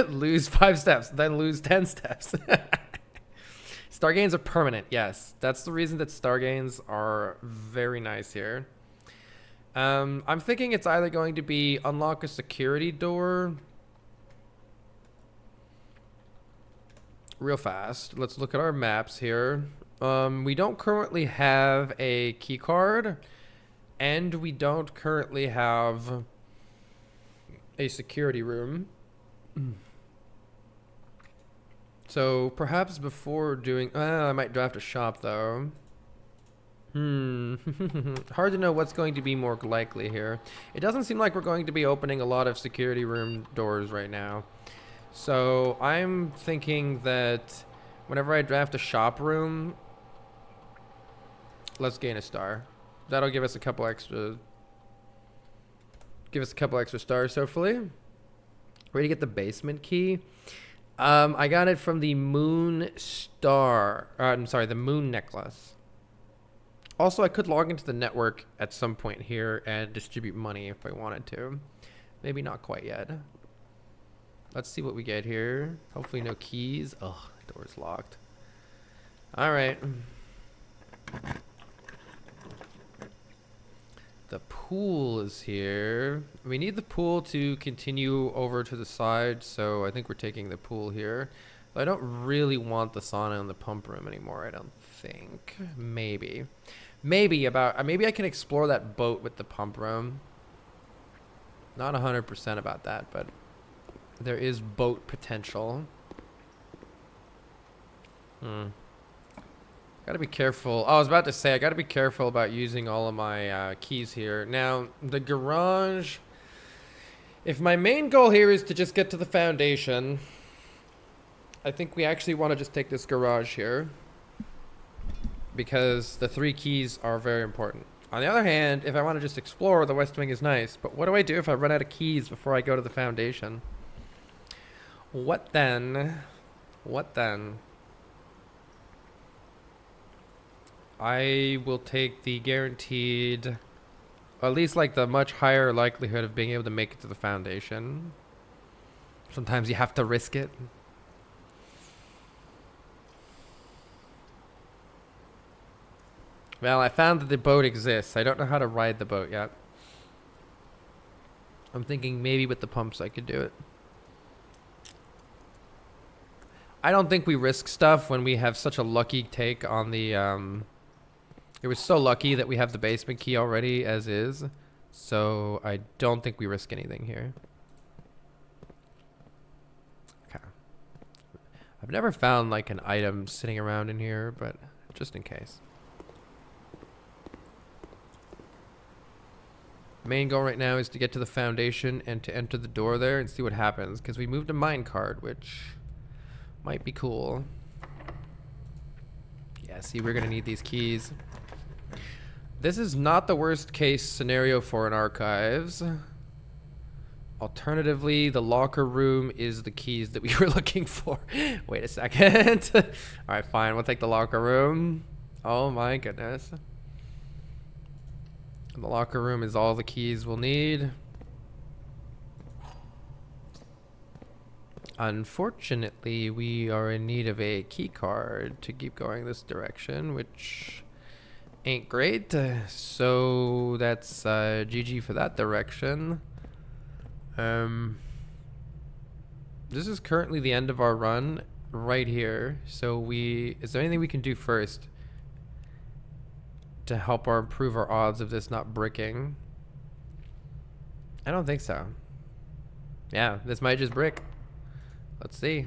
Lose 5 steps, then lose 10 steps. Star gains are permanent, yes. That's the reason that star gains are very nice here. I'm thinking it's either going to be unlock a security door. Real fast. Let's look at our maps here. We don't currently have a key card, and we don't currently have a security room. So perhaps before doing... I might draft a shop, though. Hard to know what's going to be more likely here. It doesn't seem like we're going to be opening a lot of security room doors right now. So I'm thinking that whenever I draft a shop room, let's gain a star. That'll give us a couple extra... stars, hopefully. Where do you get the basement key? I got it from the moon star. I'm sorry, the moon necklace. Also, I could log into the network at some point here and distribute money if I wanted to. Maybe not quite yet. Let's see what we get here. Hopefully no keys. Oh, the door's locked. All right. The pool is here. We need the pool to continue over to the side, so I think we're taking the pool here. But I don't really want the sauna and the pump room anymore, I don't think. Maybe. Maybe I can explore that boat with the pump room. Not 100% about that, but there is boat potential. Gotta be careful. Oh, I was about to say, I gotta be careful about using all of my keys here. Now, the garage... If my main goal here is to just get to the foundation, I think we actually want to just take this garage here, because the 3 keys are very important. On the other hand, if I want to just explore, the west wing is nice. But what do I do if I run out of keys before I go to the foundation? What then? What then? I will take the guaranteed, or at least like the much higher likelihood of being able to make it to the foundation. Sometimes you have to risk it. Well, I found that the boat exists. I don't know how to ride the boat yet. I'm thinking maybe with the pumps I could do it. I don't think we risk stuff when we have such a lucky take on the... It was so lucky that we have the basement key already as is. So I don't think we risk anything here. Okay. I've never found like an item sitting around in here, but just in case. Main goal right now is to get to the foundation and to enter the door there and see what happens, because we moved a minecart, which might be cool. Yeah, see, we're gonna need these keys. This is not the worst case scenario for an archives. Alternatively, the locker room is the keys that we were looking for. Wait a second. All right, fine, we'll take the locker room. Oh my goodness. And the locker room is all the keys we'll need. Unfortunately, we are in need of a key card to keep going this direction, which ain't great. So that's GG for that direction. This is currently the end of our run right here. So is there anything we can do first to help or improve our odds of this not bricking? I don't think so. Yeah, this might just brick. Let's see.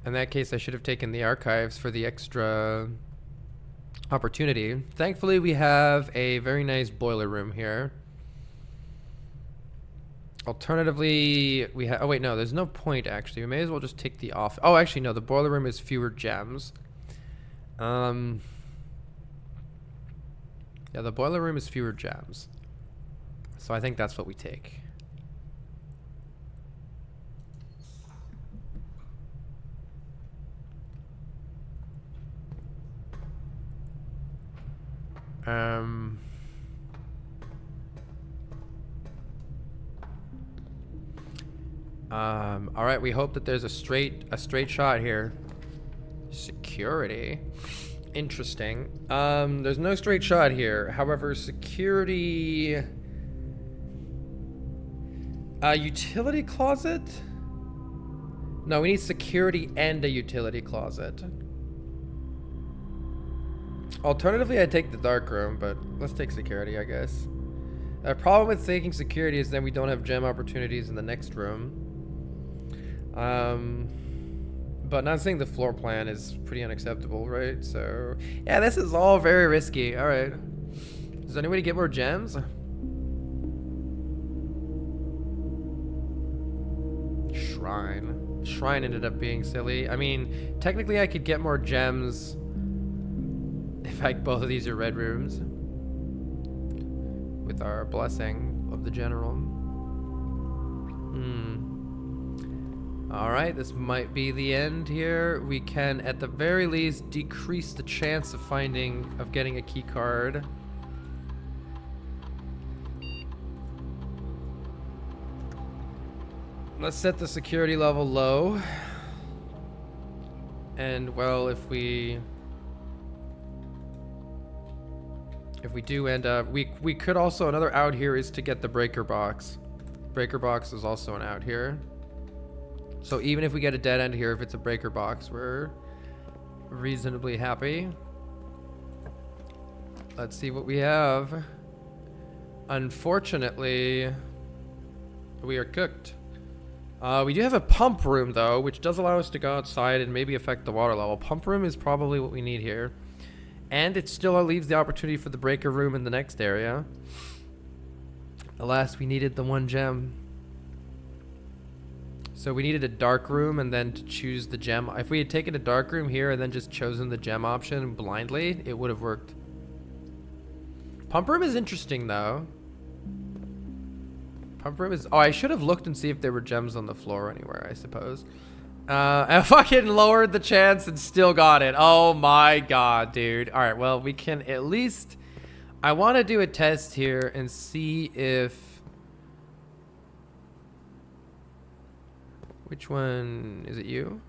In that case, I should have taken the archives for the extra opportunity. Thankfully, we have a very nice boiler room here. Alternatively, we have... Oh, wait, no. There's no point, actually. We may as well just take the off... Oh, actually, no. The boiler room is fewer gems. Yeah, the boiler room is fewer gems. So I think that's what we take. All right, we hope that there's a straight shot here. Security. Interesting. There's no straight shot here. However, security... utility closet? No, we need security and a utility closet. Alternatively, I'd take the dark room, but let's take security, I guess. The problem with taking security is then we don't have gem opportunities in the next room. But not saying the floor plan is pretty unacceptable, right? So, yeah, this is all very risky. All right. Is there any way to get more gems? Shrine. Shrine ended up being silly. I mean, technically I could get more gems if both of these are red rooms. With our blessing of the general. Alright, this might be the end here. We can, at the very least, decrease the chance of getting a key card. Let's set the security level low. And, well, if we do end up... We could also... Another out here is to get the breaker box. Breaker box is also an out here. So even if we get a dead end here, if it's a breaker box, we're reasonably happy. Let's see what we have. Unfortunately, we are cooked. We do have a pump room, though, which does allow us to go outside and maybe affect the water level. Pump room is probably what we need here. And it still leaves the opportunity for the breaker room in the next area. Alas, we needed the one gem. So we needed a dark room and then to choose the gem. If we had taken a dark room here and then just chosen the gem option blindly, it would have worked. Pump room is interesting, though. Pump room is... Oh, I should have looked and see if there were gems on the floor anywhere, I suppose. I fucking lowered the chance and still got it. Oh my god, dude. All right, well, we can at least... I want to do a test here and see if... Which one? Is it you?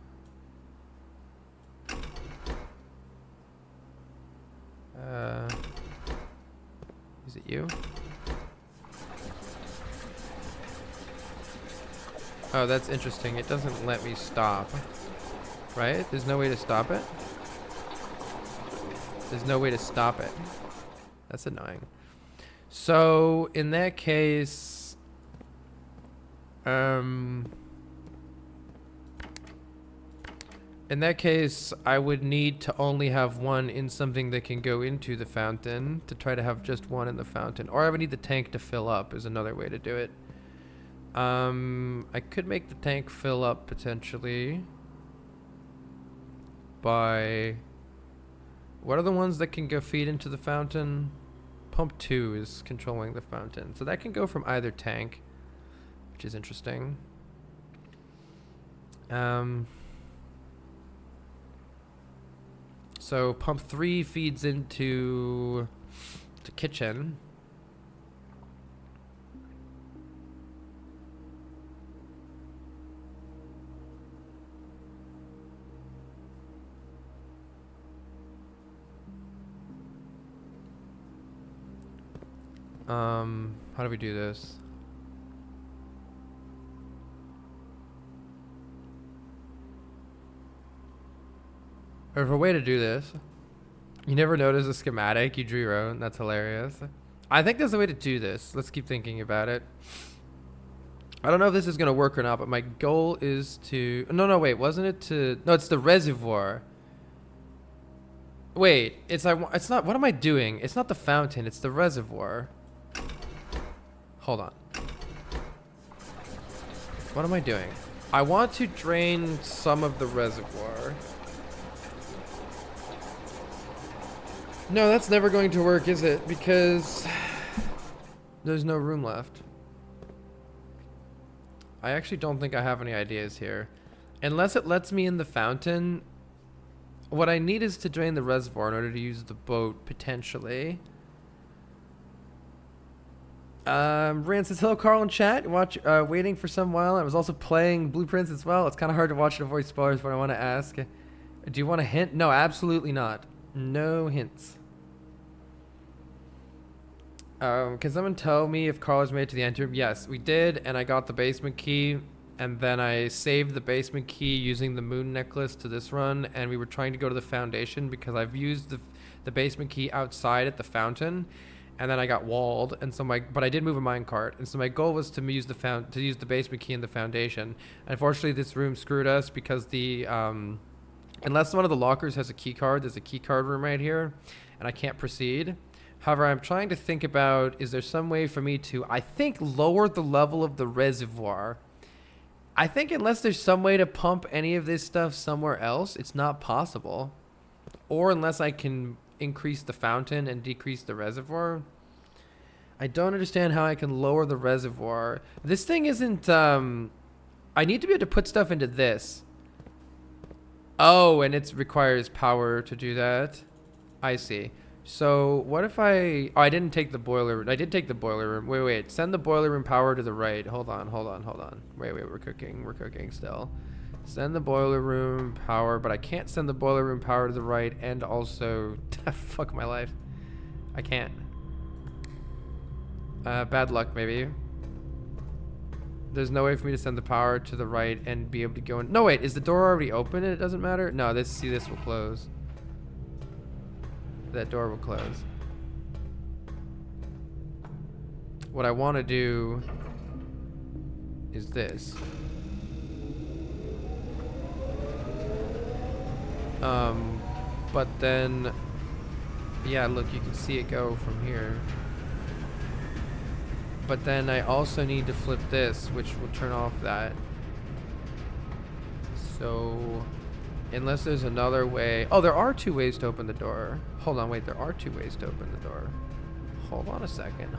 Is it you? Oh, that's interesting. It doesn't let me stop. Right? There's no way to stop it? There's no way to stop it. That's annoying. So, in that case... In that case, I would need to only have one in something that can go into the fountain to try to have just one in the fountain. Or I would need the tank to fill up is another way to do it. I could make the tank fill up potentially by... What are the ones that can go feed into the fountain? Pump 2 is controlling the fountain. So that can go from either tank, which is interesting. So pump 3 feeds into the kitchen. How do we do this? There's a way to do this. You never notice a schematic, you drew your own. That's hilarious. I think there's a way to do this. Let's keep thinking about it. I don't know if this is going to work or not, but my goal is to... No, wait, wasn't it to... No, it's the reservoir. Wait, it's not... What am I doing? It's not the fountain, it's the reservoir. Hold on. What am I doing? I want to drain some of the reservoir. No, that's never going to work, is it? Because there's no room left. I actually don't think I have any ideas here. Unless it lets me in the fountain. What I need is to drain the reservoir in order to use the boat, potentially. Rand says, hello, Carl in chat. Waiting for some while. I was also playing Blueprints as well. It's kind of hard to watch and avoid spoilers, but I want to ask. Do you want a hint? No, absolutely not. No hints. Can someone tell me if Carl has made it to the end room? Yes, we did, and I got the basement key, and then I saved the basement key using the moon necklace to this run, and we were trying to go to the foundation because I've used the basement key outside at the fountain, and then I got walled, and so but I did move a minecart, and so my goal was to use the basement key in the foundation. Unfortunately, this room screwed us because unless one of the lockers has a key card, there's a key card room right here, and I can't proceed. However, I'm trying to think about, is there some way for me to, I think, lower the level of the reservoir? I think unless there's some way to pump any of this stuff somewhere else, it's not possible. Or unless I can increase the fountain and decrease the reservoir. I don't understand how I can lower the reservoir. This thing isn't, I need to be able to put stuff into this. Oh, and it requires power to do that. I see. So what if I didn't take the boiler. I did take the boiler room. Wait. Send the boiler room power to the right. Hold on. Wait, we're cooking still. Send the boiler room power, but I can't send the boiler room power to the right and also... Fuck my life. I can't. Bad luck, maybe. There's no way for me to send the power to the right and be able to go in. No, wait, is the door already open and it doesn't matter? No, this will close. That door will close. What I want to do is this. But then, yeah, look, you can see it go from here. But then I also need to flip this, which will turn off that. So, unless there's another way. Oh, there are 2 ways to open the door. Hold on, wait, there are 2 ways to open the door. Hold on a second.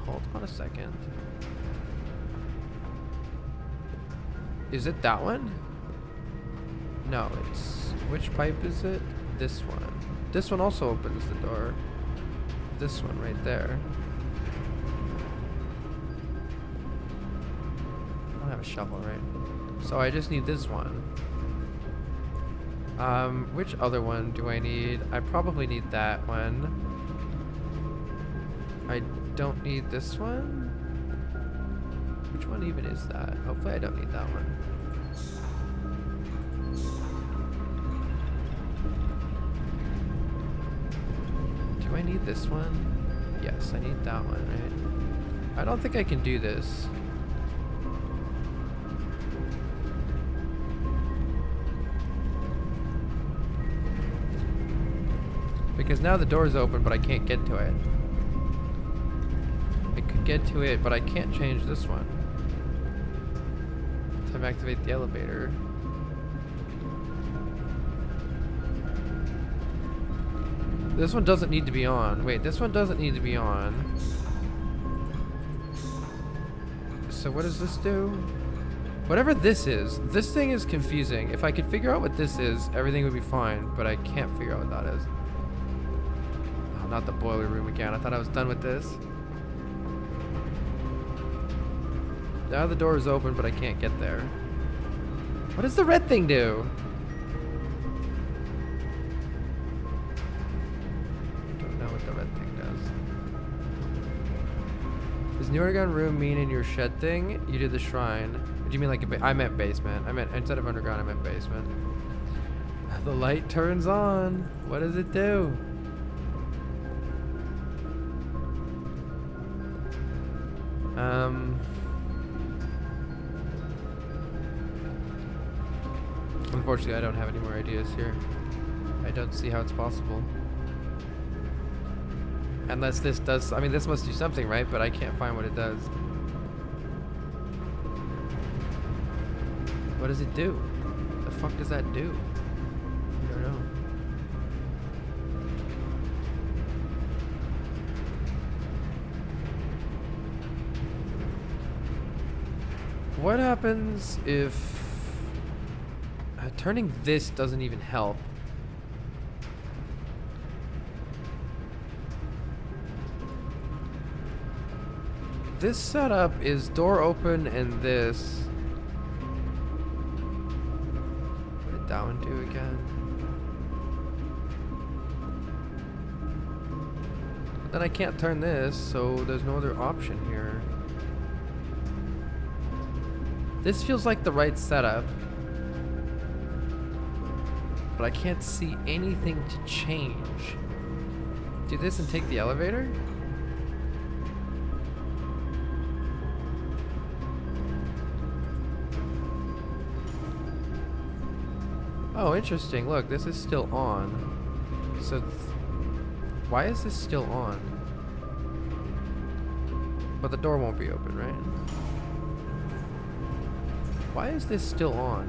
Is it that one? No, it's... Which pipe is it? This one. This one also opens the door. This one right there. I don't have a shovel, right? So I just need this one. Which other one do I need? I probably need that one. I don't need this one. Which one even is that? Hopefully I don't need that one. Do I need this one? Yes, I need that one, right? I don't think I can do this. Because now the door's open, but I can't get to it. I could get to it, but I can't change this one. Time to activate the elevator. This one doesn't need to be on. Wait, this one doesn't need to be on. So what does this do? Whatever this is, this thing is confusing. If I could figure out what this is, everything would be fine, but I can't figure out what that is. Oh, not the boiler room again. I thought I was done with this. Now the door is open, but I can't get there. What does the red thing do? Don't know what the red thing does. Does new underground room mean in your shed thing? You did the shrine. What do you mean like I meant basement. I meant instead of underground, I meant basement. The light turns on. What does it do? Unfortunately, I don't have any more ideas here. I don't see how it's possible. Unless this does, I mean, this must do something, right? But I can't find what it does. What does it do? The fuck does that do? I don't know. What happens if turning this doesn't even help? This setup is door open and this. Put it down to again. But then I can't turn this, so there's no other option here. This feels like the right setup, but I can't see anything to change. Do this and take the elevator? Oh, interesting. Look, this is still on. So, why is this still on? But the door won't be open, right? Why is this still on?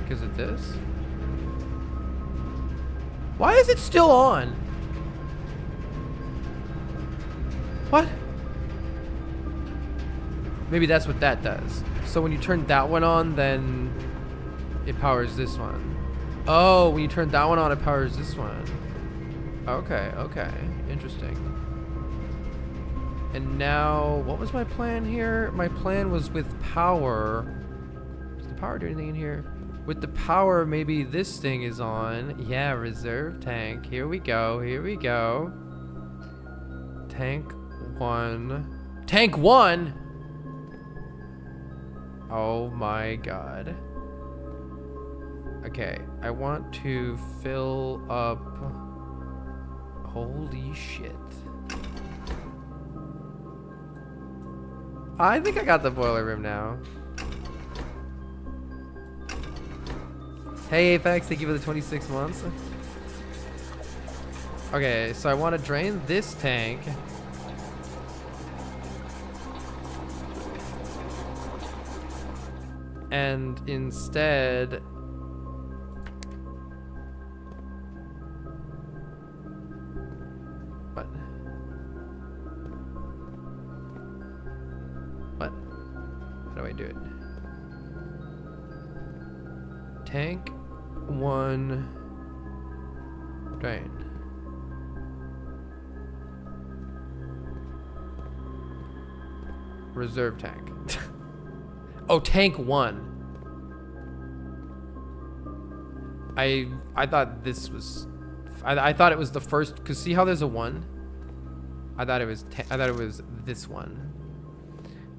Because of this? Why is it still on? What? Maybe that's what that does. So when you turn that one on, then it powers this one. Oh, when you turn that one on, it powers this one. Okay, okay. Interesting. And now, what was my plan here? My plan was with power. Does the power do anything in here? With the power, maybe this thing is on. Yeah, reserve tank. Here we go. Here we go. Tank 1. Tank 1? Oh my god. Okay, I want to fill up. Holy shit. I think I got the boiler room now. Hey Apex, thank you for the 26 months. Okay, so I want to drain this tank. And instead... What? What? How do I do it? Tank 1 drain. Reserve tank. Oh, tank 1. I thought this was I thought it was the first, cuz see how there's a 1? I thought it was this one.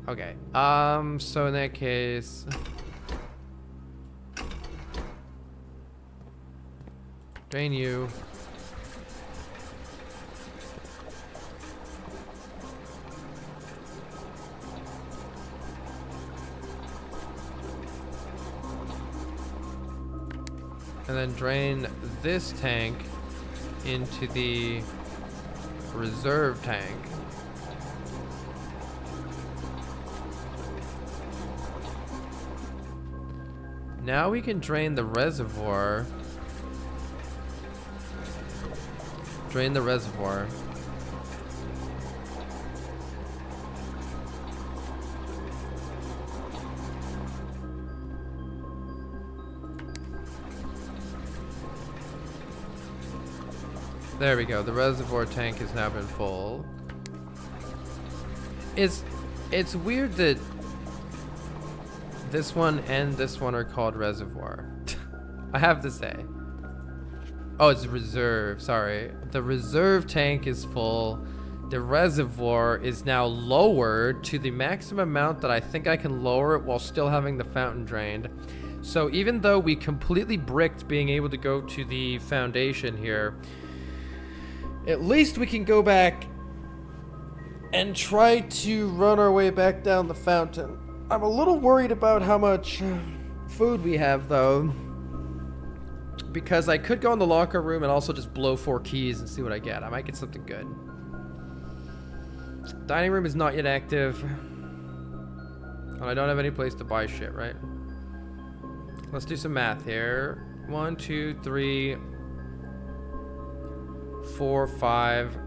Okay. So in that case, drain you. And then drain this tank into the reserve tank. Now we can drain the reservoir. Drain the reservoir. There we go. The reservoir tank has now been full. It's weird that this one and this one are called reservoir. I have to say. Oh, it's reserve. Sorry. The reserve tank is full. The reservoir is now lowered to the maximum amount that I think I can lower it while still having the fountain drained. So even though we completely bricked being able to go to the foundation here, at least we can go back and try to run our way back down the fountain. I'm a little worried about how much food we have, though, because I could go in the locker room and also just blow 4 keys and see what I get. I might get something good. Dining room is not yet active. And I don't have any place to buy shit, right? Let's do some math here. 1, 2, 3... 4, 5,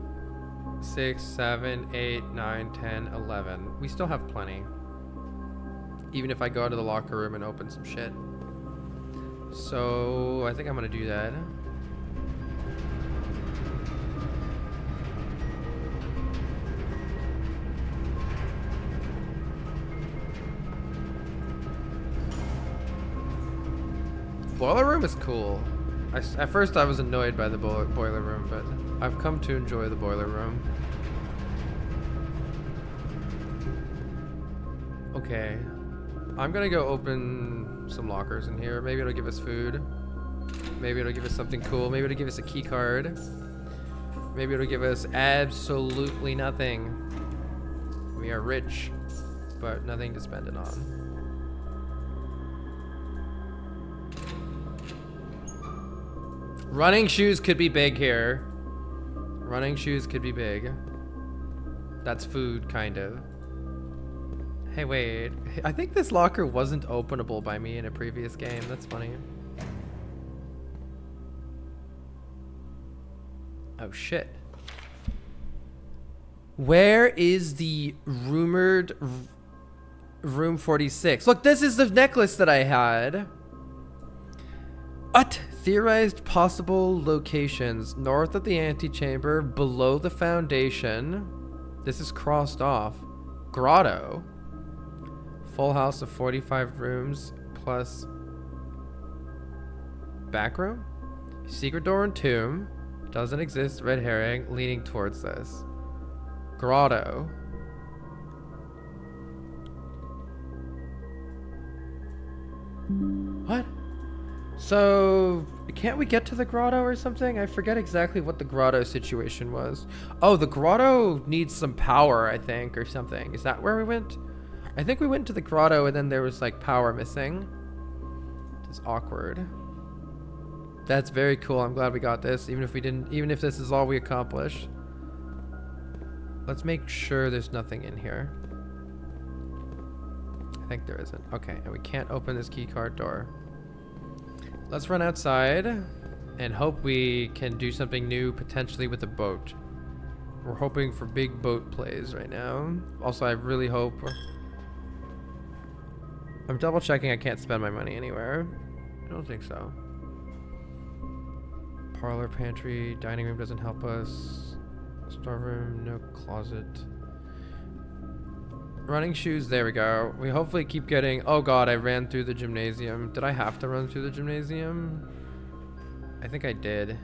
6, 7, 8, 9, 10, 11. We still have plenty. Even if I go into the locker room and open some shit. So I think I'm gonna do that. Boiler room is cool. At first I was annoyed by the boiler room, but I've come to enjoy the boiler room. Okay. I'm gonna go open some lockers in here. Maybe it'll give us food. Maybe it'll give us something cool. Maybe it'll give us a key card. Maybe it'll give us absolutely nothing. We are rich, but nothing to spend it on. Running shoes could be big here. Running shoes could be big. That's food, kind of. Hey, wait. I think this locker wasn't openable by me in a previous game. That's funny. Oh, shit. Where is the rumored room 46? Look, this is the necklace that I had. What? Theorized possible locations. North of the antechamber, below the foundation. This is crossed off. Grotto. Full house of 45 rooms plus back room. Secret door and tomb. Doesn't exist. Red herring leading towards this. Grotto. What? So, can't we get to the grotto or something? I forget exactly what the grotto situation was. Oh, the grotto needs some power, I think, or something. Is that where we went? I think we went to the grotto and then there was like power missing. It's awkward. That's very cool. I'm glad we got this, even if this is all we accomplish. Let's make sure there's nothing in here. I think there isn't. Okay, and we can't open this key card door. Let's run outside and hope we can do something new, potentially with a boat. We're hoping for big boat plays right now. Also, I really hope... I'm double checking I can't spend my money anywhere. I don't think so. Parlor, pantry, dining room doesn't help us. Storeroom, no closet. Running shoes, there we go. We hopefully keep getting... Oh god, I ran through the gymnasium. Did I have to run through the gymnasium? I think I did.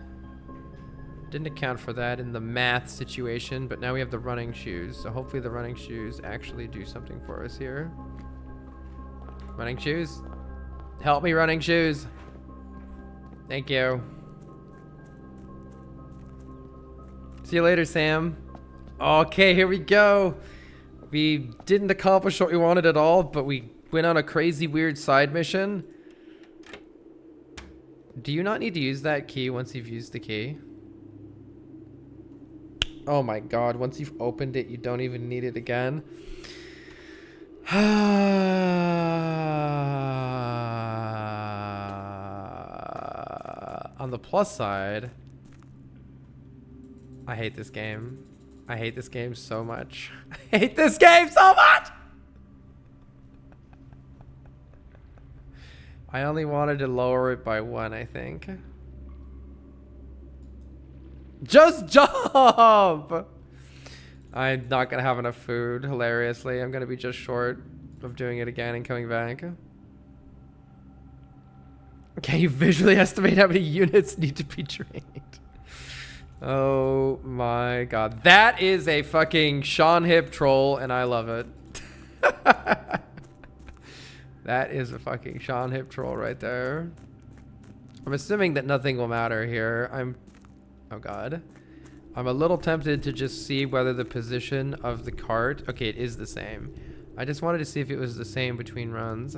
Didn't account for that in the math situation, but now we have the running shoes. So hopefully the running shoes actually do something for us here. Running shoes? Help me, running shoes. Thank you. See you later, Sam. Okay, here we go. We didn't accomplish what we wanted at all, but we went on a crazy, weird side mission. Do you not need to use that key once you've used the key? Oh my god, once you've opened it, you don't even need it again. On the plus side, I hate this game. I hate this game so much. I hate this game so much! I only wanted to lower it by 1, I think. Just jump! I'm not gonna have enough food, hilariously. I'm gonna be just short of doing it again and coming back. Can you visually estimate how many units need to be drained? Oh my god. That is a fucking Sean Hip troll, and I love it. That is a fucking Sean Hip troll right there. I'm assuming that nothing will matter here. Oh god. I'm a little tempted to just see whether the position of the cart... Okay, it is the same. I just wanted to see if it was the same between runs.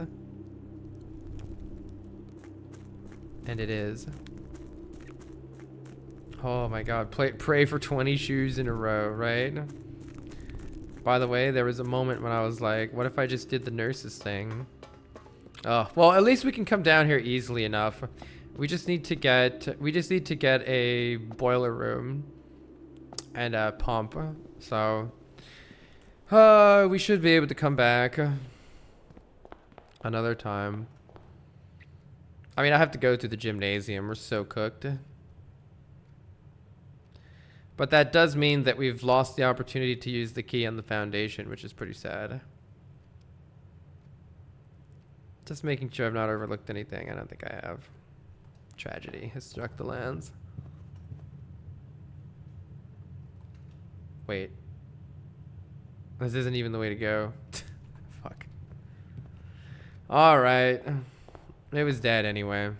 And it is. Oh my god. Pray for 20 shoes in a row, right? By the way, there was a moment when I was like, what if I just did the nurses thing? Oh, well, at least we can come down here easily enough. We just need to get a boiler room and a pump. So we should be able to come back another time. I mean, I have to go to the gymnasium. We're so cooked. But that does mean that we've lost the opportunity to use the key on the foundation, which is pretty sad. Just making sure I've not overlooked anything. I don't think I have. Tragedy has struck the lands. Wait. This isn't even the way to go. Fuck. Alright. It was dead anyway.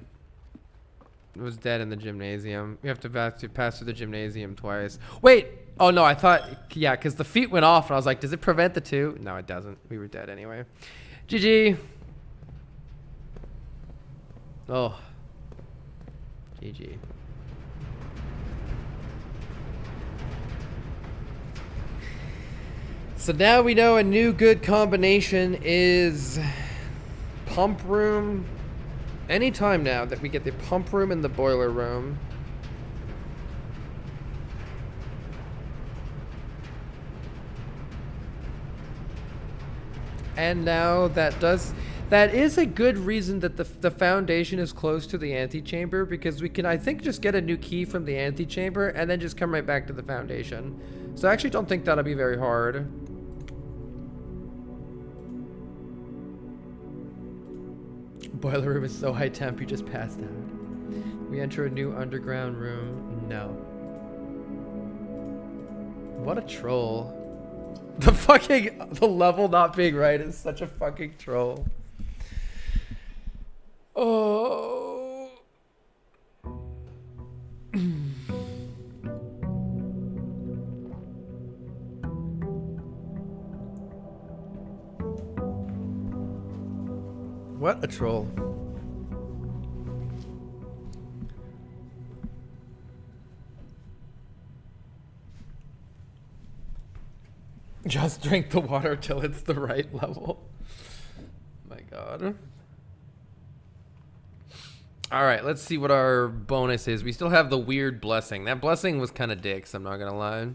It was dead in the gymnasium. We have to pass through the gymnasium twice. Wait! Oh no, I thought... Yeah, because the feet went off and I was like, does it prevent the 2? No, it doesn't. We were dead anyway. GG! Oh. GG. So now we know a new good combination is pump room. Anytime now that we get the pump room and the boiler room. And now that is a good reason that the foundation is close to the antechamber, because we can, I think, just get a new key from the antechamber and then just come right back to the foundation. So I actually don't think that'll be very hard. Boiler room is so high temp, you just passed out. We enter a new underground room. No. What a troll. The level not being right is such a fucking troll. Oh. What a troll. Just drink the water till it's the right level. My god. Alright, let's see what our bonus is. We still have the weird blessing. That blessing was kind of dicks, I'm not gonna lie.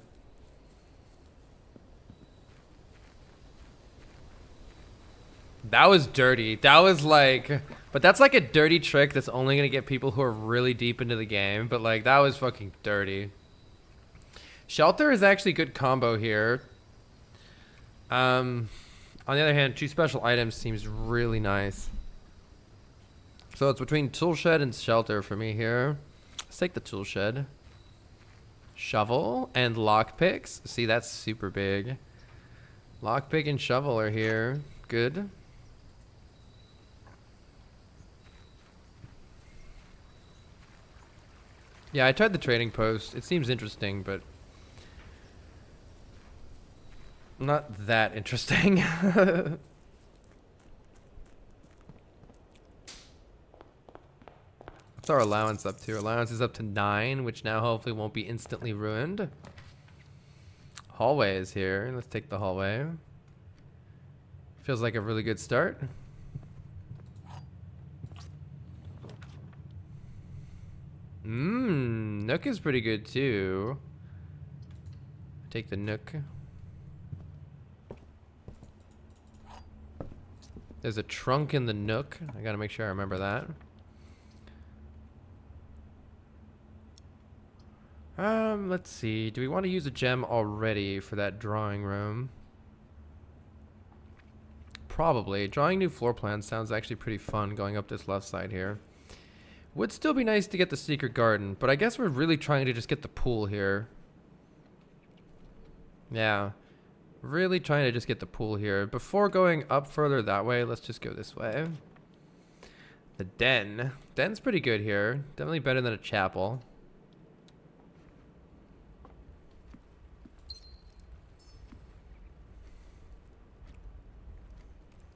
That was dirty. That was like... But that's like a dirty trick that's only gonna get people who are really deep into the game. But like, that was fucking dirty. Shelter is actually a good combo here. On the other hand, 2 special items seems really nice. So it's between tool shed and shelter for me here. Let's take the tool shed. Shovel and lockpicks. See, that's super big. Lockpick and shovel are here. Good. Yeah, I tried the trading post. It seems interesting, but not that interesting. What's our allowance up to? Allowance is up to 9, which now hopefully won't be instantly ruined. Hallway is here. Let's take the hallway. Feels like a really good start. Nook is pretty good too. Take the Nook. There's a trunk in the Nook. I gotta make sure I remember that. Let's see. Do we want to use a gem already for that drawing room? Probably. Drawing new floor plans sounds actually pretty fun going up this left side here. Would still be nice to get the secret garden, but I guess we're really trying to just get the pool here. Yeah. Really trying to just get the pool here. Before going up further that way, let's just go this way. The den. Den's pretty good here. Definitely better than a chapel.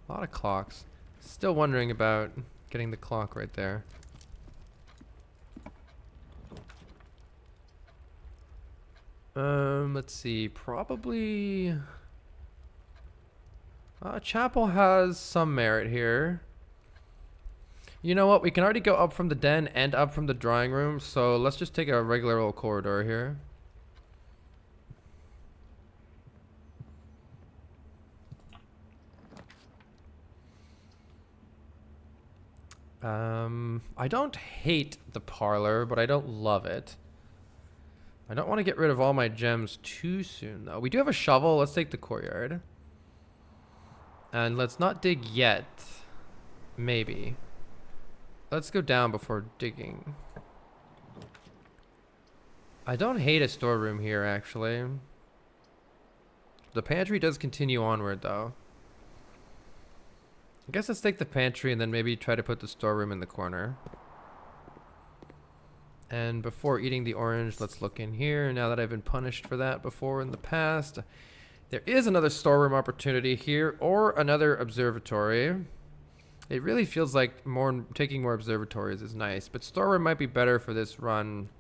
A lot of clocks. Still wondering about getting the clock right there. Let's see. Probably... chapel has some merit here. You know what? We can already go up from the den and up from the drawing room, so let's just take a regular old corridor here. I don't hate the parlor, but I don't love it. I don't want to get rid of all my gems too soon, though. We do have a shovel. Let's take the courtyard. And let's not dig yet. Maybe. Let's go down before digging. I don't hate a storeroom here, actually. The pantry does continue onward, though. I guess let's take the pantry and then maybe try to put the storeroom in the corner. And before eating the orange, let's look in here. Now that I've been punished for that before in the past. There is another storeroom opportunity here, or another observatory. It really feels like taking more observatories is nice, but storeroom might be better for this run.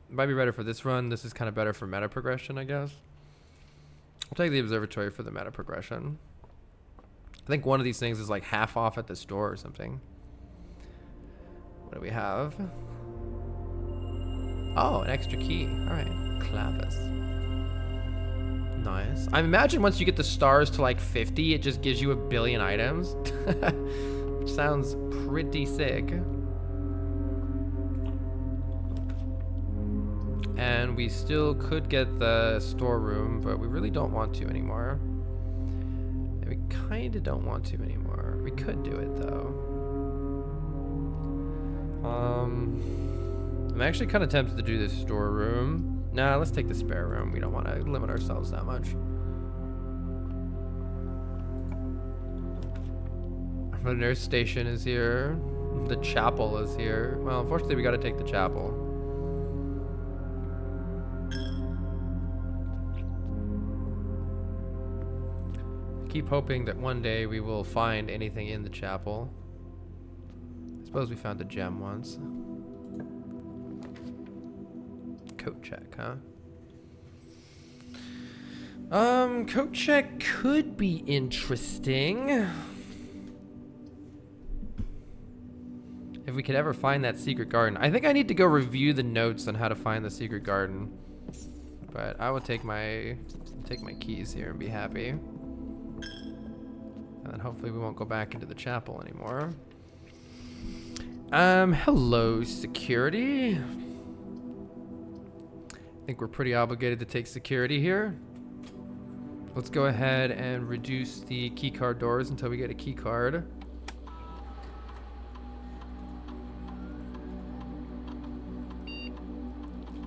Might be better for this run. This is kind of better for meta progression, I guess. I'll take the observatory for the meta progression. I think one of these things is like half off at the store or something. What do we have? Oh, an extra key. All right, Clavis. Nice. I imagine once you get the stars to like 50, it just gives you 1 billion items. Which sounds pretty sick. And we still could get the storeroom, but we really don't want to anymore. And we kind of don't want to anymore. We could do it though. I'm actually kind of tempted to do this storeroom. Nah, let's take the spare room. We don't want to limit ourselves that much. The nurse station is here. The chapel is here. Well, unfortunately, we got to take the chapel. Keep hoping that one day we will find anything in the chapel. I suppose we found a gem once. Coat check, huh? Coat check could be interesting. If we could ever find that secret garden. I think I need to go review the notes on how to find the secret garden. But I will take my keys here and be happy. And then hopefully we won't go back into the chapel anymore. Hello, security. I think we're pretty obligated to take security here. Let's go ahead and reduce the keycard doors until we get a keycard.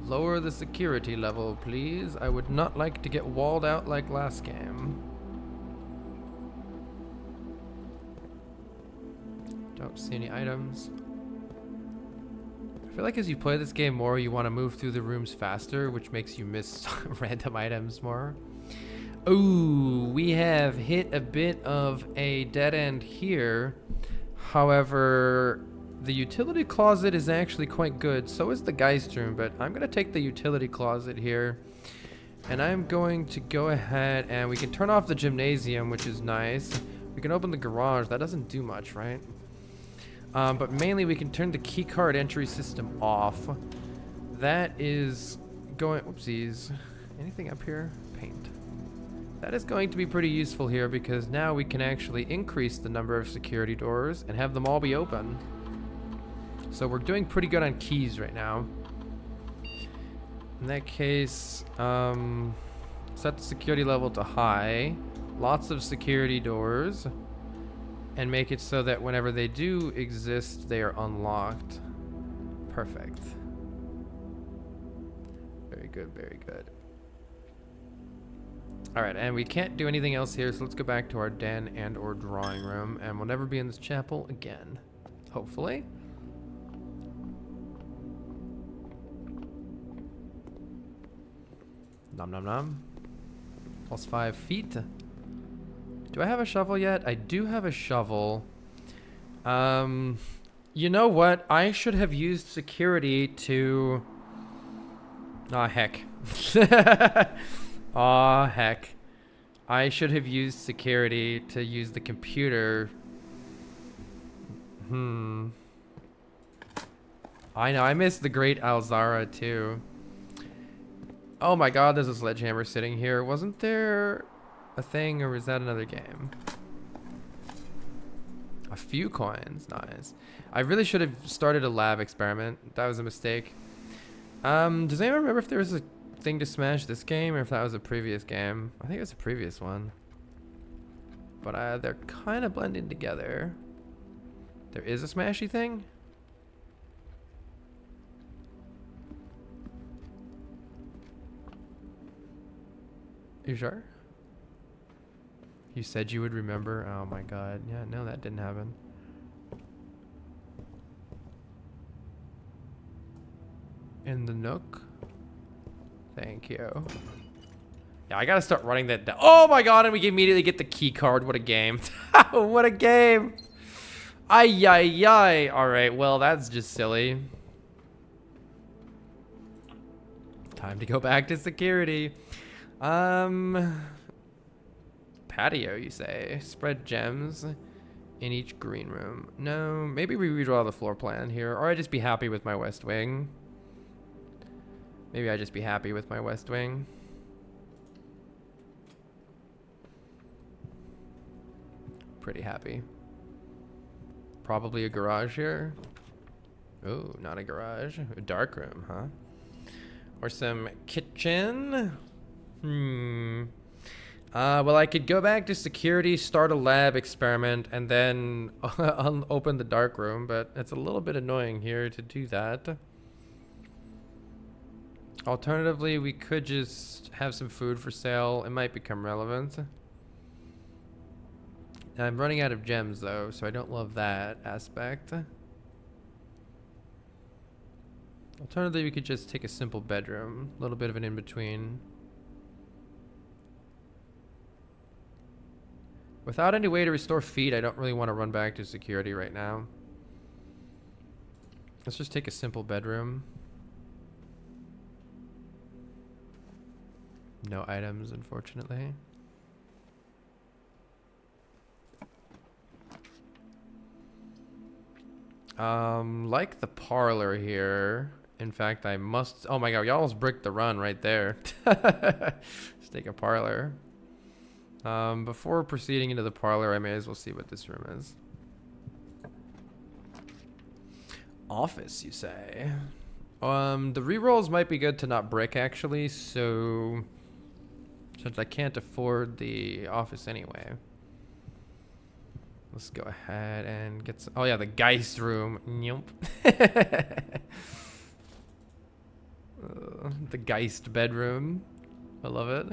Lower the security level, please. I would not like to get walled out like last game. Don't see any items. I feel like as you play this game more, you want to move through the rooms faster, which makes you miss random items more. Ooh, we have hit a bit of a dead end here. However, The utility closet is actually quite good. So is the Geist room, but I'm gonna take the utility closet here. And I'm going to go ahead and we can turn off the gymnasium, which is nice. We can open the garage. That doesn't do much, right? But mainly we can turn the keycard entry system off. That is going... Oopsies. Anything up here? Paint. That is going to be pretty useful here because now we can actually increase the number of security doors and have them all be open. So we're doing pretty good on keys right now. In that case, set the security level to high. Lots of security doors. And make it so that whenever they do exist, they are unlocked. Perfect. Very good, very good. Alright, and we can't do anything else here, so let's go back to our den and or drawing room, and we'll never be in this chapel again. Hopefully. Nom nom nom. Plus 5 feet. Do I have a shovel yet? I do have a shovel. You know what? I should have used security to... Aw, heck. Aw, heck. I should have used security to use the computer. I know, I missed the great Alzara too. Oh my god, there's a sledgehammer sitting here. Wasn't there a thing, or was that another game? A few coins, nice. I really should have started a lab experiment. That was a mistake. Does anyone remember if there was a thing to smash this game, or if that was a previous game? I think it was a previous one. But they're kind of blending together. There is a smashy thing? You sure? You said you would remember? Oh my god. Yeah, no, that didn't happen. In the nook? Thank you. Yeah, I gotta start running that down. Oh my god, and we immediately get the key card. What a game. What a game. Ay, ay, ay. Alright, well, that's just silly. Time to go back to security. Patio, you say? Spread gems in each green room. No, maybe we redraw the floor plan here, or I just be happy with my west wing. Maybe I just be happy with my west wing. Pretty happy. Probably a garage here. Oh, not a garage. A dark room, huh? Or some kitchen. Well, I could go back to security, start a lab experiment, and then open the dark room, but it's a little bit annoying here to do that. Alternatively, we could just have some food for sale. It might become relevant. I'm running out of gems, though, so I don't love that aspect. Alternatively, we could just take a simple bedroom. A little bit of an in-between. Without any way to restore feed, I don't really want to run back to security right now. Let's just take a simple bedroom. No items, unfortunately. Like the parlor here. In fact, I must... Oh my god, y'all almost bricked the run right there. Let's take a parlor. Before proceeding into the parlor, I may as well see what this room is. Office, you say? The rerolls might be good to not brick, actually, so... Since I can't afford the office anyway. Let's go ahead and get some... Oh yeah, the Geist room. Nope. The Geist bedroom. I love it.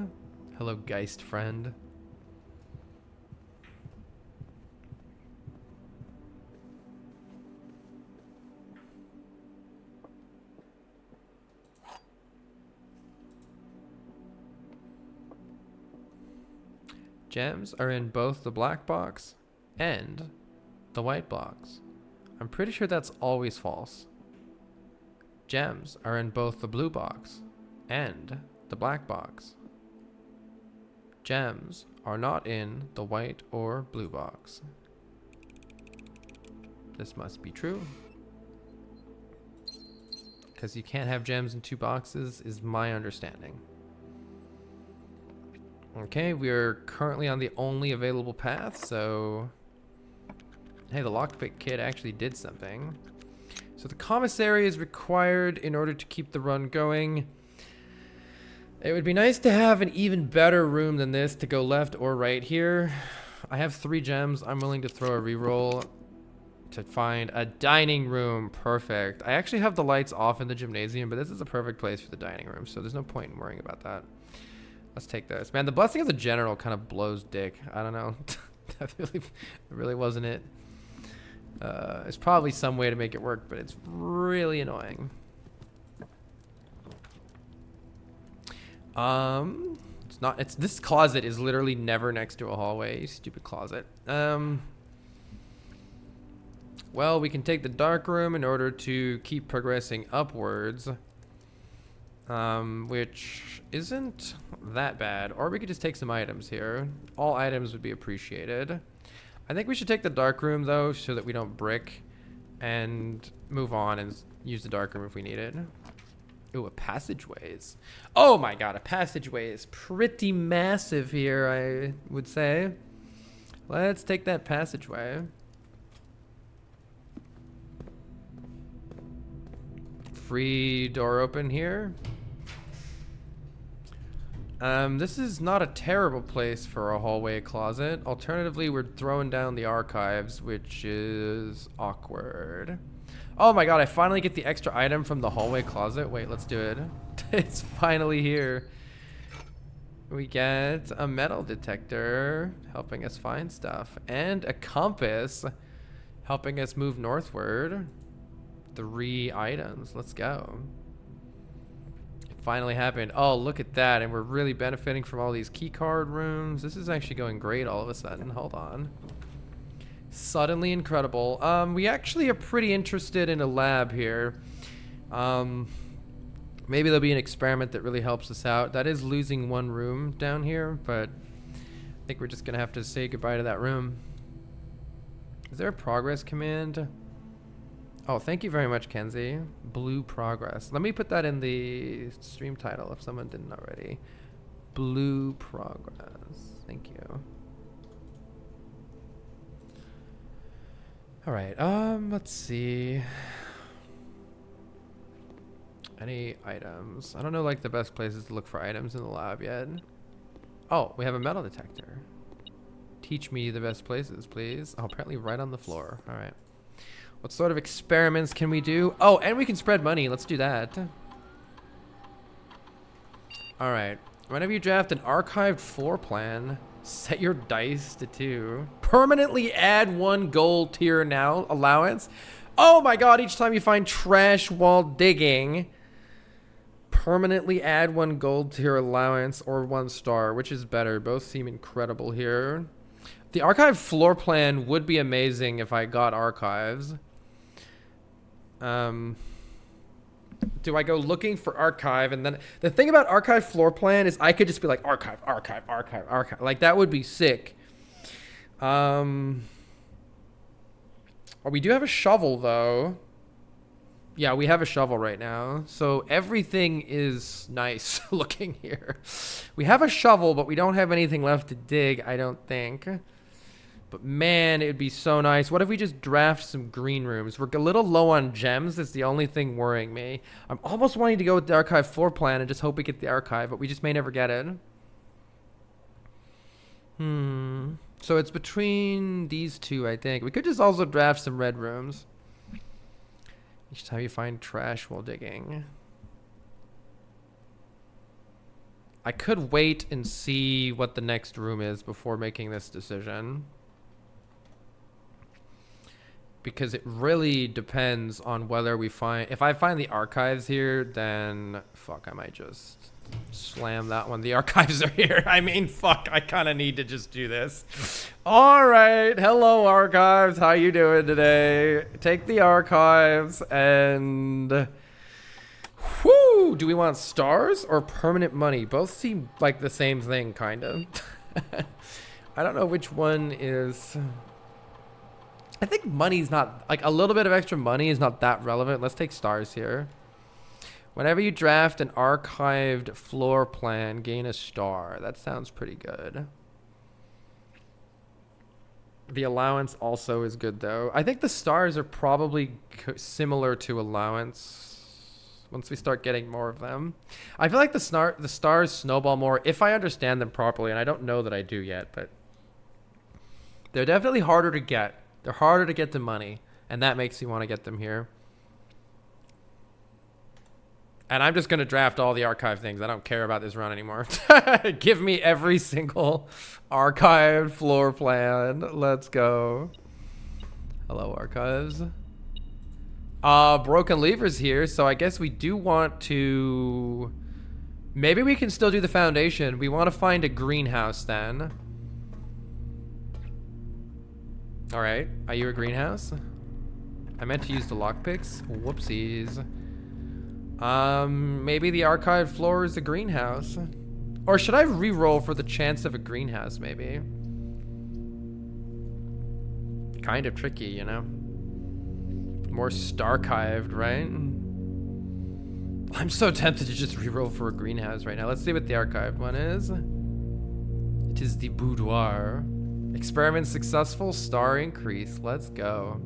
Hello, Geist friend. Gems are in both the black box and the white box. I'm pretty sure that's always false. Gems are in both the blue box and the black box. Gems are not in the white or blue box. This must be true. Because you can't have gems in two boxes is my understanding. Okay, we are currently on the only available path, so... Hey, the lockpick kid actually did something. So the commissary is required in order to keep the run going. It would be nice to have an even better room than this to go left or right here. I have 3 gems. I'm willing to throw a reroll to find a dining room. Perfect. I actually have the lights off in the gymnasium, but this is a perfect place for the dining room, so there's no point in worrying about that. Let's take this. Man, the blessing of the general kind of blows dick. I don't know. That really wasn't it. There's probably some way to make it work, but it's really annoying. This closet is literally never next to a hallway, you stupid closet. Well, we can take the dark room in order to keep progressing upwards. Which isn't that bad. Or we could just take some items here. All items would be appreciated. I think we should take the dark room though, so that we don't brick, and move on and use the dark room if we need it. Ooh, a passageways. Oh my god, a passageway is pretty massive here, I would say. Let's take that passageway. Free door open here. This is not a terrible place for a hallway closet. Alternatively, we're throwing down the archives, which is awkward. Oh my god, I finally get the extra item from the hallway closet. Wait, let's do it. It's finally here. We get a metal detector helping us find stuff, and a compass helping us move northward. 3 items. Let's go. It finally happened. Oh, look at that. And we're really benefiting from all these key card rooms. This is actually going great all of a sudden. Hold on. Suddenly incredible. We actually are pretty interested in a lab here. Maybe there'll be an experiment that really helps us out. That is losing 1 room down here, but I think we're just gonna have to say goodbye to that room. Is there a progress command? Oh, thank you very much, Kenzie. Blue progress. Let me put that in the stream title if someone didn't already. Blue progress. Thank you. All right, let's see. Any items? I don't know like the best places to look for items in the lab yet. Oh, we have a metal detector. Teach me the best places, please. Oh, apparently right on the floor. All right. What sort of experiments can we do? Oh, and we can spread money. Let's do that. All right. Whenever you draft an archived floor plan, set your dice to 2. Permanently add 1 gold tier now allowance. Oh my god, each time you find trash while digging, permanently add 1 gold tier allowance or 1 star. Which is better? Both seem incredible here. The archive floor plan would be amazing if I got archives. Do I go looking for archive? And then the thing about archive floor plan is I could just be like archive, archive, archive, archive. Like that would be sick. Oh, we do have a shovel though. Yeah, we have a shovel right now. So everything is nice looking here. We have a shovel, but we don't have anything left to dig, I don't think. But man, it would be so nice. What if we just draft some green rooms? We're a little low on gems. That's the only thing worrying me. I'm almost wanting to go with the archive floor plan and just hope we get the archive, but we just may never get it. So it's between these 2, I think. We could just also draft some red rooms. Each time you find trash while digging. I could wait and see what the next room is before making this decision. because it really depends on whether we find... If I find the archives here, then... Fuck, I might just slam that one. The archives are here. I mean, fuck, I kind of need to just do this. All right. Hello, archives. How you doing today? Take the archives and... Whoo! Do we want stars or permanent money? Both seem like the same thing, kind of. I don't know which one is... I think money's not... Like, a little bit of extra money is not that relevant. Let's take stars here. Whenever you draft an archived floor plan, gain a star. That sounds pretty good. The allowance also is good, though. I think the stars are probably similar to allowance once we start getting more of them. I feel like the stars snowball more if I understand them properly, and I don't know that I do yet, but they're definitely harder to get. They're harder to get the money, and that makes me want to get them here. And I'm just going to draft all the archive things. I don't care about this run anymore. Give me every single archived floor plan. Let's go. Hello, archives. Broken Lever's here, so I guess we do want to... Maybe we can still do the foundation. We want to find a greenhouse then. Alright, are you a greenhouse? I meant to use the lockpicks. Whoopsies. Maybe the archived floor is a greenhouse. Or should I re-roll for the chance of a greenhouse, maybe? Kind of tricky, you know? More star-archived, right? I'm so tempted to just re-roll for a greenhouse right now. Let's see what the archived one is. It is the boudoir. Experiment successful, star increase. Let's go.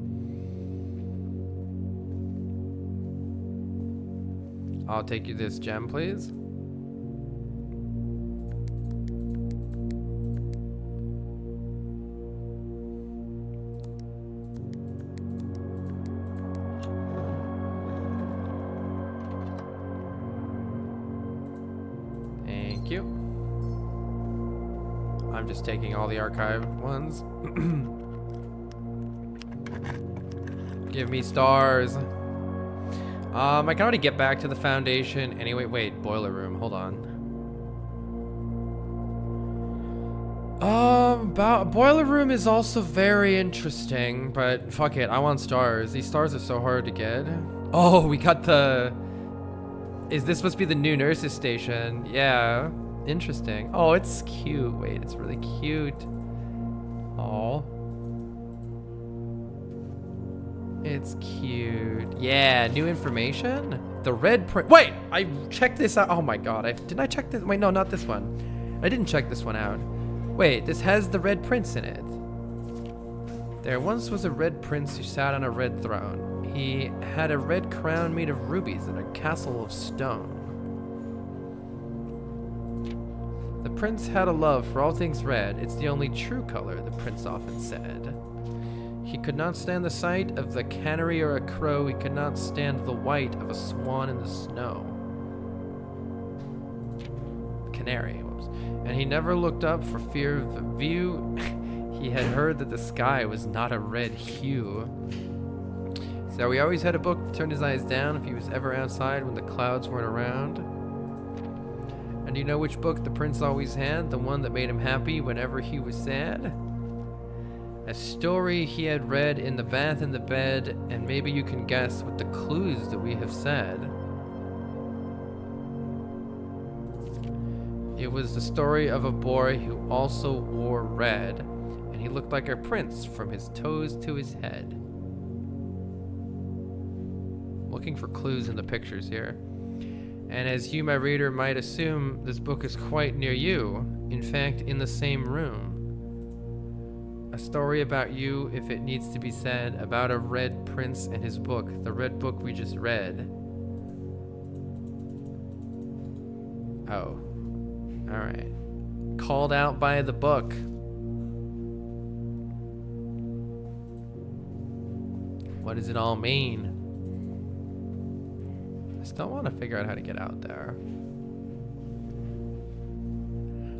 I'll take you this gem, please. Thank you. I'm just taking all the archived ones. Give me stars. I can already get back to the foundation. Anyway, wait, boiler room. Hold on. Boiler room is also very interesting, but fuck it. I want stars. These stars are so hard to get. Oh, we got the... Is this supposed to be the new nurse's station? Yeah. Interesting. Oh, it's cute. Wait, it's really cute. Oh. It's cute. Yeah, new information? The red print. Wait, I checked this out. Oh my god. Didn't I check this? Wait, no, not this one. I didn't check this one out. Wait, this has the red prince in it. There once was a red prince who sat on a red throne. He had a red crown made of rubies and a castle of stone. The prince had a love for all things red. It's the only true color, the prince often said. He could not stand the sight of the canary or a crow. He could not stand the white of a swan in the snow. Canary, whoops. And he never looked up for fear of the view. He had heard that the sky was not a red hue. So he always had a book to turn his eyes down if he was ever outside when the clouds weren't around. And do you know which book the prince always had? The one that made him happy whenever he was sad? A story he had read in the bath and the bed, and maybe you can guess what the clues that we have said. It was the story of a boy who also wore red, and he looked like a prince from his toes to his head. Looking for clues in the pictures here. And as you, my reader, might assume, this book is quite near you. In fact, in the same room. A story about you, if it needs to be said, about a red prince and his book, the red book we just read. Oh. Alright. Called out by the book. What does it all mean? I still want to figure out how to get out there.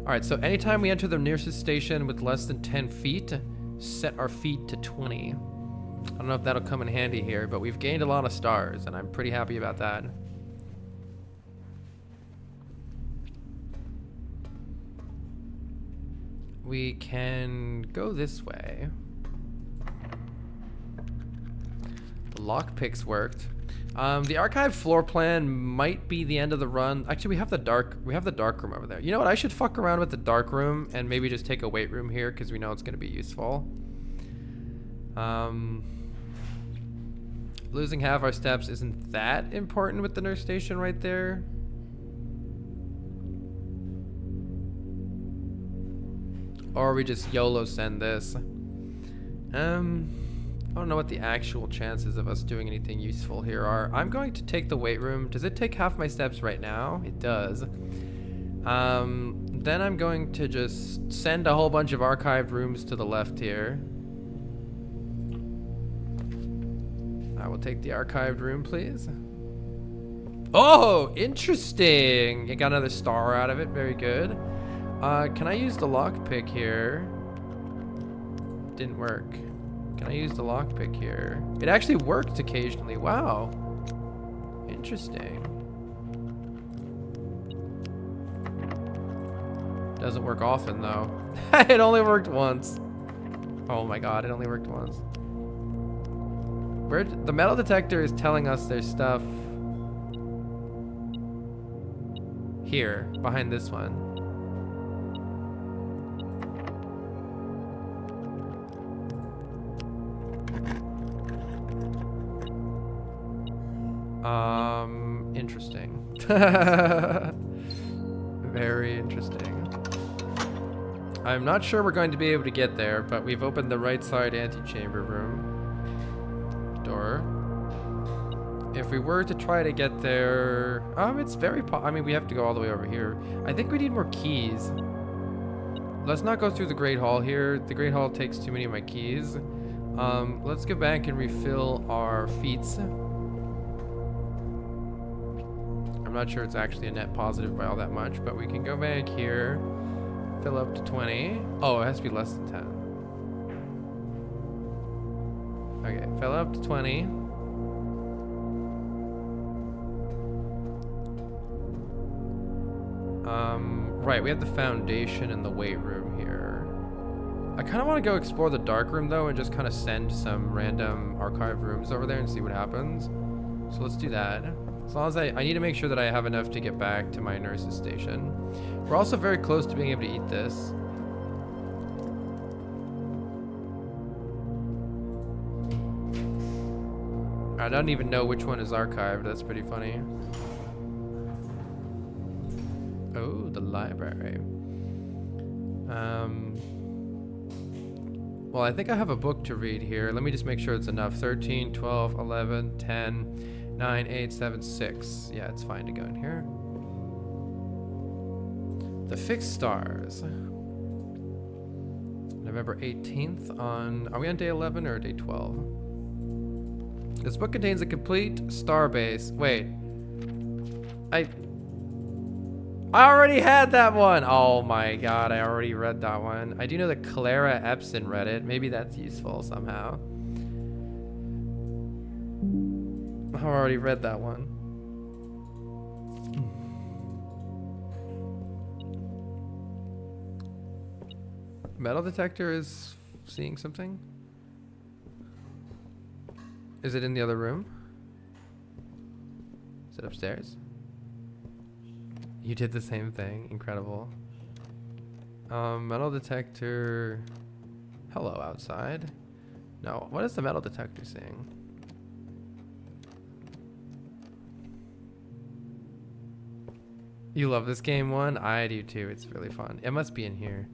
Alright, so anytime we enter the nearest station with less than 10 feet, set our feet to 20. I don't know if that'll come in handy here, but we've gained a lot of stars, and I'm pretty happy about that. We can go this way. The lockpicks worked. The archive floor plan might be the end of the run. Actually, we have the dark room over there. You know what? I should fuck around with the dark room and maybe just take a weight room here because we know it's going to be useful. Losing half our steps isn't that important with the nurse station right there. Or we just YOLO send this. I don't know what the actual chances of us doing anything useful here are. I'm going to take the weight room. Does it take half my steps right now? It does. Then I'm going to just send a whole bunch of archived rooms to the left here. I will take the archived room, please. Oh, interesting. It got another star out of it. Very good. Can I use the lockpick here? Didn't work. Can I use the lockpick here? It actually worked occasionally. Wow. Interesting. Doesn't work often though. It only worked once. Oh my god, it only worked once. The metal detector is telling us there's stuff here, behind this one. Interesting. Very interesting. I'm not sure we're going to be able to get there, but we've opened the right side antechamber room door. If we were to try to get there, it's very I mean, we have to go all the way over here. I think we need more keys. Let's not go through the Great Hall here. The Great Hall takes too many of my keys. Let's go back and refill our feats. I'm not sure it's actually a net positive by all that much, but we can go back here, fill up to 20. Oh, it has to be less than 10. Okay, fill up to 20. Right, we have the foundation and the weight room here. I kind of want to go explore the dark room though and just kind of send some random archive rooms over there and see what happens. So let's do that. As long as I need to make sure that I have enough to get back to my nurse's station. We're also very close to being able to eat this. I don't even know which one is archived. That's pretty funny. Oh, the library. Well, I think I have a book to read here. Let me just make sure it's enough. 13, 12, 11, 10, 9, 8, 7, 6. Yeah, it's fine to go in here. The Fixed Stars. November 18th on... Are we on day 11 or day 12? This book contains a complete star base. Wait. I already had that one. Oh my god, I already read that one. I do know that Clara Epson read it. Maybe that's useful somehow. I already read that one. Metal detector is seeing something. Is it in the other room? Is it upstairs? You did the same thing. Incredible. Metal detector. Hello, outside. No, what is the metal detector saying? You love this game, one? I do too. It's really fun. It must be in here.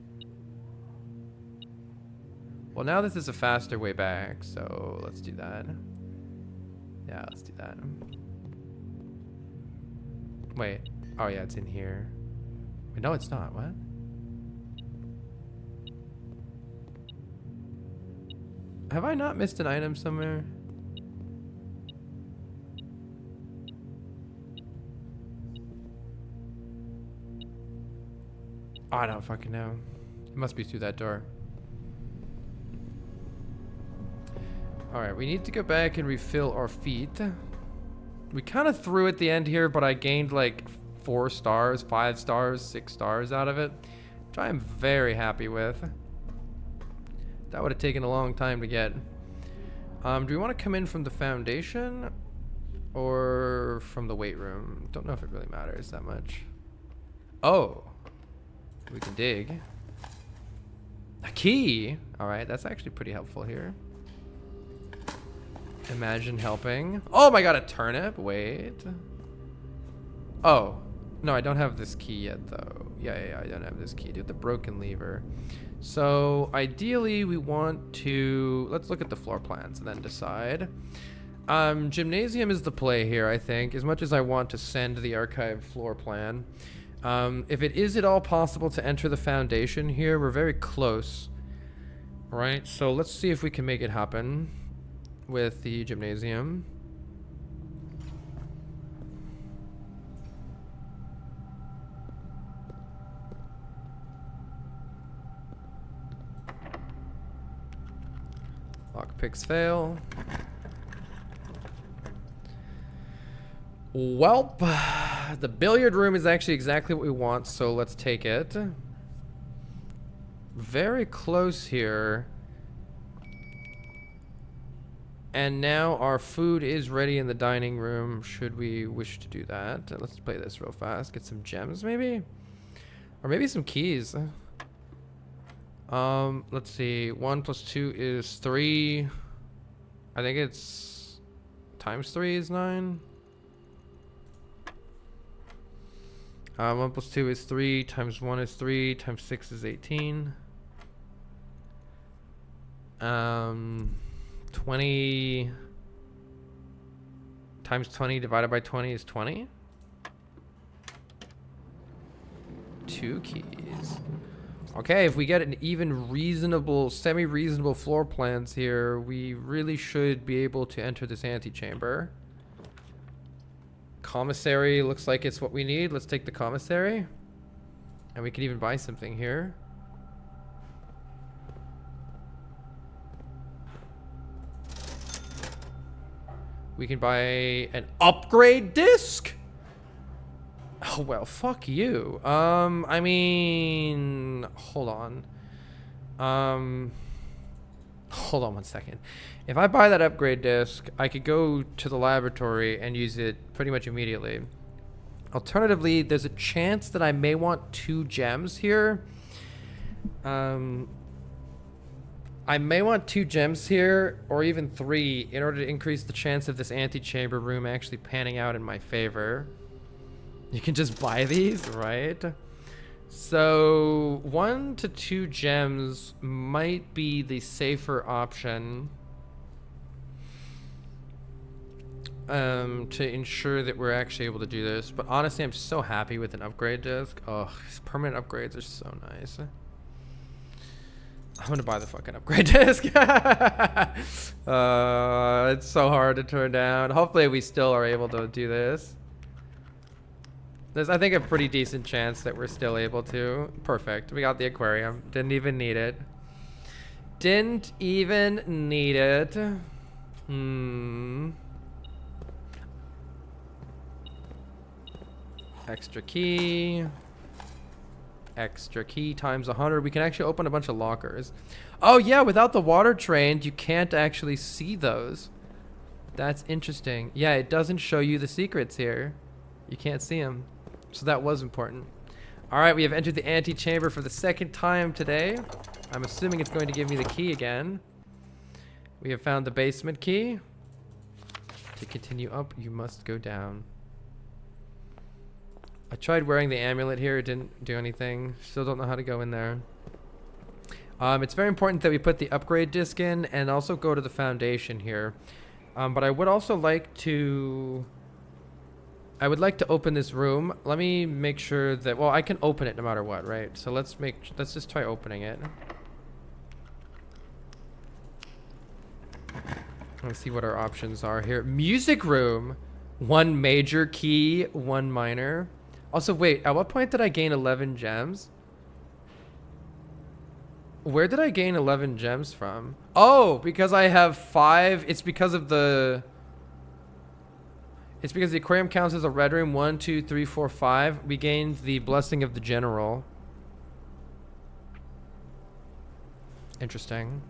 Well, now this is a faster way back, so let's do that. Yeah, let's do that. Wait. Oh yeah, it's in here. Wait, no, it's not. What? Have I not missed an item somewhere? Oh, I don't fucking know. It must be through that door. Alright, we need to go back and refill our feet. We kind of threw at the end here, but I gained like 4 stars, 5 stars, 6 stars out of it, which I am very happy with. That would have taken a long time to get. Do we want to come in from the foundation or from the weight room? Don't know if it really matters that much. Oh, we can dig. A key. All right, that's actually pretty helpful here. Imagine helping. Oh my god, a turnip. Wait. Oh, no, I don't have this key yet though. Yeah, I don't have this key. Do the broken lever. So ideally we want to, let's look at the floor plans and then decide. Gymnasium is the play here, I think, as much as I want to send the archive floor plan. If it is at all possible to enter the foundation here, we're very close. Right, so let's see if we can make it happen with the gymnasium. Lockpicks fail. Welp, the billiard room is actually exactly what we want, so let's take it. Very close here. And now our food is ready in the dining room, should we wish to do that. Let's play this real fast. Get some gems, maybe? Or maybe some keys. Let's see. 1 plus 2 is 3. I think it's times 3 is 9. 1 plus 2 is 3, times 1 is 3, times 6 is 18. 20 times 20 divided by 20 is 20. 2 keys. Okay, if we get an even reasonable, semi-reasonable floor plans here, we really should be able to enter this antechamber. Commissary looks like it's what we need. Let's take the commissary. And we can even buy something here. We can buy an upgrade disc? Oh, well, fuck you. I mean, hold on. Hold on one second. If I buy that upgrade disc, I could go to the laboratory and use it pretty much immediately. Alternatively, there's a chance that I may want 2 gems here. I may want 2 gems here, or even 3, in order to increase the chance of this antechamber room actually panning out in my favor. You can just buy these, right? So 1 to 2 gems might be the safer option to ensure that we're actually able to do this. But honestly, I'm so happy with an upgrade disc. Oh, permanent upgrades are so nice. I'm gonna buy the fucking upgrade disc. It's so hard to turn down. Hopefully we still are able to do this. There's, I think, a pretty decent chance that we're still able to. Perfect. We got the aquarium. Didn't even need it. Didn't even need it. Extra key. Extra key times 100. We can actually open a bunch of lockers. Oh yeah, without the water trained, you can't actually see those. That's interesting. Yeah, it doesn't show you the secrets here. You can't see them. So that was important. All right, we have entered the antechamber for the 2nd time today. I'm assuming it's going to give me the key again. We have found the basement key. To continue up, you must go down. I tried wearing the amulet here. It didn't do anything. Still don't know how to go in there. It's very important that we put the upgrade disc in and also go to the foundation here. But I would also like to... I would like to open this room. Let me make sure that... Well, I can open it no matter what, right? So let's just try opening it. Let's see what our options are here. Music room. 1 major key, 1 minor. Also, wait, at what point did I gain 11 gems? Where did I gain 11 gems from? Oh, because I have 5. It's because the aquarium counts as a red room. 1, 2, 3, 4, 5. We gained the blessing of the general. Interesting.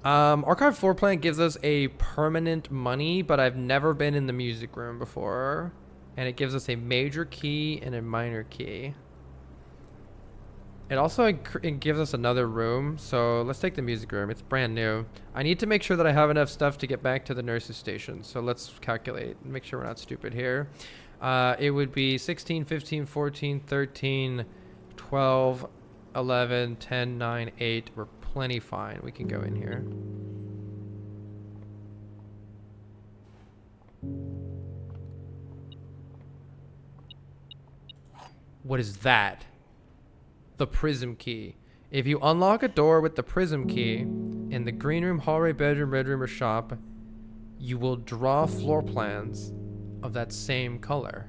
Archive floor plan gives us a permanent money, but I've never been in the music room before. And it gives us a major key and a minor key. It also it gives us another room, so let's take the music room. It's brand new. I need to make sure that I have enough stuff to get back to the nurse's station, so let's calculate and make sure we're not stupid here. It would be 16, 15, 14, 13, 12, 11, 10, 9, 8. We're plenty fine. We can go in here. What is that? The prism key. If you unlock a door with the prism key in the green room, hallway, bedroom, red room, or shop, you will draw floor plans of that same color.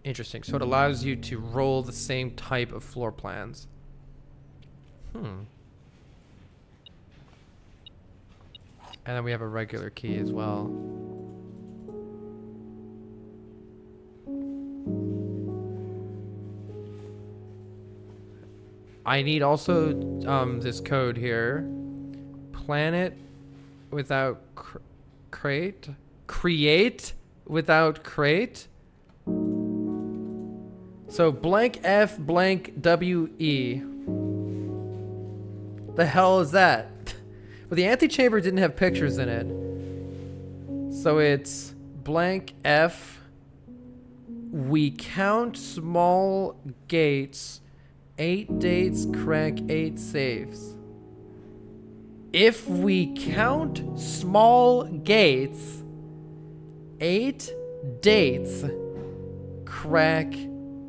Interesting. So it allows you to roll the same type of floor plans. And then we have a regular key as well. I need also this code here. Planet without crate. Create without crate. So blank F blank WE. The hell is that? Well, the antechamber didn't have pictures in it. So it's blank F. We count small gates. 8 dates, crack 8 safes. If we count small gates, 8 dates, crack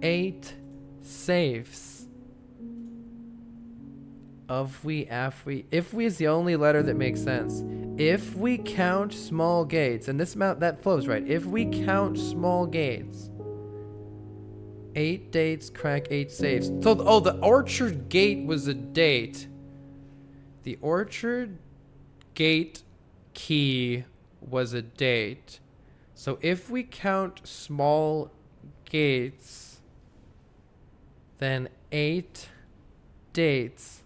8 safes. If we is the only letter that makes sense. If we count small gates, and this amount that flows right. If we count small gates, 8 dates, crack 8 safes. So, oh, the orchard gate was a date. The orchard gate key was a date. So if we count small gates, then 8 dates,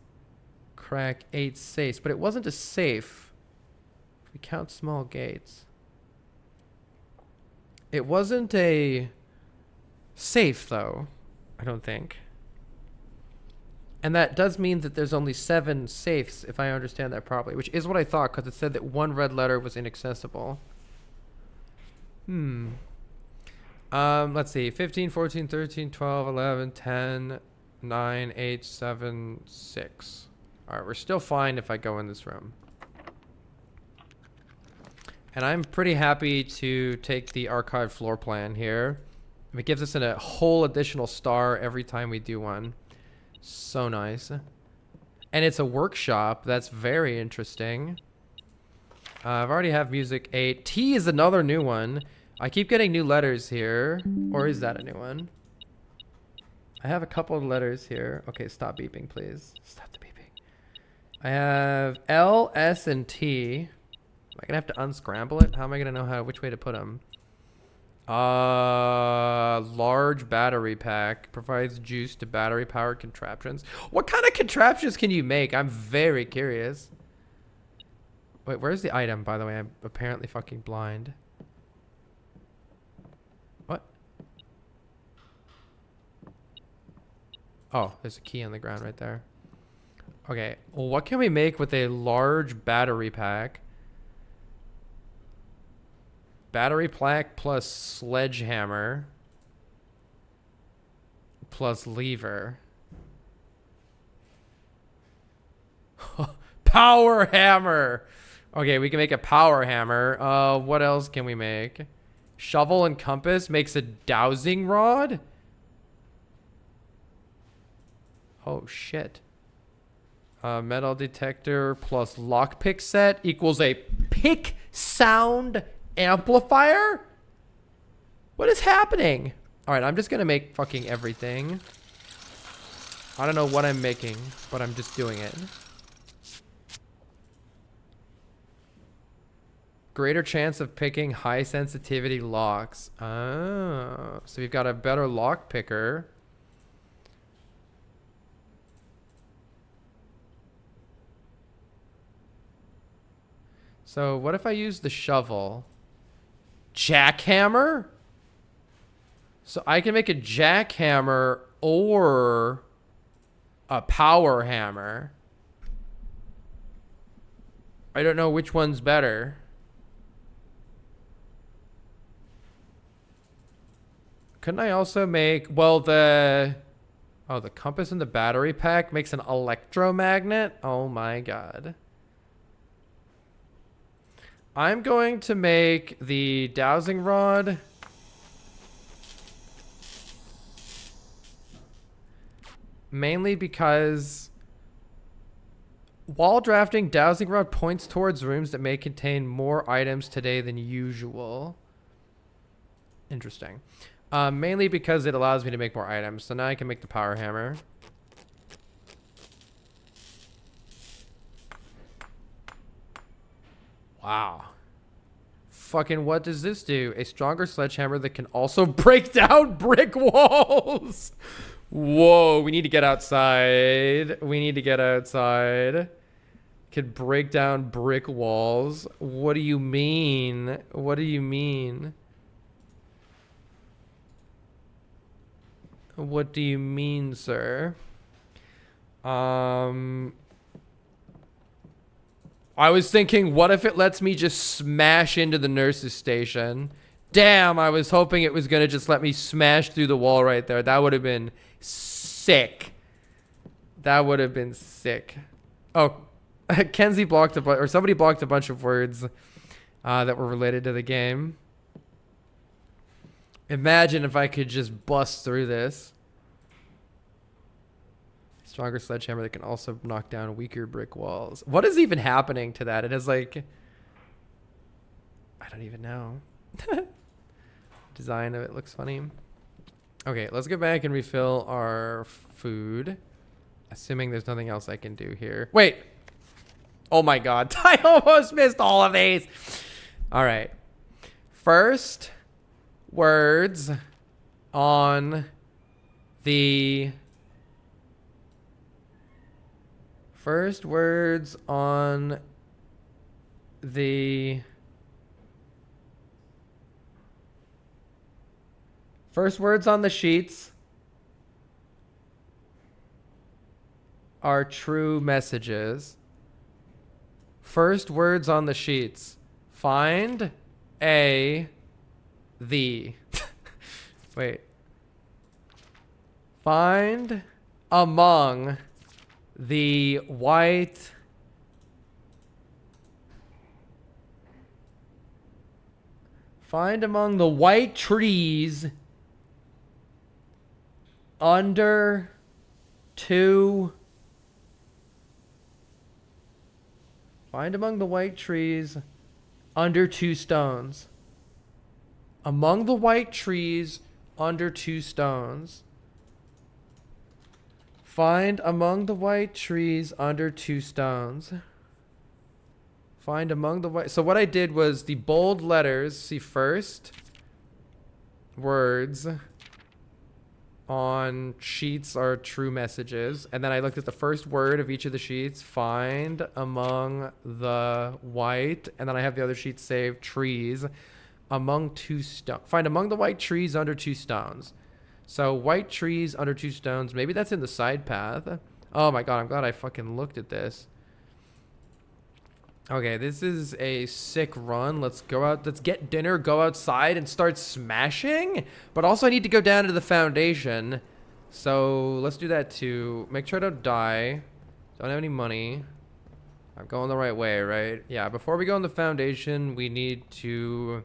crack 8 safes. But it wasn't a safe. If we count small gates. It wasn't a safe, though, I don't think. And that does mean that there's only 7 safes, if I understand that properly, which is what I thought, because it said that 1 red letter was inaccessible. Let's see. 15, 14, 13, 12, 11, 10, 9, 8, 7, 6. All right, we're still fine if I go in this room. And I'm pretty happy to take the archive floor plan here. It gives us a whole additional star every time we do one. So nice. And it's a workshop. That's very interesting. I've already have music 8. T is another new one. I keep getting new letters here. Or is that a new one? I have a couple of letters here. Okay, stop beeping, please. Stop the beeping. I have L, S, and T. Am I going to have to unscramble it? How am I going to know which way to put them? Large battery pack provides juice to battery powered contraptions. What kind of contraptions can you make? I'm very curious. Wait, where's the item, by the way? I'm apparently fucking blind. What? Oh, there's a key on the ground right there. Okay, well, what can we make with a large battery pack? Battery pack plus sledgehammer plus lever. Power hammer. Okay, we can make a power hammer. What else can we make? Shovel and compass makes a dowsing rod. Oh shit. Metal detector plus lockpick set equals a pick sound amplifier? What is happening? All right, I'm just gonna make fucking everything. I don't know what I'm making, but I'm just doing it. Greater chance of picking high sensitivity locks. Oh, so we've got a better lock picker. So what if I use the shovel? Jackhammer? So I can make a jackhammer or a power hammer. I don't know which one's better. Couldn't I also make, well, the compass in the battery pack makes an electromagnet? Oh my god. I'm going to make the dowsing rod mainly because while drafting, dowsing rod points towards rooms that may contain more items today than usual. Interesting. Mainly because it allows me to make more items. So now I can make the power hammer. Wow. Fucking what does this do? A stronger sledgehammer that can also break down brick walls. Whoa, we need to get outside. We need to get outside. Could break down brick walls. What do you mean? What do you mean? What do you mean, sir? I was thinking, what if it lets me just smash into the nurse's station? Damn, I was hoping it was gonna just let me smash through the wall right there. That would have been sick. That would have been sick. Oh, Kenzie blocked or somebody blocked a bunch of words that were related to the game. Imagine if I could just bust through this. Stronger sledgehammer that can also knock down weaker brick walls. What is even happening to that? It is like, I don't even know. Design of it looks funny. Okay, let's go back and refill our food. Assuming there's nothing else I can do here. Wait. Oh my god. I almost missed all of these. All right. First words on the... First words on the... First words on the sheets are true messages. First words on the sheets. Find a... the. Wait. Find among... the white trees under two stones. Among the white trees under two stones. Find among the white trees under two stones. Find among the white... So what I did was the bold letters, see first words on sheets are true messages. And then I looked at the first word of each of the sheets. Find among the white. And then I have the other sheets saved. Trees. Among two stones. Find among the white trees under two stones. So white trees under two stones. Maybe that's in the side path. Oh my god, I'm glad I fucking looked at this. Okay, this is a sick run. Let's go out. Let's get dinner, go outside, and start smashing. But also I need to go down to the foundation. So let's do that too. Make sure I don't die. Don't have any money. I'm going the right way, right? Yeah, before we go on the foundation, we need to...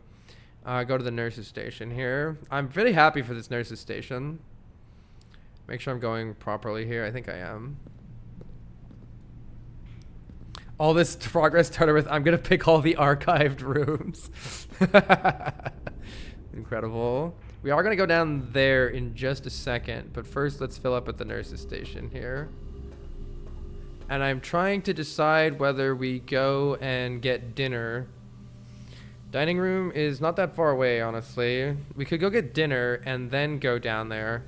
go to the nurse's station here. I'm really happy for this nurse's station. Make sure I'm going properly here. I think I am. All this progress started with, I'm going to pick all the archived rooms. Incredible. We are going to go down there in just a second, but first let's fill up at the nurse's station here. And I'm trying to decide whether we go and get dinner. Dining room is not that far away, honestly. We could go get dinner and then go down there.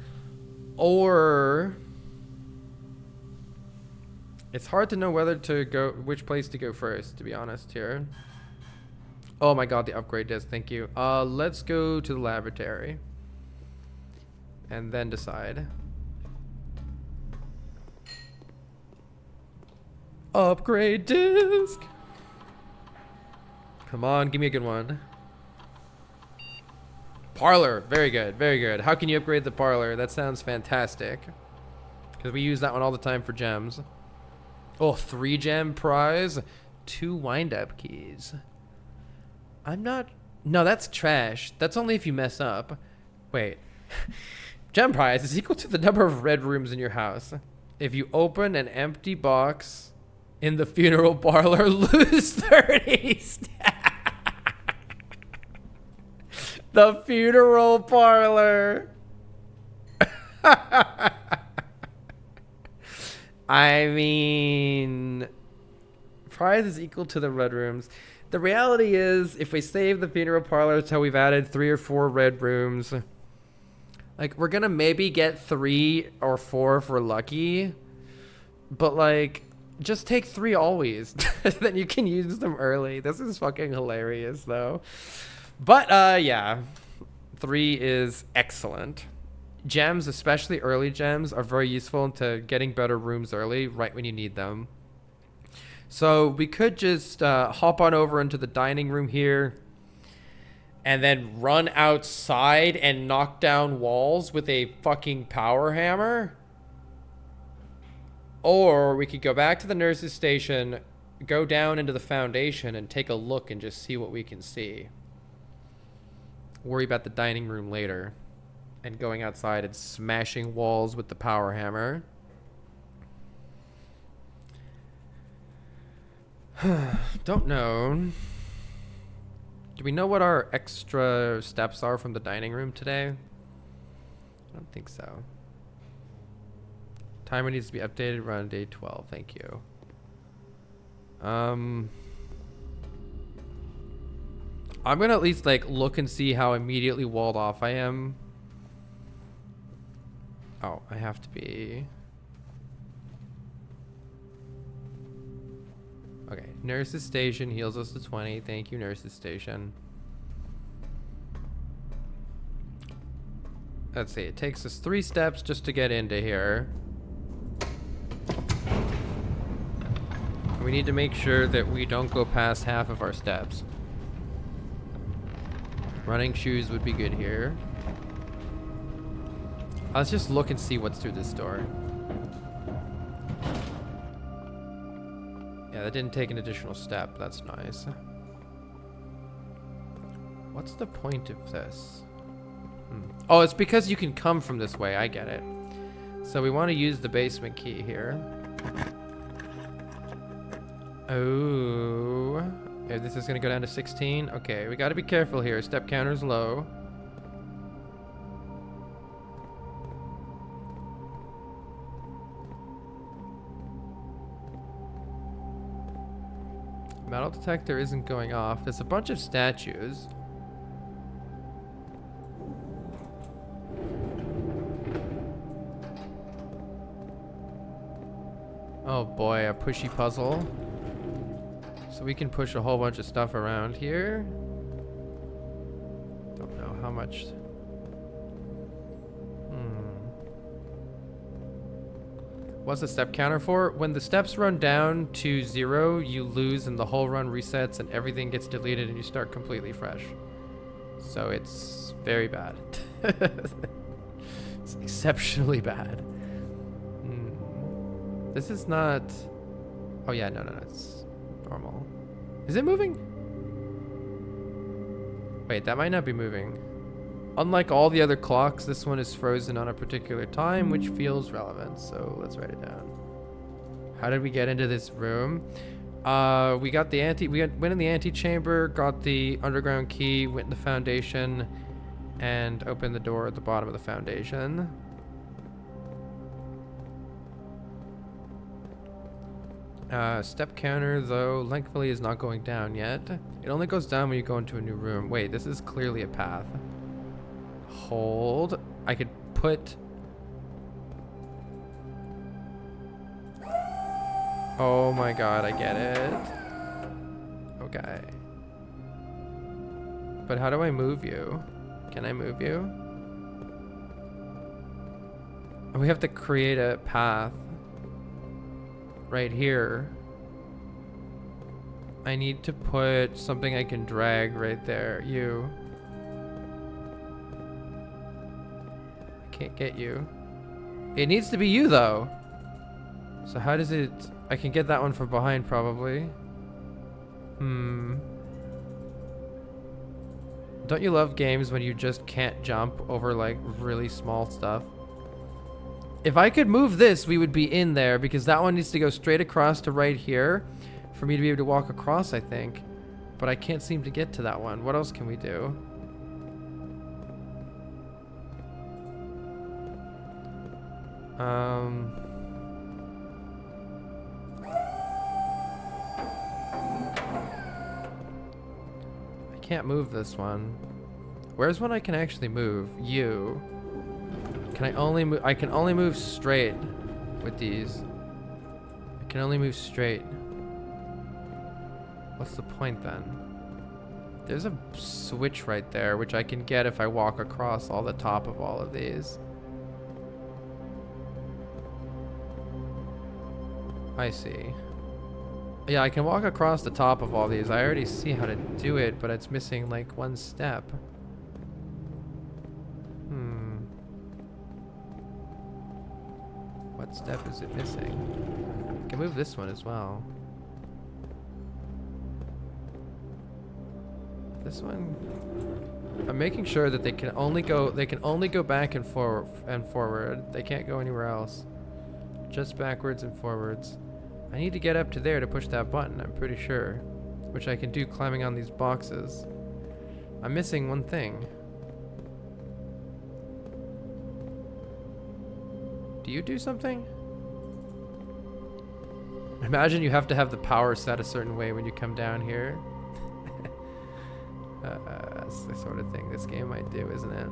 Or it's hard to know whether to go, which place to go first, to be honest here. Oh my god, the upgrade disc, thank you. Let's go to the laboratory. And then decide. Upgrade disc! Come on, give me a good one. Parlor, very good, very good. How can you upgrade the parlor? That sounds fantastic. Because we use that one all the time for gems. Oh, 3 gem prize, 2 wind-up keys. I'm not... No, that's trash. That's only if you mess up. Wait. Gem prize is equal to the number of red rooms in your house. If you open an empty box in the funeral parlor, lose 30 stats. The funeral parlor. I mean... Prize is equal to the red rooms. The reality is, if we save the funeral parlor until we've added 3 or 4 red rooms, like, we're gonna maybe get 3 or 4 if we're lucky. But, like, just take 3 always. Then you can use them early. This is fucking hilarious, though. But, yeah. 3 is excellent. Gems, especially early gems, are very useful into getting better rooms early, right when you need them. So we could just hop on over into the dining room here and then run outside and knock down walls with a fucking power hammer. Or we could go back to the nurse's station, go down into the foundation and take a look and just see what we can see. Worry about the dining room later and going outside and smashing walls with the power hammer. Don't know. Do we know what our extra steps are from the dining room today? I don't think so. Timer needs to be updated around day 12. Thank you. I'm gonna at least like look and see how immediately walled off I am. Oh, I have to be... Okay, nurse's station heals us to 20. Thank you, nurse's station. Let's see, it takes us 3 steps just to get into here. We need to make sure that we don't go past half of our steps. Running shoes would be good here. Let's just look and see what's through this door. Yeah, that didn't take an additional step. That's nice. What's the point of this? Oh, it's because you can come from this way. I get it. So we want to use the basement key here. Oh. Okay, this is going to go down to 16. Okay, we got to be careful here. Step counter's low. Metal detector isn't going off. There's a bunch of statues. Oh boy, a pushy puzzle. So we can push a whole bunch of stuff around here. Don't know how much. What's the step counter for? When the steps run down to 0, you lose and the whole run resets and everything gets deleted and you start completely fresh. So it's very bad. It's exceptionally bad. This is not... Oh yeah, no, it's normal. Is it moving? Wait, that might not be moving. Unlike all the other clocks, this one is frozen on a particular time, which feels relevant. So let's write it down. How did we get into this room? We got the went in the antechamber, got the underground key, went in the foundation, And open the door at the bottom of the foundation. Step counter, though, thankfully is not going down yet. It only goes down when you go into a new room. Wait, this is clearly a path. Hold. I could put... Oh my god, I get it. Okay. But how do I move you? Can I move you? We have to create a path. Right here. I need to put something I can drag right there. You. I can't get you. It needs to be you though. So how does it... I can get that one from behind probably. Don't you love games when you just can't jump over like really small stuff? If I could move this, we would be in there because that one needs to go straight across to right here for me to be able to walk across, I think. But I can't seem to get to that one. What else can we do? I can't move this one. Where's one I can actually move? You. Can I only move? I can only move straight with these. I can only move straight. What's the point then? There's a switch right there, which I can get if I walk across all the top of all of these. I see. Yeah, I can walk across the top of all these. I already see how to do it, but it's missing like one step. What step is it missing? I can move this one as well. This one, I'm making sure that they can only go back and forward. They can't go anywhere else. Just backwards and forwards. I need to get up to there to push that button, I'm pretty sure. Which I can do climbing on these boxes. I'm missing one thing. Do you do something? Imagine you have to have the power set a certain way when you come down here. That's the sort of thing this game might do, isn't it?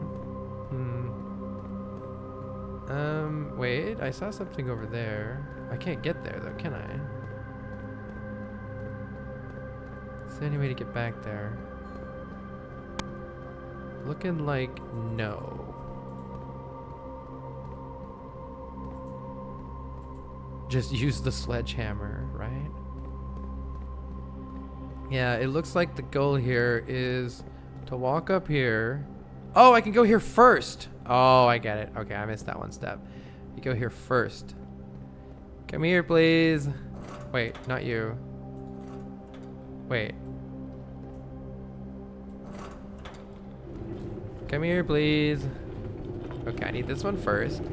Wait, I saw something over there. I can't get there though, can I? Is there any way to get back there? Looking like no. Just use the sledgehammer, right? Yeah, it looks like the goal here is to walk up here. Oh, I can go here first. Oh, I get it. Okay, I missed that one step. You go here first. Come here, please. Wait, not you. Wait. Come here, please. Okay, I need this one first.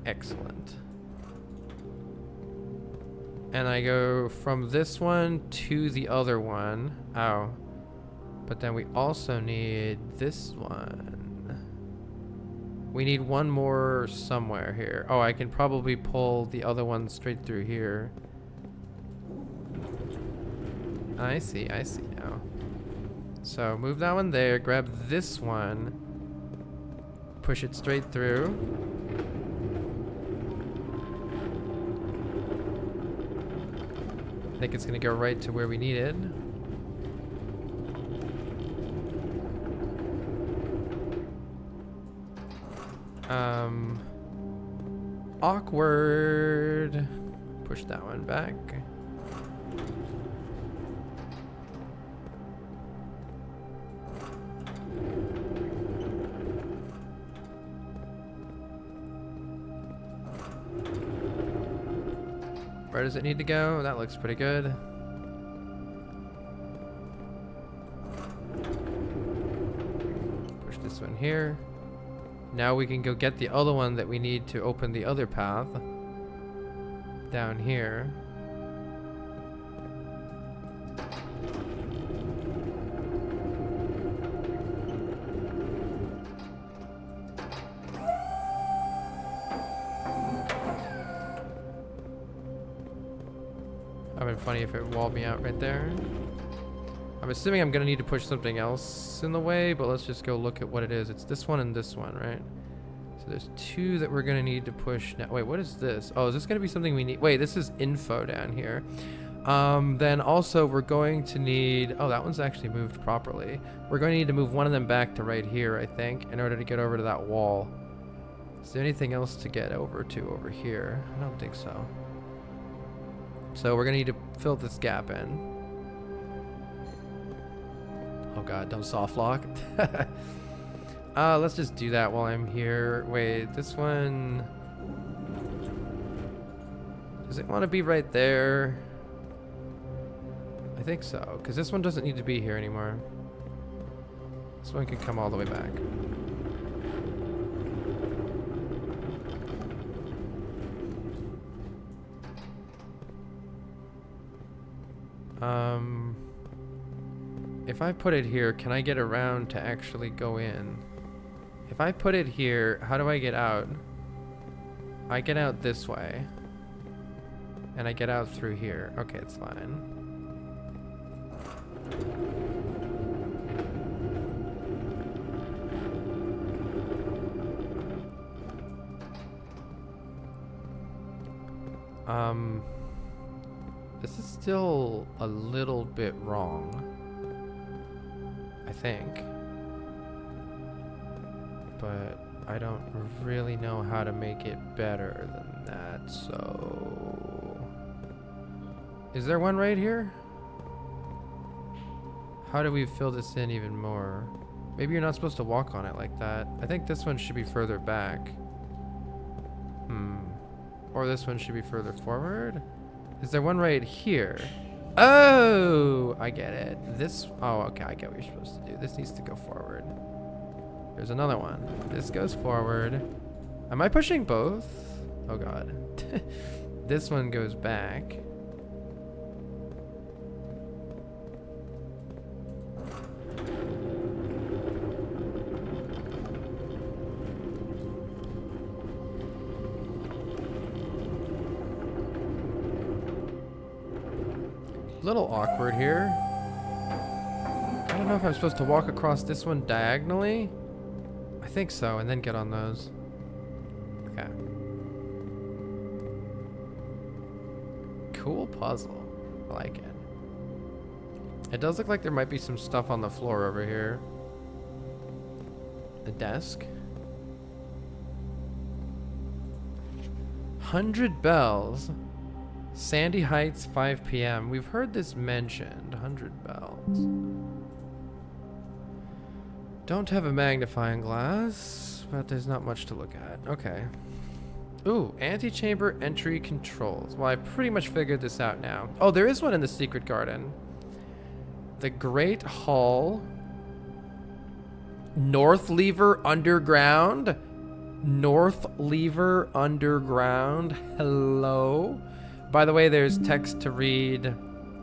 Excellent. And I go from this one to the other one. Oh. But then we also need this one. We need one more somewhere here. Oh, I can probably pull the other one straight through here. I see now. So move that one there, grab this one, push it straight through. I think it's gonna go right to where we need it. Awkward. Push that one back. Where does it need to go? That looks pretty good. Push this one here. Now we can go get the other one that we need to open the other path. Down here. been funny if it walled me out right there. I'm assuming I'm gonna need to push something else in the way, but let's just go look at what it is. It's this one and this one, right? So there's two that we're gonna need to push now. Wait, what is this? Oh, is this gonna be something we need? Wait, this is info down here. Then also we're going to need, oh, that one's actually moved properly. We're going to need to move one of them back to right here, I think, in order to get over to that wall. Is there anything else to get over to over here? I don't think so. So we're gonna need to fill this gap in. Oh god, don't soft lock. Let's just do that while I'm here. Wait, this one... Does it want to be right there? I think so, because this one doesn't need to be here anymore. This one can come all the way back. If I put it here, can I get around to actually go in? If I put it here, how do I get out? I get out this way. And I get out through here. Okay, it's fine. This is still a little bit wrong, I think. But I don't really know how to make it better than that, so... Is there one right here? How do we fill this in even more? Maybe you're not supposed to walk on it like that. I think this one should be further back. Or this one should be further forward? Is there one right here? Oh, I get it. This, oh, okay, I get what you're supposed to do. This needs to go forward. There's another one. This goes forward. Am I pushing both? Oh god. This one goes back. A little awkward here. I don't know if I'm supposed to walk across this one diagonally. I think so, and then get on those. Okay. Cool puzzle. I like it. It does look like there might be some stuff on the floor over here. A desk. 100 bells. Sandy Heights, 5 p.m. We've heard this mentioned. 100 bells. Don't have a magnifying glass, but there's not much to look at. Okay. Ooh, antechamber entry controls. Well, I pretty much figured this out now. Oh, there is one in the secret garden. The Great Hall. North Lever Underground. North Lever Underground. Hello. By the way, there's text to read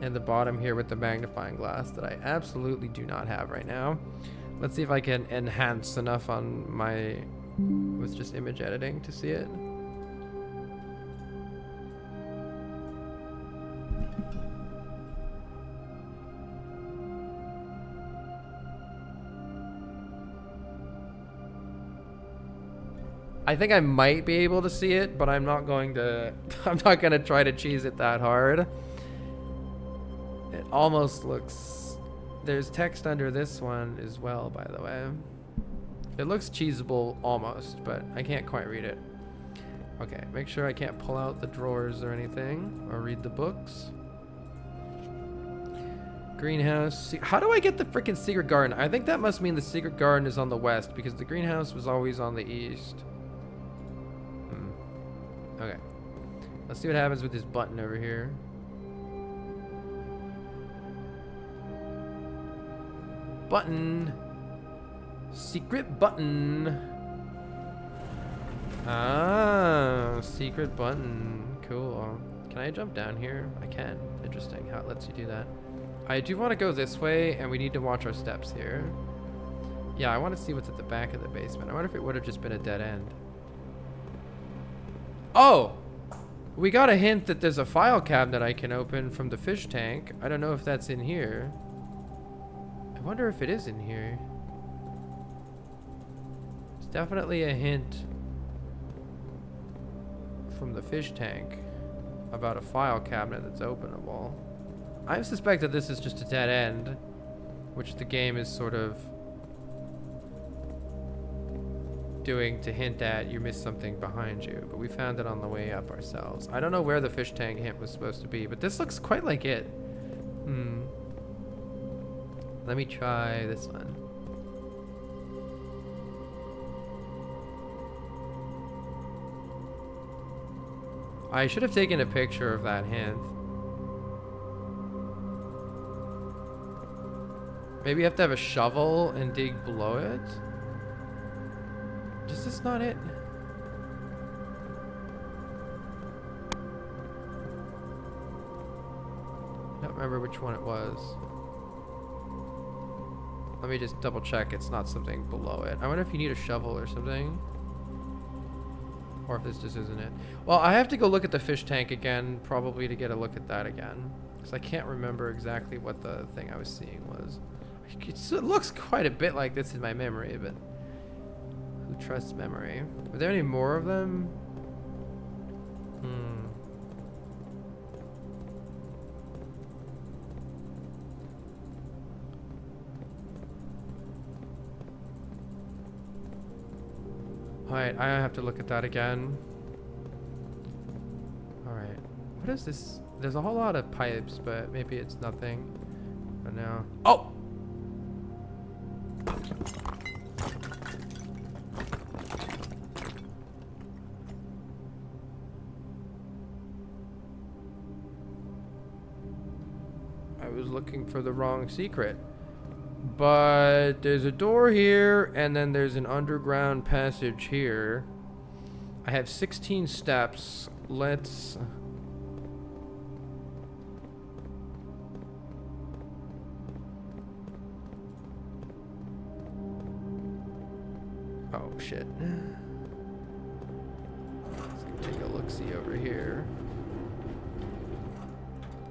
in the bottom here with the magnifying glass that I absolutely do not have right now. Let's see if I can enhance enough on my, with just image editing to see it. I think I might be able to see it, but I'm not going to try to cheese it that hard. It almost looks, there's text under this one as well, by the way. It looks cheesable almost, but I can't quite read it. Okay, make sure I can't pull out the drawers or anything, or read the books. Greenhouse. How do I get the freaking secret garden? I think that must mean the secret garden is on the west, because the greenhouse was always on the east. Okay. Let's see what happens with this button over here. Button. Secret button. Ah, secret button. Cool. Can I jump down here? I can. Interesting how it lets you do that. I do want to go this way, and we need to watch our steps here. Yeah, I want to see what's at the back of the basement. I wonder if it would have just been a dead end. Oh! We got a hint that there's a file cabinet I can open from the fish tank. I don't know if that's in here. I wonder if it is in here. It's definitely a hint from the fish tank about a file cabinet that's openable. I suspect that this is just a dead end, which the game is sort of doing to hint at you missed something behind you, but we found it on the way up ourselves. I don't know where the fish tank hint was supposed to be, but this looks quite like it. Let me try this one. I should have taken a picture of that hint. Maybe you have to have a shovel and dig below it? Is this not it? I don't remember which one it was. Let me just double check it's not something below it. I wonder if you need a shovel or something. Or if this just isn't it. Well, I have to go look at the fish tank again, probably to get a look at that again. Because I can't remember exactly what the thing I was seeing was. It looks quite a bit like this in my memory, but who trusts memory? Are there any more of them? Alright, I have to look at that again. Alright. What is this? There's a whole lot of pipes, but maybe it's nothing. But now. Oh! I was looking for the wrong secret. But there's a door here, and then there's an underground passage here. I have 16 steps. Let's... Oh, shit. Let's take a look-see over here.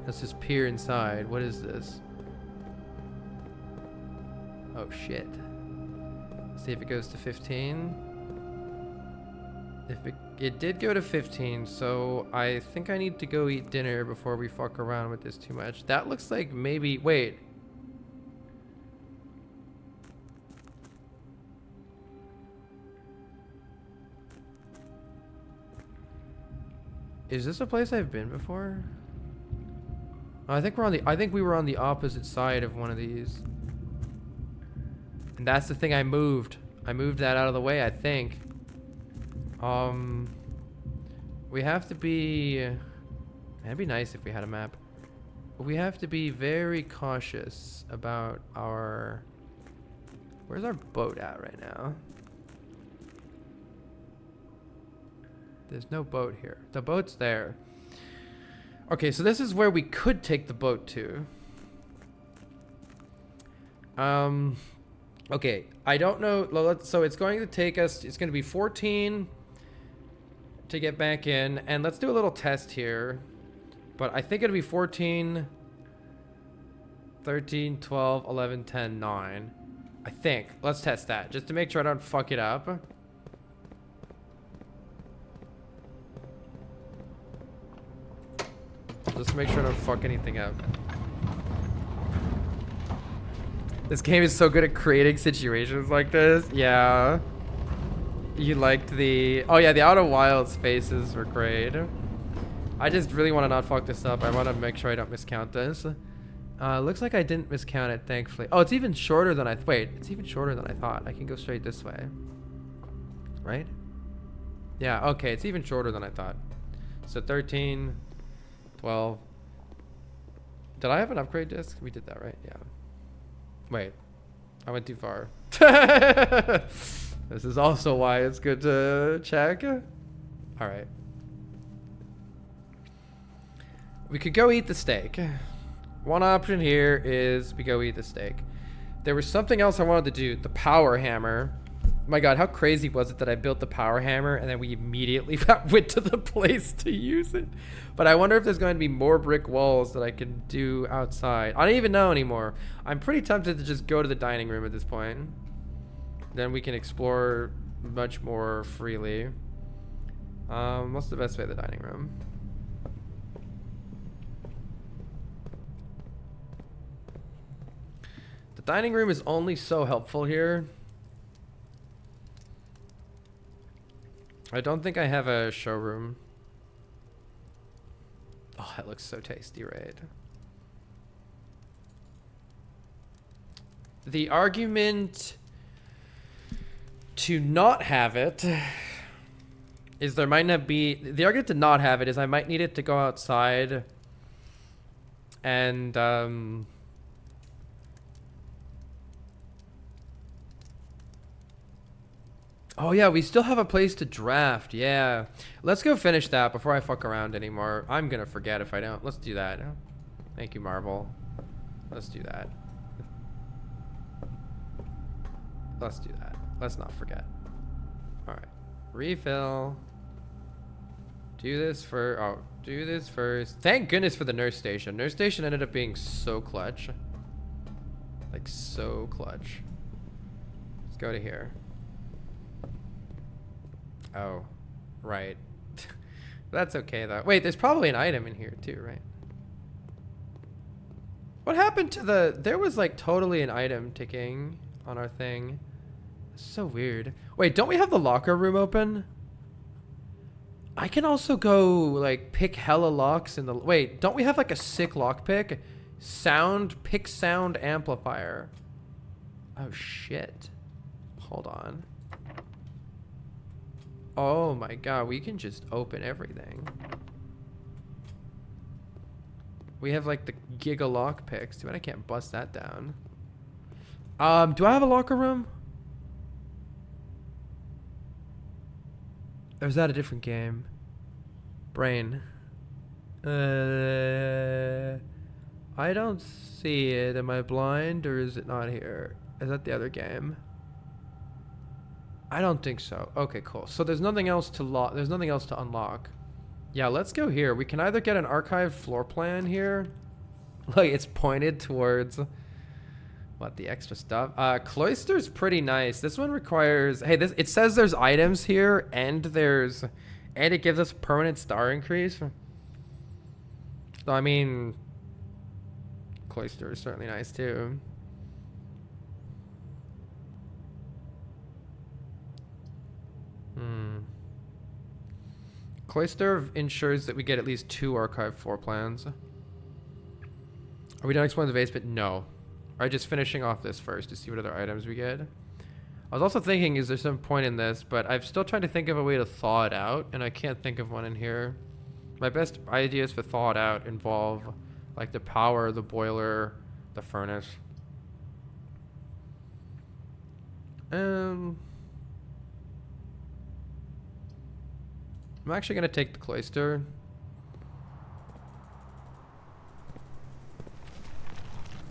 Let's just peer inside. What is this? Oh shit. See if it goes to 15. If it did go to 15, so I think I need to go eat dinner before we fuck around with this too much. That looks like maybe, wait. Is this a place I've been before? Oh, I think we were on the opposite side of one of these. And that's the thing I moved. I moved that out of the way, I think. We have to be... It'd be nice if we had a map. We have to be very cautious about our... Where's our boat at right now? There's no boat here. The boat's there. Okay, so this is where we could take the boat to. Okay, I don't know. So it's going to take us, it's going to be 14 to get back in. And let's do a little test here. But I think it'll be 14, 13, 12, 11, 10, 9. I think. Let's test that just to make sure I don't fuck it up. Just to make sure I don't fuck anything up. This game is so good at creating situations like this. Yeah. You liked the... Oh yeah, the Outer Wilds faces were great. I just really want to not fuck this up. I want to make sure I don't miscount this. Looks like I didn't miscount it, thankfully. Oh, it's even shorter than I... Wait, it's even shorter than I thought. I can go straight this way. Right? Yeah, okay, it's even shorter than I thought. So 13, 12. Did I have an upgrade disc? We did that, right? Yeah. Wait, I went too far. This is also why it's good to check. All right. We could go eat the steak. One option here is we go eat the steak. There was something else I wanted to do. The power hammer. My god, how crazy was it that I built the power hammer and then we immediately went to the place to use it? But I wonder if there's going to be more brick walls that I can do outside. I don't even know anymore. I'm pretty tempted to just go to the dining room at this point. Then we can explore much more freely. What's the best way to the dining room? The dining room is only so helpful here. I don't think I have a showroom. Oh, that looks so tasty, right? The argument to not have it is there might not be... The argument to not have it is I might need it to go outside and... Oh yeah, we still have a place to draft. Yeah. Let's go finish that before I fuck around anymore. I'm gonna forget if I don't. Let's do that. Thank you, Marvel. Let's do that. Let's do that. Let's not forget. Alright. Refill. Do this first. Thank goodness for the nurse station. Nurse station ended up being so clutch. Like, so clutch. Let's go to here. Oh, right. That's okay, though. Wait, there's probably an item in here, too, right? What happened to the... There was, like, totally an item ticking on our thing. So weird. Wait, don't we have the locker room open? I can also go, like, pick hella locks in the... Wait, don't we have, like, a sick lockpick? Pick sound amplifier. Oh, shit. Hold on. Oh my god, we can just open everything. We have like the giga lock picks too, and I can't bust that down. Do I have a locker room? Or is that a different game? Brain. I don't see it. Am I blind or is it not here? Is that the other game? I don't think so. Okay, cool. So there's nothing else to lock. There's nothing else to unlock. Yeah, let's go here. We can either get an archive floor plan here. Like, it's pointed towards... What, the extra stuff? Cloister's pretty nice. This one requires... Hey, it says there's items here, and it gives us permanent star increase. So, I mean... Cloister is certainly nice, too. Cloister ensures that we get at least 2 archive floor plans. Are we done exploring the basement? No. Alright, just finishing off this first to see what other items we get. I was also thinking, is there some point in this? But I'm still trying to think of a way to thaw it out, and I can't think of one in here. My best ideas for thaw it out involve, like, the power, the boiler, the furnace. I'm actually going to take the cloister.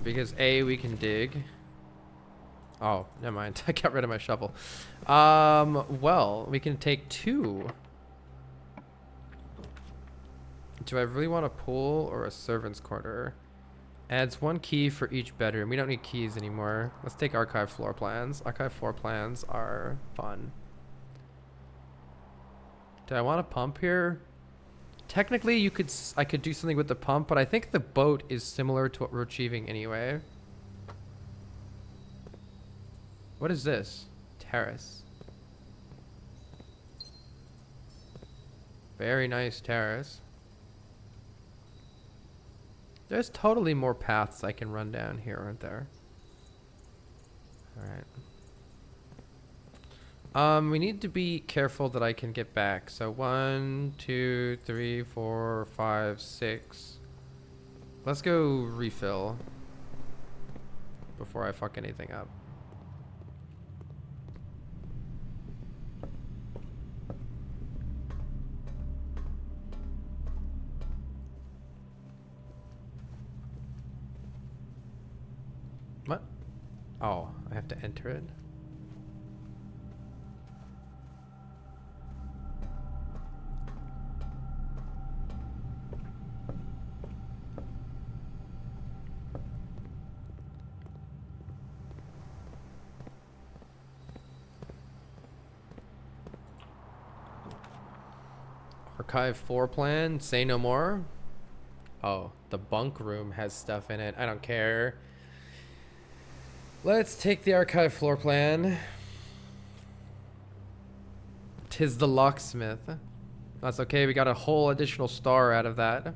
Because A, we can dig. Oh, never mind. I got rid of my shovel. Well, we can take 2. Do I really want a pool or a servant's quarter? Adds 1 key for each bedroom. We don't need keys anymore. Let's take archive floor plans. Archive floor plans are fun. Do I want a pump here? Technically, I could do something with the pump, but I think the boat is similar to what we're achieving anyway. What is this? Terrace. Very nice terrace. There's totally more paths I can run down here, aren't there? Alright. We need to be careful that I can get back. So 1, 2, 3, 4, 5, 6. Let's go refill before I fuck anything up. What? Oh, I have to enter it. Archive floor plan. Say no more. Oh, the bunk room has stuff in it. I don't care. Let's take the archive floor plan. 'Tis the locksmith. That's okay. We got a whole additional star out of that.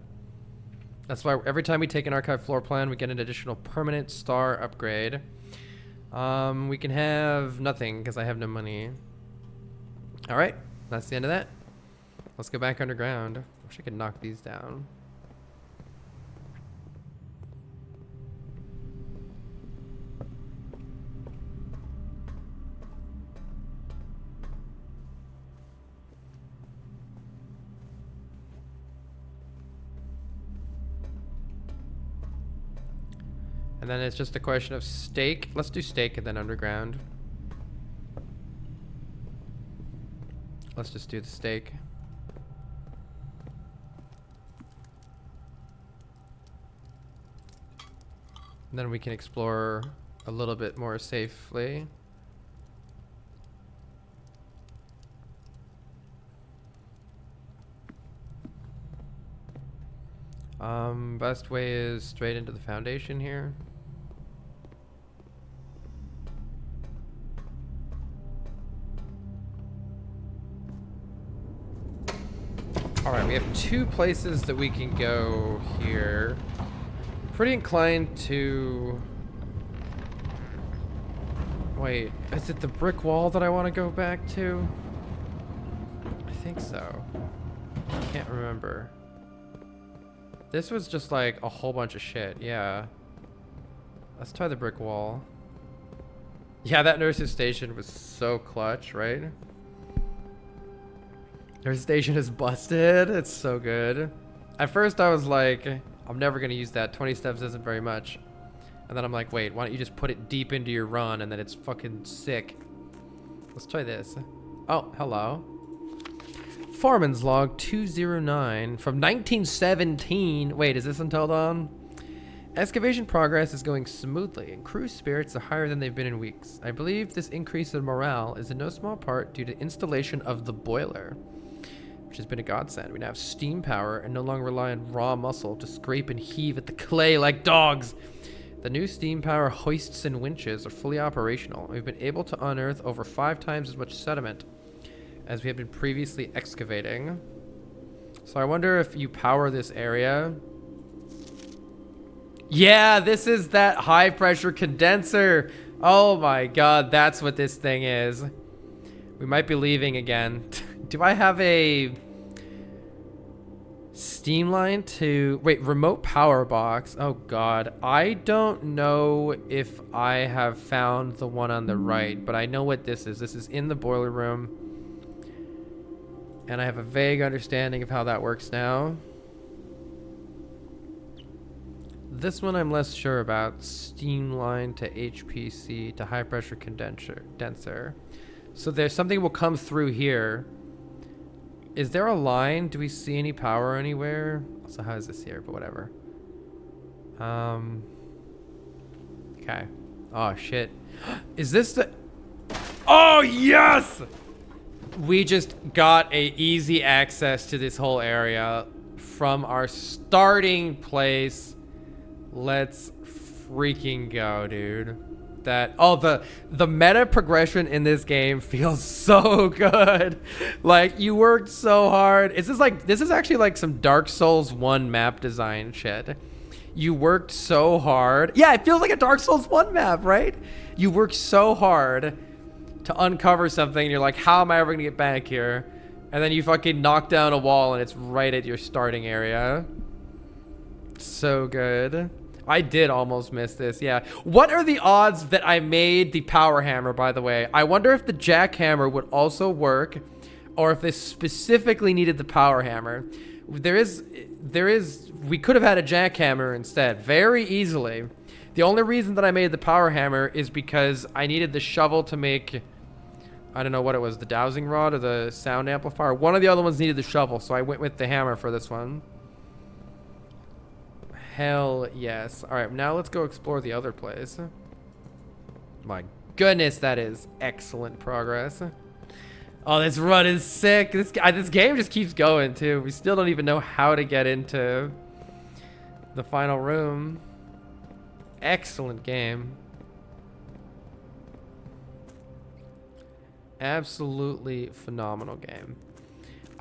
That's why every time we take an archive floor plan, we get an additional permanent star upgrade. We can have nothing because I have no money. All right, that's the end of that. Let's go back underground. Wish I could knock these down. And then it's just a question of stake. Let's do stake and then underground. Let's just do the stake. And then we can explore a little bit more safely. Best way is straight into the foundation here. Alright, we have two places that we can go here. Pretty inclined to... Wait, is it the brick wall that I want to go back to? I think so. I can't remember. This was just like a whole bunch of shit, yeah. Let's try the brick wall. Yeah, that nurse's station was so clutch, right? Nurse's station is busted. It's so good. At first I was like, I'm never gonna use that. 20 steps isn't very much. And then I'm like, wait, why don't you just put it deep into your run and then it's fucking sick. Let's try this. Oh, hello. Foreman's log 209 from 1917. Wait, is this until dawn? Excavation progress is going smoothly and crew spirits are higher than they've been in weeks. I believe this increase in morale is in no small part due to installation of the boiler, which has been a godsend. We now have steam power and no longer rely on raw muscle to scrape and heave at the clay like dogs. The new steam power hoists and winches are fully operational. We've been able to unearth over 5 times as much sediment as we have been previously excavating. So I wonder if you power this area. Yeah, this is that high pressure condenser. Oh my god, that's what this thing is. We might be leaving again. Do I have a steam line to... Wait, remote power box. Oh god. I don't know if I have found the one on the right, but I know what this is. This is in the boiler room. And I have a vague understanding of how that works now. This one I'm less sure about. Steam line to HPC to high pressure condenser. So there's something will come through here. Is there a line? Do we see any power anywhere? So how is this here? But whatever. Okay. Oh shit. Is this the... Oh yes! We just got a easy access to this whole area from our starting place. Let's freaking go, dude. That... Oh, the meta progression in this game feels so good. Like, you worked so hard. This is actually like some Dark Souls 1 map design shit. You worked so hard. Yeah, it feels like a Dark Souls 1 map, right? You worked so hard to uncover something, and you're like, how am I ever gonna get back here? And then you fucking knock down a wall, and it's right at your starting area. So good. I did almost miss this, yeah. What are the odds that I made the power hammer, by the way? I wonder if the jackhammer would also work, or if this specifically needed the power hammer. We could have had a jackhammer instead, very easily. The only reason that I made the power hammer is because I needed the shovel to make, I don't know what it was, the dowsing rod or the sound amplifier. One of the other ones needed the shovel, so I went with the hammer for this one. Hell yes. All right, now let's go explore the other place. My goodness, that is excellent progress. Oh, this run is sick. This game just keeps going too. We still don't even know how to get into the final room. Excellent game. Absolutely phenomenal game.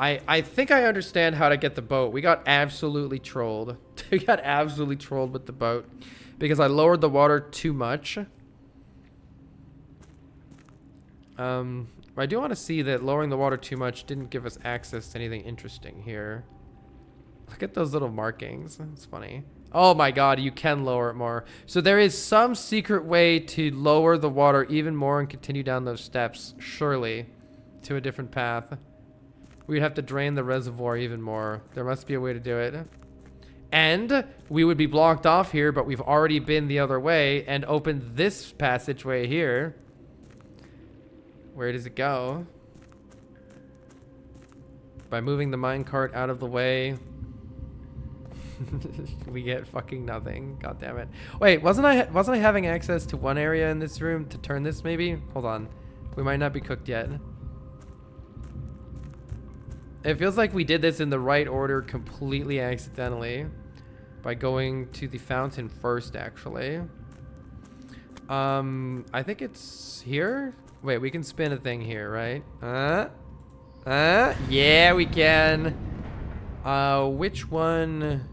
I think I understand how to get the boat. We got absolutely trolled. We got absolutely trolled with the boat because I lowered the water too much. I do want to see that lowering the water too much didn't give us access to anything interesting here. Look at those little markings. It's funny. Oh my god, you can lower it more. So there is some secret way to lower the water even more and continue down those steps, surely, to a different path. We'd have to drain the reservoir even more. There must be a way to do it. And we would be blocked off here, but we've already been the other way and opened this passageway here. Where does it go? By moving the minecart out of the way. We get fucking nothing. God damn it. Wait, wasn't I having access to one area in this room to turn this maybe? Hold on. We might not be cooked yet. It feels like we did this in the right order completely accidentally by going to the fountain first, actually. I think it's here. Wait, we can spin a thing here, right? Yeah, we can. Which one?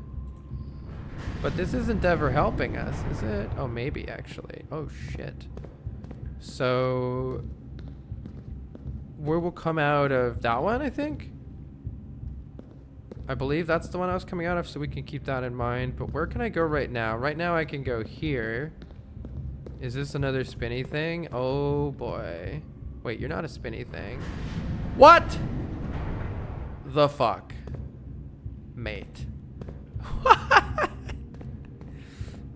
But this isn't ever helping us, is it? Oh, maybe actually. Oh, shit. So where we'll come out of that one, I think? I believe that's the one I was coming out of, so we can keep that in mind. But where can I go right now? Right now I can go here. Is this another spinny thing? Oh boy. Wait, you're not a spinny thing. What the fuck? Mate.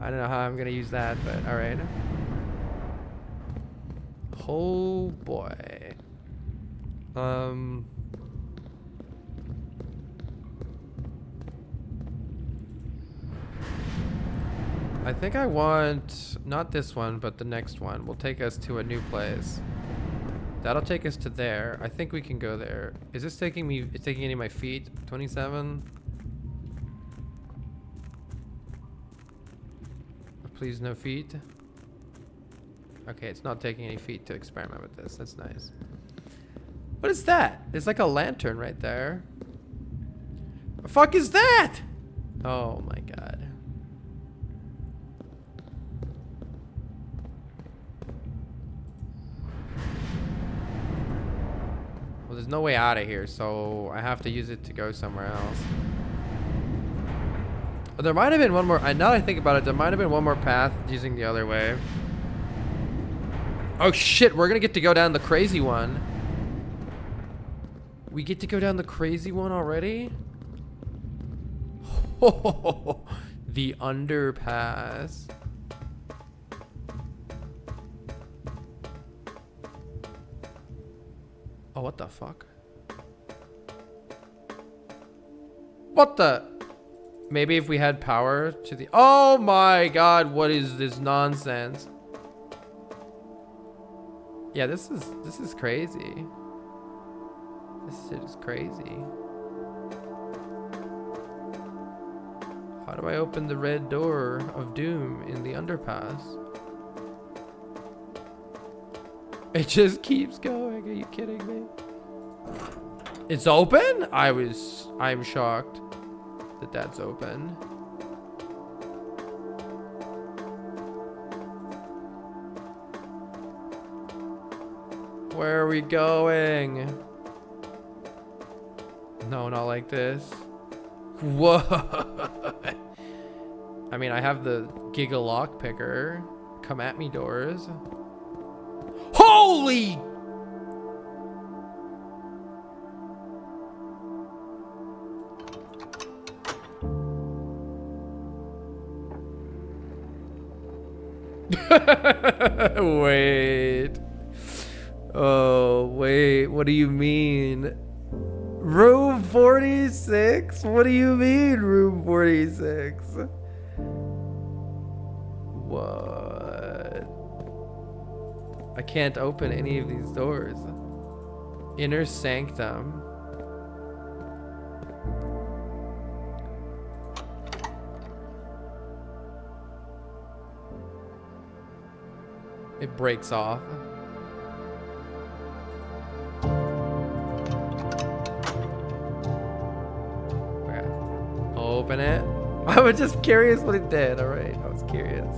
I don't know how I'm gonna use that, but alright. Oh boy. I think I want not this one, but the next one will take us to a new place. That'll take us to there. I think we can go there. Is this taking me? It's taking any of my feet? 27. Please, no feet. Okay, it's not taking any feet to experiment with this. That's nice. What is that? There's like a lantern right there. The fuck is that? Oh my god. Well, there's no way out of here, so I have to use it to go somewhere else. But there might have been one more. Now that I think about it, there might have been one more path using the other way. Oh shit, we're gonna get to go down the crazy one. We get to go down the crazy one already? Oh, the underpass. Oh, what the fuck? What the? Maybe if we had power to the... Oh my god, what is this nonsense? Yeah, this is crazy. This shit is crazy. How do I open the red door of doom in the underpass? It just keeps going. Are you kidding me? It's open? I'm shocked that that's open. Where are we going? No, not like this. Whoa. I mean, I have the Giga Lockpicker. Come at me, doors. Holy! Wait. Oh, wait. What do you mean? Room 46? What do you mean, room 46? What? I can't open any of these doors. Inner sanctum. It breaks off. Okay. Open it. I was just curious what it did. All right, I was curious.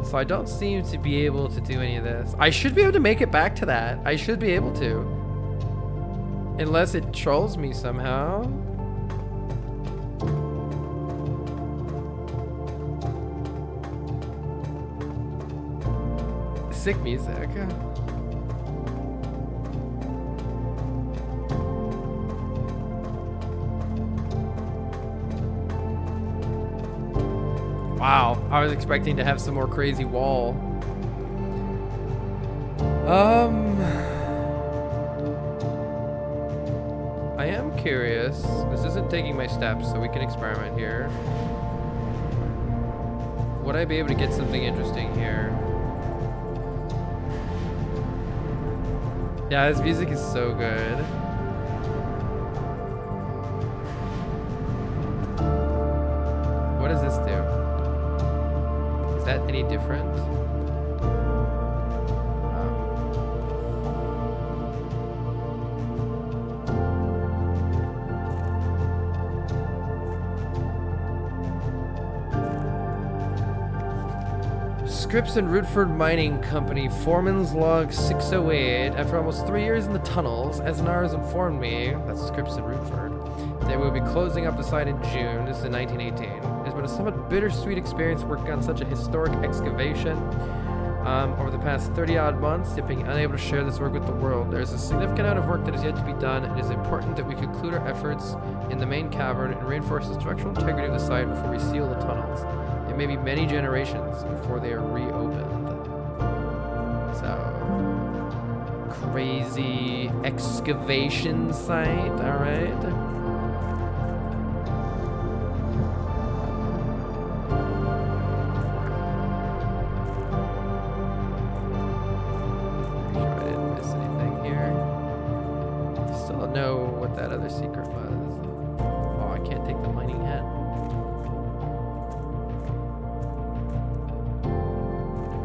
So I don't seem to be able to do any of this. I should be able to make it back to that. I should be able to. Unless it trolls me somehow. Sick music. Wow, I was expecting to have some more crazy wall. I am curious. This isn't taking my steps, so we can experiment here. Would I be able to get something interesting here? Yeah, this music is so good. What does this do? Is that any different? Scripps and Rootford Mining Company, Foreman's Log 608. After almost 3 years in the tunnels, as has informed me, that's Scripps and Rootford, they will be closing up the site in June. This is in 1918. It's been a somewhat bittersweet experience working on such a historic excavation. Over the past 30-odd months, yet being unable to share this work with the world. There is a significant amount of work that is yet to be done. It is important that we conclude our efforts in the main cavern and reinforce the structural integrity of the site before we seal the tunnels. It may be many generations before they are reopened. So, crazy excavation site, alright. Make sure I didn't miss anything here. Still don't know what that other secret was. Oh, I can't take the mining hat.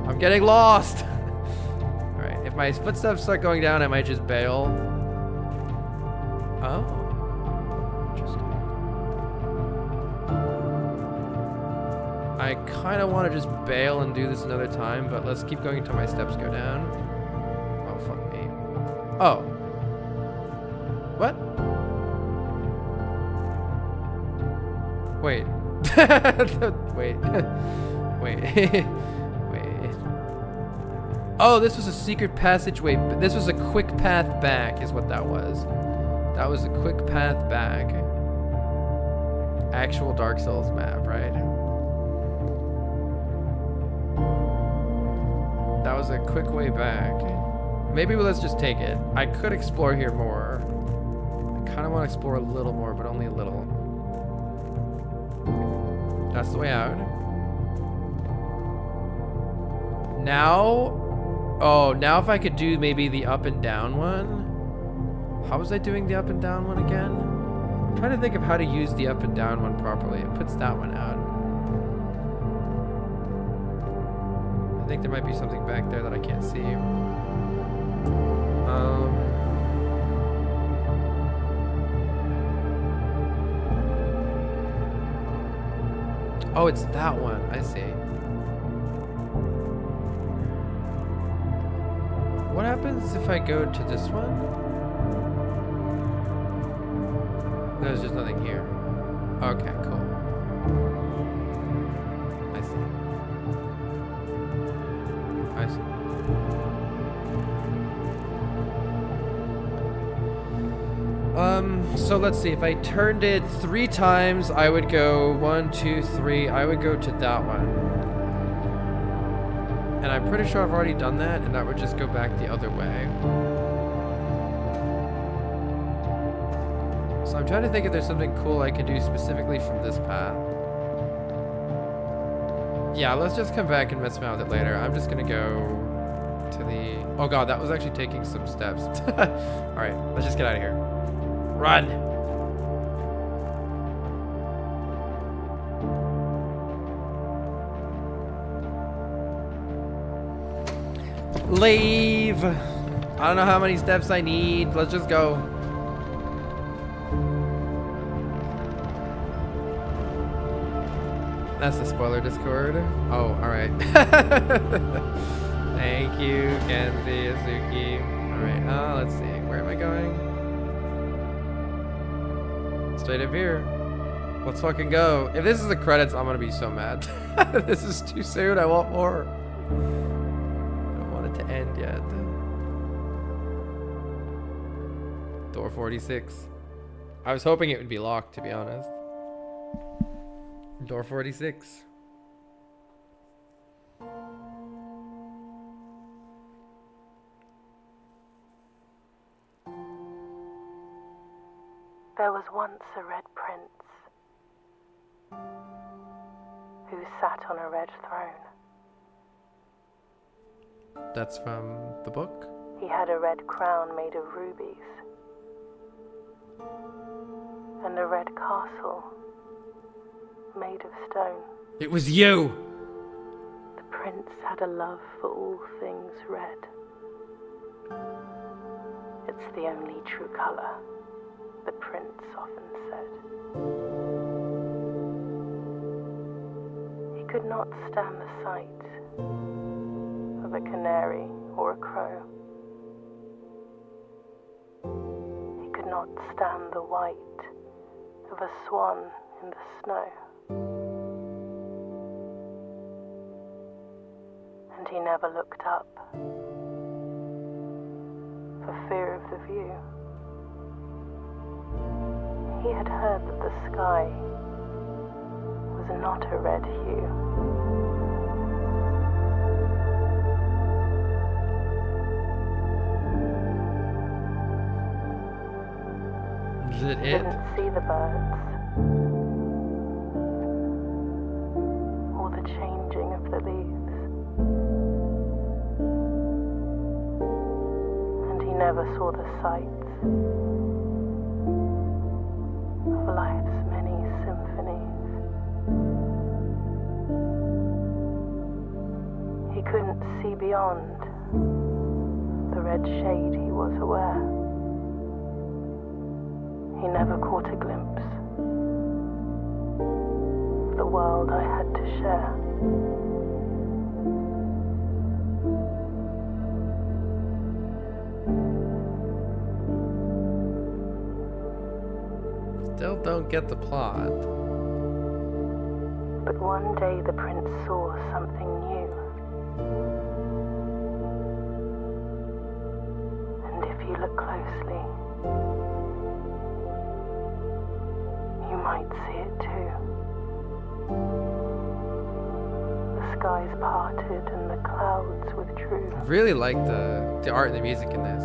I'm getting lost. All right, if my footsteps start going down, I might just bail. Oh, interesting. I kind of want to just bail and do this another time, but let's keep going until my steps go down. Oh, fuck me. Oh. What? Wait. Wait. Wait. Oh, this was a secret passageway. This was a quick path back, is what that was. That was a quick path back. Actual Dark Souls map, right? That was a quick way back. Maybe let's just take it. I could explore here more. I kind of want to explore a little more, but only a little. That's the way out. Now... Oh, now if I could do maybe the up and down one. How was I doing the up and down one again? I'm trying to think of how to use the up and down one properly. It puts that one out. I think there might be something back there that I can't see. Oh, it's that one. I see. What happens if I go to this one? There's just nothing here. Okay, cool. I see. I see. So let's see. If I turned it 3 times, I would go 1, 2, 3. I would go to that one. And I'm pretty sure I've already done that, and that would just go back the other way. So I'm trying to think if there's something cool I can do specifically from this path. Yeah, let's just come back and mess around with it later. I'm just gonna go to the Oh god, that was actually taking some steps. Alright, let's just get out of here. Run! Leave! I don't know how many steps I need. Let's just go. That's the spoiler Discord. Oh, alright. Thank you, Kenzie, Azuki. Alright, let's see. Where am I going? Straight up here. Let's fucking go. If this is the credits, I'm gonna be so mad. This is too soon. I want more. I don't want it to end yet. Door 46. I was hoping it would be locked, to be honest. Door 46. There was once a red prince who sat on a red throne. That's from the book? He had a red crown made of rubies and a red castle made of stone. It was you! The prince had a love for all things red. It's the only true color, the prince often said. He could not stand the sight of a canary or a crow. He could not stand the white of a swan in the snow. And he never looked up for fear of the view. He had heard that the sky was not a red hue. Is it He it? didn't see the birds or the changing of the leaves. And he never saw the sights of life's many symphonies. He couldn't see beyond the red shade he was aware. He never caught a glimpse of the world I had to share. Still don't get the plot. But one day the prince saw something new. And if you look closely, you might see it too. The skies parted and the clouds withdrew. I really like the art and the music in this.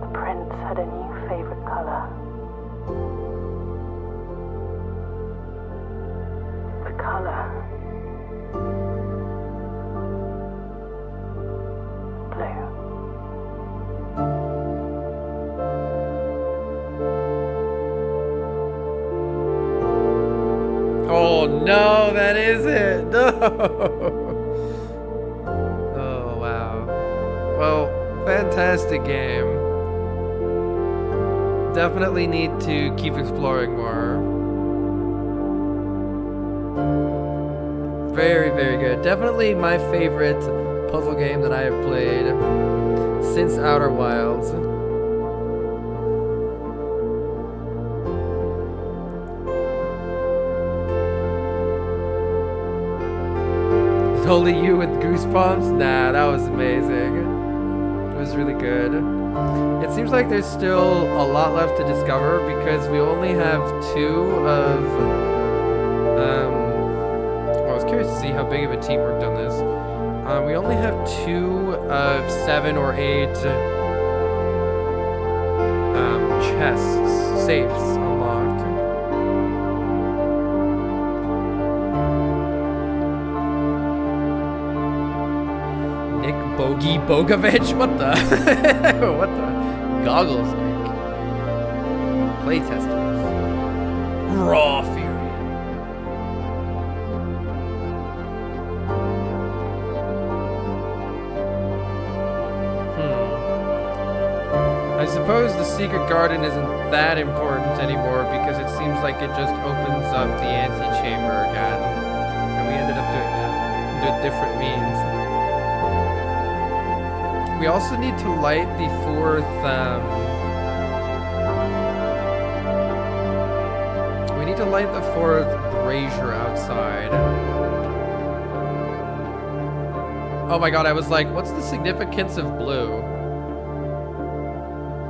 The prince had a new favorite color. The color blue. Oh no, that is it. No. Oh wow. Well, fantastic game. Definitely need to keep exploring more. Very, very good. Definitely my favorite puzzle game that I have played since Outer Wilds. Only you with goosebumps? Nah, that was amazing. It was really good. It seems like there's still a lot left to discover because we only have 2 of well, I was curious to see how big of a team worked on this. We only have 2 of 7 or 8 safes unlocked. Bogey Bogovich? What the? What the? Goggles Greek. Playtesters. Raw Fury. I suppose the secret garden isn't that important anymore because it seems like it just opens up the antechamber again. And we ended up doing that with different means. We also need to light the fourth, we need to light the fourth brazier outside. Oh my god, I was like, what's the significance of blue?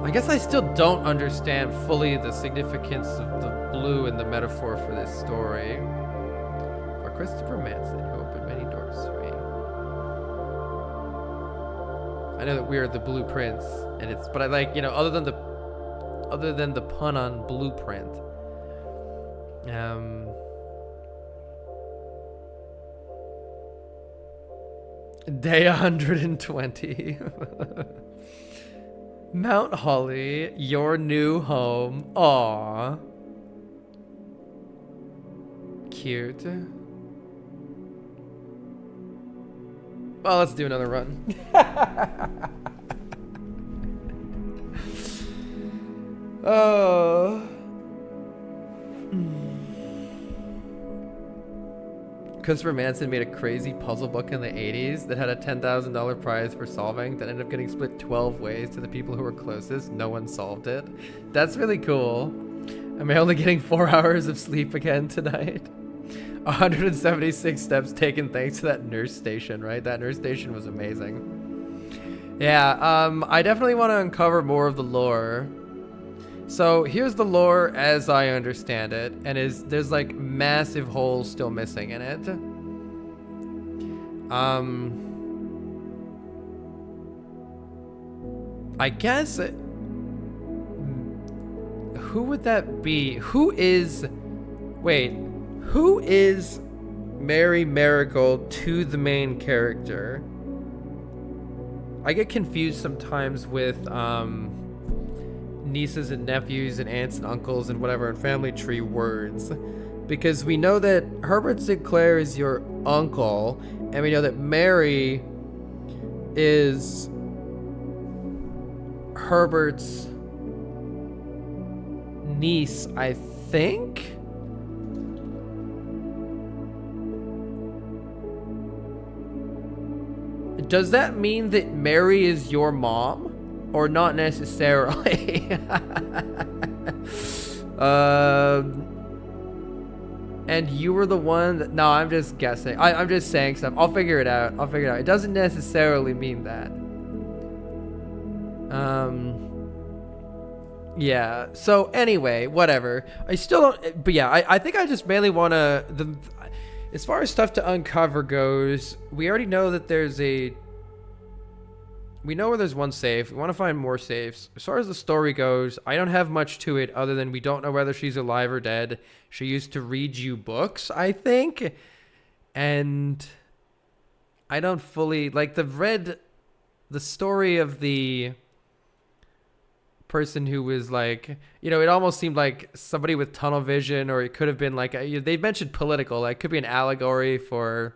I guess I still don't understand fully the significance of the blue in the metaphor for this story. For Christopher Manson, who opened many doors to me. I know that we are the blueprints, and it's, but I like, you know, other than the pun on blueprint. Day 120. Mount Holly, your new home. Aww. Cute. Well, let's do another run. Oh. Christopher Manson made a crazy puzzle book in the 80s that had a $10,000 prize for solving that ended up getting split 12 ways to the people who were closest. No one solved it. That's really cool. Am I only getting 4 hours of sleep again tonight? 176 steps taken thanks to that nurse station, right? That nurse station was amazing. Yeah, I definitely want to uncover more of the lore. So here's the lore as I understand it, and there's like massive holes still missing in it. I guess who would that be? Who is Mary Marigold to the main character? I get confused sometimes with nieces and nephews and aunts and uncles and whatever in family tree words, because we know that Herbert Sinclair is your uncle, and we know that Mary is Herbert's niece, I think. Does that mean that Mary is your mom? Or not necessarily? And you were the one that... No, I'm just guessing. I'm just saying stuff. I'll figure it out. It doesn't necessarily mean that. Yeah. So anyway, whatever. I still don't... But yeah, I think I just mainly want to... As far as stuff to uncover goes, we already know that there's a... We know where there's one safe. We want to find more safes. As far as the story goes, I don't have much to it other than we don't know whether she's alive or dead. She used to read you books, I think. And I don't fully... Like, the story of the person who was like... You know, it almost seemed like somebody with tunnel vision, or it could have been like... They mentioned political. Like, it could be an allegory for...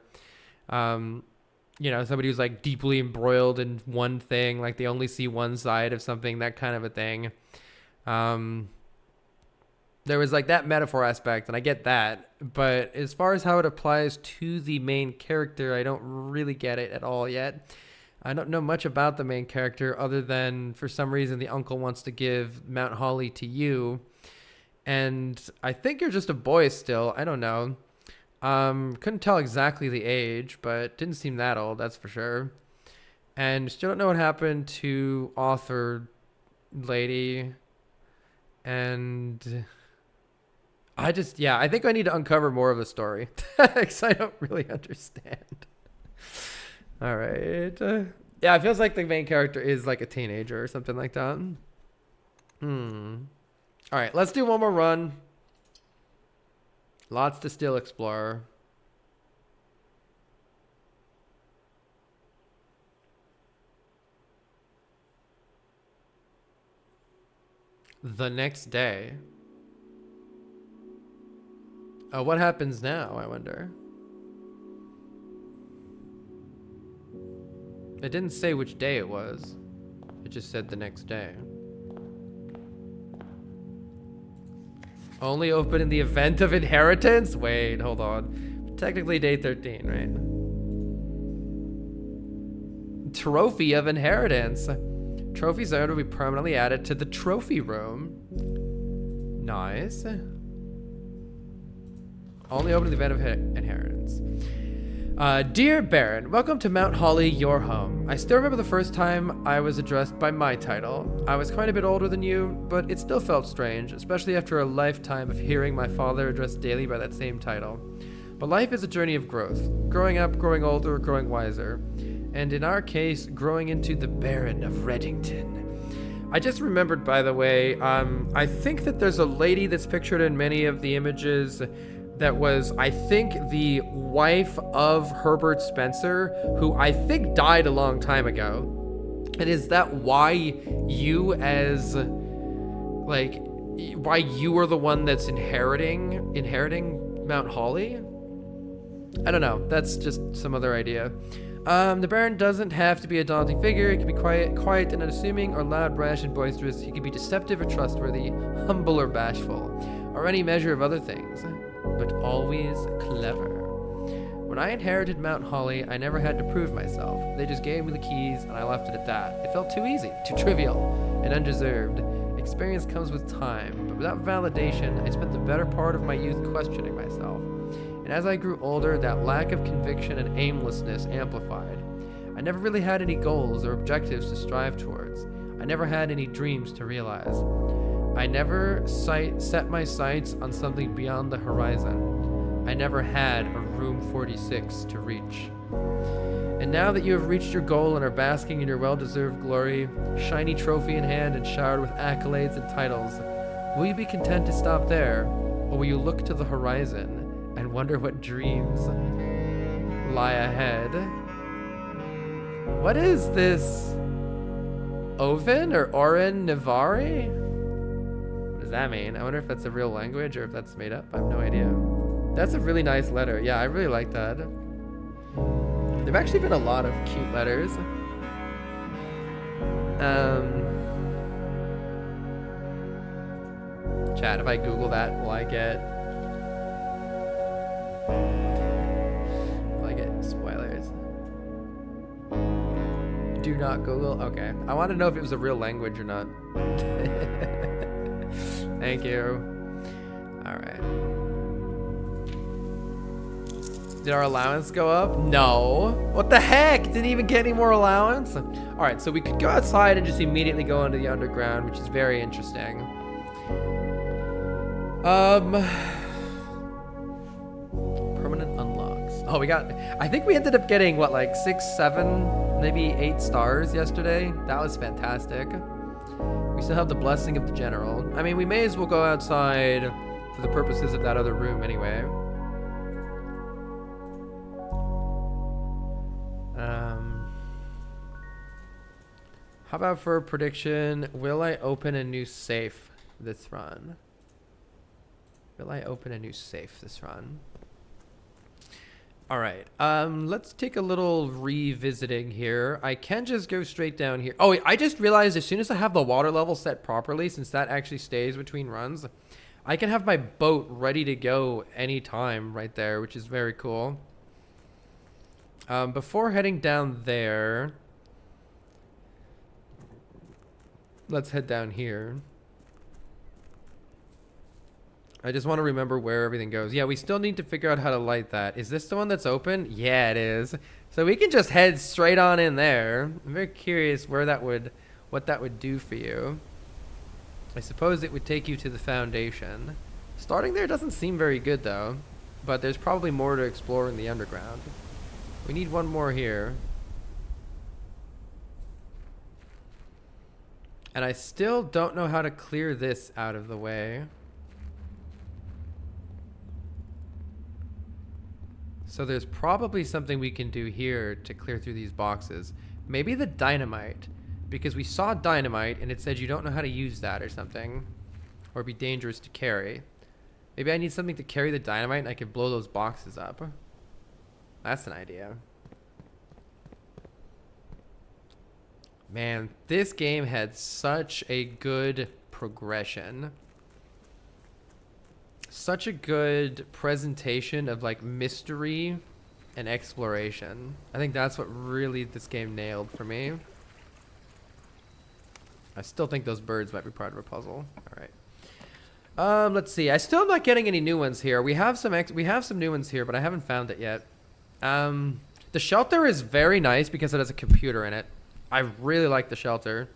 you know, somebody who's like deeply embroiled in one thing, like they only see one side of something, that kind of a thing. There was like that metaphor aspect, and I get that. But as far as how it applies to the main character, I don't really get it at all yet. I don't know much about the main character other than for some reason the uncle wants to give Mount Holly to you. And I think you're just a boy still. I don't know. Couldn't tell exactly the age, but didn't seem that old, that's for sure. And still don't know what happened to author lady. And I think I need to uncover more of the story because I don't really understand. All right. Yeah, it feels like the main character is like a teenager or something like that. All right, let's do one more run. Lots to still explore. The next day. What happens now, I wonder? It didn't say which day it was. It just said the next day. Only open in the event of inheritance? Wait, hold on. Technically day 13, right? Trophy of inheritance. Trophies earned will be permanently added to the trophy room. Nice. Only open in the event of inheritance. Dear Baron, welcome to Mount Holly, your home. I still remember the first time I was addressed by my title. I was quite a bit older than you, but it still felt strange, especially after a lifetime of hearing my father addressed daily by that same title. But life is a journey of growth. Growing up, growing older, growing wiser. And in our case, growing into the Baron of Reddington. I just remembered, by the way, I think that there's a lady that's pictured in many of the images that was, I think, the wife of Herbert Spencer, who I think died a long time ago. And is that why you as, like, why you are the one that's inheriting Mount Holly? I don't know. That's just some other idea. The Baron doesn't have to be a daunting figure. He can be quiet and unassuming, or loud, brash, and boisterous. He can be deceptive or trustworthy, humble or bashful, or any measure of other things, but always clever. When I inherited Mount Holly, I never had to prove myself. They just gave me the keys, and I left it at that. It felt too easy, too trivial, and undeserved. Experience comes with time, but without validation, I spent the better part of my youth questioning myself. And as I grew older, that lack of conviction and aimlessness amplified. I never really had any goals or objectives to strive towards. I never had any dreams to realize. I never set my sights on something beyond the horizon. I never had a room 46 to reach. And now that you have reached your goal and are basking in your well-deserved glory, shiny trophy in hand and showered with accolades and titles, will you be content to stop there, or will you look to the horizon and wonder what dreams lie ahead? What is this? Oven or Oren Navari? What does that mean? I wonder if that's a real language or if that's made up. I have no idea. That's a really nice letter. Yeah, I really like that. There've actually been a lot of cute letters. Chat, if I Google that, will I get spoilers? Do not Google? Okay. I want to know if it was a real language or not. Thank you. Alright. Did our allowance go up? No. What the heck? Didn't even get any more allowance? Alright, so we could go outside and just immediately go into the underground, which is very interesting. Permanent unlocks. Oh, I think we ended up getting, what, like 6, 7, maybe 8 stars yesterday? That was fantastic. We still have the blessing of the general. I mean, we may as well go outside for the purposes of that other room anyway. How about for a prediction, will I open a new safe this run? Will I open a new safe this run? All right, let's take a little revisiting here. I can just go straight down here. Oh, wait, I just realized as soon as I have the water level set properly, since that actually stays between runs, I can have my boat ready to go anytime right there, which is very cool. Before heading down there, let's head down here. I just want to remember where everything goes. Yeah, we still need to figure out how to light that. Is this the one that's open? Yeah, it is. So we can just head straight on in there. I'm very curious what that would do for you. I suppose it would take you to the foundation. Starting there doesn't seem very good though, but there's probably more to explore in the underground. We need one more here. And I still don't know how to clear this out of the way. So there's probably something we can do here to clear through these boxes. Maybe the dynamite. because we saw dynamite and it said you don't know how to use that or something, or be dangerous to carry. Maybe I need something to carry the dynamite and I can blow those boxes up. That's an idea. Man, this game had such a good progression. Such a good presentation of like mystery and exploration. I think that's what really this game nailed for me. I still think those birds might be part of a puzzle. All right. Let's see. I still am not getting any new ones here. We have some new ones here, but I haven't found it yet. The shelter is very nice because it has a computer in it. I really like the shelter.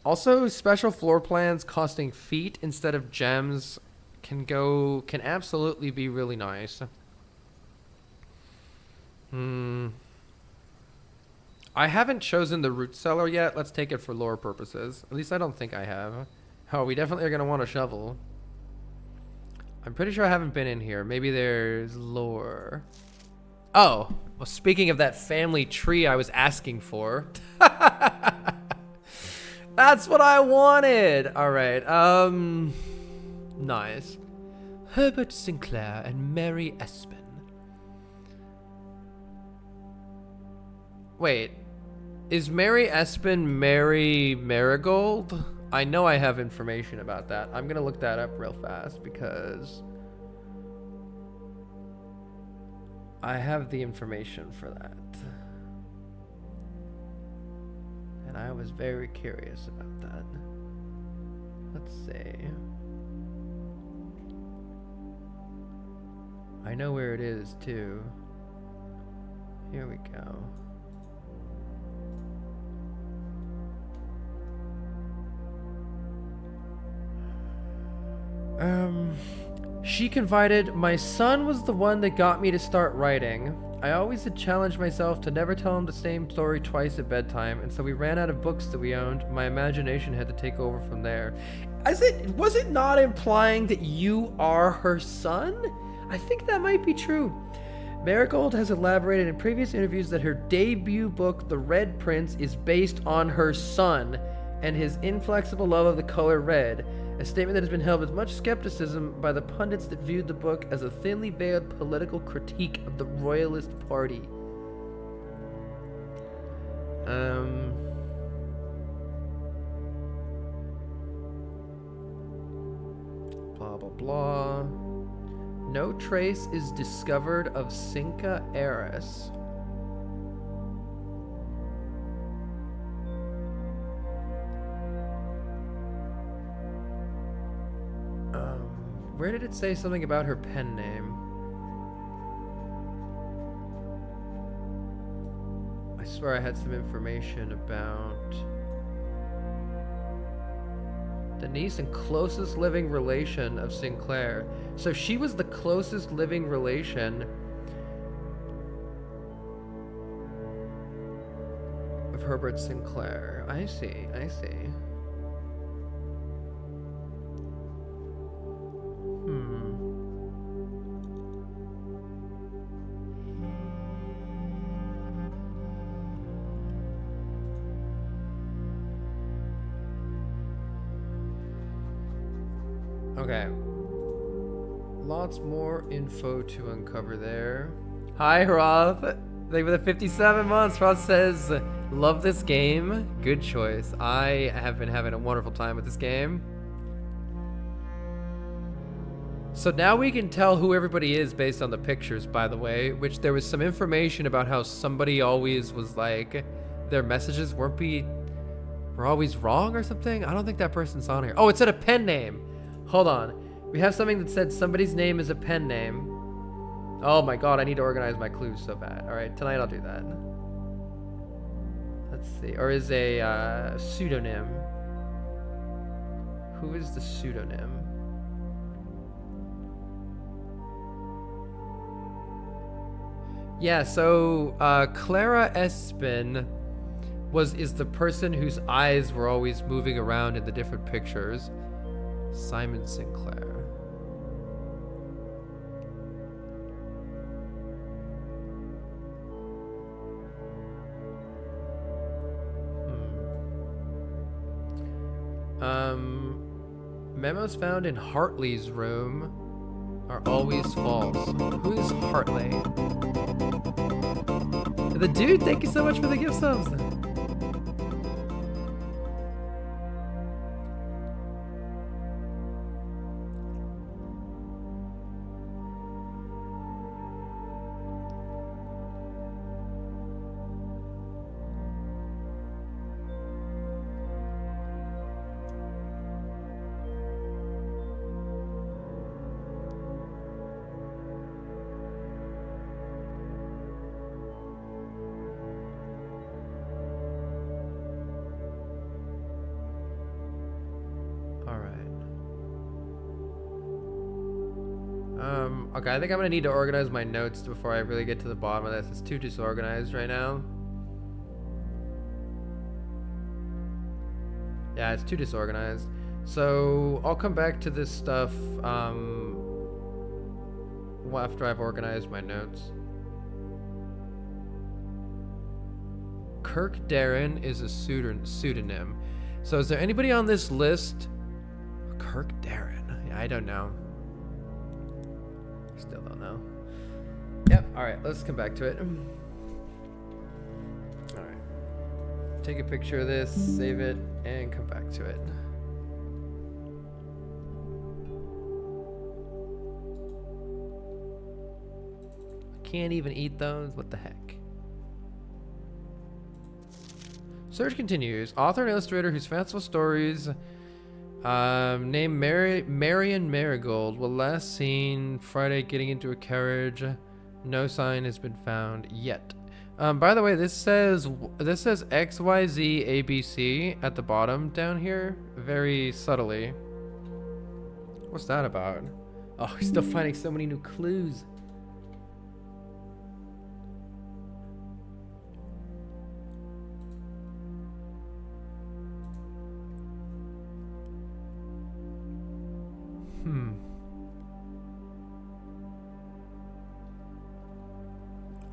Also, special floor plans costing feet instead of gems can absolutely be really nice. I haven't chosen the root cellar yet. Let's take it for lore purposes. At least I don't think I have. Oh, we definitely are going to want a shovel. I'm pretty sure I haven't been in here. Maybe there's lore. Oh, well, speaking of that family tree I was asking for. That's what I wanted. All right. Nice. Herbert Sinclair and Mary Espin. Wait. Is Mary Espin Mary Marigold? I know I have information about that. I'm gonna look that up real fast because I have the information for that. And I was very curious about that. Let's see. I know where it is too. Here we go. She confided, my son was the one that got me to start writing. I always had challenged myself to never tell him the same story twice at bedtime, and so we ran out of books that we owned. My imagination had to take over from there. Was it not implying that you are her son? I think that might be true. Marigold has elaborated in previous interviews that her debut book, The Red Prince, is based on her son and his inflexible love of the color red. A statement that has been held with much skepticism by the pundits that viewed the book as a thinly veiled political critique of the Royalist Party. Blah, blah, blah. No trace is discovered of Cinca Eris. Where did it say something about her pen name? I swear I had some information about the niece and closest living relation of Sinclair. So she was the closest living relation of Herbert Sinclair. I see. Okay. Lots more info to uncover there. Hi, Roth. Thank you for the 57 months. Roth says, love this game. Good choice. I have been having a wonderful time with this game. So now we can tell who everybody is based on the pictures, by the way, which there was some information about how somebody always was like, their messages were always wrong or something. I don't think that person's on here. Oh, it said a pen name. Hold on. We have something that said somebody's name is a pen name. Oh my god, I need to organize my clues so bad. Alright, tonight I'll do that. Let's see. Or is a pseudonym. Who is the pseudonym? Yeah, so Clara Espin is the person whose eyes were always moving around in the different pictures. Simon Sinclair. Memos found in Hartley's room are always false. Who is Hartley? The dude, thank you so much for the gift subs. Okay, I think I'm gonna need to organize my notes before I really get to the bottom of this. It's too disorganized right now. Yeah, it's too disorganized. So I'll come back to this stuff after I've organized my notes. Kirk Darren is a pseudonym. So is there anybody on this list? Kirk Darren. Yeah, I don't know. Still don't know. Yep. All right. Let's come back to it. All right. Take a picture of this, save it, and come back to it. Can't even eat those. What the heck? Search continues. Author and illustrator whose fanciful stories named Marion Marigold will last seen Friday getting into a carriage. No sign has been found yet. By the way, this says XYZ ABC at the bottom down here, very subtly. What's that about? Oh, we're still finding so many new clues.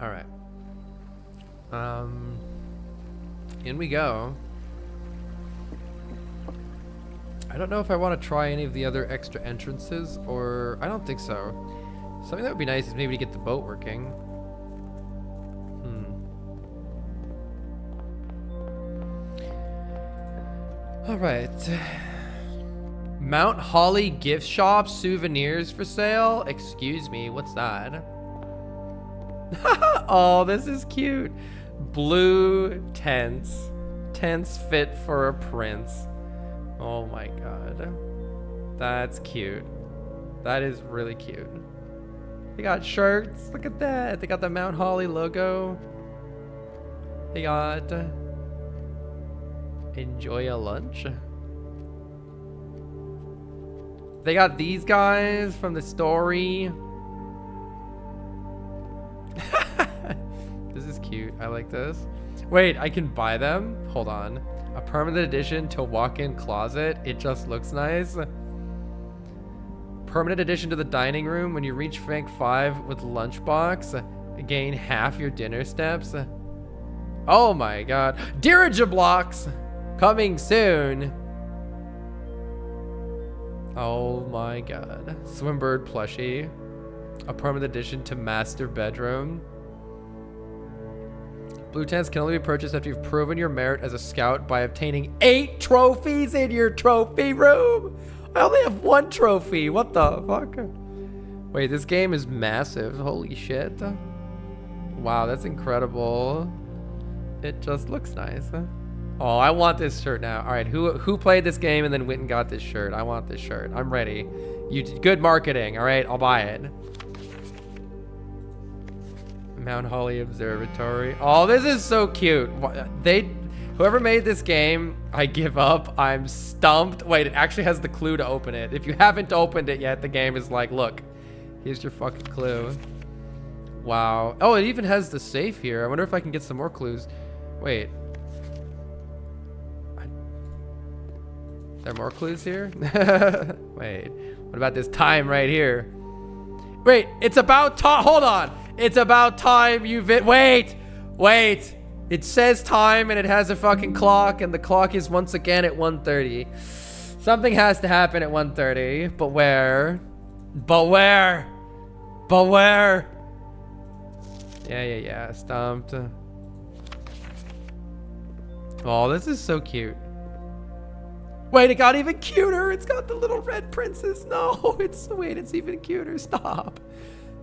All right. In we go. I don't know if I want to try any of the other extra entrances, or I don't think so. Something that would be nice is maybe to get the boat working. All right. Mount Holly gift shop, souvenirs for sale. Excuse me, what's that? Oh, this is cute. Blue tents. Tents fit for a prince. Oh my god. That's cute. That is really cute. They got shirts. Look at that. They got the Mount Holly logo. They got enjoy a lunch. They got these guys from the story. This is cute. I like this. Wait, I can buy them? Hold on. A permanent addition to walk-in closet. It just looks nice. Permanent addition to the dining room. When you reach rank 5 with lunchbox, gain half your dinner steps. Oh my god. Dirigiblocks! Coming soon. Oh my god. Swimbird plushie. A permanent addition to master bedroom. Blue tents can only be purchased after you've proven your merit as a scout by obtaining 8 trophies in your trophy room. I only have 1 trophy. What the fuck? Wait, this game is massive. Holy shit. Wow, that's incredible. It just looks nice. Oh, I want this shirt now. All right, who played this game and then went and got this shirt? I want this shirt. I'm ready. You did good marketing. All right, I'll buy it. Mount Holly Observatory. Oh, this is so cute. Whoever made this game, I give up. I'm stumped. Wait, it actually has the clue to open it. If you haven't opened it yet, the game is like, look, here's your fucking clue. Wow. Oh, it even has the safe here. I wonder if I can get some more clues. Wait. There are more clues here? Wait. What about this time right here? Wait, it's about time. Hold on. It's about time you've wait. It says time and it has a fucking clock and the clock is once again at 1:30. Something has to happen at 1:30, but where? But where? But where? Yeah, stumped. Oh, this is so cute. Wait, it got even cuter. It's got the little red princess. No, it's even cuter. Stop.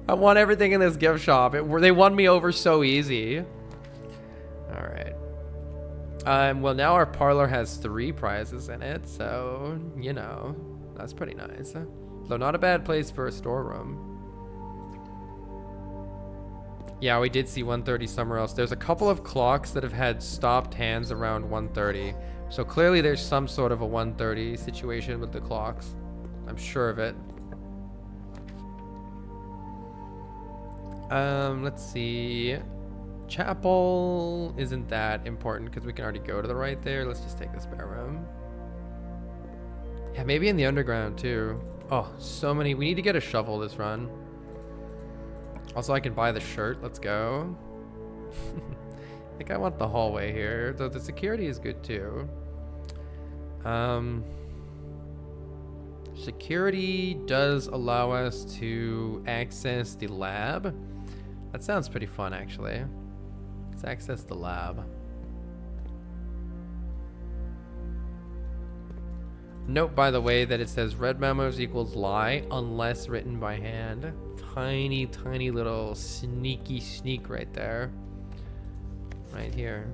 I want everything in this gift shop. They won me over so easy. All right. Well, now our parlor has 3 prizes in it, so, you know, that's pretty nice. So not a bad place for a storeroom. Yeah, we did see 1:30 somewhere else. There's a couple of clocks that have had stopped hands around 1:30. So clearly there's some sort of a 1:30 situation with the clocks. I'm sure of it. Let's see. Chapel isn't that important because we can already go to the right there. Let's just take the spare room. Yeah, maybe in the underground too. Oh, so many. We need to get a shovel this run. Also, I can buy the shirt. Let's go. I think I want the hallway here. Though the security is good too. Security does allow us to access the lab. That sounds pretty fun, actually. Let's access the lab. Note, by the way, that it says red memos equals lie unless written by hand. Tiny, tiny little sneaky sneak right there. Right here.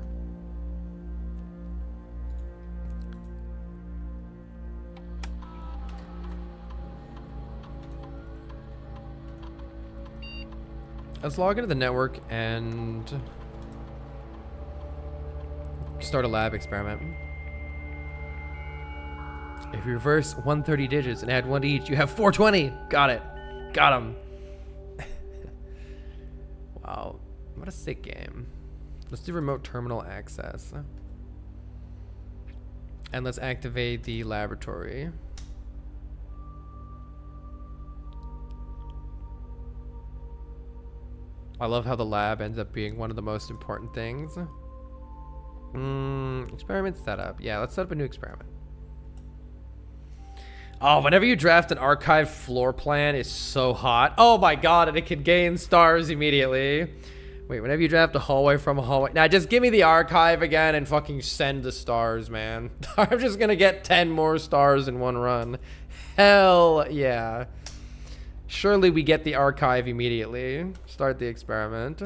Let's log into the network and start a lab experiment. If you reverse 130 digits and add 1 to each, you have 420. Got it. Got him. Wow. What a sick game. Let's do remote terminal access. And let's activate the laboratory. I love how the lab ends up being one of the most important things. Experiment setup. Yeah, let's set up a new experiment. Oh, whenever you draft an archive floor plan, it's so hot. Oh my god, and it can gain stars immediately. Wait, whenever you draft a hallway from a hallway. Now, just give me the archive again and fucking send the stars, man. I'm just gonna get 10 more stars in one run. Hell yeah. Surely we get the archive immediately. Start the experiment.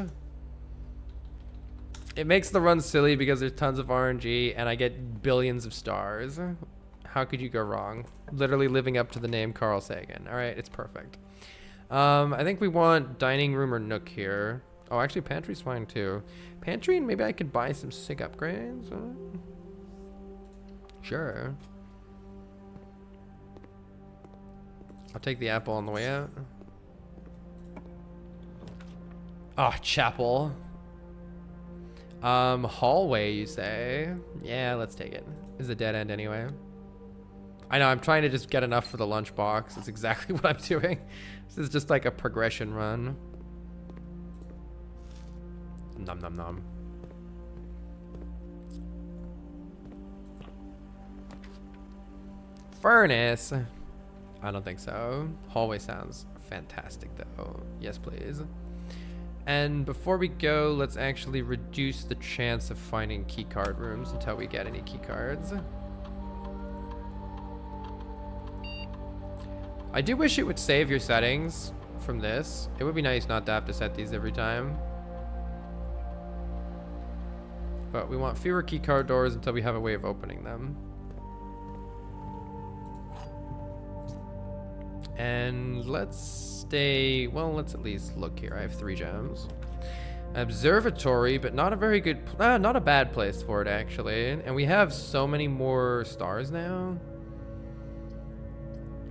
It makes the run silly because there's tons of RNG and I get billions of stars. How could you go wrong? Literally living up to the name Carl Sagan. All right, it's perfect. I think we want dining room or nook here. Oh, actually pantry's fine too. Pantry, and maybe I could buy some sick upgrades. Sure. I'll take the apple on the way out. Oh, chapel. Hallway, you say? Yeah, let's take it. It's a dead end anyway. I know, I'm trying to just get enough for the lunchbox. That's exactly what I'm doing. This is just like a progression run. Nom nom nom. Furnace. I don't think so. Hallway sounds fantastic though. Yes, please. And before we go, let's actually reduce the chance of finding keycard rooms until we get any keycards. I do wish it would save your settings from this. It would be nice not to have to set these every time. But we want fewer keycard doors until we have a way of opening them. And let's stay, well, let's at least look here. I have 3 gems. Observatory, but not a very good, not a bad place for it actually. And we have so many more stars now.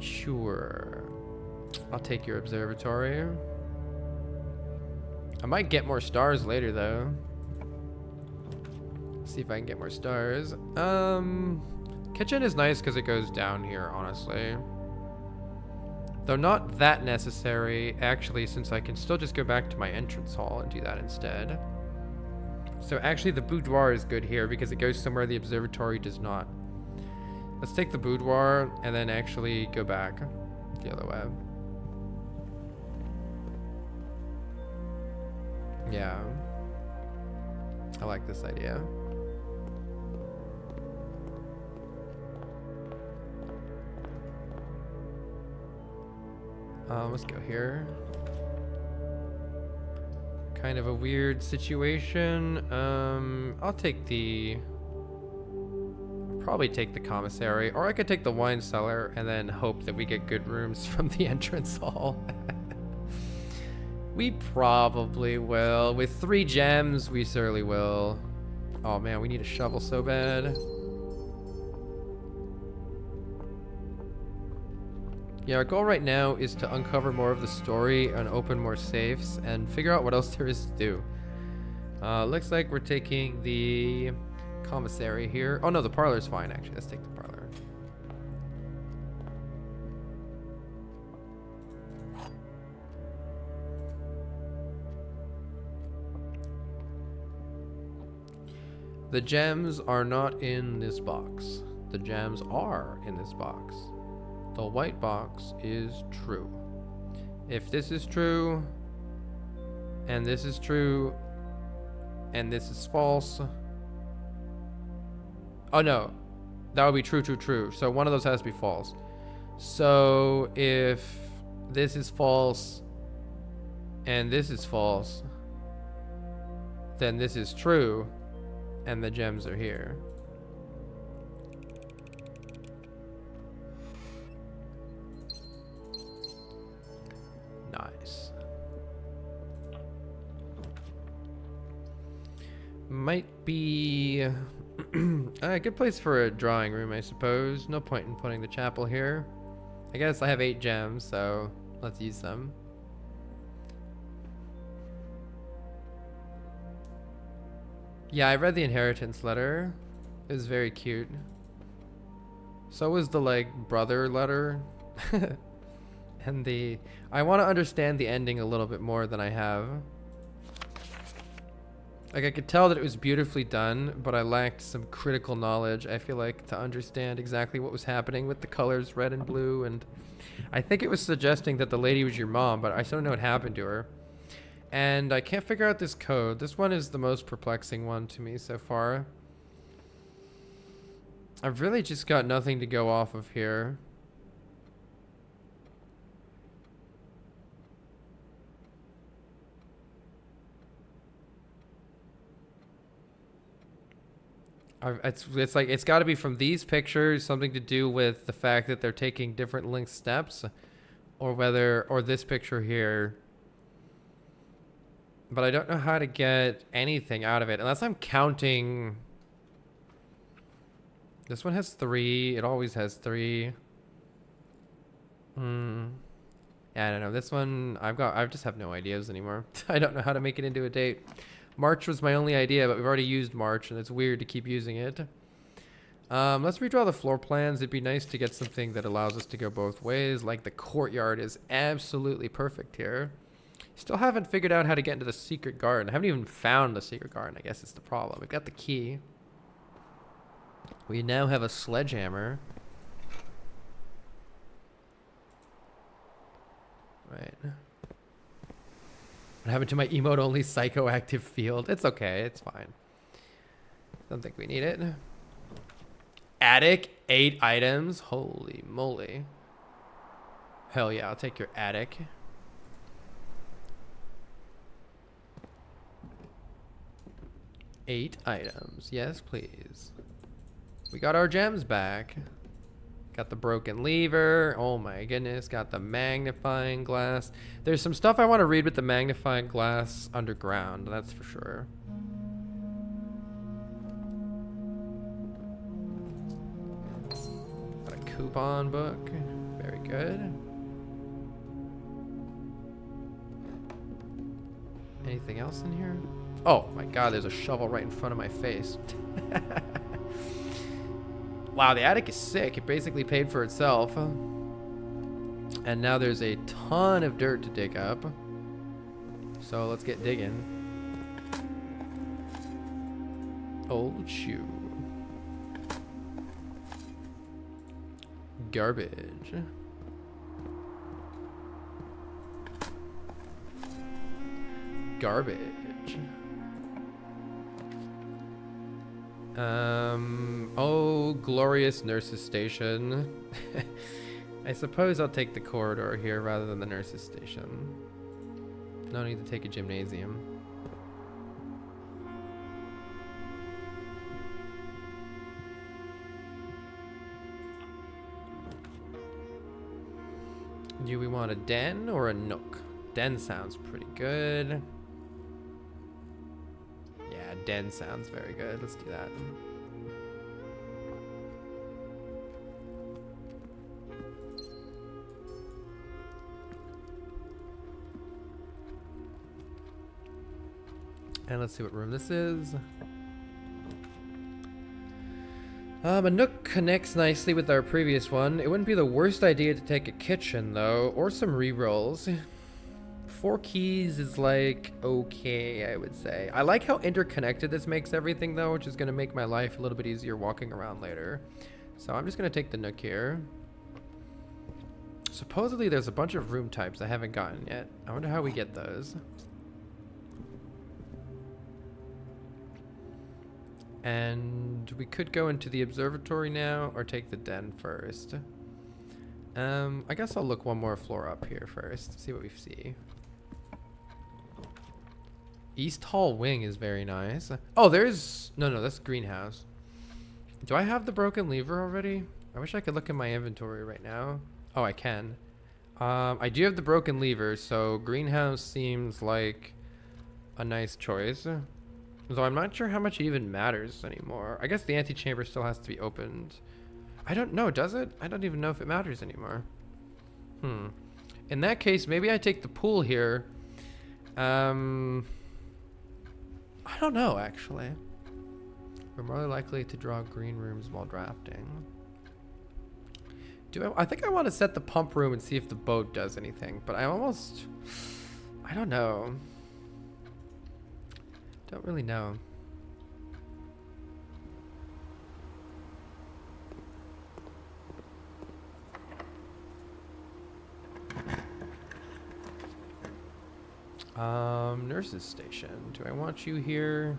Sure. I'll take your observatory. I might get more stars later though. See if I can get more stars. Kitchen is nice because it goes down here, honestly. Though not that necessary, actually, since I can still just go back to my entrance hall and do that instead. So actually the boudoir is good here because it goes somewhere the observatory does not. Let's take the boudoir and then actually go back the other way. Yeah. I like this idea. Let's go here. Kind of a weird situation. I'll take the... Probably take the commissary, or I could take the wine cellar and then hope that we get good rooms from the entrance hall. We probably will. With 3 gems, we certainly will. Oh man, we need a shovel so bad. Yeah, our goal right now is to uncover more of the story and open more safes and figure out what else there is to do. Looks like we're taking the commissary here. Oh no, the parlor's fine actually. Let's take the parlor. The gems are not in this box. The gems are in this box. The white box is true. If this is true, and this is true, and this is false. Oh no, that would be true, true, true. So one of those has to be false. So if this is false, and this is false, then this is true, and the gems are here. Nice. Might be a good place for a drawing room, I suppose. No point in putting the chapel here. I guess I have 8 gems, so let's use them. Yeah, I read the inheritance letter. It was very cute. So was the like brother letter. And I want to understand the ending a little bit more than I have. Like I could tell that it was beautifully done, but I lacked some critical knowledge, I feel like, to understand exactly what was happening with the colors red and blue. And I think it was suggesting that the lady was your mom, but I still don't know what happened to her. And I can't figure out this code. This one is the most perplexing one to me so far. I've really just got nothing to go off of here. It's like it's got to be from these pictures, something to do with the fact that they're taking different length steps, or this picture here. But I don't know how to get anything out of it unless I'm counting. This one has 3. It always has 3. Yeah, I don't know. This one I just have no ideas anymore. I don't know how to make it into a date. March was my only idea, but we've already used March, and it's weird to keep using it. Let's redraw the floor plans. It'd be nice to get something that allows us to go both ways. Like the courtyard is absolutely perfect here. Still haven't figured out how to get into the secret garden. I haven't even found the secret garden, I guess it's the problem. We've got the key. We now have a sledgehammer. Right. What happened to my emote-only psychoactive field? It's okay. It's fine. Don't think we need it. Attic, 8 items. Holy moly. Hell yeah, I'll take your attic. Eight items. Yes, please. We got our gems back. Got the broken lever. Oh my goodness. Got the magnifying glass. There's some stuff I want to read with the magnifying glass underground. That's for sure. Got a coupon book. Very good. Anything else in here? Oh my god, there's a shovel right in front of my face. Wow, the attic is sick. It basically paid for itself. And now there's a ton of dirt to dig up. So let's get digging. Old shoe. Garbage. Garbage. Oh, glorious nurse's station. I suppose I'll take the corridor here rather than the nurse's station. No need to take a gymnasium. Do we want a den or a nook? Den sounds pretty good. Yeah, den sounds very good. Let's do that. And let's see what room this is. A nook connects nicely with our previous one. It wouldn't be the worst idea to take a kitchen, though, or some rerolls. 4 keys is like, okay, I would say. I like how interconnected this makes everything, though, which is going to make my life a little bit easier walking around later. So I'm just going to take the nook here. Supposedly there's a bunch of room types I haven't gotten yet. I wonder how we get those. And we could go into the observatory now or take the den first. I guess I'll look one more floor up here first, see what we see. East Hall Wing is very nice. Oh, there's... No, that's greenhouse. Do I have the broken lever already? I wish I could look in my inventory right now. Oh, I can. I do have the broken lever, so greenhouse seems like a nice choice. Though I'm not sure how much it even matters anymore. I guess the antechamber still has to be opened. I don't know, does it? I don't even know if it matters anymore. In that case, maybe I take the pool here. I don't know, actually. We're more likely to draw green rooms while drafting. I think I want to set the pump room and see if the boat does anything, but I don't know. Don't really know. Nurse's station. Do I want you here?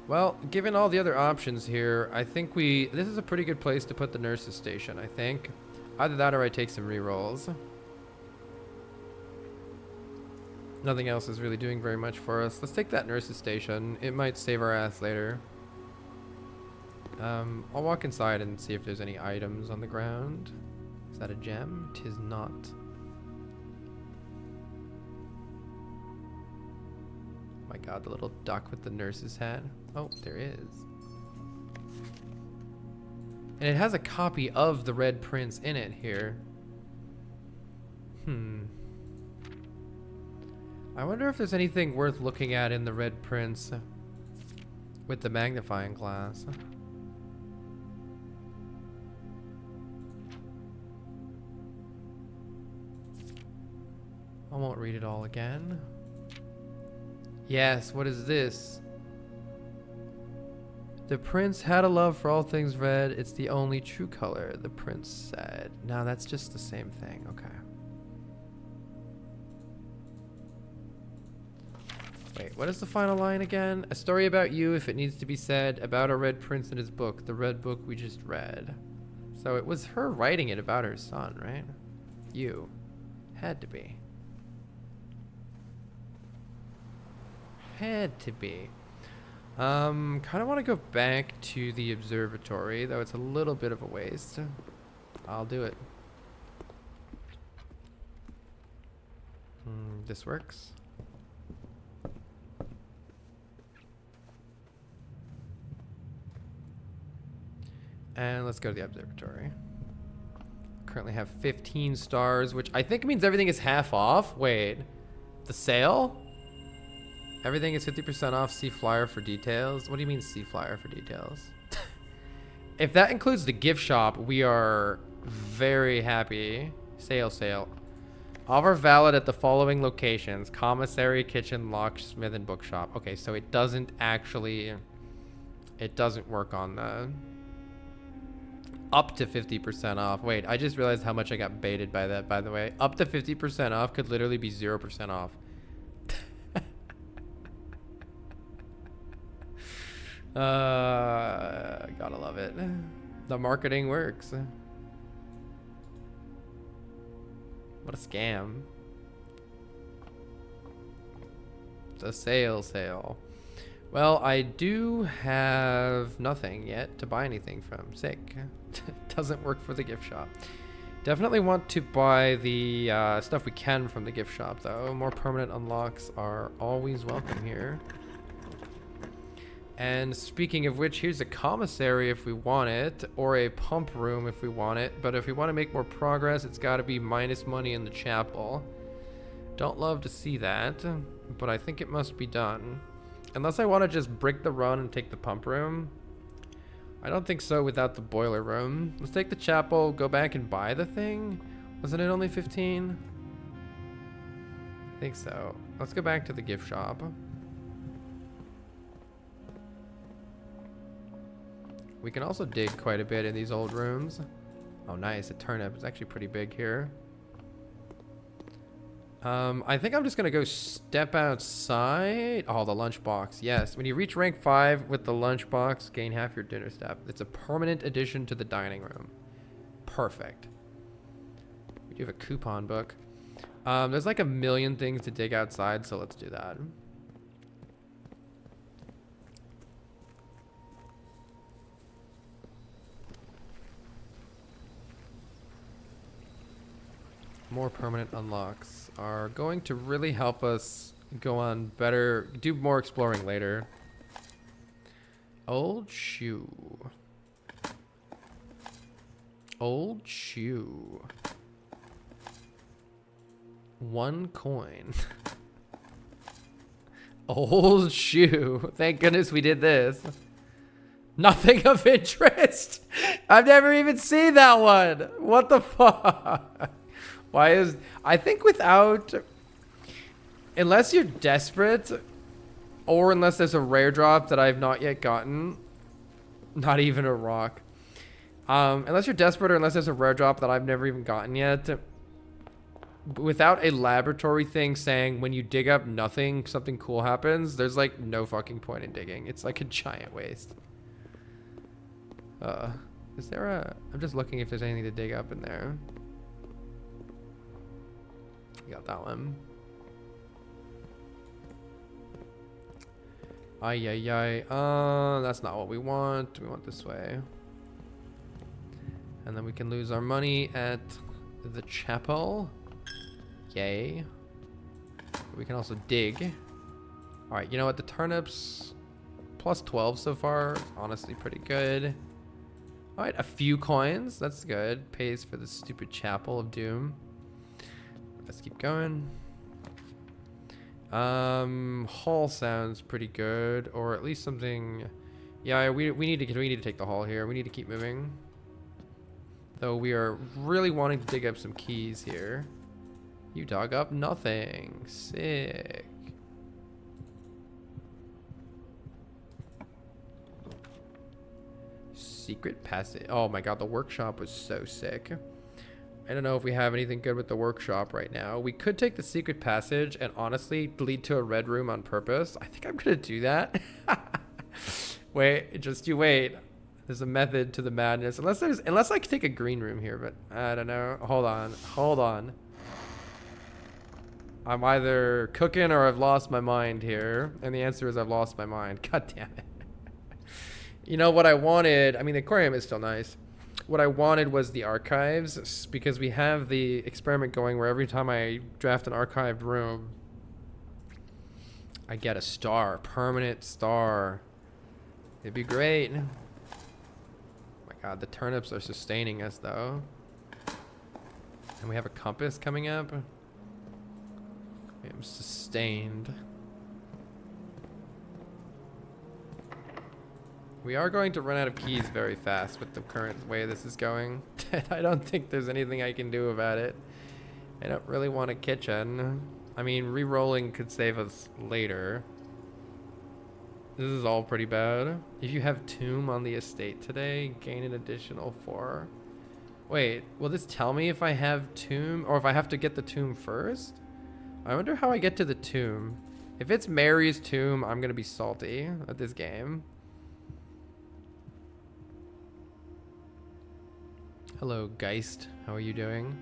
Well, given all the other options here, I think this is a pretty good place to put the nurse's station, I think. Either that or I take some rerolls. Nothing else is really doing very much for us. Let's take that nurse's station. It might save our ass later. I'll walk inside and see if there's any items on the ground. Is that a gem? 'Tis not. My god, the little duck with the nurse's hat. Oh, there is. And it has a copy of the Red Prince in it here. I wonder if there's anything worth looking at in the Red Prince with the magnifying glass. I won't read it all again. Yes, what is this? The prince had a love for all things red. It's the only true color, the prince said. No, that's just the same thing. Okay. Wait, what is the final line again? A story about you, if it needs to be said, about a red prince in his book, the red book we just read. So it was her writing it about her son, right? You. Had to be. Had to be. Kind of want to go back to the observatory, though it's a little bit of a waste. I'll do it. This works. And let's go to the observatory. Currently have 15 stars, which I think means everything is half off. Wait, the sale? Everything is 50% off. See flyer for details. What do you mean see flyer for details? If that includes the gift shop, we are very happy. Sale. Offer valid at the following locations: commissary, kitchen, locksmith, and bookshop. Okay, so it doesn't actually, it doesn't work on the Up to 50% off. Wait, I just realized how much I got baited by that, by the way. Up to 50% off could literally be 0% off. Gotta love it. The marketing works. What a scam. It's a sale. Well, I do have nothing yet to buy anything from. Sick. Doesn't work for the gift shop. Definitely want to buy the stuff we can from the gift shop, though. More permanent unlocks are always welcome here. And speaking of which, here's a commissary if we want it, or a pump room if we want it. But if we want to make more progress, it's got to be minus money in the chapel. Don't love to see that, but I think it must be done. Unless I want to just brick the run and take the pump room. I don't think so without the boiler room. Let's take the chapel, go back and buy the thing. Wasn't it only 15? I think so. Let's go back to the gift shop. We can also dig quite a bit in these old rooms. Oh, nice. A turnip. It's actually pretty big here. I think I'm just going to go step outside. Oh, the lunchbox. Yes. When you reach rank 5 with the lunchbox, gain half your dinner step. It's a permanent addition to the dining room. Perfect. We do have a coupon book. There's like a million things to dig outside, so let's do that. More permanent unlocks are going to really help us go on better, do more exploring later. Old shoe. Old shoe. 1 coin. Old shoe. Thank goodness we did this. Nothing of interest. I've never even seen that one. What the fuck? Why is... I think without... Unless you're desperate, or unless there's a rare drop that I've not yet gotten. Not even a rock. Unless you're desperate, or unless there's a rare drop that I've never even gotten yet. Without a laboratory thing saying when you dig up nothing, something cool happens, there's like no fucking point in digging. It's like a giant waste. Is there a... I'm just looking if there's anything to dig up in there. Got that one. That's not what we want. We want this way. And then we can lose our money at the chapel. Yay. We can also dig. Alright, you know what? The turnips plus 12 so far. Honestly, pretty good. Alright, a few coins. That's good. Pays for the stupid chapel of doom. Let's keep going. Hall sounds pretty good, or at least something. Yeah, we need to take the hall here. We need to keep moving. Though we are really wanting to dig up some keys here. You dug up nothing. Sick. Secret passage. Oh my god, the workshop was so sick. I don't know if we have anything good with the workshop right now. We could take the secret passage and honestly lead to a red room on purpose. I think I'm gonna do that. Wait, just you wait. There's a method to the madness. Unless I could take a green room here, but I don't know. Hold on. I'm either cooking or I've lost my mind here. And the answer is I've lost my mind. God damn it. You know what I wanted? I mean, the aquarium is still nice. What I wanted was the archives, because we have the experiment going where every time I draft an archived room, I get a star, permanent star. It'd be great. Oh my god, the turnips are sustaining us though. And we have a compass coming up. I am sustained. We are going to run out of keys very fast with the current way this is going. I don't think there's anything I can do about it. I don't really want a kitchen. I mean, re-rolling could save us later. This is all pretty bad. If you have tomb on the estate today, gain an additional 4. Wait, will this tell me if I have tomb or if I have to get the tomb first? I wonder how I get to the tomb. If it's Mary's tomb, I'm gonna be salty at this game. Hello, Geist. How are you doing?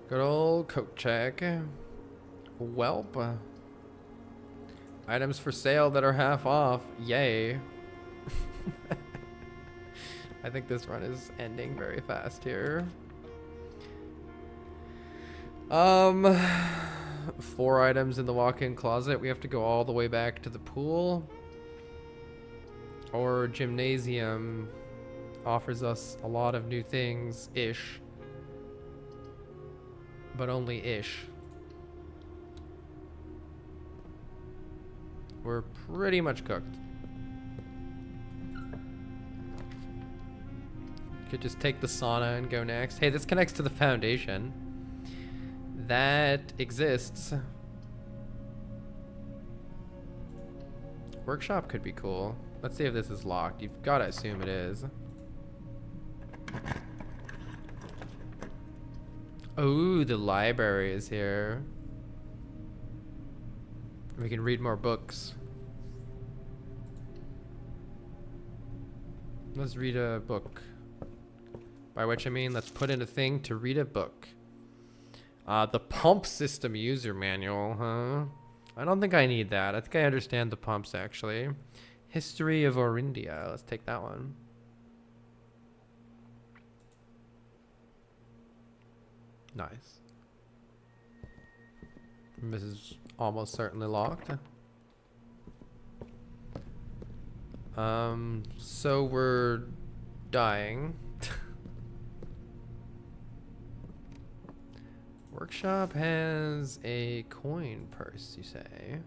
Good old coat check. Welp. Items for sale that are half off. Yay. I think this run is ending very fast here. 4 items in the walk-in closet. We have to go all the way back to the pool. Or gymnasium offers us a lot of new things-ish. But only ish. We're pretty much cooked. Could just take the sauna and go next. Hey, this connects to the foundation. That exists. Workshop could be cool. Let's see if this is locked. You've got to assume it is. Oh, the library is here. We can read more books. Let's read a book. By which I mean, let's put in a thing to read a book. The pump system user manual, huh? I don't think I need that. I think I understand the pumps, actually. History of Orindia. Let's take that one. Nice. This is almost certainly locked. So we're dying. Workshop has a coin purse, you say?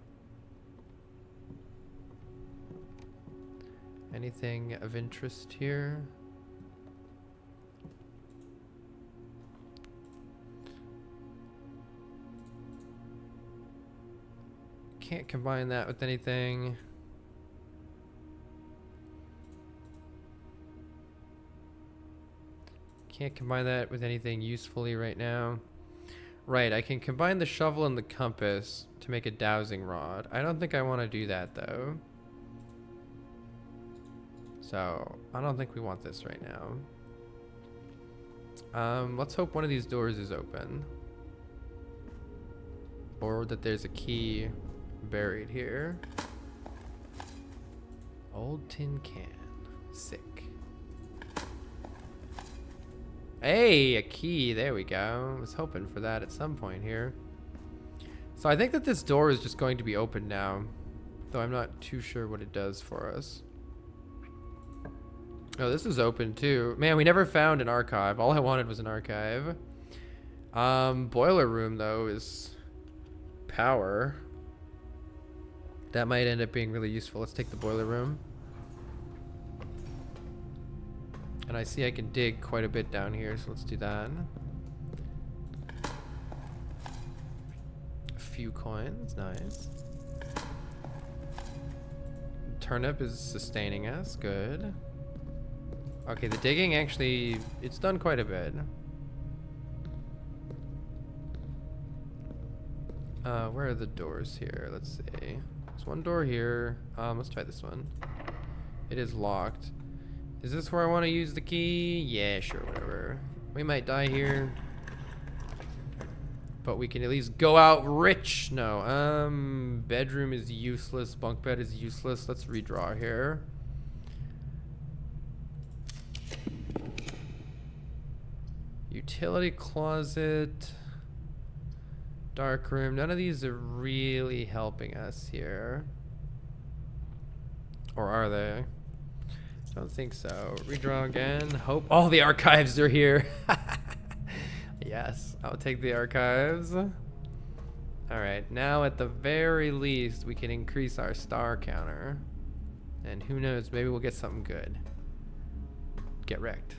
Anything of interest here? Can't combine that with anything. Can't combine that with anything usefully right now. Right, I can combine the shovel and the compass to make a dowsing rod. I don't think I want to do that though. So, I don't think we want this right now. Let's hope one of these doors is open. Or that there's a key buried here. Old tin can. Sick. Hey, a key. There we go. I was hoping for that at some point here. So I think that this door is just going to be open now. Though I'm not too sure what it does for us. Oh, this is open too. Man, we never found an archive. All I wanted was an archive. Boiler room though is power. That might end up being really useful. Let's take the boiler room. And I see I can dig quite a bit down here, so let's do that. A few coins, nice. Turnip is sustaining us, good. Okay, the digging actually, it's done quite a bit. Where are the doors here? Let's see. There's one door here. Let's try this one. It is locked. Is this where I want to use the key? Yeah, sure, whatever. We might die here. But we can at least go out rich. No, bedroom is useless. Bunk bed is useless. Let's redraw here. Utility closet. Dark room. None of these are really helping us here. Or are they? Don't think so. Redraw again. Hope all the archives are here. Yes, I'll take the archives. All right, now at the very least, we can increase our star counter. And who knows, maybe we'll get something good. Get wrecked.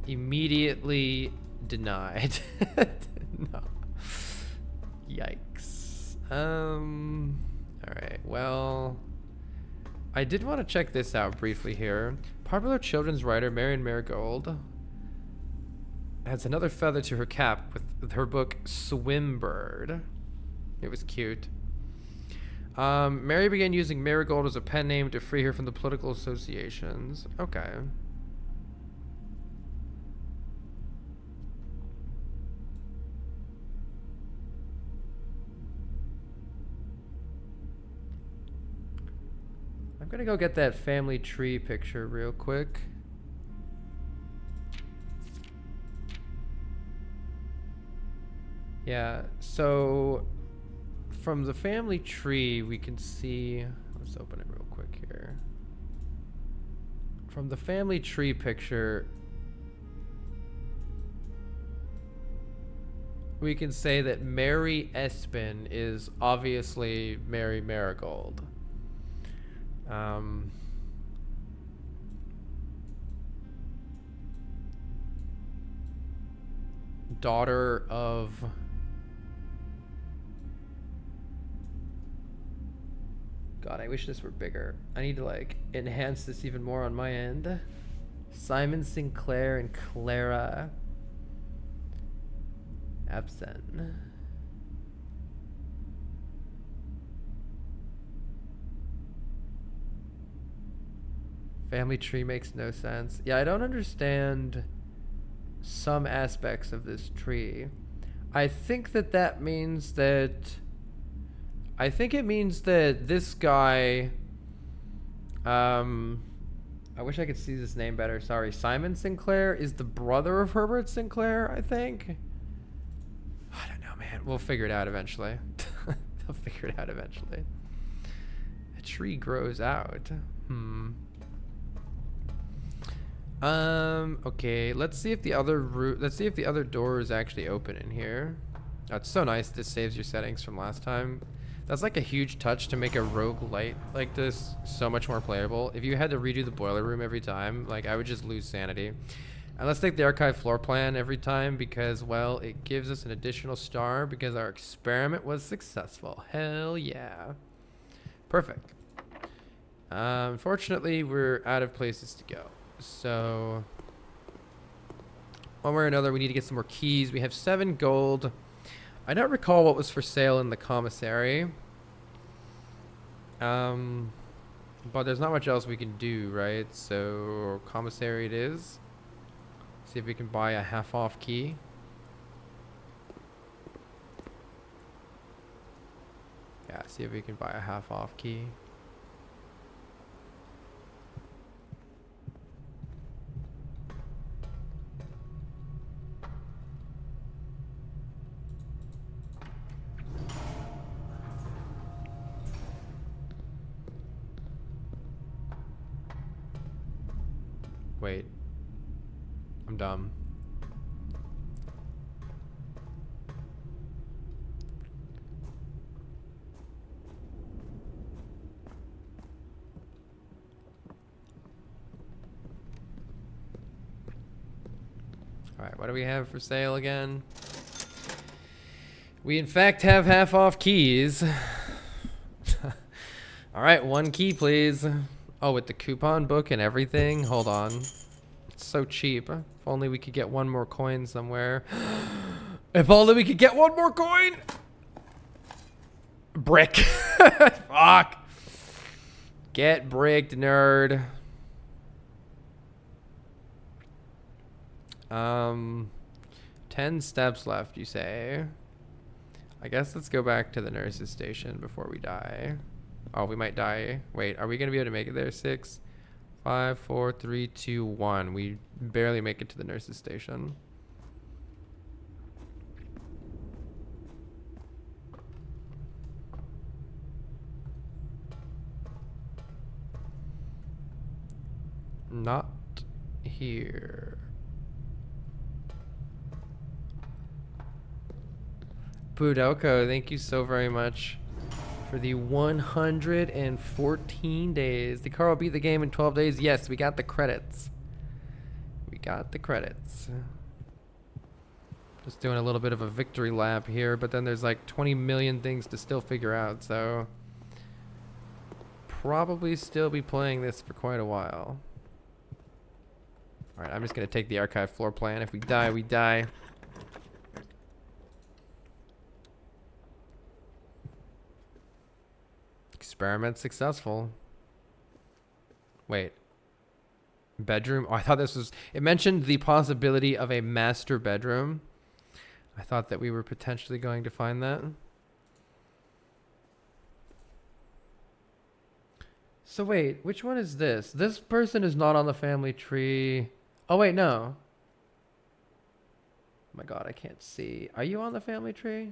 Immediately denied. No. Yikes. Alright, well, I did want to check this out briefly here. Popular children's writer Marion Marigold adds another feather to her cap with her book Swimbird. It was cute. Mary began using Marigold as a pen name to free her from the political associations. Okay. I'm gonna go get that family tree picture real quick. Yeah, so from the family tree we can see, let's open it real quick here. From the family tree picture we can say that Mary Espin is obviously Mary Marigold. Daughter of God, I wish this were bigger. I need to like enhance this even more on my end. Simon Sinclair and Clara Absen. Family tree makes no sense. Yeah, I don't understand some aspects of this tree. I think that means that it means that this guy I wish I could see this name better. Sorry. Simon Sinclair is the brother of Herbert Sinclair, I think. I don't know, man. We'll figure it out eventually. They'll figure it out eventually. A tree grows out. Okay, let's see if the other door is actually open in here. Oh, it's so nice this saves your settings from last time. That's like a huge touch to make a roguelite like this so much more playable. If you had to redo the boiler room every time, like I would just lose sanity. And let's take the archive floor plan every time because, well, it gives us an additional star because our experiment was successful. Hell yeah. Perfect. Unfortunately, we're out of places to go. So, one way or another, we need to get some more keys. We have 7 gold. I don't recall what was for sale in the commissary. But there's not much else we can do, right? So, commissary it is. See if we can buy a half-off key. Yeah, see if we can buy a half-off key. Wait. I'm dumb. Alright, what do we have for sale again? We in fact have half off keys. Alright, 1 key please. Oh, with the coupon book and everything? Hold on. It's so cheap. If only we could get 1 more coin somewhere. If only we could get 1 more coin! Brick. Fuck. Get bricked, nerd. 10 steps left, you say? I guess let's go back to the nurse's station before we die. Oh, we might die. Wait, are we going to be able to make it there? 6, 5, 4, 3, 2, 1. We barely make it to the nurse's station. Not here. Pudelko, thank you so very much for the 114 days. Did Carl beat the game in 12 days? Yes, we got the credits. We We got the credits. Just doing a little bit of a victory lap here, but then there's like 20 million things to still figure out, so probably still be playing this for quite a while. Alright, I'm just gonna take the archive floor plan. If we die, we die. Experiment successful. Wait. Bedroom? Oh, I thought this was... It mentioned the possibility of a master bedroom. I thought that we were potentially going to find that. So wait, which one is this? This person is not on the family tree. Oh wait, no. Oh my god, I can't see. Are you on the family tree?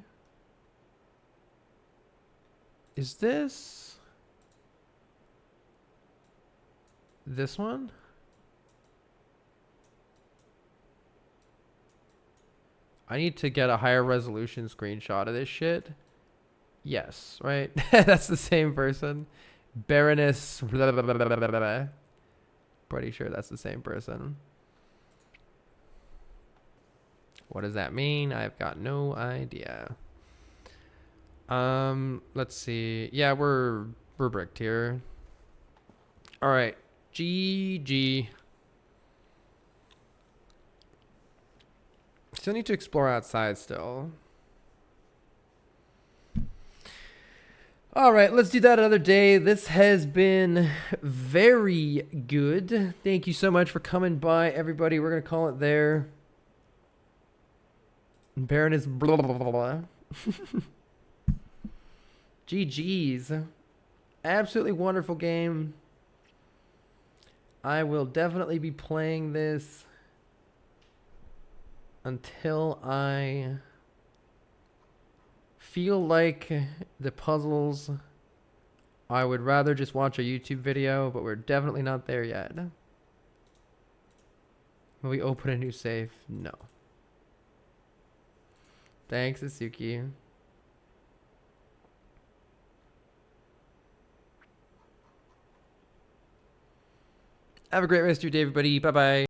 Is this one? I need to get a higher resolution screenshot of this shit. Yes, right? That's the same person. Baroness. Blah, blah, blah, blah, blah, blah. Pretty sure that's the same person. What does that mean? I've got no idea. Let's see. Yeah, we're bricked here. All right. GG. Still need to explore outside still. All right, let's do that another day. This has been very good. Thank you so much for coming by, everybody. We're going to call it there. Baroness blah, blah, blah, blah. GG's. Absolutely wonderful game. I will definitely be playing this until I feel like the puzzles, I would rather just watch a YouTube video, but we're definitely not there yet. Will we open a new safe? No. Thanks, Asuki. Have a great rest of your day, everybody. Bye-bye.